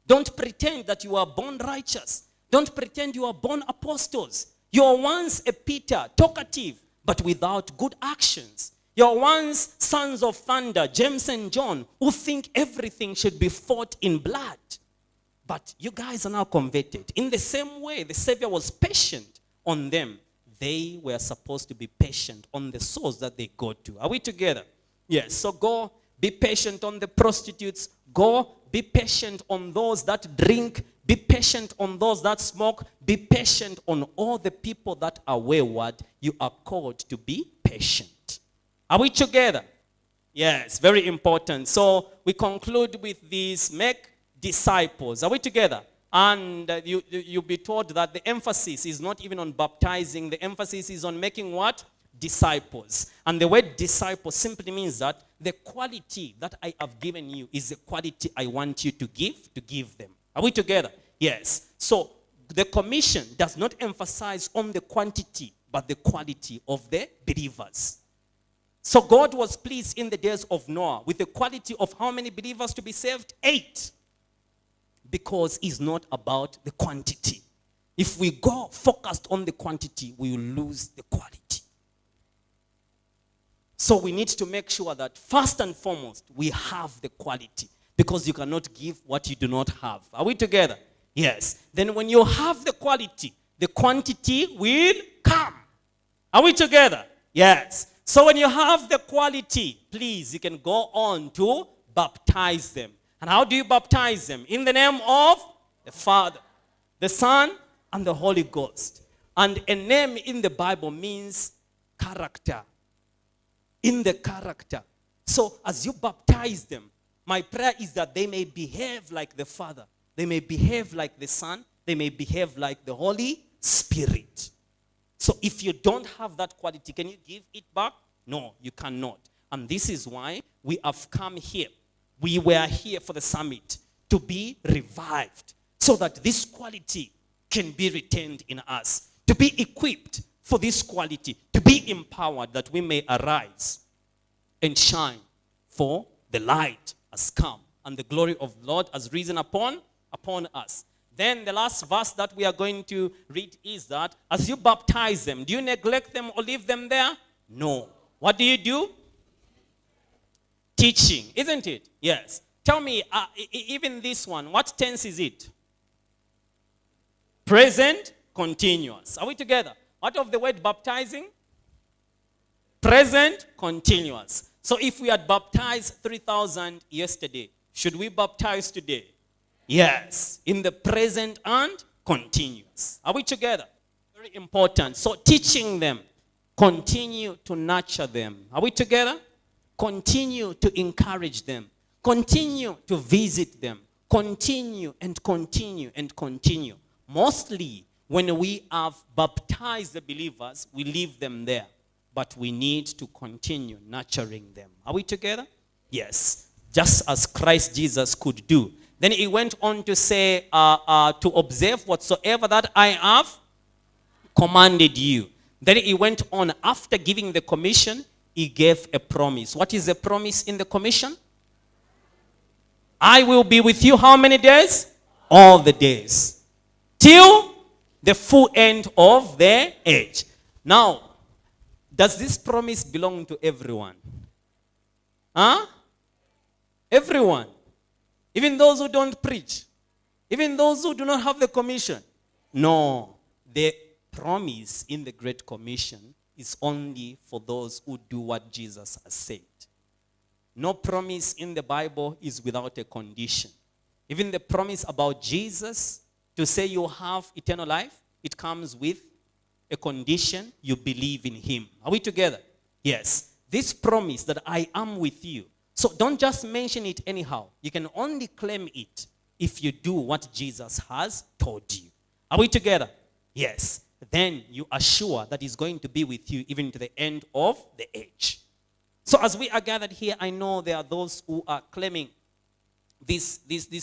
Don't pretend that you are born righteous. Don't pretend you are born apostles. You are once a Peter, talkative, but without good actions. You are once sons of thunder, James and John, who think everything should be fought in blood. But you guys are now converted. In the same way, the Savior was patient on them. They were supposed to be patient on the souls that they go to. Are we together? Yes. So go be patient on the prostitutes. Go be patient on those that drink. Be patient on those that smoke. Be patient on all the people that are wayward. You are called to be patient. Are we together? Yes, very important. So we conclude with this: make disciples. Are we together? And you'll be told that the emphasis is not even on baptizing. The emphasis is on making what? Disciples. And the word disciple simply means that the quality that I have given you is the quality I want you to give them. Are we together? Yes. So the commission does not emphasize on the quantity, but the quality of the believers. So God was pleased in the days of Noah with the quality of how many believers to be saved? 8. Because it's not about the quantity. If we go focused on the quantity, we will lose the quality. So we need to make sure that first and foremost, we have the quality. Because you cannot give what you do not have. Are we together? Yes. Then when you have the quality, the quantity will come. Are we together? Yes. So when you have the quality, please, you can go on to baptize them. And how do you baptize them? In the name of the Father, the Son, and the Holy Ghost. And a name in the Bible means character. In the character. So as you baptize them, my prayer is that they may behave like the Father. They may behave like the Son. They may behave like the Holy Spirit. So if you don't have that quality, can you give it back? No, you cannot. And this is why we have come here. We were here for the summit to be revived so that this quality can be retained in us, to be equipped for this quality, to be empowered that we may arise and shine, for the light has come and the glory of the Lord has risen upon us. Then the last verse that we are going to read is that as you baptize them, do you neglect them or leave them there? No. What do you do? Teaching, isn't it? Yes. Tell me, even this one, what tense is it? Present continuous. Are we together? What of the word baptizing? Present continuous. So if we had baptized 3,000 yesterday, should we baptize today? Yes. In the present and continuous. Are we together? Very important. So teaching them, continue to nurture them. Are we together? Continue to encourage them. Continue to visit them. Continue and continue and continue. Mostly, when we have baptized the believers, we leave them there. But we need to continue nurturing them. Are we together? Yes. Just as Christ Jesus could do. Then he went on to say, to observe whatsoever that I have commanded you. Then he went on, after giving the commission, he gave a promise. What is the promise in the commission? I will be with you how many days? All the days. Till the full end of the age. Now, does this promise belong to everyone? Huh? Everyone. Even those who don't preach. Even those who do not have the commission. No. The promise in the Great Commission is only for those who do what Jesus has said. No promise in the Bible is without a condition. Even the promise about Jesus to say you have eternal life, it comes with a condition: you believe in him. Are we together? Yes. This promise that I am with you. So don't just mention it anyhow. You can only claim it if you do what Jesus has told you. Are we together? Yes. Then you are sure that he's going to be with you even to the end of the age. So as we are gathered here, I know there are those who are claiming this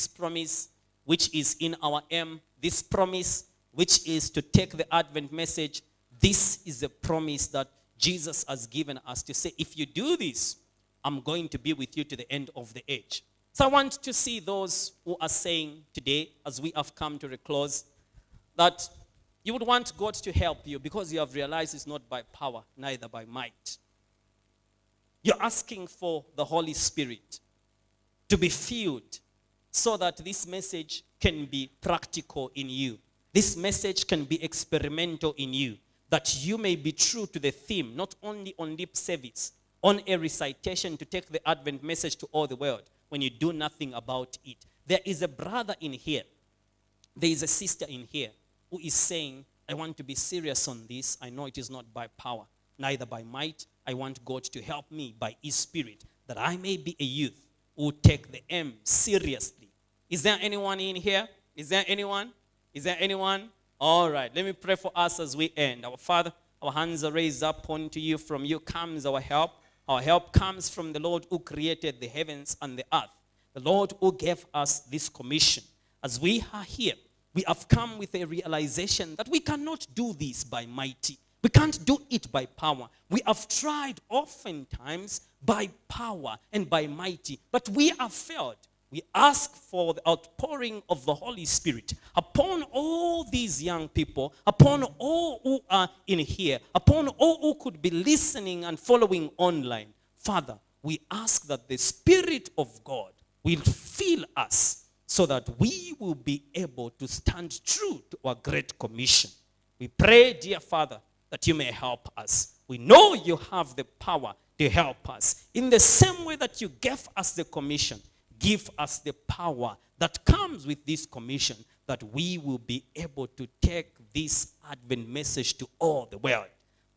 promise which is in our aim, this promise which is to take the Advent message. This is a promise that Jesus has given us to say, if you do this, I'm going to be with you to the end of the age. So I want to see those who are saying today, as we have come to a close, that you would want God to help you because you have realized it's not by power, neither by might. You're asking for the Holy Spirit to be filled so that this message can be practical in you. This message can be experimental in you, that you may be true to the theme, not only on lip service, on a recitation to take the Advent message to all the world when you do nothing about it. There is a brother in here, there is a sister in here who is saying, I want to be serious on this. I know it is not by power, neither by might. I want God to help me by his Spirit, that I may be a youth who take the aim seriously. Is there anyone in here? Is there anyone? Is there anyone? All right, let me pray for us as we end. Our Father, our hands are raised up unto you. From you comes our help. Our help comes from the Lord who created the heavens and the earth. The Lord who gave us this commission. As we are here, we have come with a realization that we cannot do this by mighty. We can't do it by power. We have tried oftentimes by power and by mighty, but we have failed. We ask for the outpouring of the Holy Spirit upon all these young people, upon all who are in here, upon all who could be listening and following online. Father, we ask that the Spirit of God will fill us so that we will be able to stand true to our great commission. We pray, dear Father, that you may help us. We know you have the power to help us. In the same way that you gave us the commission, give us the power that comes with this commission, that we will be able to take this Advent message to all the world.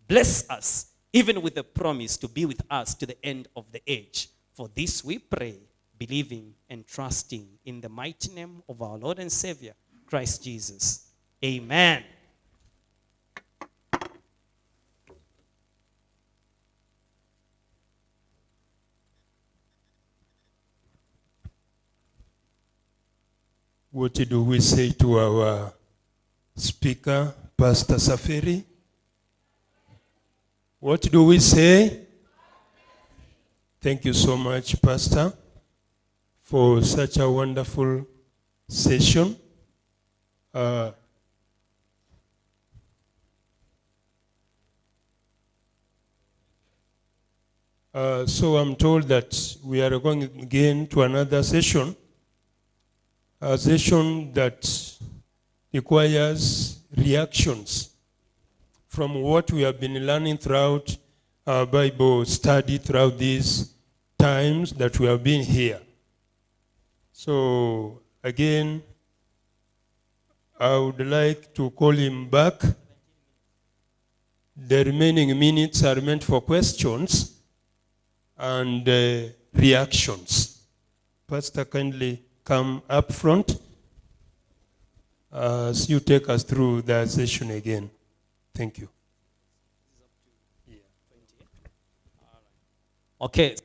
Bless us, even with the promise to be with us to the end of the age. For this we pray, believing and trusting in the mighty name of our Lord and Savior, Christ Jesus. Amen. What do we say to our speaker, Pastor Safiri? What do we say? Thank you so much, Pastor, for such a wonderful session. So I'm told that we are going again to another session. A session that requires reactions from what we have been learning throughout our Bible study throughout these times that we have been here. So again, I would like to call him back. The remaining minutes are meant for questions and reactions. Pastor, kindly come up front as you take us through the session again. Thank you. Okay.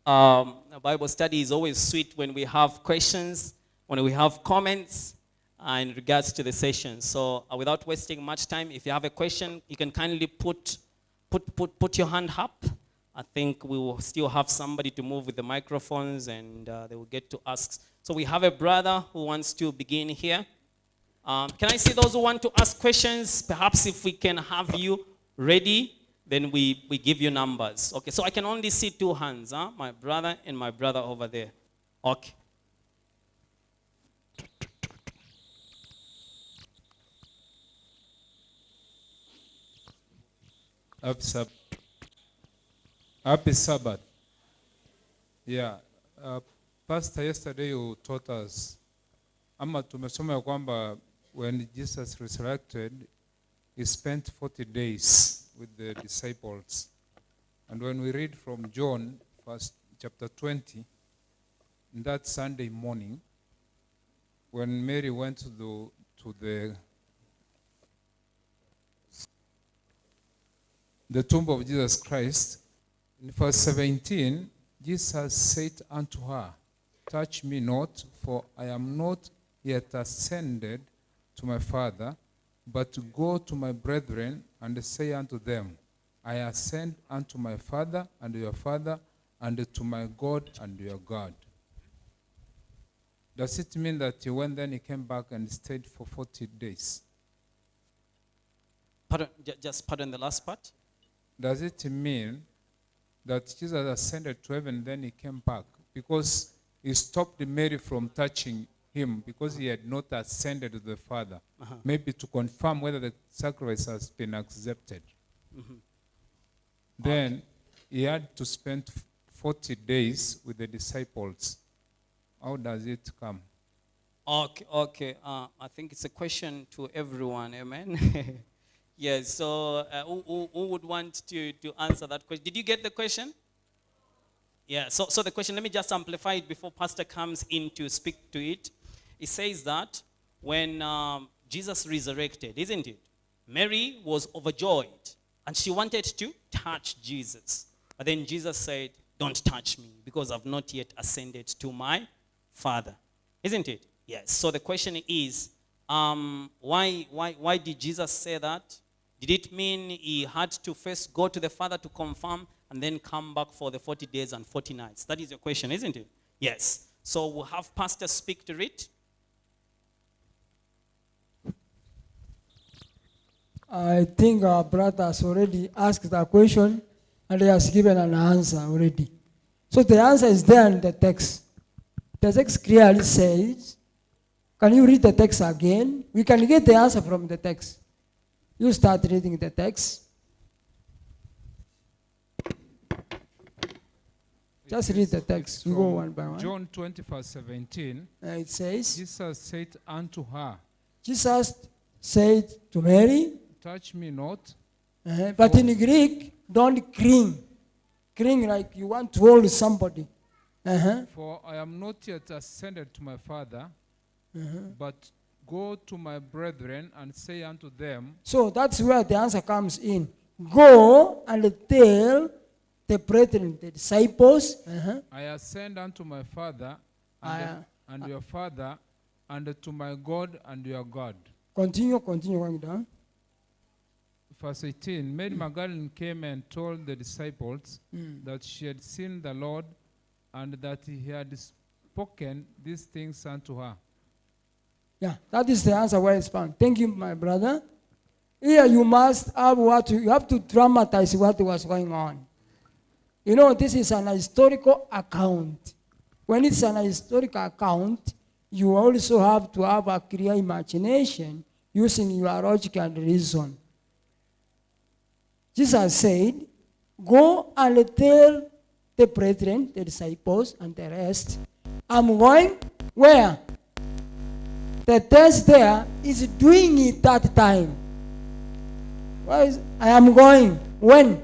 Bible study is always sweet when we have questions, when we have comments in regards to the session. So without wasting much time, if you have a question, you can kindly put your hand up. I think we will still have somebody to move with the microphones, and they will get to ask. So we have a brother who wants to begin here. Can I see those who want to ask questions? Perhaps if we can have you ready, then we give you numbers. Okay, so I can only see two hands, huh? My brother and my brother over there. Okay. Happy Sabbath. Yeah. Pastor, yesterday you taught us, ama tumesoma ya kwamba when Jesus resurrected, he spent 40 days with the disciples. And when we read from John, chapter 20, that Sunday morning, when Mary went to the tomb of Jesus Christ, in verse 17, Jesus said unto her, touch me not, for I am not yet ascended to my Father, but go to my brethren and say unto them, I ascend unto my Father and your Father, and to my God and your God. Does it mean that he went then, he came back and stayed for 40 days? Pardon, just pardon the last part. Does it mean that Jesus ascended to heaven, then he came back? Because he stopped Mary from touching him because he had not ascended to the Father. Maybe to confirm whether the sacrifice has been accepted. Then he had to spend 40 days with the disciples. How does it come? Okay. I think it's a question to everyone. Amen. Yes. So who would want to answer that question? Did you get the question? Yeah. So the question, let me just amplify it before Pastor comes in to speak to it. It says that when Jesus resurrected, isn't it? Mary was overjoyed and she wanted to touch Jesus. But then Jesus said, don't touch me because I've not yet ascended to my Father. Isn't it? Yes. So the question is, Why did Jesus say that? Did it mean he had to first go to the Father to confirm and then come back for the 40 days and 40 nights? That is your question, isn't it? Yes. So we'll have Pastor speak to it. I think our brother has already asked that question and he has given an answer already. So the answer is there in the text. The text clearly says, can you read the text again? We can get the answer from the text. You start reading the text. Just read the text. We go one by one. John 20, verse 17. It says, Jesus said unto her, Jesus said to Mary, touch me not. But in Greek, don't cling. Cling like you want to hold somebody. For I am not yet ascended to my Father, but go to my brethren and say unto them. So that's where the answer comes in. Go and tell the brethren, the disciples. I ascend unto my Father and your Father, and to my God and your God. Continue going down. Verse 18, Mary Magdalene came and told the disciples that she had seen the Lord and that he had spoken these things unto her. Yeah, that is the answer where it's found. Thank you, my brother. Here you must have you have to dramatize what was going on. You know, this is an historical account. When it's an historical account, you also have to have a clear imagination using your logic and reason. Jesus said, go and tell the brethren, the disciples, and the rest, I'm going where? The text there is doing it that time. I am going. When?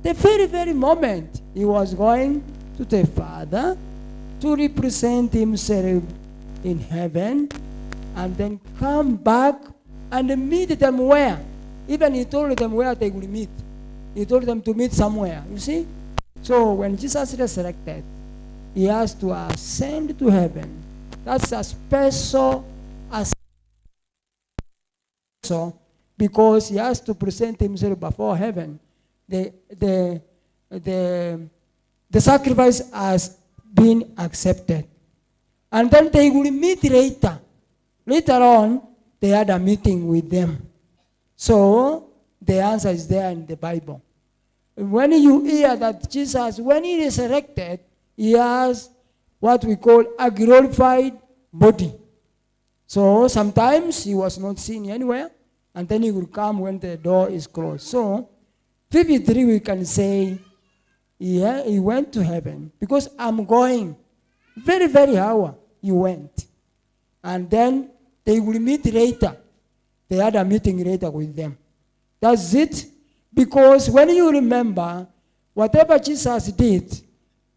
The very, very moment he was going to the Father to represent himself in heaven and then come back and meet them where? Even he told them where they will meet. He told them to meet somewhere. You see? So when Jesus resurrected, he has to ascend to heaven. That's a special because he has to present himself before heaven. The sacrifice has been accepted. And then they will meet later. Later on, they had a meeting with them. So the answer is there in the Bible. When you hear that Jesus, when he resurrected, he has what we call a glorified body. So sometimes he was not seen anywhere, and then he will come when the door is closed. So 53 we can say, yeah, he went to heaven because I'm going. Very, very hour he went. And then they will meet later. They had a meeting later with them. That's it. Because when you remember, whatever Jesus did,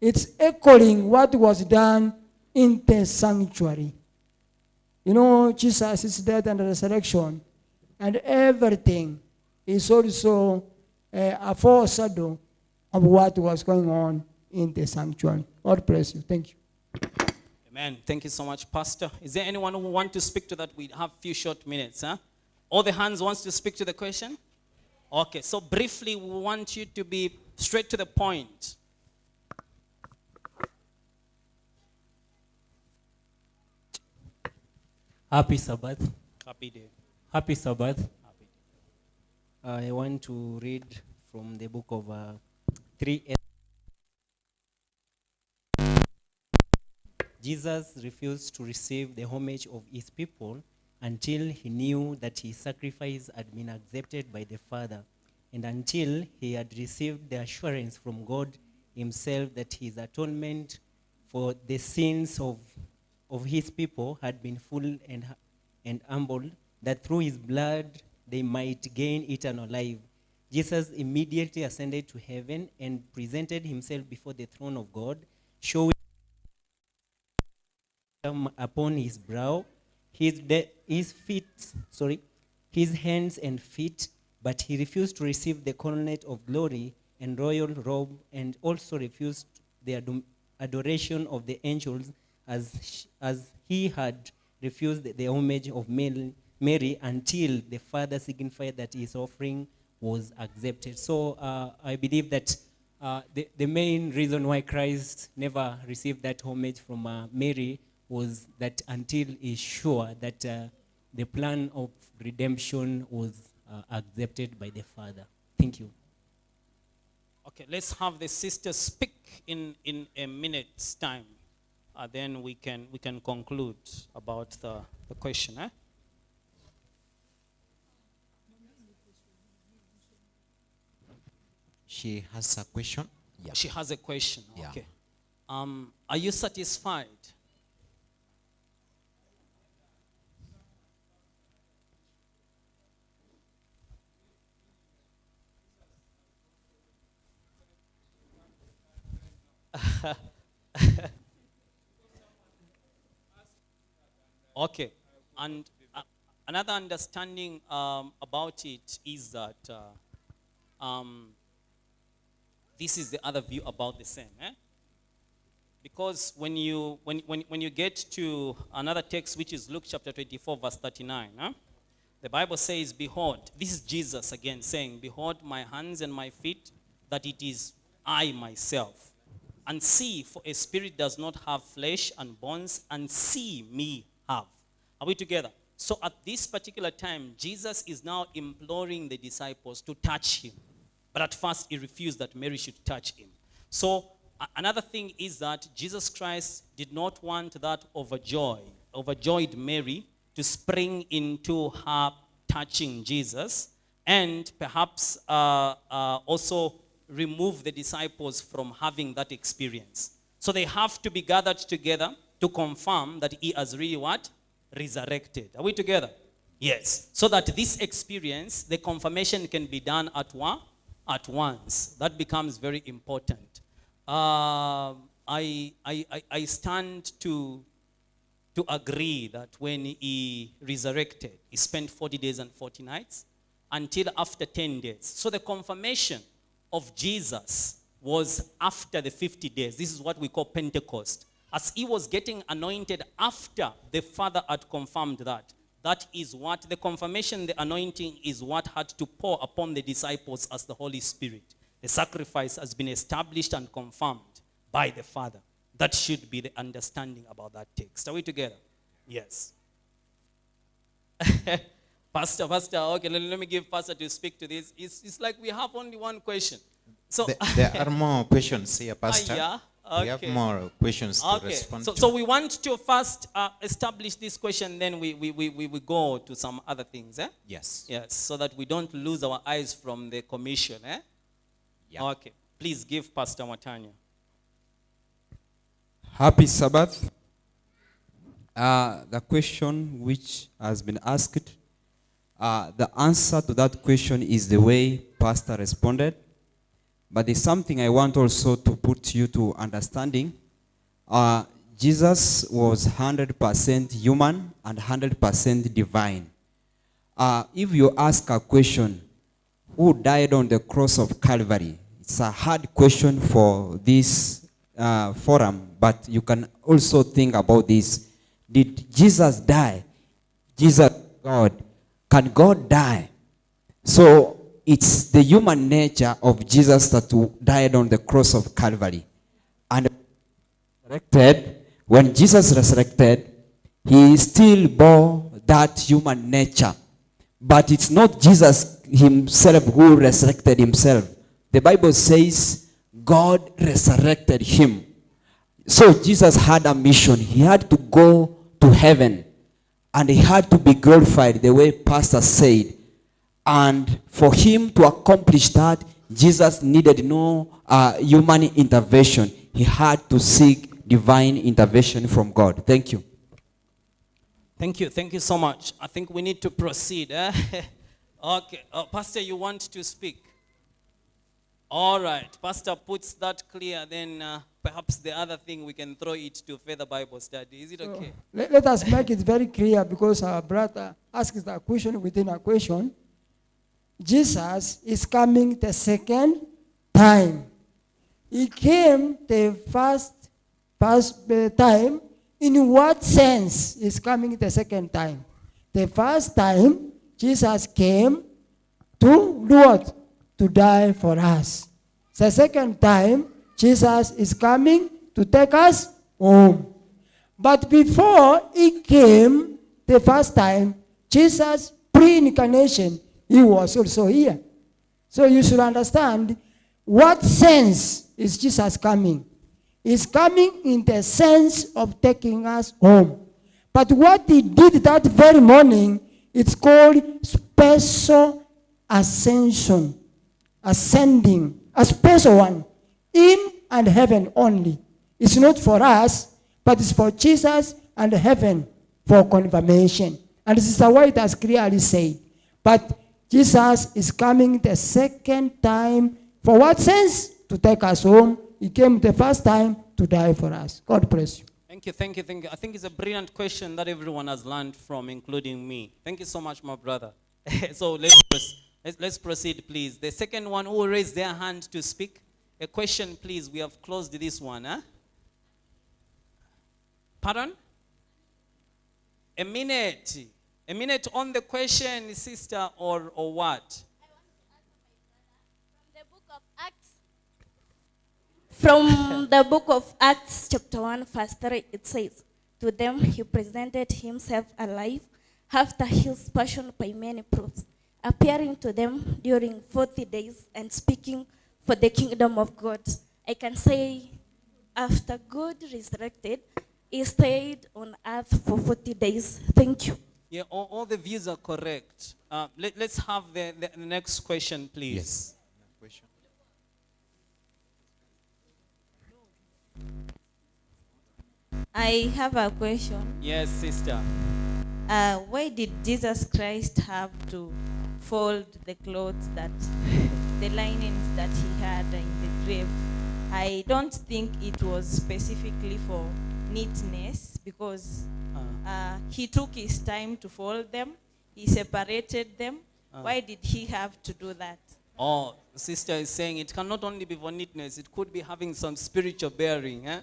it's echoing what was done in the sanctuary. You know, Jesus' death and resurrection and everything is also a foreshadow of what was going on in the sanctuary. God bless you. Thank you. Amen. Thank you so much, Pastor. Is there anyone who wants to speak to that? We have a few short minutes. All the hands wants to speak to the question? Okay, so briefly, we want you to be straight to the point. Happy Sabbath. Happy day. Happy Sabbath. I want to read from the book of 3. Jesus refused to receive the homage of his people until he knew that his sacrifice had been accepted by the Father, and until he had received the assurance from God himself that his atonement for the sins of his people had been full and humble, that through his blood they might gain eternal life. Jesus immediately ascended to heaven and presented himself before the throne of God, showing upon his brow, his hands and feet, but he refused to receive the coronet of glory and royal robe, and also refused the adoration of the angels as he had refused the homage of Mary until the father signified that his offering was accepted. So I believe that the main reason why Christ never received that homage from Mary was that until he's sure that the plan of redemption was accepted by the Father. Thank you. Okay, let's have the sister speak in a minute's time. Then we can conclude about the question. Eh? She has a question. Yeah. She has a question. Yeah. Okay. Are you satisfied? Okay. And another understanding about it is that this is the other view about the same. Eh? Because when you get to another text, which is Luke chapter 24, verse 39, the Bible says, behold, this is Jesus again saying, behold my hands and my feet, that it is I myself. And see, for a spirit does not have flesh and bones, and see me have. Are we together? So at this particular time, Jesus is now imploring the disciples to touch him. But at first, he refused that Mary should touch him. So another thing is that Jesus Christ did not want that overjoyed Mary to spring into her touching Jesus, and perhaps also remove the disciples from having that experience. So they have to be gathered together to confirm that he has really what? Resurrected. Are we together? Yes. So that this experience, the confirmation can be done at once. That becomes very important. I stand to agree that when he resurrected, he spent 40 days and 40 nights until after 10 days. So the confirmation of Jesus was after the 50 days. This is what we call Pentecost. As he was getting anointed after the Father had confirmed that. That is what the confirmation, the anointing is what had to pour upon the disciples as the Holy Spirit. The sacrifice has been established and confirmed by the Father. That should be the understanding about that text. Are we together? Yes. Pastor, okay, let me give Pastor to speak to this. It's like we have only one question. So there are more questions here, Pastor. Yeah? Okay. We have more questions to respond to. So we want to first establish this question, then we go to some other things. Eh? Yes. Yes, so that we don't lose our eyes from the commission. Eh? Yeah. Okay. Please give Pastor Matanya. Happy Sabbath. The question which has been asked, the answer to that question is the way Pastor responded. But there's something I want also to put you to understanding. Jesus was 100% human and 100% divine. If you ask a question, who died on the cross of Calvary? It's a hard question for this forum, but you can also think about this. Did Jesus die? Jesus, God. Can God die? So it's the human nature of Jesus that died on the cross of Calvary. And when Jesus resurrected, he still bore that human nature. But it's not Jesus himself who resurrected himself. The Bible says God resurrected him. So Jesus had a mission. He had to go to heaven. And he had to be glorified the way Pastor said. And for him to accomplish that, Jesus needed no human intervention. He had to seek divine intervention from God. Thank you. Thank you. Thank you so much. I think we need to proceed. Eh? Okay. Pastor, you want to speak? All right. Pastor puts that clear. Then perhaps the other thing, we can throw it to further Bible study. Is it okay? Let us make it very clear, because our brother asks a question within a question. Jesus is coming the second time. He came the first time in what sense is coming the second time? The first time, Jesus came to do what? To die for us. The second time, Jesus is coming to take us home. But before he came the first time, Jesus pre-incarnation, he was also here. So you should understand what sense is Jesus coming. He's coming in the sense of taking us home. But what he did that very morning, it's called special ascension. Ascending, a special one, in and heaven only. It's not for us, but it's for Jesus and heaven for confirmation. And Sister White has clearly said, but Jesus is coming the second time. For what sense? To take us home. He came the first time to die for us. God bless you. Thank you, thank you, thank you. I think it's a brilliant question that everyone has learned from, including me. Thank you so much, my brother. So let's proceed, please. The second one who will raise their hand to speak. A question, please. We have closed this one. Huh? Pardon? A minute. A minute on the question, sister, or what? From the book of Acts, chapter 1, verse 3, it says, to them he presented himself alive after his passion by many proofs, appearing to them during 40 days and speaking for the kingdom of God. I can say after God resurrected, he stayed on earth for 40 days. Thank you. Yeah, all the views are correct. Let's have the next question, please. Yes. I have a question. Yes, sister. Why did Jesus Christ have to fold the clothes the linens that he had in the grave? I don't think it was specifically for neatness, because he took his time to fold them. He separated them. Why did he have to do that? Oh, sister is saying it cannot only be for neatness, it could be having some spiritual bearing. Eh?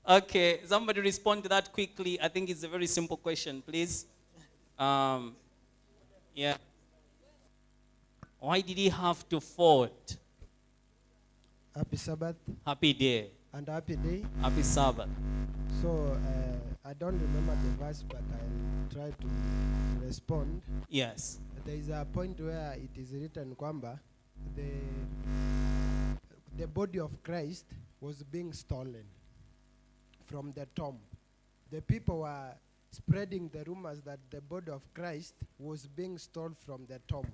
Okay, somebody respond to that quickly. I think it's a very simple question, please. Yeah. Why did he have to fold? Happy Sabbath. Happy day. And happy day. Happy Sabbath. So, I don't remember the verse, but I'll try to respond. Yes. There is a point where it is written kwamba the body of Christ was being stolen from the tomb. The people were spreading the rumors that the body of Christ was being stolen from the tomb.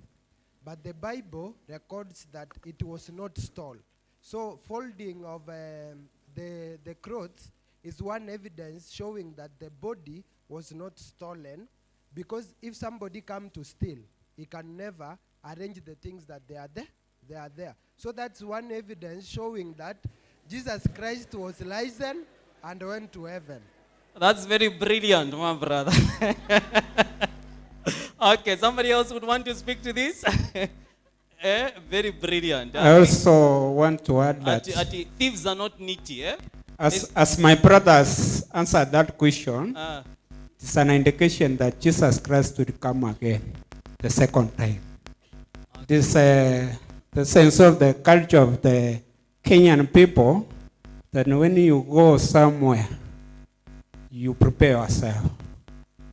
But the Bible records that it was not stolen. So folding of the clothes is one evidence showing that the body was not stolen, because if somebody come to steal, he can never arrange the things that they are there. They are there. So that's one evidence showing that Jesus Christ was risen and went to heaven. That's very brilliant, my brother. Okay, somebody else would want to speak to this? Very brilliant. I also want to add that thieves are not needy. Eh? as my brothers answered that question, it's an indication that Jesus Christ will come again the second time. This the sense of the culture of the Kenyan people, that when you go somewhere, you prepare yourself.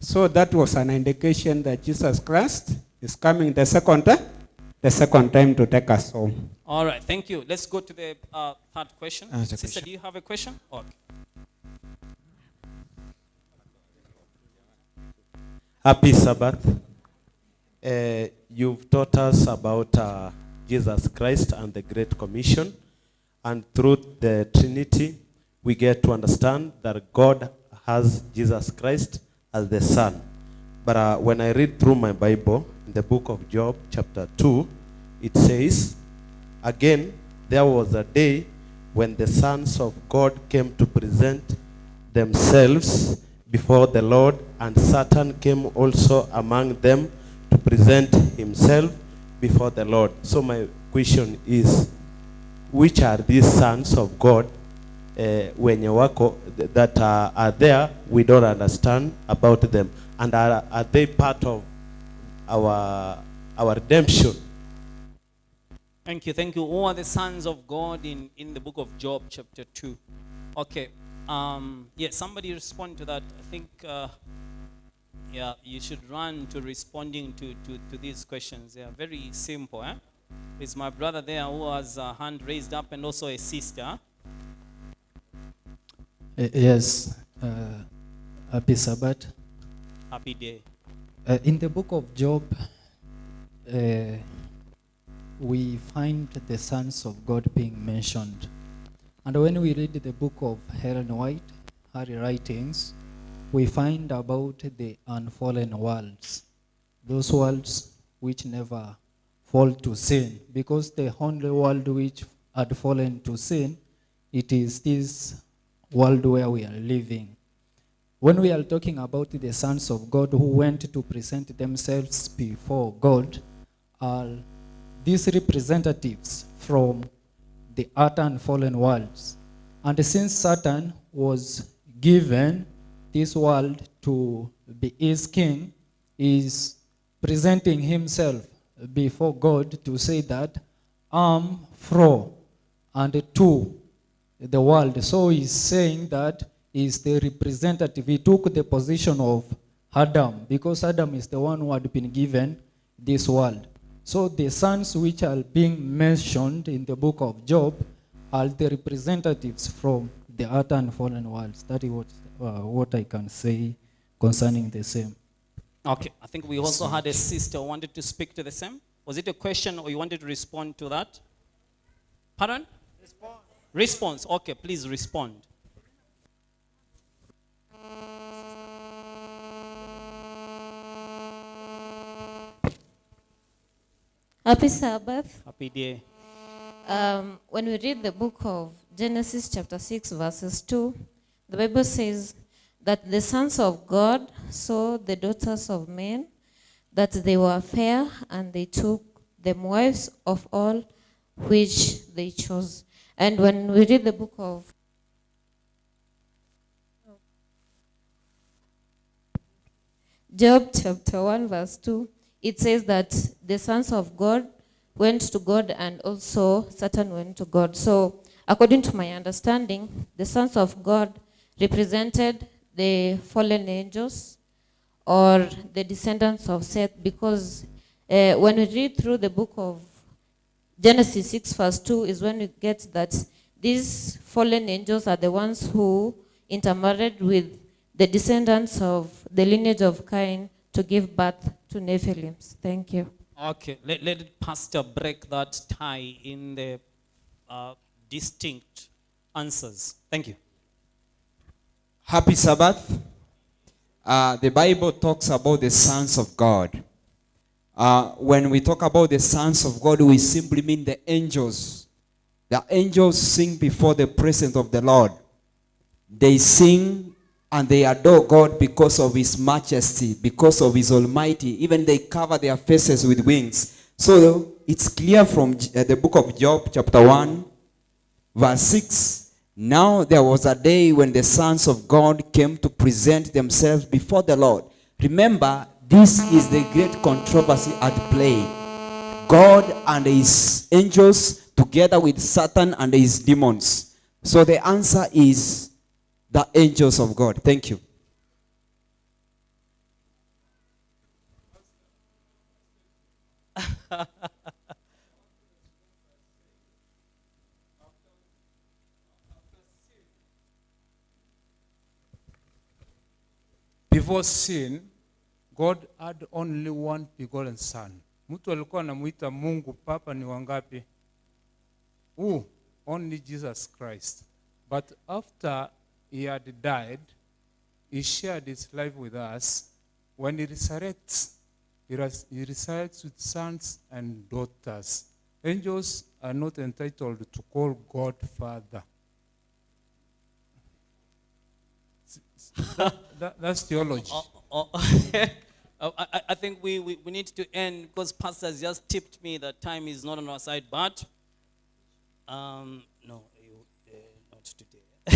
So that was an indication that Jesus Christ is coming the second time to take us home. All right, thank you. Let's go to the third question. Sister, question. do you have a question? Okay. Happy Sabbath. You've taught us about Jesus Christ and the Great Commission. And through the Trinity, we get to understand that God has Jesus Christ as the Son. But when I read through my Bible, in the book of Job, chapter 2, it says, again, there was a day when the sons of God came to present themselves before the Lord, and Satan came also among them to present himself before the Lord. So my question is, which are these sons of God wenye wako that are there, we don't understand about them, and are they part of our redemption? Thank you, thank you. Who are the sons of God in the book of Job, chapter 2? Okay. Yeah, somebody respond to that. I think, yeah, you should run to responding to these questions. They are very simple. It's my brother there who has a hand raised up, and also a sister. Yes. Happy Sabbath. Happy day. In the book of Job, we find the sons of God being mentioned. And when we read the book of Helen White, her writings, we find about the unfallen worlds. Those worlds which never fall to sin. Because the only world which had fallen to sin, it is this world where we are living. When we are talking about the sons of God who went to present themselves before God, are these representatives from the earth and fallen worlds. And since Satan was given this world to be his king, is presenting himself before God to say that I'm from and to the world. So he's saying that he's the representative. He took the position of Adam, because Adam is the one who had been given this world. So the sons which are being mentioned in the book of Job are the representatives from the earth and fallen worlds. That is what I can say concerning the same. Okay, I think we also had a sister who wanted to speak to the same. Was it a question or you wanted to respond to that? Pardon? Response. Okay, please respond. Happy Sabbath. Happy day. When we read the book of Genesis chapter 6 verses 2, the Bible says that the sons of God saw the daughters of men, that they were fair, and they took them wives of all which they chose. And when we read the book of Job chapter 1 verse 2, it says that the sons of God went to God, and also Satan went to God. So according to my understanding, the sons of God represented the fallen angels or the descendants of Seth, because when we read through the book of Genesis 6 verse 2 is when we get that these fallen angels are the ones who intermarried with the descendants of the lineage of Cain to give birth to Nephilims. Thank you. Okay, let Pastor break that tie in the distinct answers. Thank you. Happy Sabbath. The Bible talks about the sons of God. When we talk about the sons of God, we simply mean the angels. The angels sing before the presence of the Lord. They sing and they adore God because of his majesty, because of his almighty. Even they cover their faces with wings. So it's clear from the book of Job chapter 1 verse 6. Now there was a day when the sons of God came to present themselves before the Lord. Remember, this is the great controversy at play. God and his angels together with Satan and his demons. So the answer is the angels of God. Thank you. Before sin, God had only one begotten son. Mtu alikuwa anamuita Mungu papa ni wangapi? Only Jesus Christ. But after he had died, he shared his life with us. When he resurrects, he resurrects with sons and daughters. Angels are not entitled to call God Father. That's theology. I think we need to end because Pastor has just tipped me that time is not on our side. But no, not today.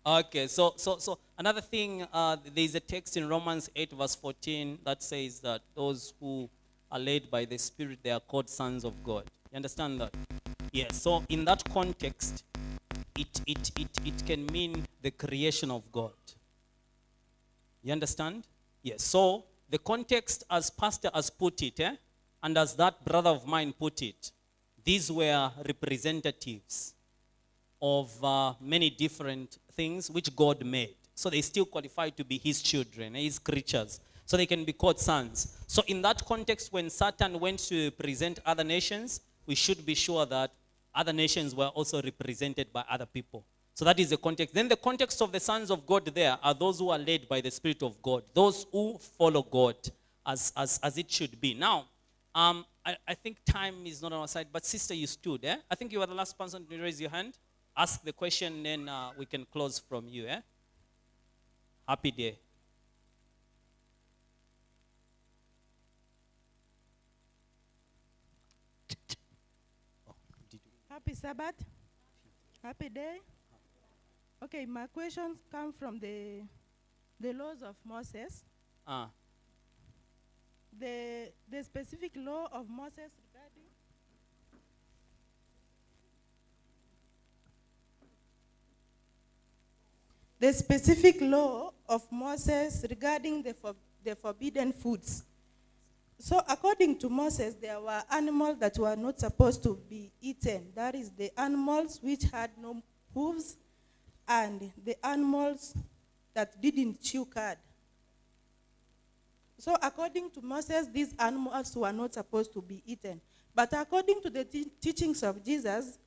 Okay, so another thing, there is a text in Romans 8 verse 14 that says that those who are led by the Spirit, they are called sons of God. You understand that? Yes, so in that context, it can mean the creation of God. You understand? Yes, so the context as pastor has put it, and as that brother of mine put it, these were representatives of many different things which God made. So they still qualify to be his children, his creatures. So they can be called sons. So in that context, when Satan went to present other nations, we should be sure that other nations were also represented by other people. So that is the context. Then the context of the sons of God there are those who are led by the Spirit of God, those who follow God as it should be. Now, I think time is not on our side, but sister, you stood. I think you were the last person to raise your hand. Ask the question, then we can close from you. Happy day. Happy Sabbath. Happy day. Okay, my questions come from the laws of Moses. The specific law of Moses regarding the specific law of Moses regarding the forbidden foods. So according to Moses, there were animals that were not supposed to be eaten. That is the animals which had no hooves and the animals that didn't chew cud. So according to Moses, these animals were not supposed to be eaten. But according to the teachings of Jesus,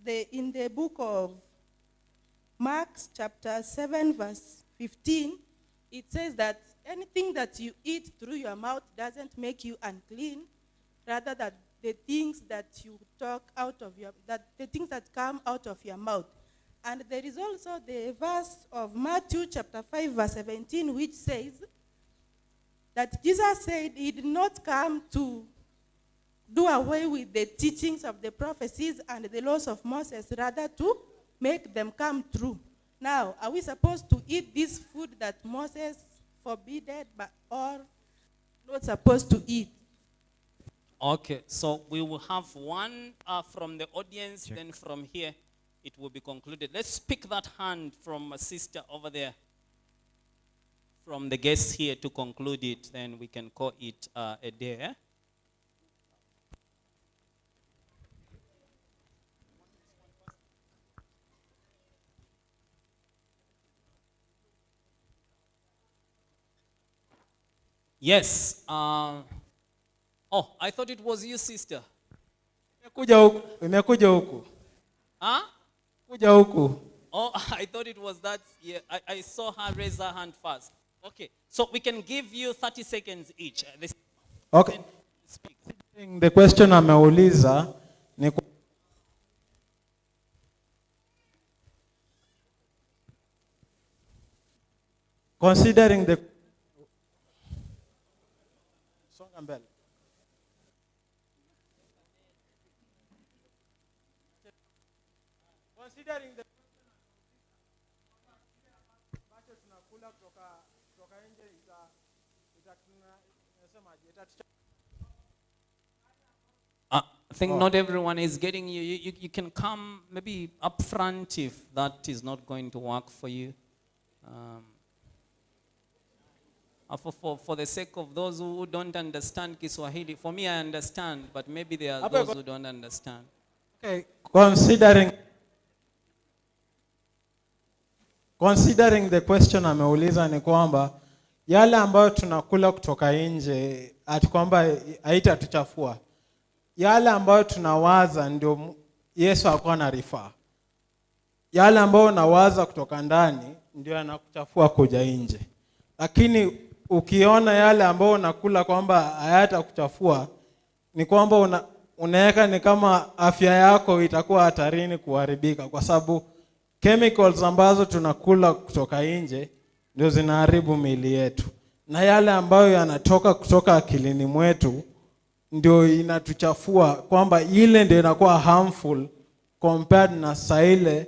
in the book of Mark chapter 7 verse 15, it says that anything that you eat through your mouth doesn't make you unclean, rather that the things that you talk out of the things that come out of your mouth. And there is also the verse of Matthew chapter 5 verse 17, which says that Jesus said he did not come to do away with the teachings of the prophecies and the laws of Moses, rather to make them come true. Now, are we supposed to eat this food that Moses forbidden, or not supposed to eat? Okay, so we will have one from the audience, then from here it will be concluded. Let's pick that hand from a sister over there, from the guests here to conclude it, then we can call it a day. Yes. Oh, I thought it was you, sister. Imekuja huku. Huh? Kuja huku. Oh, I thought it was that. Yeah, I saw her raise her hand first. Okay, so we can give you 30 seconds each. Okay. The question ameuliza ni considering the mbele. Considering the ambacho tunakula kutoka nje I think not everyone is getting you. You can come maybe up front if that is not going to work for you. For the sake of those who don't understand Kiswahili, for me I understand, but maybe there are those who don't understand. Okay, considering the question ameuliza ni kwamba yale ambayo tunakula kutoka nje ati kwamba haitatuchafua. Yale ambayo tunawaza ndio Yesu alikuwa anarifaa. Yale ambayo unawaza kutoka ndani ndio yanakuchafua kuja nje. Lakini ukiona yale ambayo unakula kwamba hayatakuchafua, ni kwamba unaweka ni kama afya yako itakuwa hatarini kuharibika, kwa sababu chemicals ambazo tunakula kutoka nje ndio zinaharibu miili yetu, na yale ambayo yanatoka kutoka akilini mwetu ndio inatuchafua, kwamba ile ndio inakuwa harmful compared na saile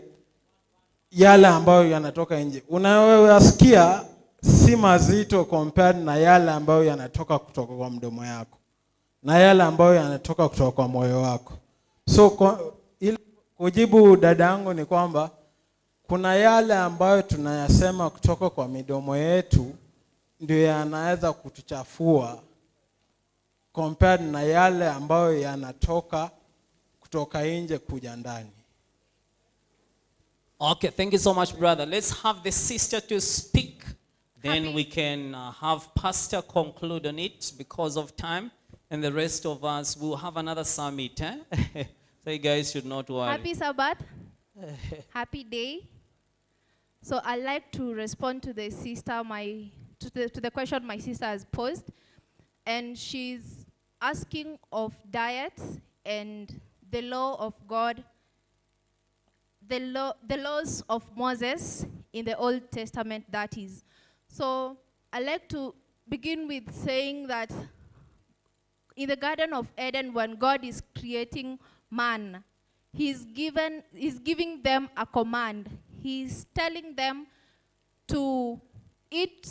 yale ambayo yanatoka nje. Unayoyasikia si mazito compared na yale ambayo yanatoka kutoka kwa mdomo yako na yale ambayo yanatoka kutoka kwa moyo wako. So ili kujibu dada yangu ni kwamba kuna yale ambayo tunayasema kutoka kwa midomo yetu ndio yanaweza kutuchafua compared na yale ambayo yanatoka kutoka nje kuja ndani. Okay, thank you so much, brother. Let's have the sister to speak. Then we can have pastor conclude on it because of time. And the rest of us will have another summit. So you guys should not worry. Happy Sabbath. Happy day. So I'd like to respond to the sister, to the question my sister has posed. And she's asking of diet and the law of God, the laws of Moses in the Old Testament, that is. So I'd like to begin with saying that in the Garden of Eden, when God is creating man, He's giving them a command. He's telling them to eat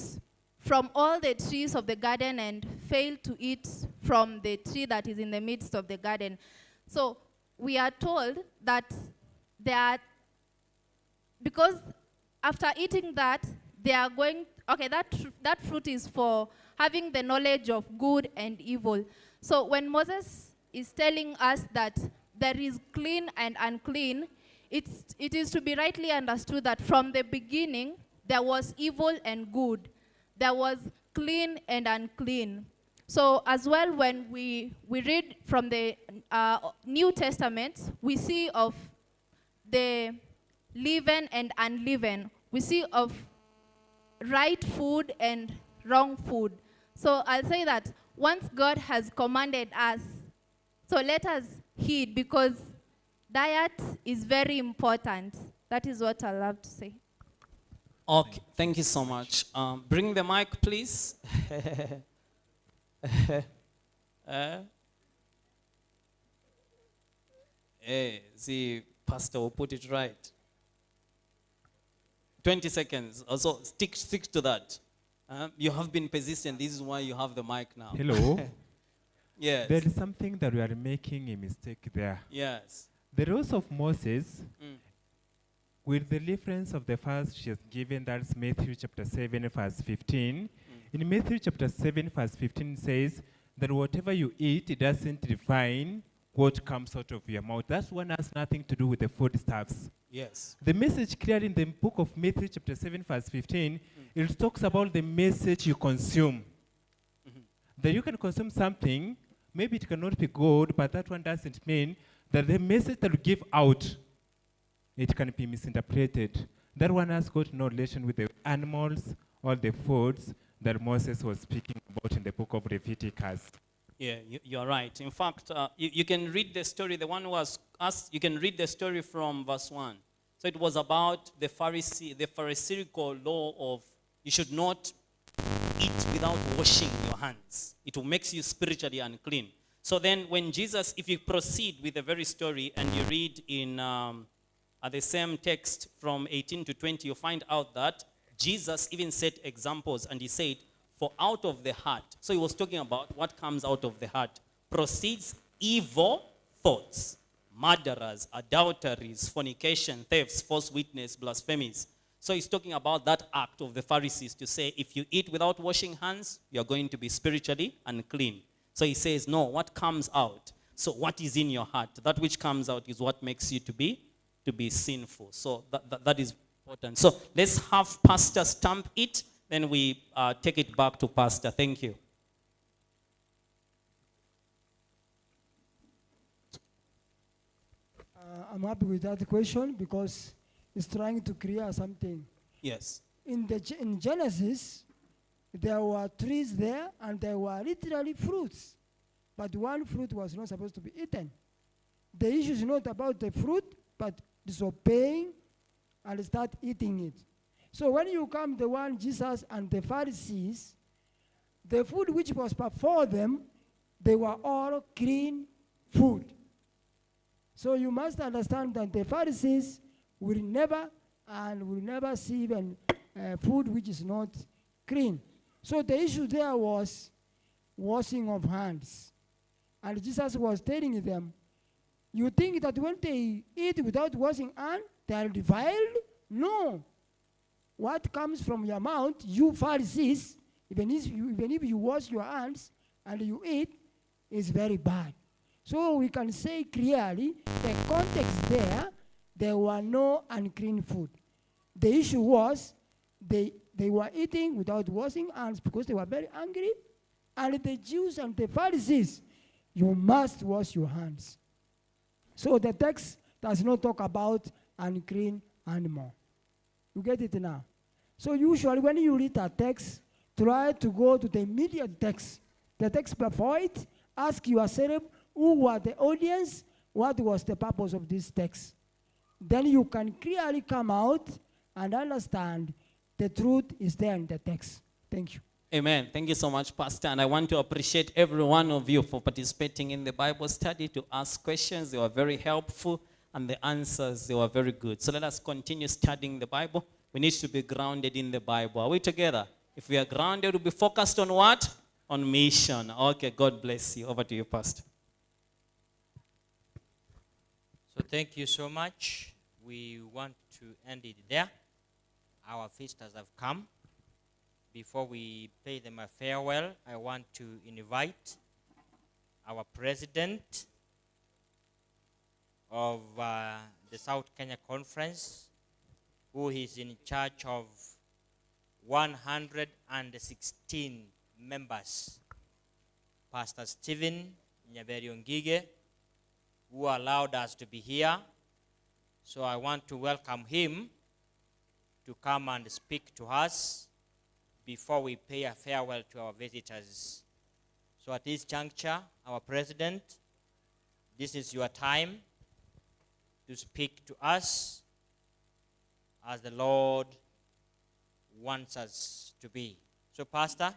from all the trees of the garden and fail to eat from the tree that is in the midst of the garden. So we are told that because after eating that, they are going, okay, that fruit is for having the knowledge of good and evil. So when Moses is telling us that there is clean and unclean, it is to be rightly understood that from the beginning, there was evil and good. There was clean and unclean. So as well, when we read from the New Testament, we see of the leaven and unleaven. We see of right food and wrong food. So I'll say that once God has commanded us, so let us heed, because diet is very important. That is what I love to say. Okay, thank you so much. Bring the mic, please. See, Pastor will put it right. 20 seconds. Also, stick to that. You have been persistent. This is why you have the mic now. Hello. Yes. There is something that we are making a mistake there. Yes. The rules of Moses, with the reference of the verse she has given, that's Matthew chapter 7, verse 15. In Matthew chapter 7, verse 15 says that whatever you eat, it doesn't define what comes out of your mouth. That one has nothing to do with the foodstuffs. Yes. The message clear in the book of Matthew chapter 7, verse 15, it talks about the message you consume. That you can consume something, maybe it cannot be good, but that one doesn't mean that the message that you give out, it can be misinterpreted. That one has got no relation with the animals or the foods that Moses was speaking about in the book of Leviticus. Yeah, you're right. In fact, you can read the story. The one who was asked, you can read the story from verse 1. So it was about the Pharisaical law of you should not eat without washing your hands. It will make you spiritually unclean. So then when Jesus, if you proceed with the very story and you read in the same text from 18 to 20, you find out that Jesus even set examples and he said, for out of the heart, so he was talking about what comes out of the heart, proceeds evil thoughts, murderers, adulteries, fornication, thefts, false witness, blasphemies. So he's talking about that act of the Pharisees to say, if you eat without washing hands, you're going to be spiritually unclean. So he says, no, what comes out? So what is in your heart? That which comes out is what makes you to be sinful. So that is important. So let's have Pastor stamp it, then we take it back to Pastor. Thank you. I'm happy with that question because it's trying to create something. Yes. In Genesis, there were trees there and there were literally fruits. But one fruit was not supposed to be eaten. The issue is not about the fruit, but disobeying and start eating it. So when you come, the one Jesus and the Pharisees, the food which was before them, they were all clean food. So you must understand that the Pharisees will never and will never see even food which is not clean. So the issue there was washing of hands. And Jesus was telling them, you think that when they eat without washing hands, they are defiled? No. What comes from your mouth, you Pharisees, even if you wash your hands and you eat, is very bad. So we can say clearly, the context there were no unclean food. The issue was they were eating without washing hands because they were very angry. And the Jews and the Pharisees, you must wash your hands. So the text does not talk about unclean animal. You get it now? So usually when you read a text, try to go to the immediate text. The text before it, ask yourself, who were the audience? What was the purpose of this text? Then you can clearly come out and understand the truth is there in the text. Thank you. Amen. Thank you so much, Pastor. And I want to appreciate every one of you for participating in the Bible study, to ask questions. They were very helpful, and the answers, they were very good. So let us continue studying the Bible. We need to be grounded in the Bible. Are we together? If we are grounded, we'll be focused on what? On mission. Okay, God bless you. Over to you, Pastor. So thank you so much. We want to end it there. Our visitors have come. Before we pay them a farewell, I want to invite our president of the South Kenya Conference, who is in charge of 116 members, Pastor Stephen Nyaberi-Ongige, who allowed us to be here. So I want to welcome him to come and speak to us before we pay a farewell to our visitors. So at this juncture, our president, this is your time to speak to us as the Lord wants us to be. So Pastor,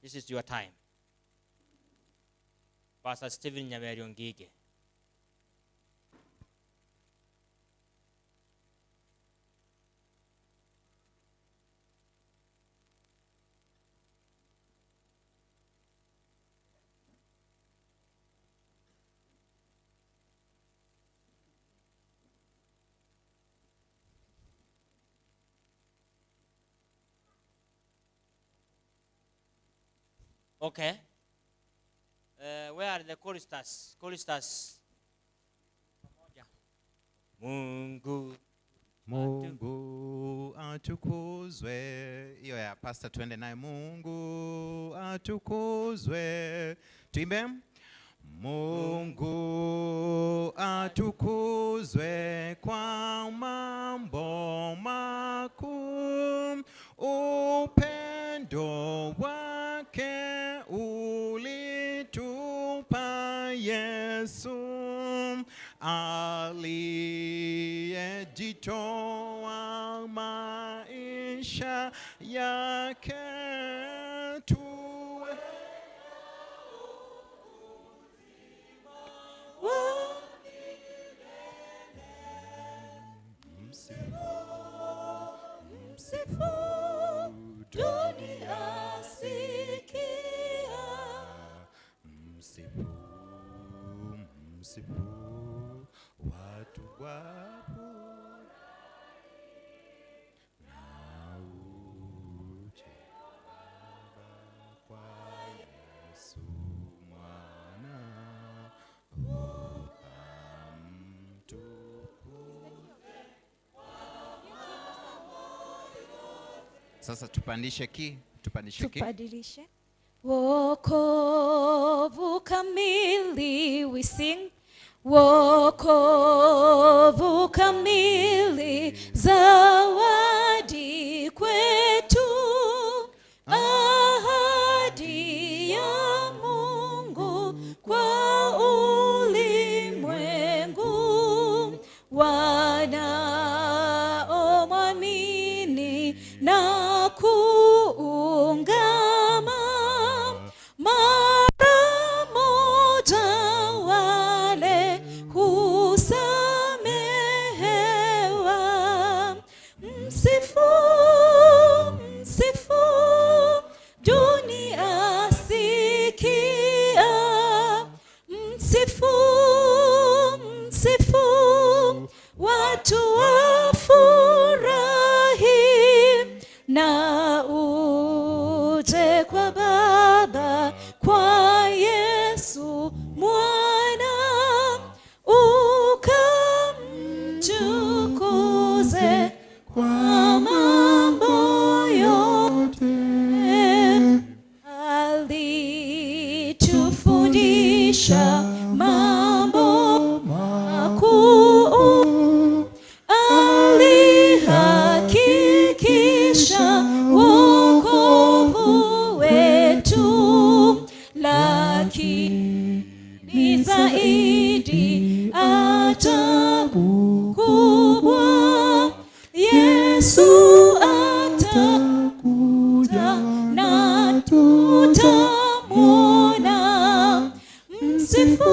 this is your time. Pastor Stephen Nyaberi-Ongige. Okay. Where are the choristers? Choristers. Mungu. Mungu atukuzwe. Hiyo ya pastor, tuende naye. Mungu atukuzwe. Tuimbe. Mungu atukuzwe kwa mambo makuu, upendo wake ulitupa Yesu, aliyejitoa maisha yake tuwe Msifu dunia sikia, msifu, msifu watu wapo na uje Baba kwa Yesu mwana Sasa tupandishe ki, Tupadilishe. Wokovu kamili we sing. Wokovu kamili zawadi kwetu. Ahadi ya Mungu kwa ulimwengu. Wanaomwamini na kuungama mara moja, wale husamehewa watu wafurahi, na uje kwa Baba, kwa Yesu mwana, ukamtukuze kwa mambo yote. Alitufundisha mambo makuu, alihakikisha wokovu wetu, lakini zaidi ajabu kubwa, Yesu atakuja na tutamwona. Msifu,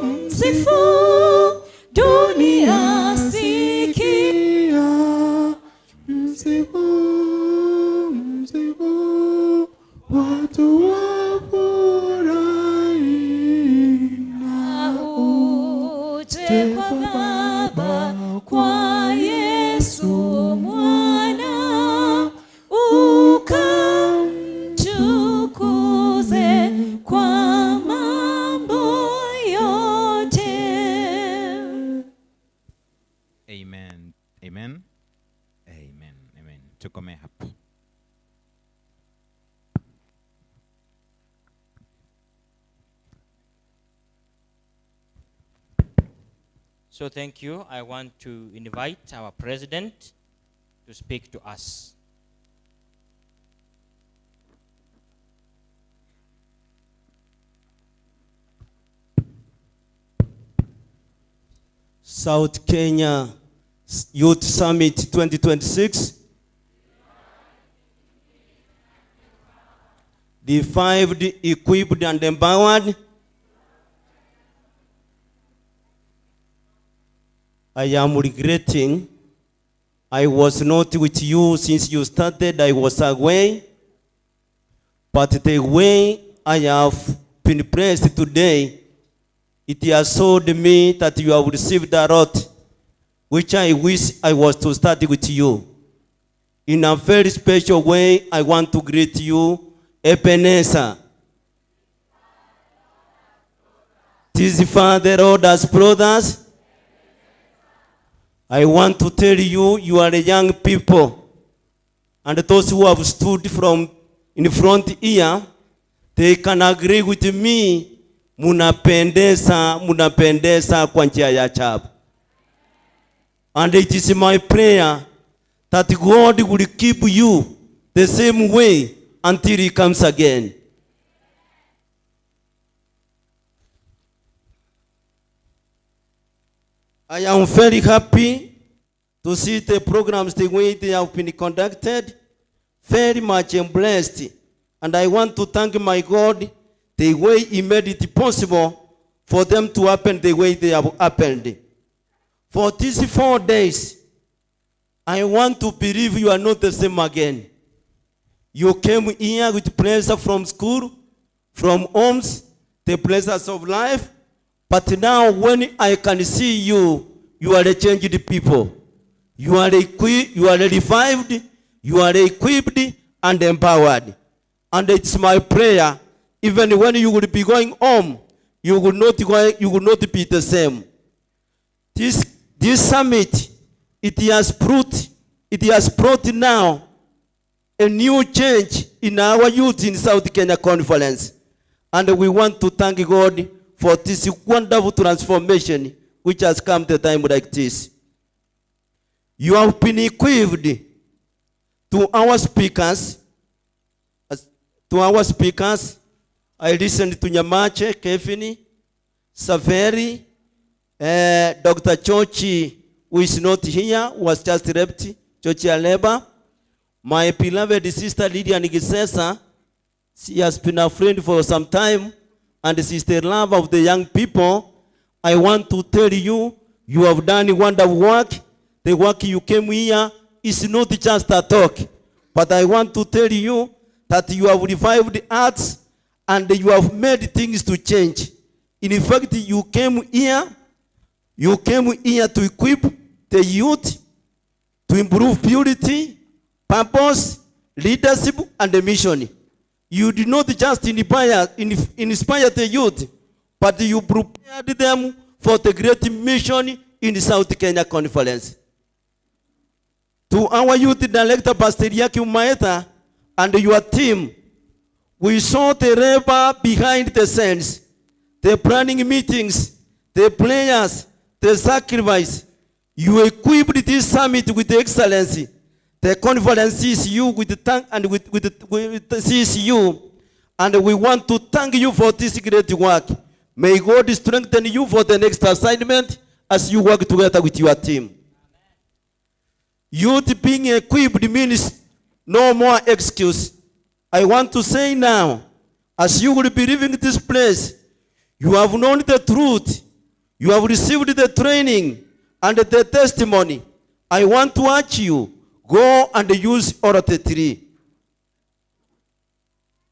msifu, dunia sikia. Msifu, msifu, watu wafurahi, na uje kwa Baba, kwa Yesu mwana, ukamtukuze kwa mambo yote. Amen. Amen. Amen. Amen. Tukomee hapo. So thank you. I want to invite our president to speak to us. South Kenya Youth Summit 2026. Revived, equipped, and empowered. I am regretting I was not with you since you started. I was away. But the way I have been blessed today, it has showed me that you have received a lot, which I wish I was to start with you. In a very special way, I want to greet you, Ebenezer. This Father, Lord, as brothers, I want to tell you, you are a young people. And those who have stood from in front here, they can agree with me. Munapendeza, munapendeza kwa njia ya ajabu. And it is my prayer that God will keep you the same way until He comes again. I am very happy to see the programs the way they have been conducted. Very much blessed. And I want to thank my God the way He made it possible for them to happen the way they have happened. For these 4 days, I want to believe you are not the same again. You came here with pleasure from school, from homes, the pleasures of life. But now when I can see you, you are a changed people. You are revived, you are equipped and empowered. And it's my prayer, even when you will be going home, you will not be the same. This summit, it has brought now a new change in our youth in South Kenya Conference. And we want to thank God for this wonderful transformation which has come to a time like this. You have been equipped to our speakers. I listened to Nyamache, Kevin, Saveri, Dr. Chochi, who is not here, was just left, Chochi Aleba. My beloved sister Lydia Nigisesa, she has been a friend for some time, and she's the love of the young people. I want to tell you, you have done wonderful work. The work you came here is not just a talk, but I want to tell you that you have revived the arts and you have made things to change. In fact, you came here You came here to equip the youth, to improve purity, purpose, leadership, and the mission. You did not just inspire the youth, but you prepared them for the great mission in the South Kenya Conference. To our youth director, Pastor Yaki Umaeta, and your team, we saw the labor behind the scenes, the planning meetings, the prayers, the sacrifice. You equipped this summit with excellence. The conference sees you with thank and sees you, and we want to thank you for this great work. May God strengthen you for the next assignment as you work together with your team. Youth being equipped means no more excuse. I want to say now, as you will be leaving this place, you have known the truth, you have received the training and the testimony. I want to urge you, go and use all the three.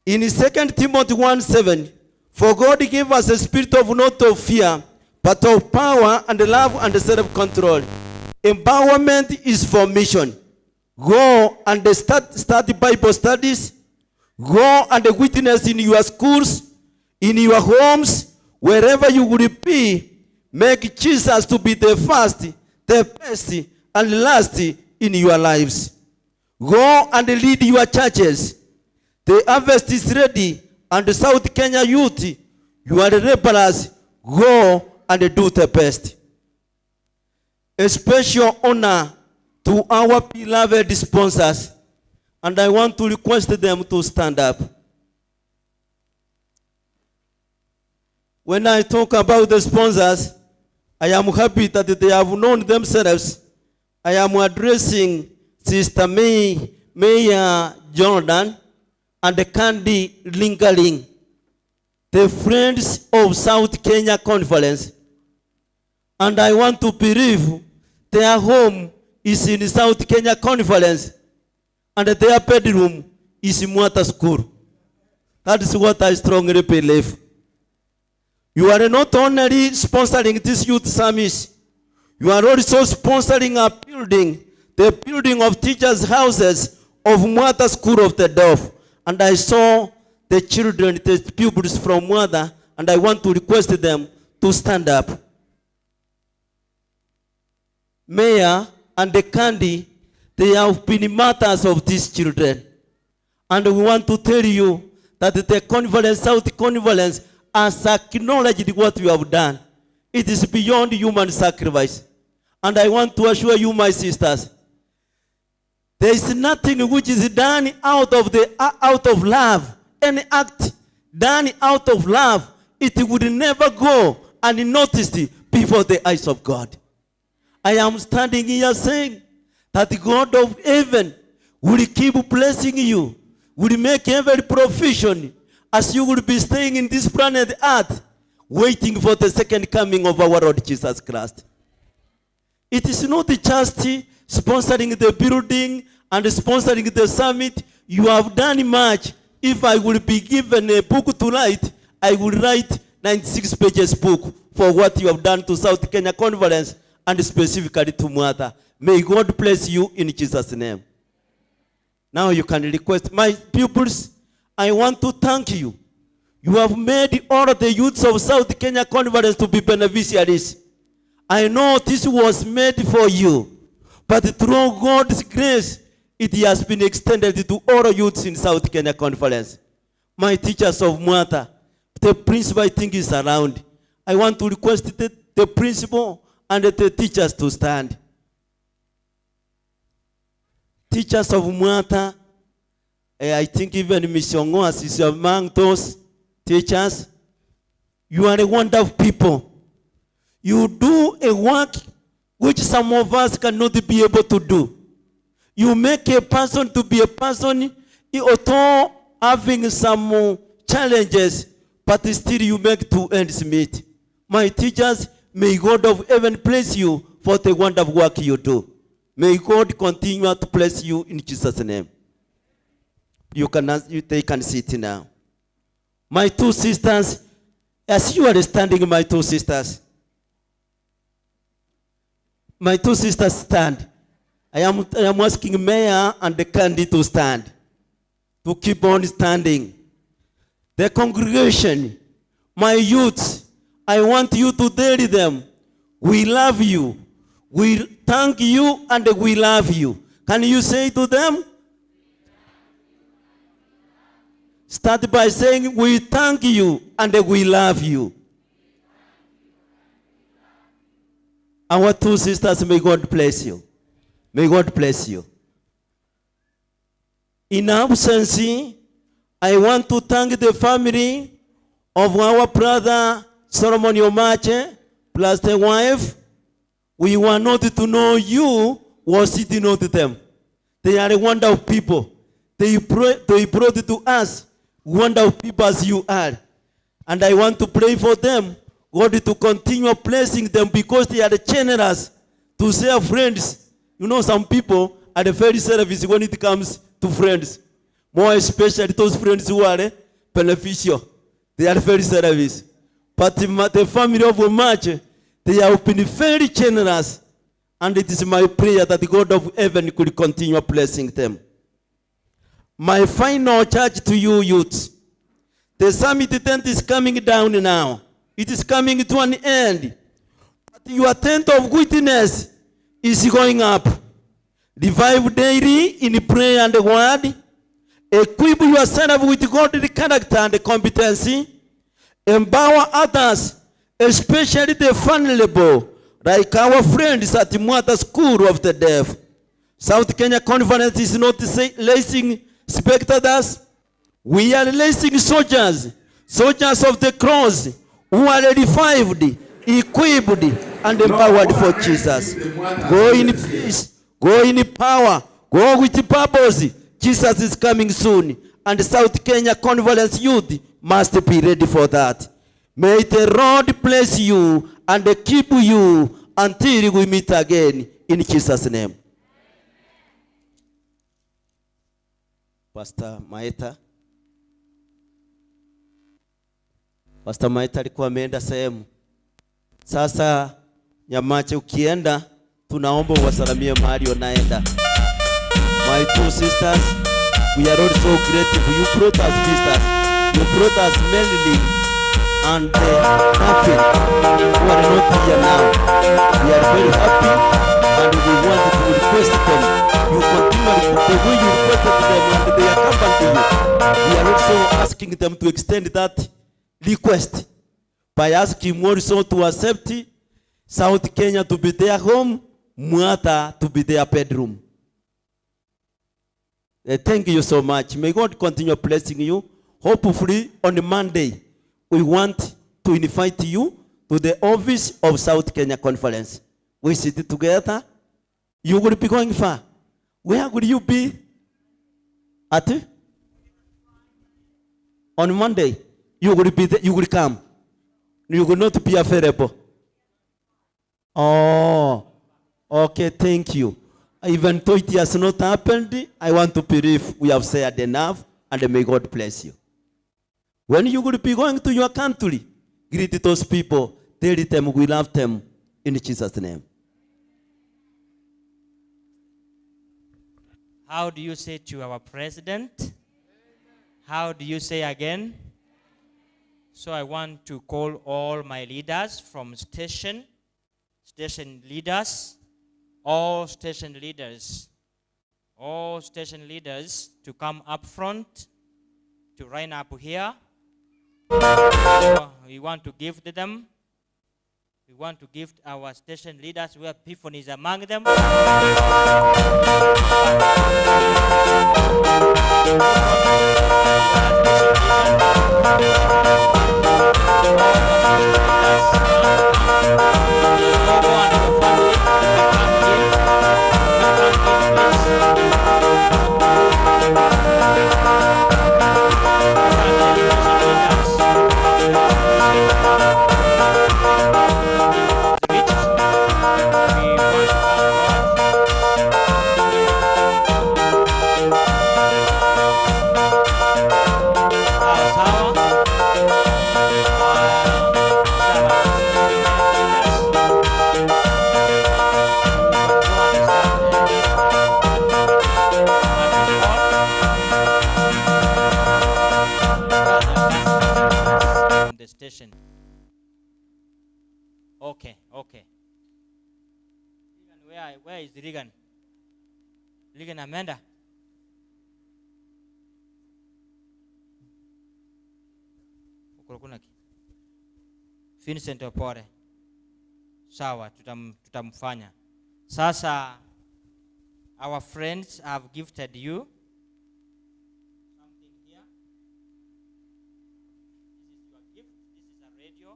In 2 Timothy 1:7, for God gave us a spirit of not of fear, but of power and love and self-control. Empowerment is for mission. Go and start Bible studies. Go and witness in your schools, in your homes, wherever you will be. Make Jesus to be the first, the best, and last in your lives. Go and lead your churches. The harvest is ready, and the South Kenya youth, you are the laborers. Go and do the best. A special honor to our beloved sponsors, and I want to request them to stand up. When I talk about the sponsors, I am happy that they have known themselves. I am addressing Sister Mayor Jordan and Candy Lingaling, the Friends of South Kenya Conference. And I want to believe their home is in South Kenya Conference and their bedroom is in Mwata School. That is what I strongly believe. You are not only sponsoring this youth summit, you are also sponsoring a building, the building of teachers' houses of Mwata School of the Deaf. And I saw the children, the pupils from Mwata, and I want to request them to stand up. Mayor and the Candy, they have been martyrs of these children. And we want to tell you that the conference, South Conference, has acknowledged what you have done. It is beyond human sacrifice. And I want to assure you, my sisters, there is nothing which is done out of love. Any act done out of love, it would never go unnoticed before the eyes of God. I am standing here saying that the God of heaven will keep blessing you, will make every provision as you will be staying in this planet Earth, waiting for the second coming of our Lord Jesus Christ. It is not just sponsoring the building and sponsoring the summit. You have done much. If I will be given a book to write, I will write 96 pages book for what you have done to South Kenya Conference and specifically to Mwata. May God bless you in Jesus' name. Now you can request. My pupils, I want to thank you. You have made all the youths of South Kenya Conference to be beneficiaries. I know this was made for you, but through God's grace, it has been extended to all youths in South Kenya Conference. My teachers of Mwata, the principal I think is around. I want to request the principal and the teachers to stand. Teachers of Mwata, I think even Mishongoas is among those teachers. You are a wonderful people. You do a work which some of us cannot be able to do. You make a person to be a person, although having some challenges, but still you make two ends meet. My teachers, may God of heaven bless you for the wonderful work you do. May God continue to bless you in Jesus' name. They can sit now. My two sisters, as you are standing, my two sisters, My two sisters stand. I am asking Mayor and the Candy to stand. To keep on standing. The congregation, my youth, I want you to tell them, we love you. We thank you and we love you. Can you say to them? Start by saying, we thank you and we love you. Our two sisters, may God bless you. May God bless you. In absence, I want to thank the family of our brother Solomon Yomache, plus the wife. We were not to know you, was it not them? They are a wonderful people. They brought to us wonderful people as you are. And I want to pray for them, God to continue blessing them because they are generous to their friends. You know, some people are very selfish when it comes to friends. More especially those friends who are beneficial. They are very selfish. But the family of Omache, they have been very generous. And it is my prayer that the God of heaven could continue blessing them. My final charge to you youths. The summit tent is coming down now. It is coming to an end. But your tent of witness is going up. Revive daily in prayer and the word. Equip yourself with godly character and competency. Empower others, especially the vulnerable, like our friends at Mwata School of the Deaf. South Kenya Conference is not raising spectators. We are raising soldiers, soldiers of the cross, who are revived, equipped, and empowered for Jesus. Go in peace, go in power, go with purpose. Jesus is coming soon, and South Kenya Conference youth must be ready for that. May the Lord bless you and keep you until we meet again in Jesus' name. Pastor Maeta. Pastor Maeta alikuwa ameenda sehemu. Sasa Nyamache ukienda, tunaomba uwasalamie mahali unaenda. My two sisters, we are all so grateful. You brought us visitors. You brought us Melody and Happy, who are not here now. We are very happy and we want to request them. You continue the way you requested them and they accompany you. We are also asking them to extend that request by asking also to accept South Kenya to be their home, Mwata to be their bedroom. Thank you so much. May God continue blessing you. Hopefully on Monday, we want to invite you to the office of South Kenya Conference. We sit together. You will be going far. Where will you be? At? On Monday, you will be there, you will come. You will not be available. Oh, okay, thank you. Even though it has not happened, I want to believe we have said enough, and may God bless you. When you will be going to your country, greet those people, tell them we love them in Jesus' name. How do you say to our president? How do you say again? So I want to call all my leaders from station leaders, all station leaders to come up front, to line up here. We want to give to them. We want to give our station leaders where Epiphany is among them. where is Regan? Regan Amanda. Ukurukunaki. Vincent Opore. Sawa, tutamfanya. Sasa, our friends have gifted you something here. This is your gift. This is a radio.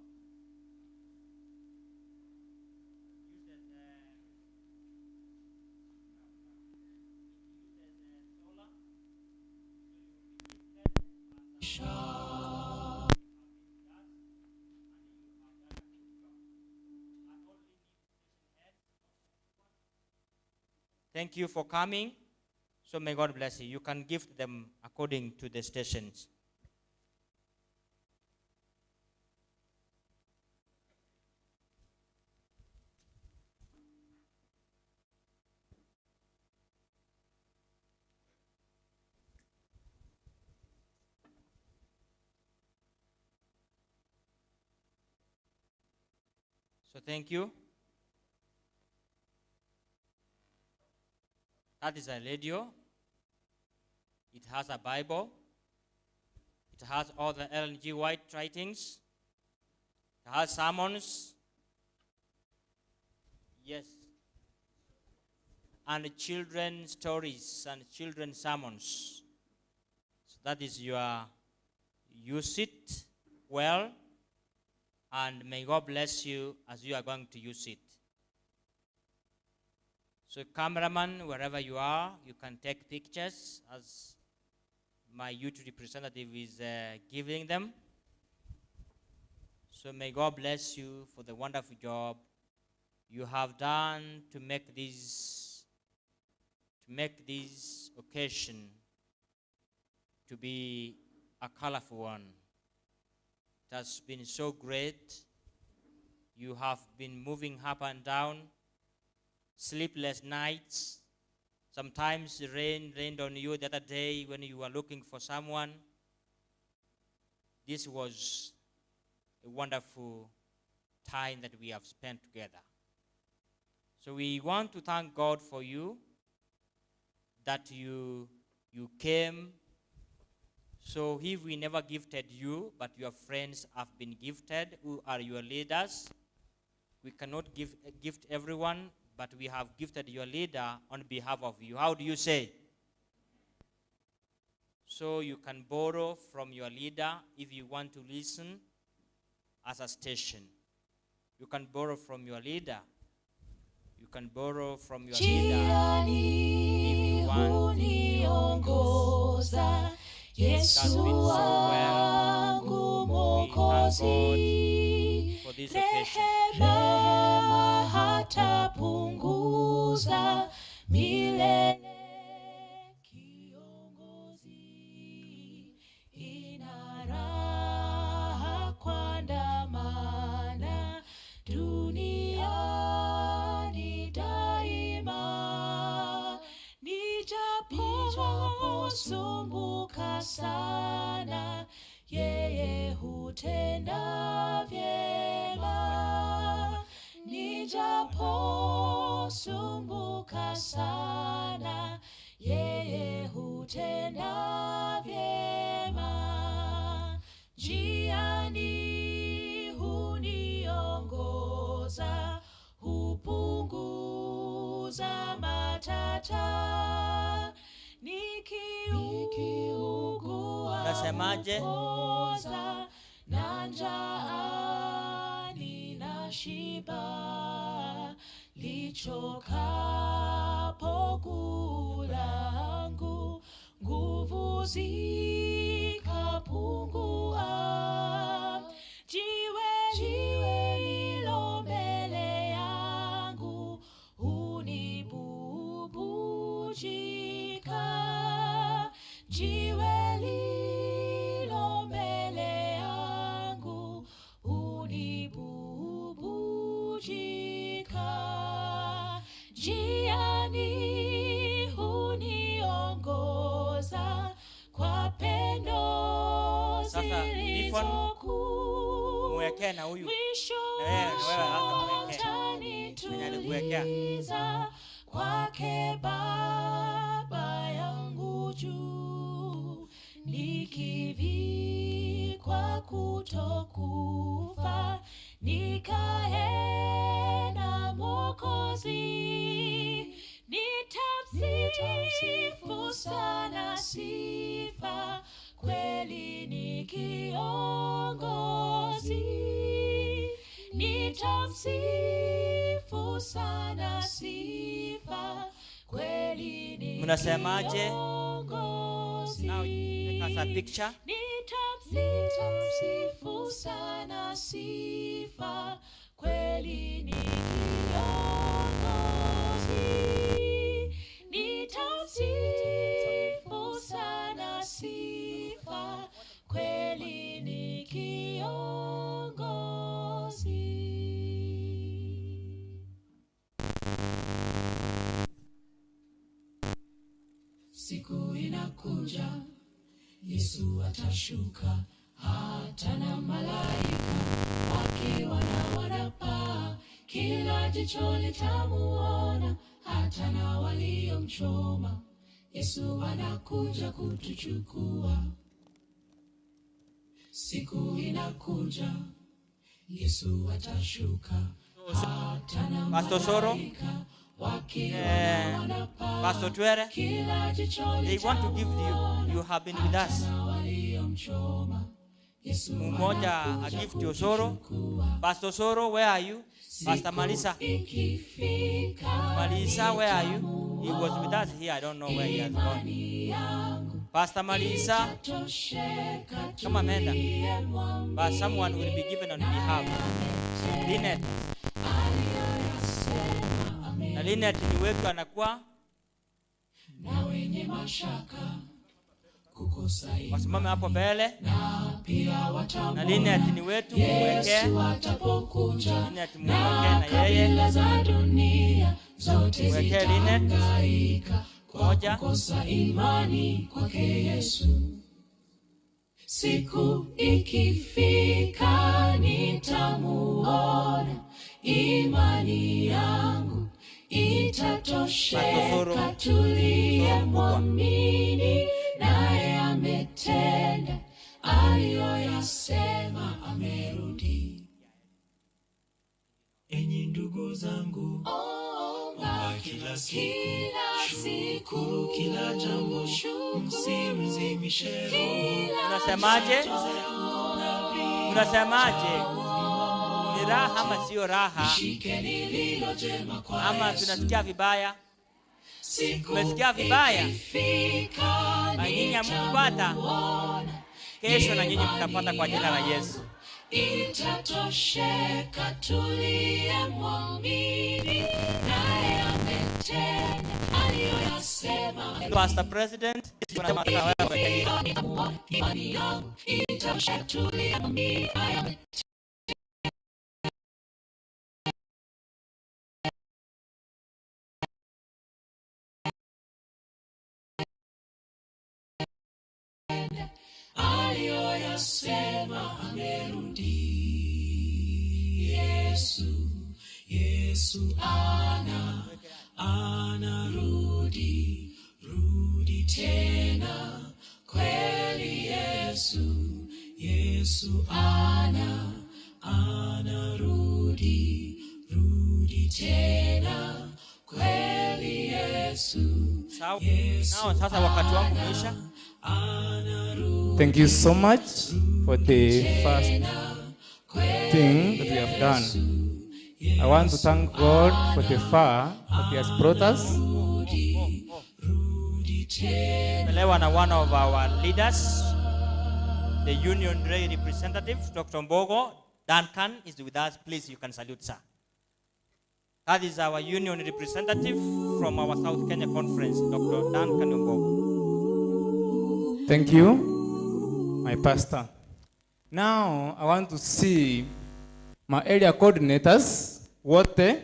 Used as solar. Thank you for coming. So may God bless you. You can gift them according to the stations. So thank you. That is a radio. It has a Bible. It has all the Ellen G. White writings. It has sermons. Yes. And children's stories and children's sermons. So that is your, use it well, and may God bless you as you are going to use it. So cameraman, wherever you are, you can take pictures as my youth representative is giving them. So may God bless you for the wonderful job you have done to make this occasion to be a colorful one. It has been so great. You have been moving up and down, sleepless nights. Sometimes rain rained on you the other day when you were looking for someone. This was a wonderful time that we have spent together. So we want to thank God for you, that you came. So if we never gifted you, but your friends have been gifted, who are your leaders, we cannot gift everyone, but we have gifted your leader on behalf of you. How do you say? So you can borrow from your leader if you want to listen as a station. You can borrow from your leader. You can borrow from your leader if you want to. Yesu wangu Mwokozi, rehema hatapunguza milele. Kiongozi, ina raha kuandamana duniani daima. Nijaposumbuka sana, yeye hutenda vyema. Nijaposumbuka sana, yeye hutenda vyema. Njiani huniongoza, hupunguza matata. Nikiugua hupoza, na njaa ninashiba. Lichokapo guu langu, nguvu zikapungua. Jiwe lilo mbele yangu hunibubujika. Jiwe lilo mbele yangu hunibubujika. Njiani huniongoza kwa pendo zilizokuu. Mwisho utanituliza kwake Baba yangu juu, nikivikwa kutokufa, nikae na Mwokozi, nitamsifu sana sifa, kweli ni kiongozi, nitamsifu sana sifa, kweli ni Mnasemaje? kiongozi. Now take us a picture. Nitamsifu sana sifa, kweli ni kiongozi, nitamsifu sana sifa, kweli ni kiongozi. Siku inakuja, Yesu atashuka, hata na malaika wakiwa na wanapaa, kila jicho litamuona, hata na waliomchoma. Yesu anakuja kutuchukua. Siku inakuja, Yesu atashuka, hata na Pastor Soro, malaika wakiwa na wanapaa, Pastor Twere, kila jicho they want to give you have been with us. Mmoja a gift to Soro. Pastor Soro, where are you? Pastor Marisa. Marisa, where are you? He was with us here. I don't know where he has gone. Pastor Marisa, come Amanda. But someone will be given on behalf. Linet. Na Linet ni wetu anakuwa na wenye mashaka kukosa wasimame hapo mbele, pia na Linet ni wetu mwekee. Yesu atapokuja Linet na mwekee na yeye kabila za dunia zote mwekee Linet zitahangaika kwa moja. kukosa imani kwake Yesu. Siku ikifika nitamuona, imani yangu itatosheka, tuliyemwamini naye ametenda, aliyoyasema amerudi. Enyi ndugu zangu, omba kila siku, kila jambo msimzimishe roho. Unasemaje? Unasemaje? Ni raha ama sio raha? Ama tunasikia vibaya? Tumesikia vibaya? Na nyinyi hamkupata, kesho na nyinyi mtapata kwa jina la Yesu. Itatosheka, tuliyemwamini naye ametenda, aliyoyasema. Pastor President, imani yangu itatosheka, tuliyemwamini naye ametenda. Aliyoyasema amerudi. Yesu anarudi, rudi tena kweli. Yesu anarudi, rudi tena kweli. Sawa, sasa wakati wangu umeisha. Thank you so much for the first thing that we have done. I want to thank God for the far that He has brought us. Melewa na one of our leaders, the Union Ray representative, Dr. Mbogo Duncan is with us. Please, you can salute, sir. That is our Union representative from our South Kenya conference, Dr. Duncan Mbogo. Thank you, my pastor. Now, I want to see my area coordinators wote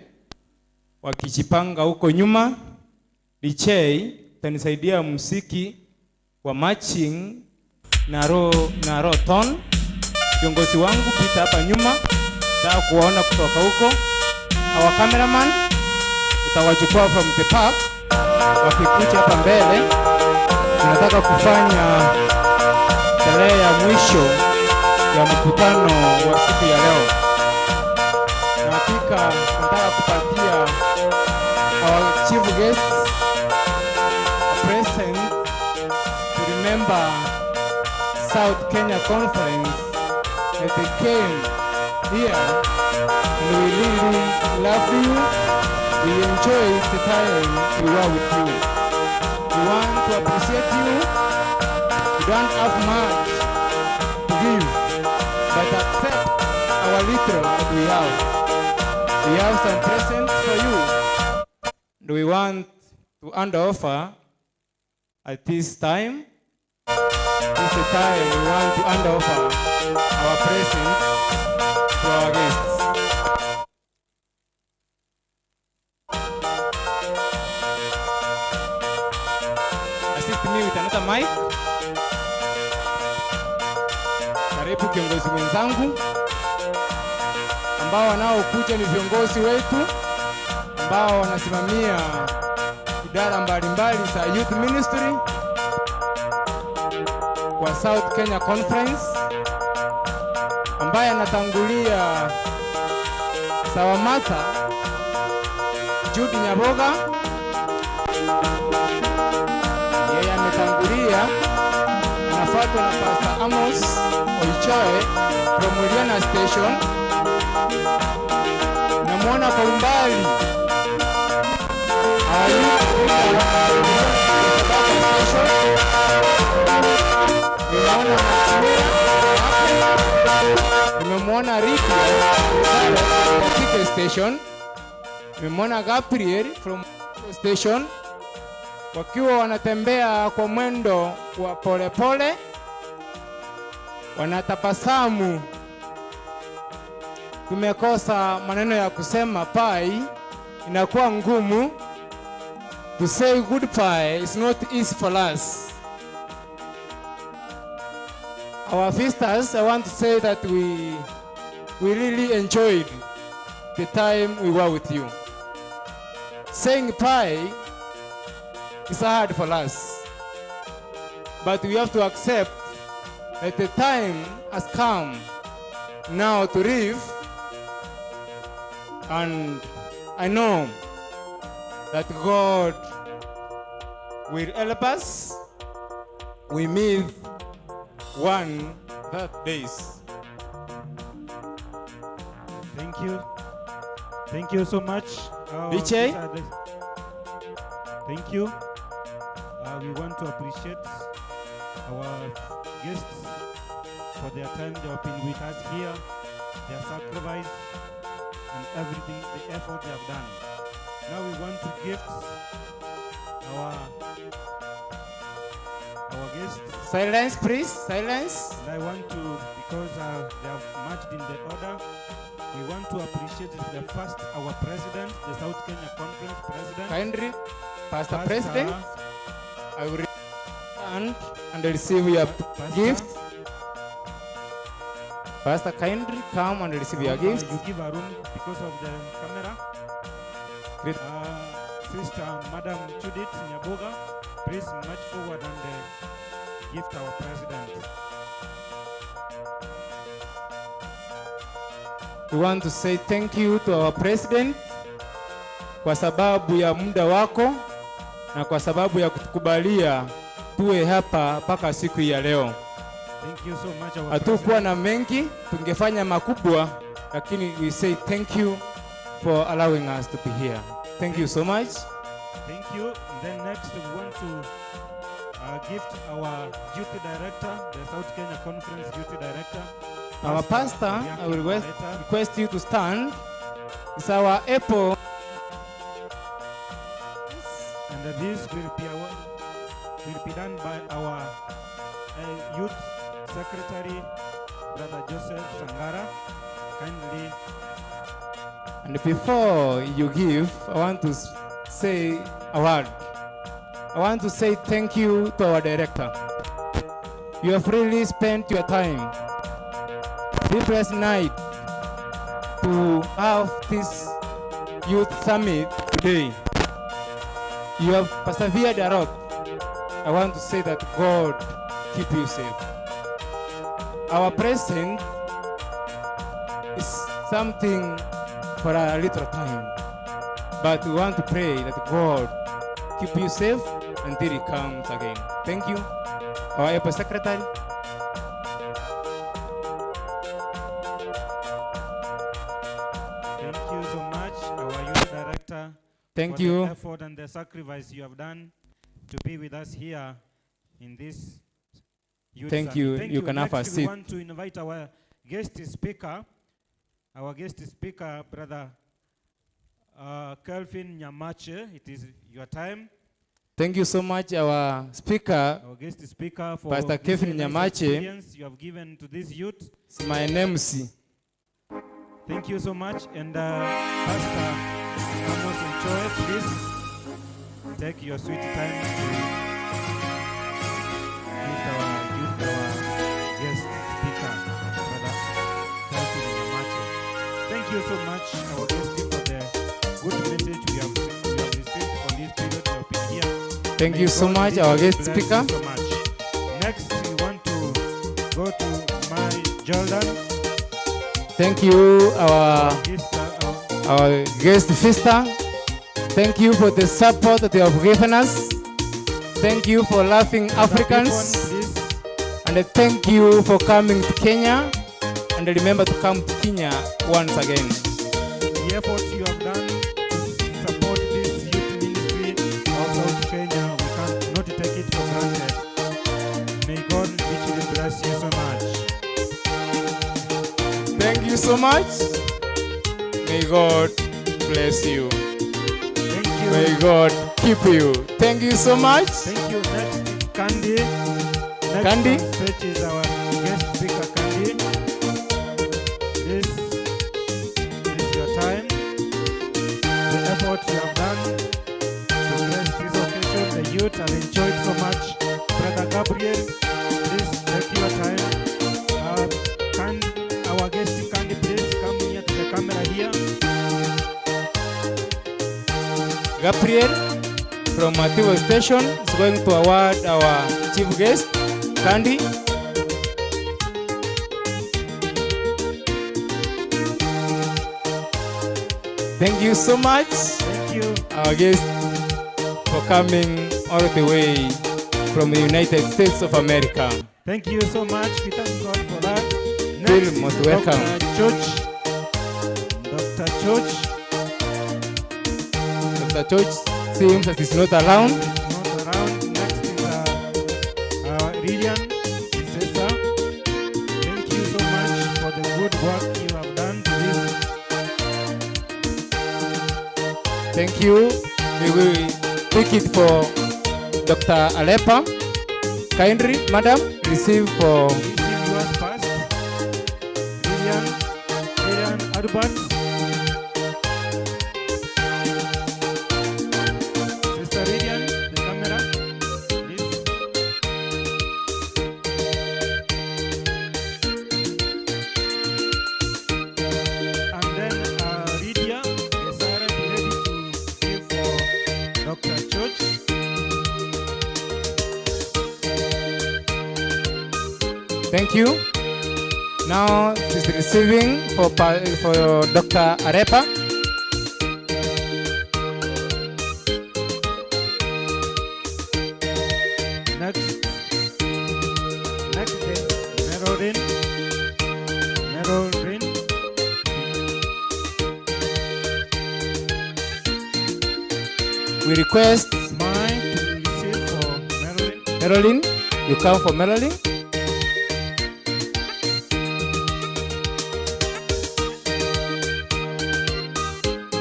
wakijipanga huko nyuma. DJ tanisaidia muziki wa marching na roton. Kiongozi wangu pita hapa nyuma, nataka kuona kutoka huko. Our cameraman tutawachukua from the park wakikuja hapa mbele. Tunataka kufanya tarehe ya mwisho ya mkutano wa siku ya leo. Na hakika tunataka kupatia our chief guests a present to remember South Kenya Conference that they came here and we really love you. We enjoyed the time we were with you. We want to appreciate you. We don't have much to give, but accept our little that we have. We have some presents for you. And we want to hand over at this time. This is the time we want to hand over our presents to our guests. Assist me with another mic. Karibu kiongozi wenzangu ambao wanaokuja ni viongozi wetu ambao wanasimamia idara mbalimbali za youth ministry kwa South Kenya Conference, ambaye anatangulia Sawamata Judy Nyaboga. Yeye ametangulia, anafuatwa na Pastor Amos Oichoe from Uliana Station. Namwona kwa umbali nimemwona Ricky katika station. Nimemwona Gabriel from station, wakiwa wanatembea kwa mwendo wa polepole, wanatabasamu. Tumekosa maneno ya kusema pai, inakuwa ngumu. To say goodbye is not easy for us. Our visitors, I want to say that we really enjoyed the time we were with you. Saying bye is hard for us, but we have to accept that the time has come now to leave, and I know that God will help us. We meet one that days. Thank you. Thank you so much. DJ? Thank you. We want to appreciate our guests for their time they have been with us here, their sacrifice, and everything, the effort they have done. Now we want to gift our guests. Silence, please. Silence. And I want to, because they have marched in the order, we want to appreciate the first, our president, the South Kenya Conference president. Kindly, Pastor President, I will stand and receive your gift. Pastor, kindly come and receive your gift. You give a room because of the camera. Sister Madam Judith Nyaboga, please march forward and gift our president. We want to say thank you to our president kwa sababu ya muda wako na kwa sababu ya kutukubalia tuwe hapa mpaka siku ya leo. Thank you so much our Hatukuwa na mengi, tungefanya makubwa, lakini we say thank you for allowing us to be here. Thank you so much. Thank you. And then next we want to gift our duty director, the South Kenya Conference duty director. Our pastor, I will request you to stand. It's our Apple. And this will be done by our youth secretary, Brother Joseph Sangara. Kindly. And before you give, I want to say a word. I want to say thank you to our director. You have really spent your time, sleepless night, to have this Youth Summit today. You have persevered a lot. I want to say that God keep you safe. Our present is something for a little time, but we want to pray that God keep you safe until He comes again. Thank you. Our Able Secretary. Thank you so much, our youth director. Thank for you. the effort and the sacrifice you have done to be with us here in this youth Thank summit. you. Thank You can have a Next, we seat. want to invite our guest speaker. Our guest speaker, brother Kelvin Nyamache. It is your time. Thank you so much, our speaker, Our guest speaker for Pastor this Kevin nice Nyamache. experience you have given to this youth. It's my MC. Thank you so much. And Pastor Amos Nchoe, please take your sweet time to give our guest speaker, Brother Kelvin Nyamache. Thank you so much, our guest, for the good message we have received for this period you have been here. Thank May you so God much, richly our guest bless speaker. you so much. Next, we want to go to my Jordan. Thank you, our guest sister. Thank you for the support that you have given us. Thank you for laughing Africans. And thank you for coming to Kenya. And remember to come to Kenya once again. The efforts you have done to support this youth ministry outside Kenya, we cannot take it for granted. May God richly bless you so much. Thank you so much. May God bless you. Thank you. May God keep you. Thank you so much. Thank you. Next, Candy. Next Candy. on stage is our guest speaker, Candy. This is your time. The effort you have done to bless this occasion, the youth have enjoyed so much. Brother Gabriel, please take your time. Our guest Candy, please come here to the camera here. Gabriel from Matiwa Station is going to award our chief guest, Candy. Thank you so much. Thank you. Our guest for coming all the way from the United States of America. Thank you so much. We thank God for that. Feel Next most is welcome. Dr. George. Dr. George. Dr. George seems that he's not around. Not around. Next is Lilian. Cesar. Thank you so much for the good work you have done to this. Thank you. We will take it for Dr. Alepa. Kindly, madam, receive for Receive yours first. Lilian Albert. Sister Lilian, the camera, please. And then Lydia, Sarah, be ready to give for Dr. George. thank you. Now she's receiving for Dr. Arepa. Next is Merorin. We request Mine to receive for Merorin. Marilyn. You come for Marilyn.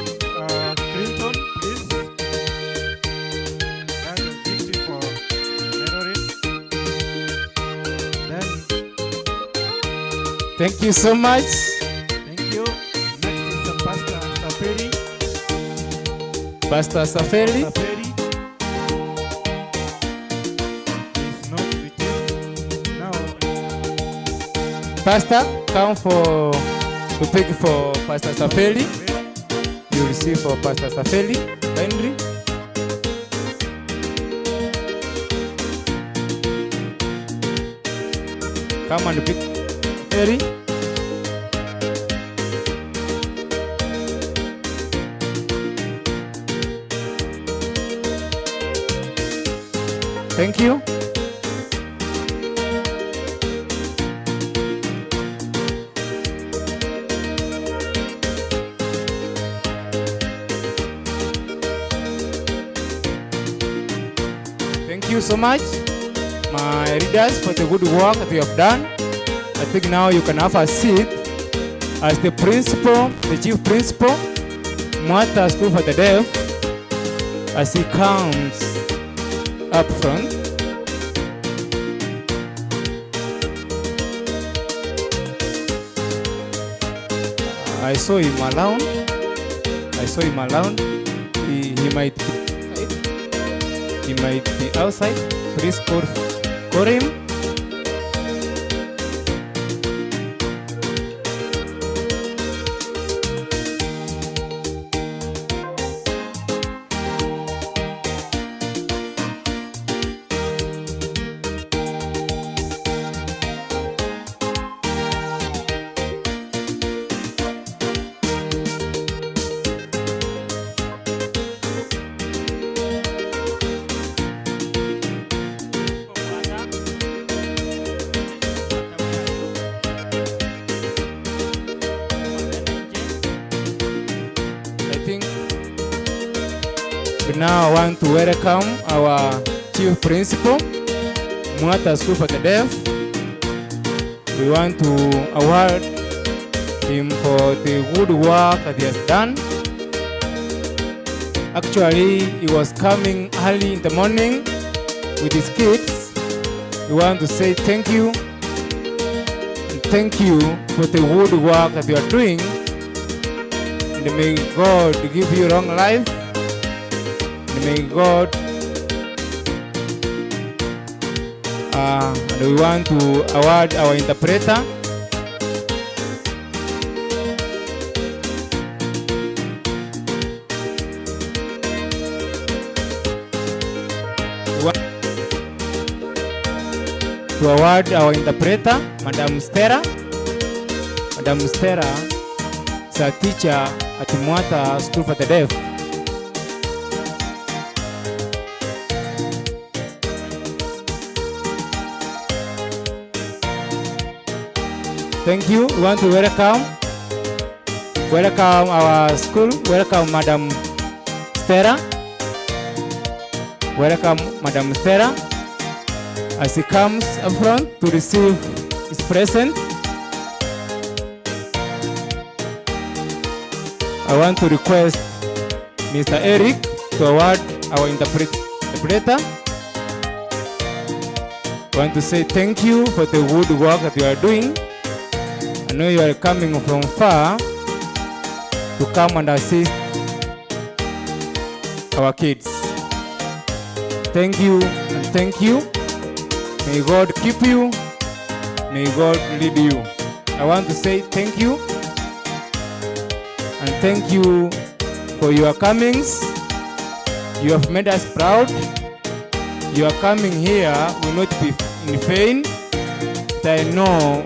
Clinton, please. That is 50 for Merorin. Then, Thank you so much. thank you. Next is the Pastor Saferi. Pastor Safari. Saferi is not with you. Now, Pastor, come for to pick for Pastor Safari. You you receive for Pastor Safeli, kindly. Come and pick Safeli. Thank you. Thank you so much, my readers, for the good work that you have done. I think now you can have a seat as the principal, the chief principal, Mwata School for the Deaf, as he comes up front. I saw him around. He might be outside. Please call him. Now I want to welcome our chief principal, Mwata School for the Deaf. We want to award him for the good work that he has done. Actually, he was coming early in the morning with his kids. We want to say thank you. And thank you for the good work that you are doing. And may God give you long life. May God, and we want to award our interpreter. We want to award our interpreter, Madam Stella. Madam Stella is a teacher at Mwata School for the Deaf. Thank you. We want to welcome our school. Welcome Madam Stella. Welcome Madam Stella as he comes up front to receive his present. I want to request Mr. Eric to award our interpreter. I want to say thank you for the good work that you are doing. I know you are coming from far to come and assist our kids. Thank you and thank you. May God keep you. May God lead you. I want to say thank you and thank you for your comings. You have made us proud. Your coming here will not be in vain. I know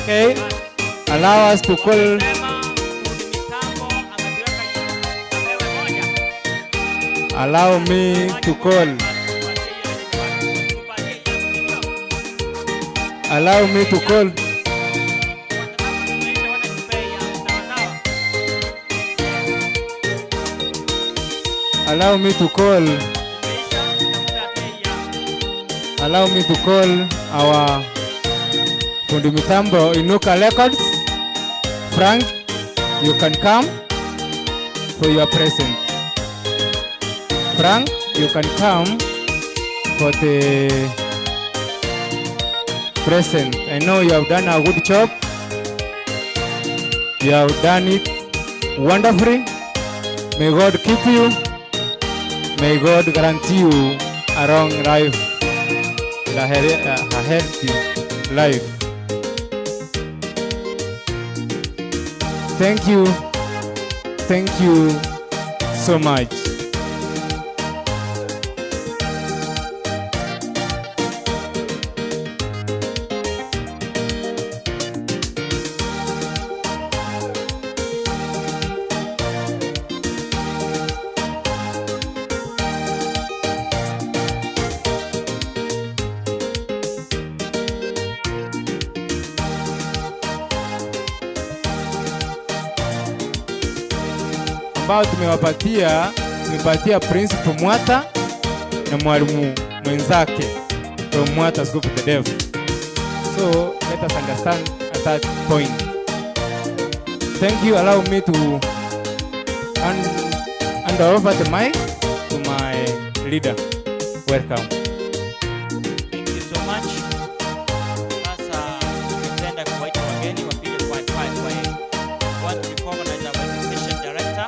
okay, allow us to call. Allow me to call. Allow me to call. Allow me to call. Allow me to call our fundi mitambo Inuka Records. Frank, you can come for your present. Frank, you can come for the present. I know you have done a good job. You have done it wonderfully. May God keep you. May God guarantee you a long life, a healthy life. Thank you. Thank you so much. Ambao tumepatia Principal Mwata na mwalimu mwenzake from Mwata School for the Deaf. So let us understand at that point. Thank you. Allow me to hand over the mic to my leader. Welcome. Thank you so much. Sasa tungependa kuwaita wageni wapige kwa yeye. Want to recognize our education director.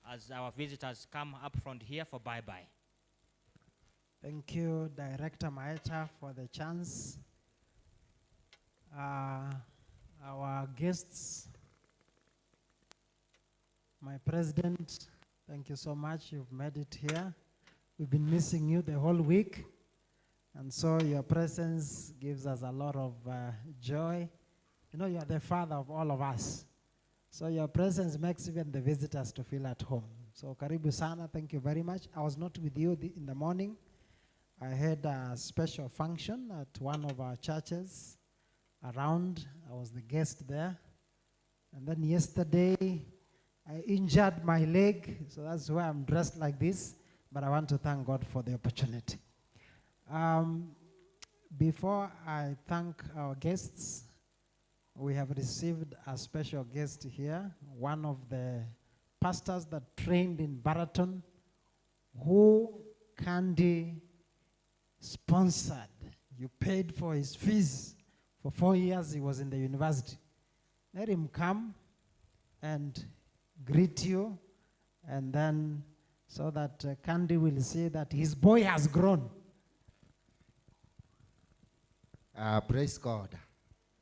As our visitors come up front here for bye-bye. Thank you, Director Maecha, for the chance. Our guests, my president, thank you so much. You've made it here. We've been missing you the whole week. And so your presence gives us a lot of joy. You know, you are the father of all of us. So your presence makes even the visitors to feel at home. So karibu sana, thank you very much. I was not with you in the morning. I had a special function at one of our churches around. I was the guest there. And then yesterday, I injured my leg, so that's why I'm dressed like this. But I want to thank God for the opportunity. Before I thank our guests, we have received a special guest here, one of the pastors that trained in Baraton, who Candy sponsored. You paid for his fees. For 4 years he was in the university. Let him come and greet you, and then so that Candy will see that his boy has grown. Praise God.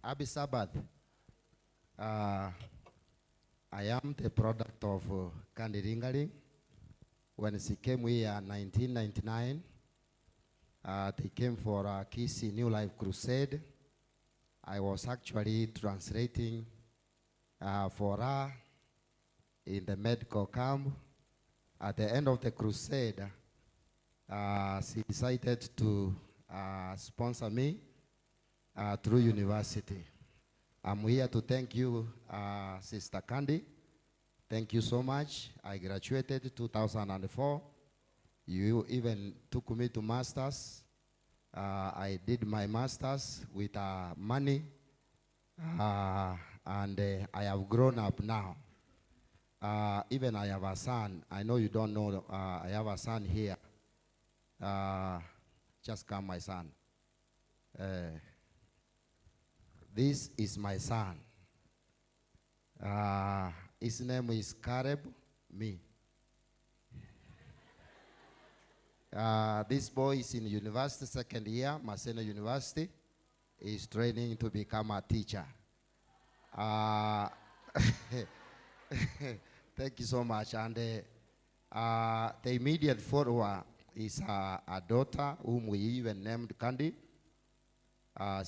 Happy Sabbath. I am the product of Candy Ringaling. When she came here in 1999, they came for a Kisii New Life Crusade. I was actually translating for her in the medical camp. At the end of the crusade, she decided to sponsor me through university. I'm here to thank you, Sister Candy. Thank you so much. I graduated 2004. You even took me to masters. I did my masters with money, and I have grown up now. Even I have a son. I know you don't know, I have a son here. Just come, my son. This is my son. His name is Caleb, me. This boy is in university, second year, Maseno University. He's training to become a teacher. Thank you so much. And the immediate follower is a daughter whom we even named Candy.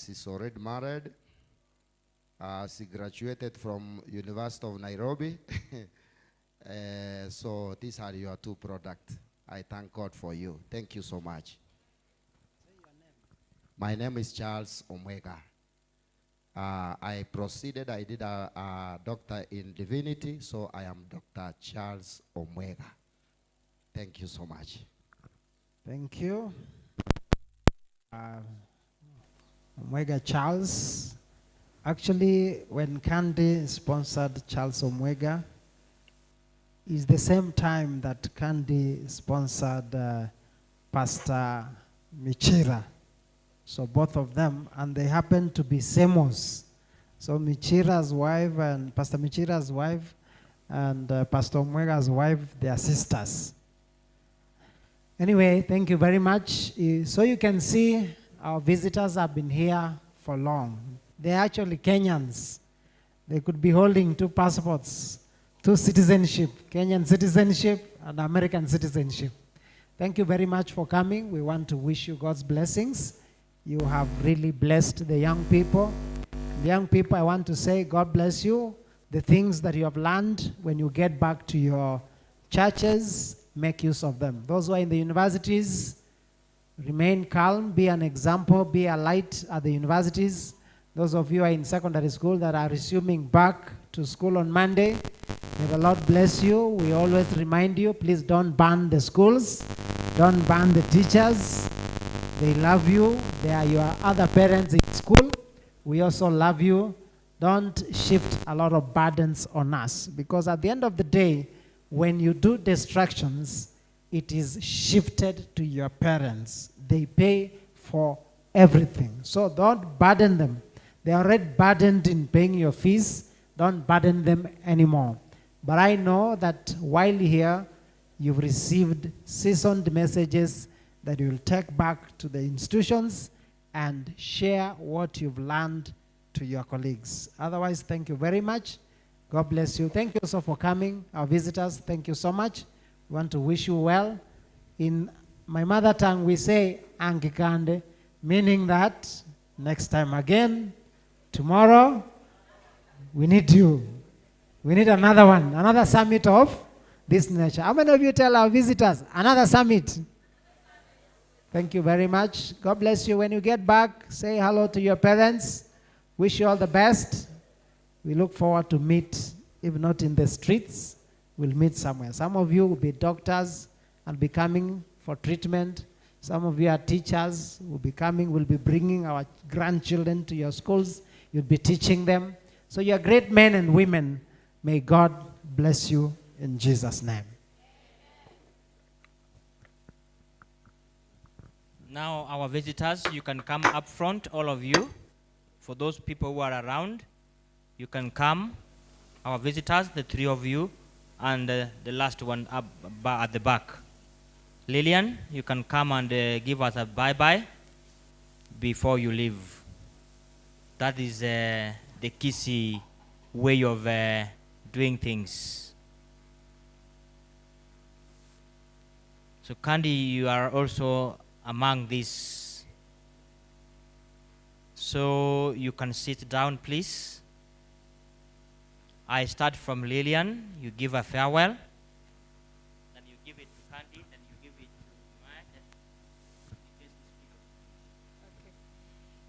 She's already married. She graduated from University of Nairobi. So these are your two products. I thank God for you. Thank you so much. Say your name. My name is Charles Omwega. I proceeded, I did a doctor in divinity, so I am Dr. Charles Omwega. Thank you so much. Thank you. Omwega Charles. Actually, when Candy sponsored Charles Omwega, is the same time that Candy sponsored Pastor Michira. So both of them, and they happen to be Semos. So Michira's wife and Pastor Michira's wife and Pastor Omwega's wife, they are sisters. Anyway, thank you very much. So you can see our visitors have been here for long. They're actually Kenyans. They could be holding 2 passports, 2 citizenship, Kenyan citizenship and American citizenship. Thank you very much for coming. We want to wish you God's blessings. You have really blessed the young people. The young people, I want to say, God bless you. The things that you have learned when you get back to your churches, make use of them. Those who are in the universities, remain calm, be an example, be a light at the universities. Those of you who are in secondary school that are resuming back to school on Monday, may the Lord bless you. We always remind you, please don't ban the schools, don't ban the teachers. They love you. They are your other parents in school. We also love you. Don't shift a lot of burdens on us, because at the end of the day, when you do distractions, it is shifted to your parents. They pay for everything. So don't burden them. They are already burdened in paying your fees. Don't burden them anymore. But I know that while here, you've received seasoned messages that you will take back to the institutions and share what you've learned to your colleagues. Otherwise, thank you very much. God bless you. Thank you also for coming, our visitors. Thank you so much. We want to wish you well. In my mother tongue, we say Angikande, meaning that next time again, tomorrow, we need you. We need another one, another summit of this nature. How many of you tell our visitors, another summit? Thank you very much. God bless you. When you get back, say hello to your parents. Wish you all the best. We look forward to meet, if not in the streets, we'll meet somewhere. Some of you will be doctors and be coming for treatment. Some of you are teachers, will be coming, will be bringing our grandchildren to your schools. You'll be teaching them. So you're great men and women. May God bless you in Jesus' name. Now, our visitors, you can come up front, all of you. For those people who are around, you can come. Our visitors, the 3 of you, and the last one up at the back. Lillian, you can come and give us a bye-bye before you leave. That is the Kisii way of doing things. So Candy, you are also among these. So you can sit down, please. I start from Lillian. You give a farewell. Then you give it to Candy. Then you give it to Maya.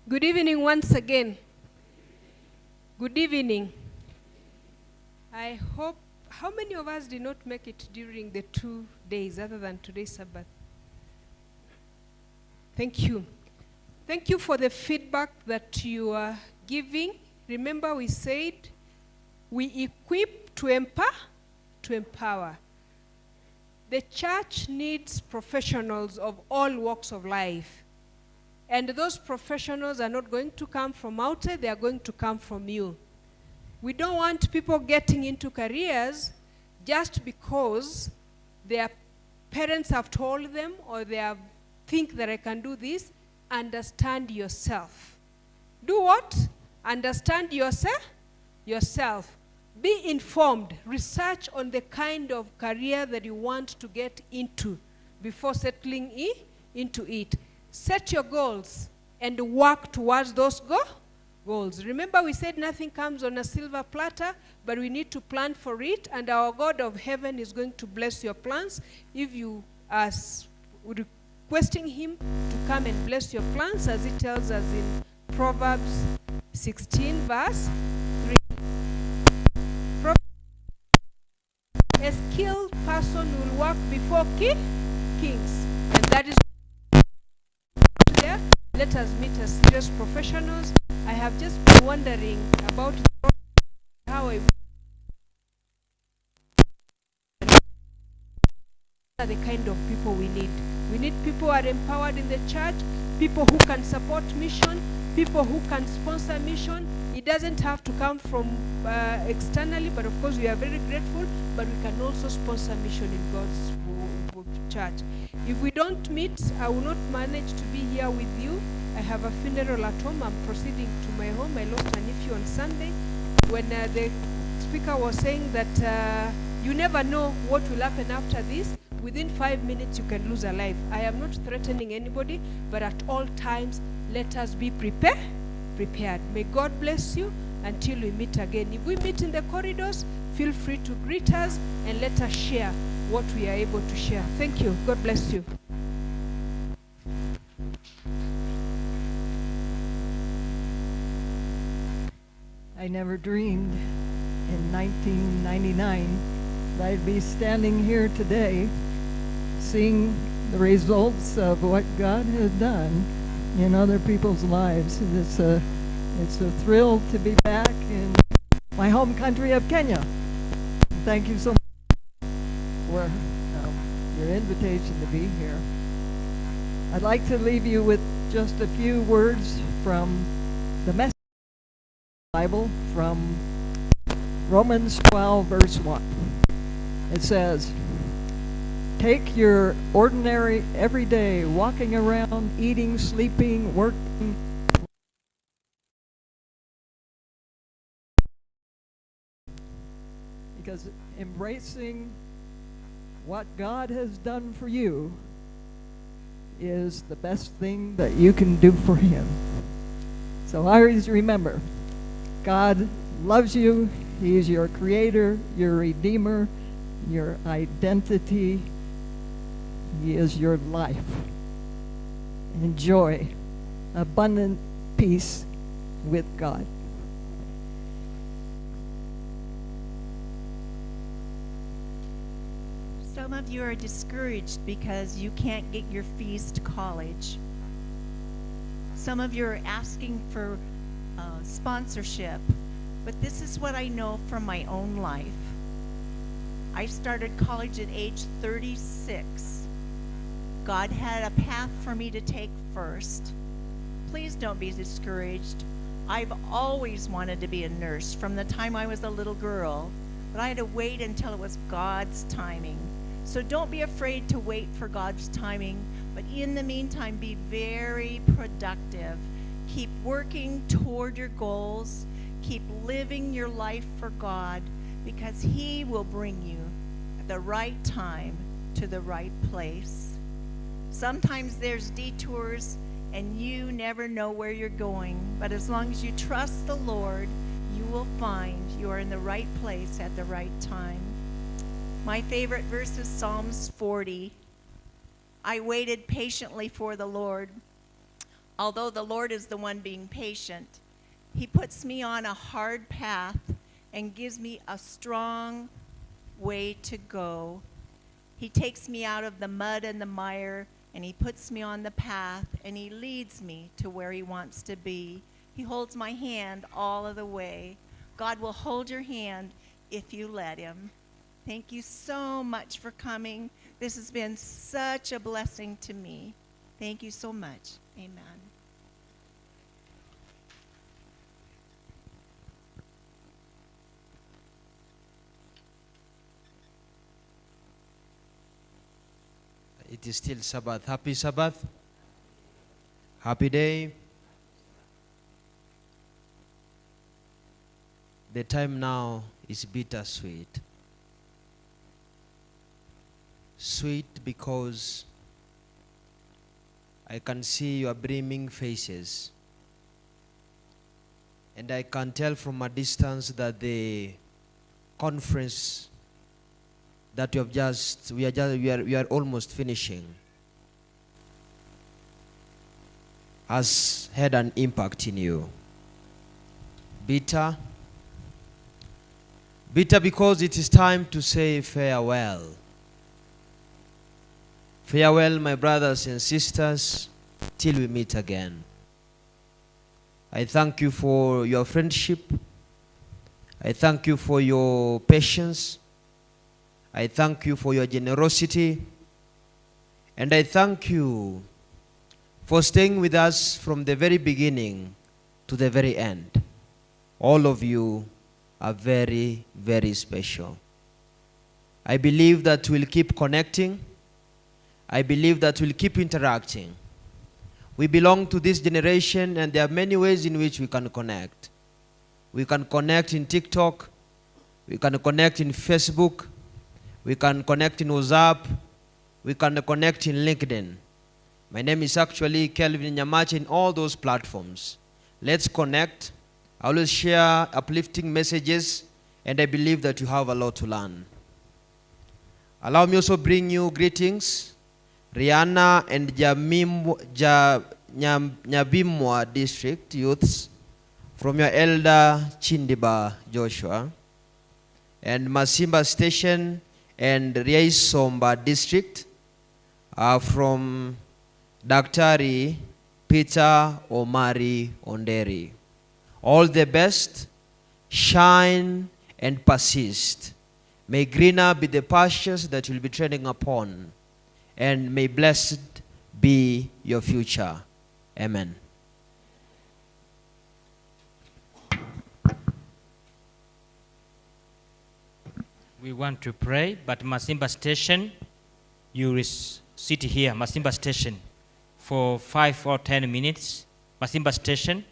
Good evening once again. Good evening. I hope, how many of us did not make it during the 2 days other than today's Sabbath? Thank you. Thank you for the feedback that you are giving. Remember we said we equip to empower. The church needs professionals of all walks of life. And those professionals are not going to come from outside, they are going to come from you. We don't want people getting into careers just because their parents have told them or they have think that I can do this. Understand yourself. Do what? Understand yourself. Be informed. Research on the kind of career that you want to get into before settling into it. Set your goals and work towards those goals. Remember we said nothing comes on a silver platter, but we need to plan for it, and our God of heaven is going to bless your plans if you are requesting him to come and bless your plans, as it tells us in Proverbs 16 verse 3. A skilled person will walk before kings, and that is there Let us meet as serious professionals. I have just been wondering about how I are the kind of people we need. We need people who are empowered in the church, people who can support mission, people who can sponsor mission. It doesn't have to come from externally, but of course we are very grateful, but we can also sponsor mission in God's church. If we don't meet, I will not manage to be here with you. I have a funeral at home. I'm proceeding to my home. I lost a nephew on Sunday. When the speaker was saying that you never know what will happen after this, within 5 minutes you can lose a life. I am not threatening anybody, but at all times, let us be prepared. May God bless you until we meet again. If we meet in the corridors, feel free to greet us and let us share what we are able to share. Thank you. God bless you. I never dreamed in 1999 that I'd be standing here today seeing the results of what God has done in other people's lives. It's a thrill to be back in my home country of Kenya. Thank you so much for your invitation to be here. I'd like to leave you with just a few words from the message of the Bible from Romans 12, verse 1. It says, take your ordinary, everyday, walking around, eating, sleeping, working, because embracing what God has done for you is the best thing that you can do for Him. So always remember, God loves you. He is your creator, your redeemer, your identity. He is your life. Enjoy abundant peace with God. Some of you are discouraged because you can't get your fees to college. Some of you are asking for sponsorship. But this is what I know from my own life. I started college at age 36. God had a path for me to take first. Please don't be discouraged. I've always wanted to be a nurse from the time I was a little girl, but I had to wait until it was God's timing. So don't be afraid to wait for God's timing, but in the meantime, be very productive. Keep working toward your goals. Keep living your life for God, because He will bring you at the right time to the right place. Sometimes there's detours and you never know where you're going, but as long as you trust the Lord, you will find you are in the right place at the right time. My favorite verse is Psalms 40. I waited patiently for the Lord. Although the Lord is the one being patient, He puts me on a hard path and gives me a strong way to go. He takes me out of the mud and the mire, and He puts me on the path, and He leads me to where He wants to be. He holds my hand all of the way. God will hold your hand if you let Him. Thank you so much for coming. This has been such a blessing to me. Thank you so much. Amen. It is still Sabbath. Happy Sabbath. Happy day. The time now is bittersweet. Sweet because I can see your brimming faces. And I can tell from a distance that the conference that we are almost finishing has had an impact in you. Bitter because it is time to say farewell. Farewell, my brothers and sisters, till we meet again. I thank you for your friendship. I thank you for your patience. I thank you for your generosity. And I thank you for staying with us from the very beginning to the very end. All of you are very, very special. I believe that we'll keep connecting. I believe that we'll keep interacting. We belong to this generation, and there are many ways in which we can connect. We can connect in TikTok. We can connect in Facebook. We can connect in WhatsApp. We can connect in LinkedIn. My name is actually Kelvin Nyamache in all those platforms. Let's connect. I always share uplifting messages, and I believe that you have a lot to learn. Allow me also bring you greetings. Rihanna and Nyabimwa district youths from your elder Chindiba Joshua, and Masimba Station and Riaisomba district from Daktari Peter Omari Onderi. All the best, shine and persist. May greener be the pastures that you'll be treading upon, and may blessed be your future. Amen. We want to pray, but Masimba Station, you will sit here, Masimba Station, for 5 or 10 minutes. Masimba Station,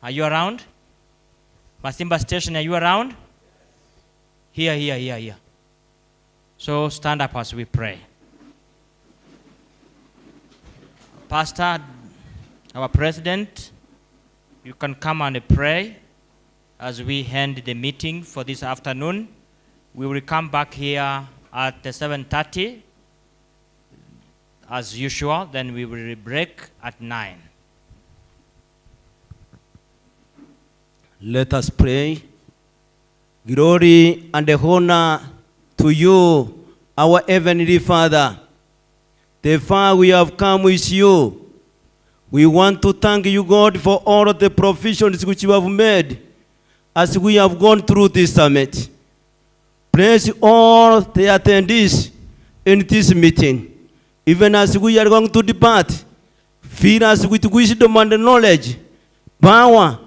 are you around? Masimba Station, are you around? Here. So stand up as we pray. Pastor, our president, you can come and pray as we end the meeting for this afternoon. We will come back here at 7:30 as usual, then we will break at 9. Let us pray. Glory and honor to you, our heavenly Father. The far we have come with you. We want to thank you, God, for all of the provisions which you have made as we have gone through this summit. Bless all the attendees in this meeting. Even as we are going to depart, fill us with wisdom and knowledge, power,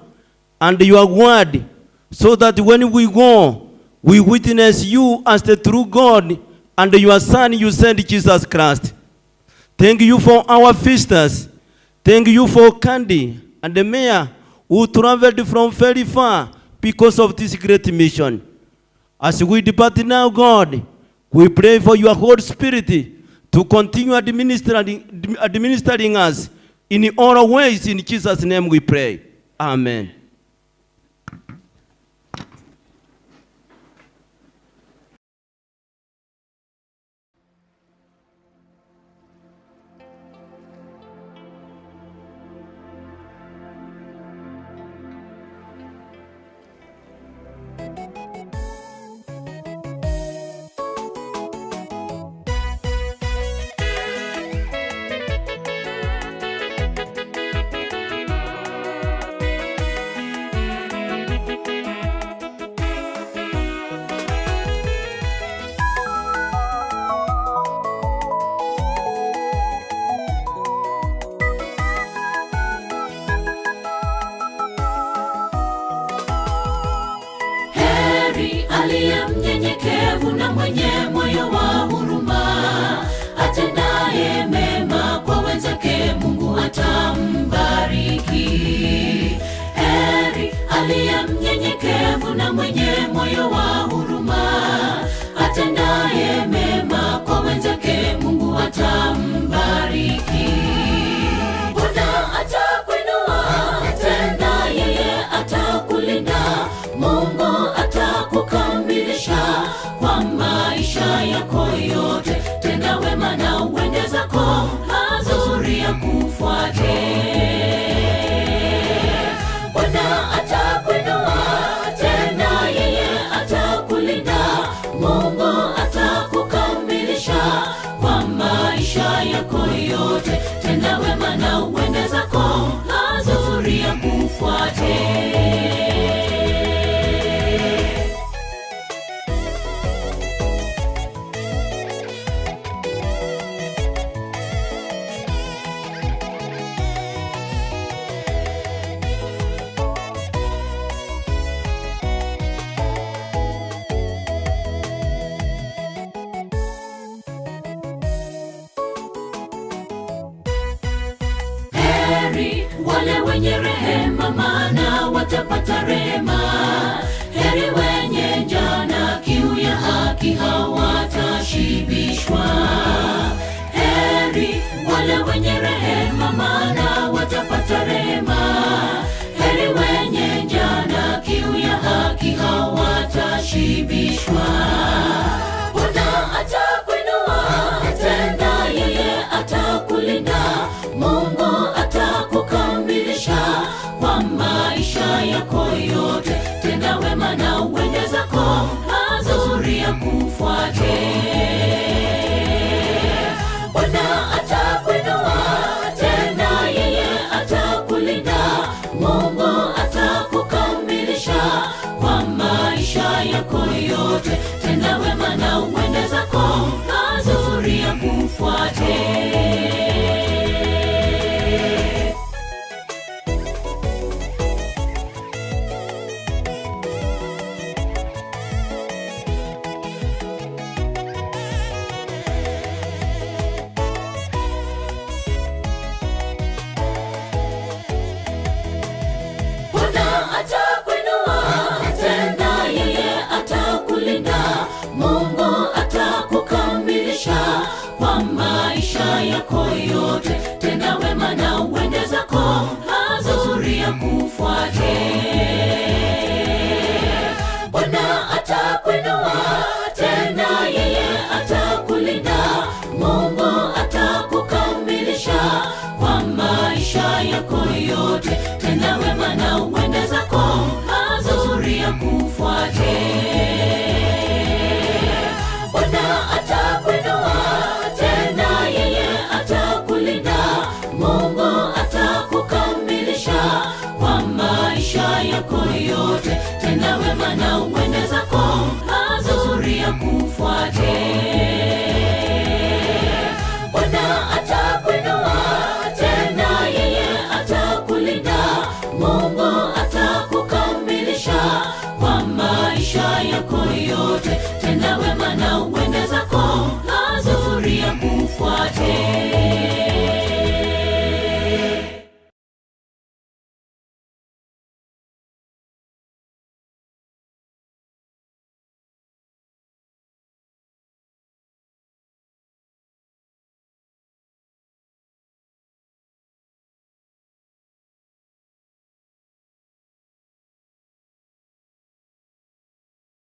and your word, so that when we go, we witness you as the true God and your Son you sent, Jesus Christ. Thank you for our feasters. Thank you for Candy and the mayor who traveled from very far because of this great mission. As we depart now, God, we pray for your Holy Spirit to continue administering us in all ways. In Jesus' name we pray. Amen. Aliye mnyenyekevu na mwenye moyo wa huruma, atendaye mema kwa wenzake, Mungu atambariki. Heri aliye mnyenyekevu na mwenye moyo wa huruma, atendaye mema kwa wenzake, Mungu atambariki. Bwana atakuinua, tena yeye atakulinda. Mungu atakukamilisha kwa maisha yako yote. Tenda wema na uende zako, mazuri yakufuate. Bwana atakuinua, tena kufuate. Heri wale wenye rehema, maana watapata rehema. Heri wenye njaa na kiu ya haki, hawatashibishwa. Heri wale wenye rehema, maana watapata rehema. Heri wenye njaa na kiu ya haki, hawatashibishwa. Bwana atakuinua tena, yeye atakulinda. Mungu atakukamilisha kwa maisha yako yote. Tenda wema na uende zako, mazuri ya kufuate. Bwana atakuinua tena, yeye atakulinda. Mungu atakukamilisha kwa maisha yako yote. Tenda wema na uende zako, mazuri ya kufuate. Bwana atakuinua tena, yeye atakulinda. Mungu atakukamilisha kwa maisha yako yote. Tenda wema na uende zako, mazuri ya kufuate. Bwana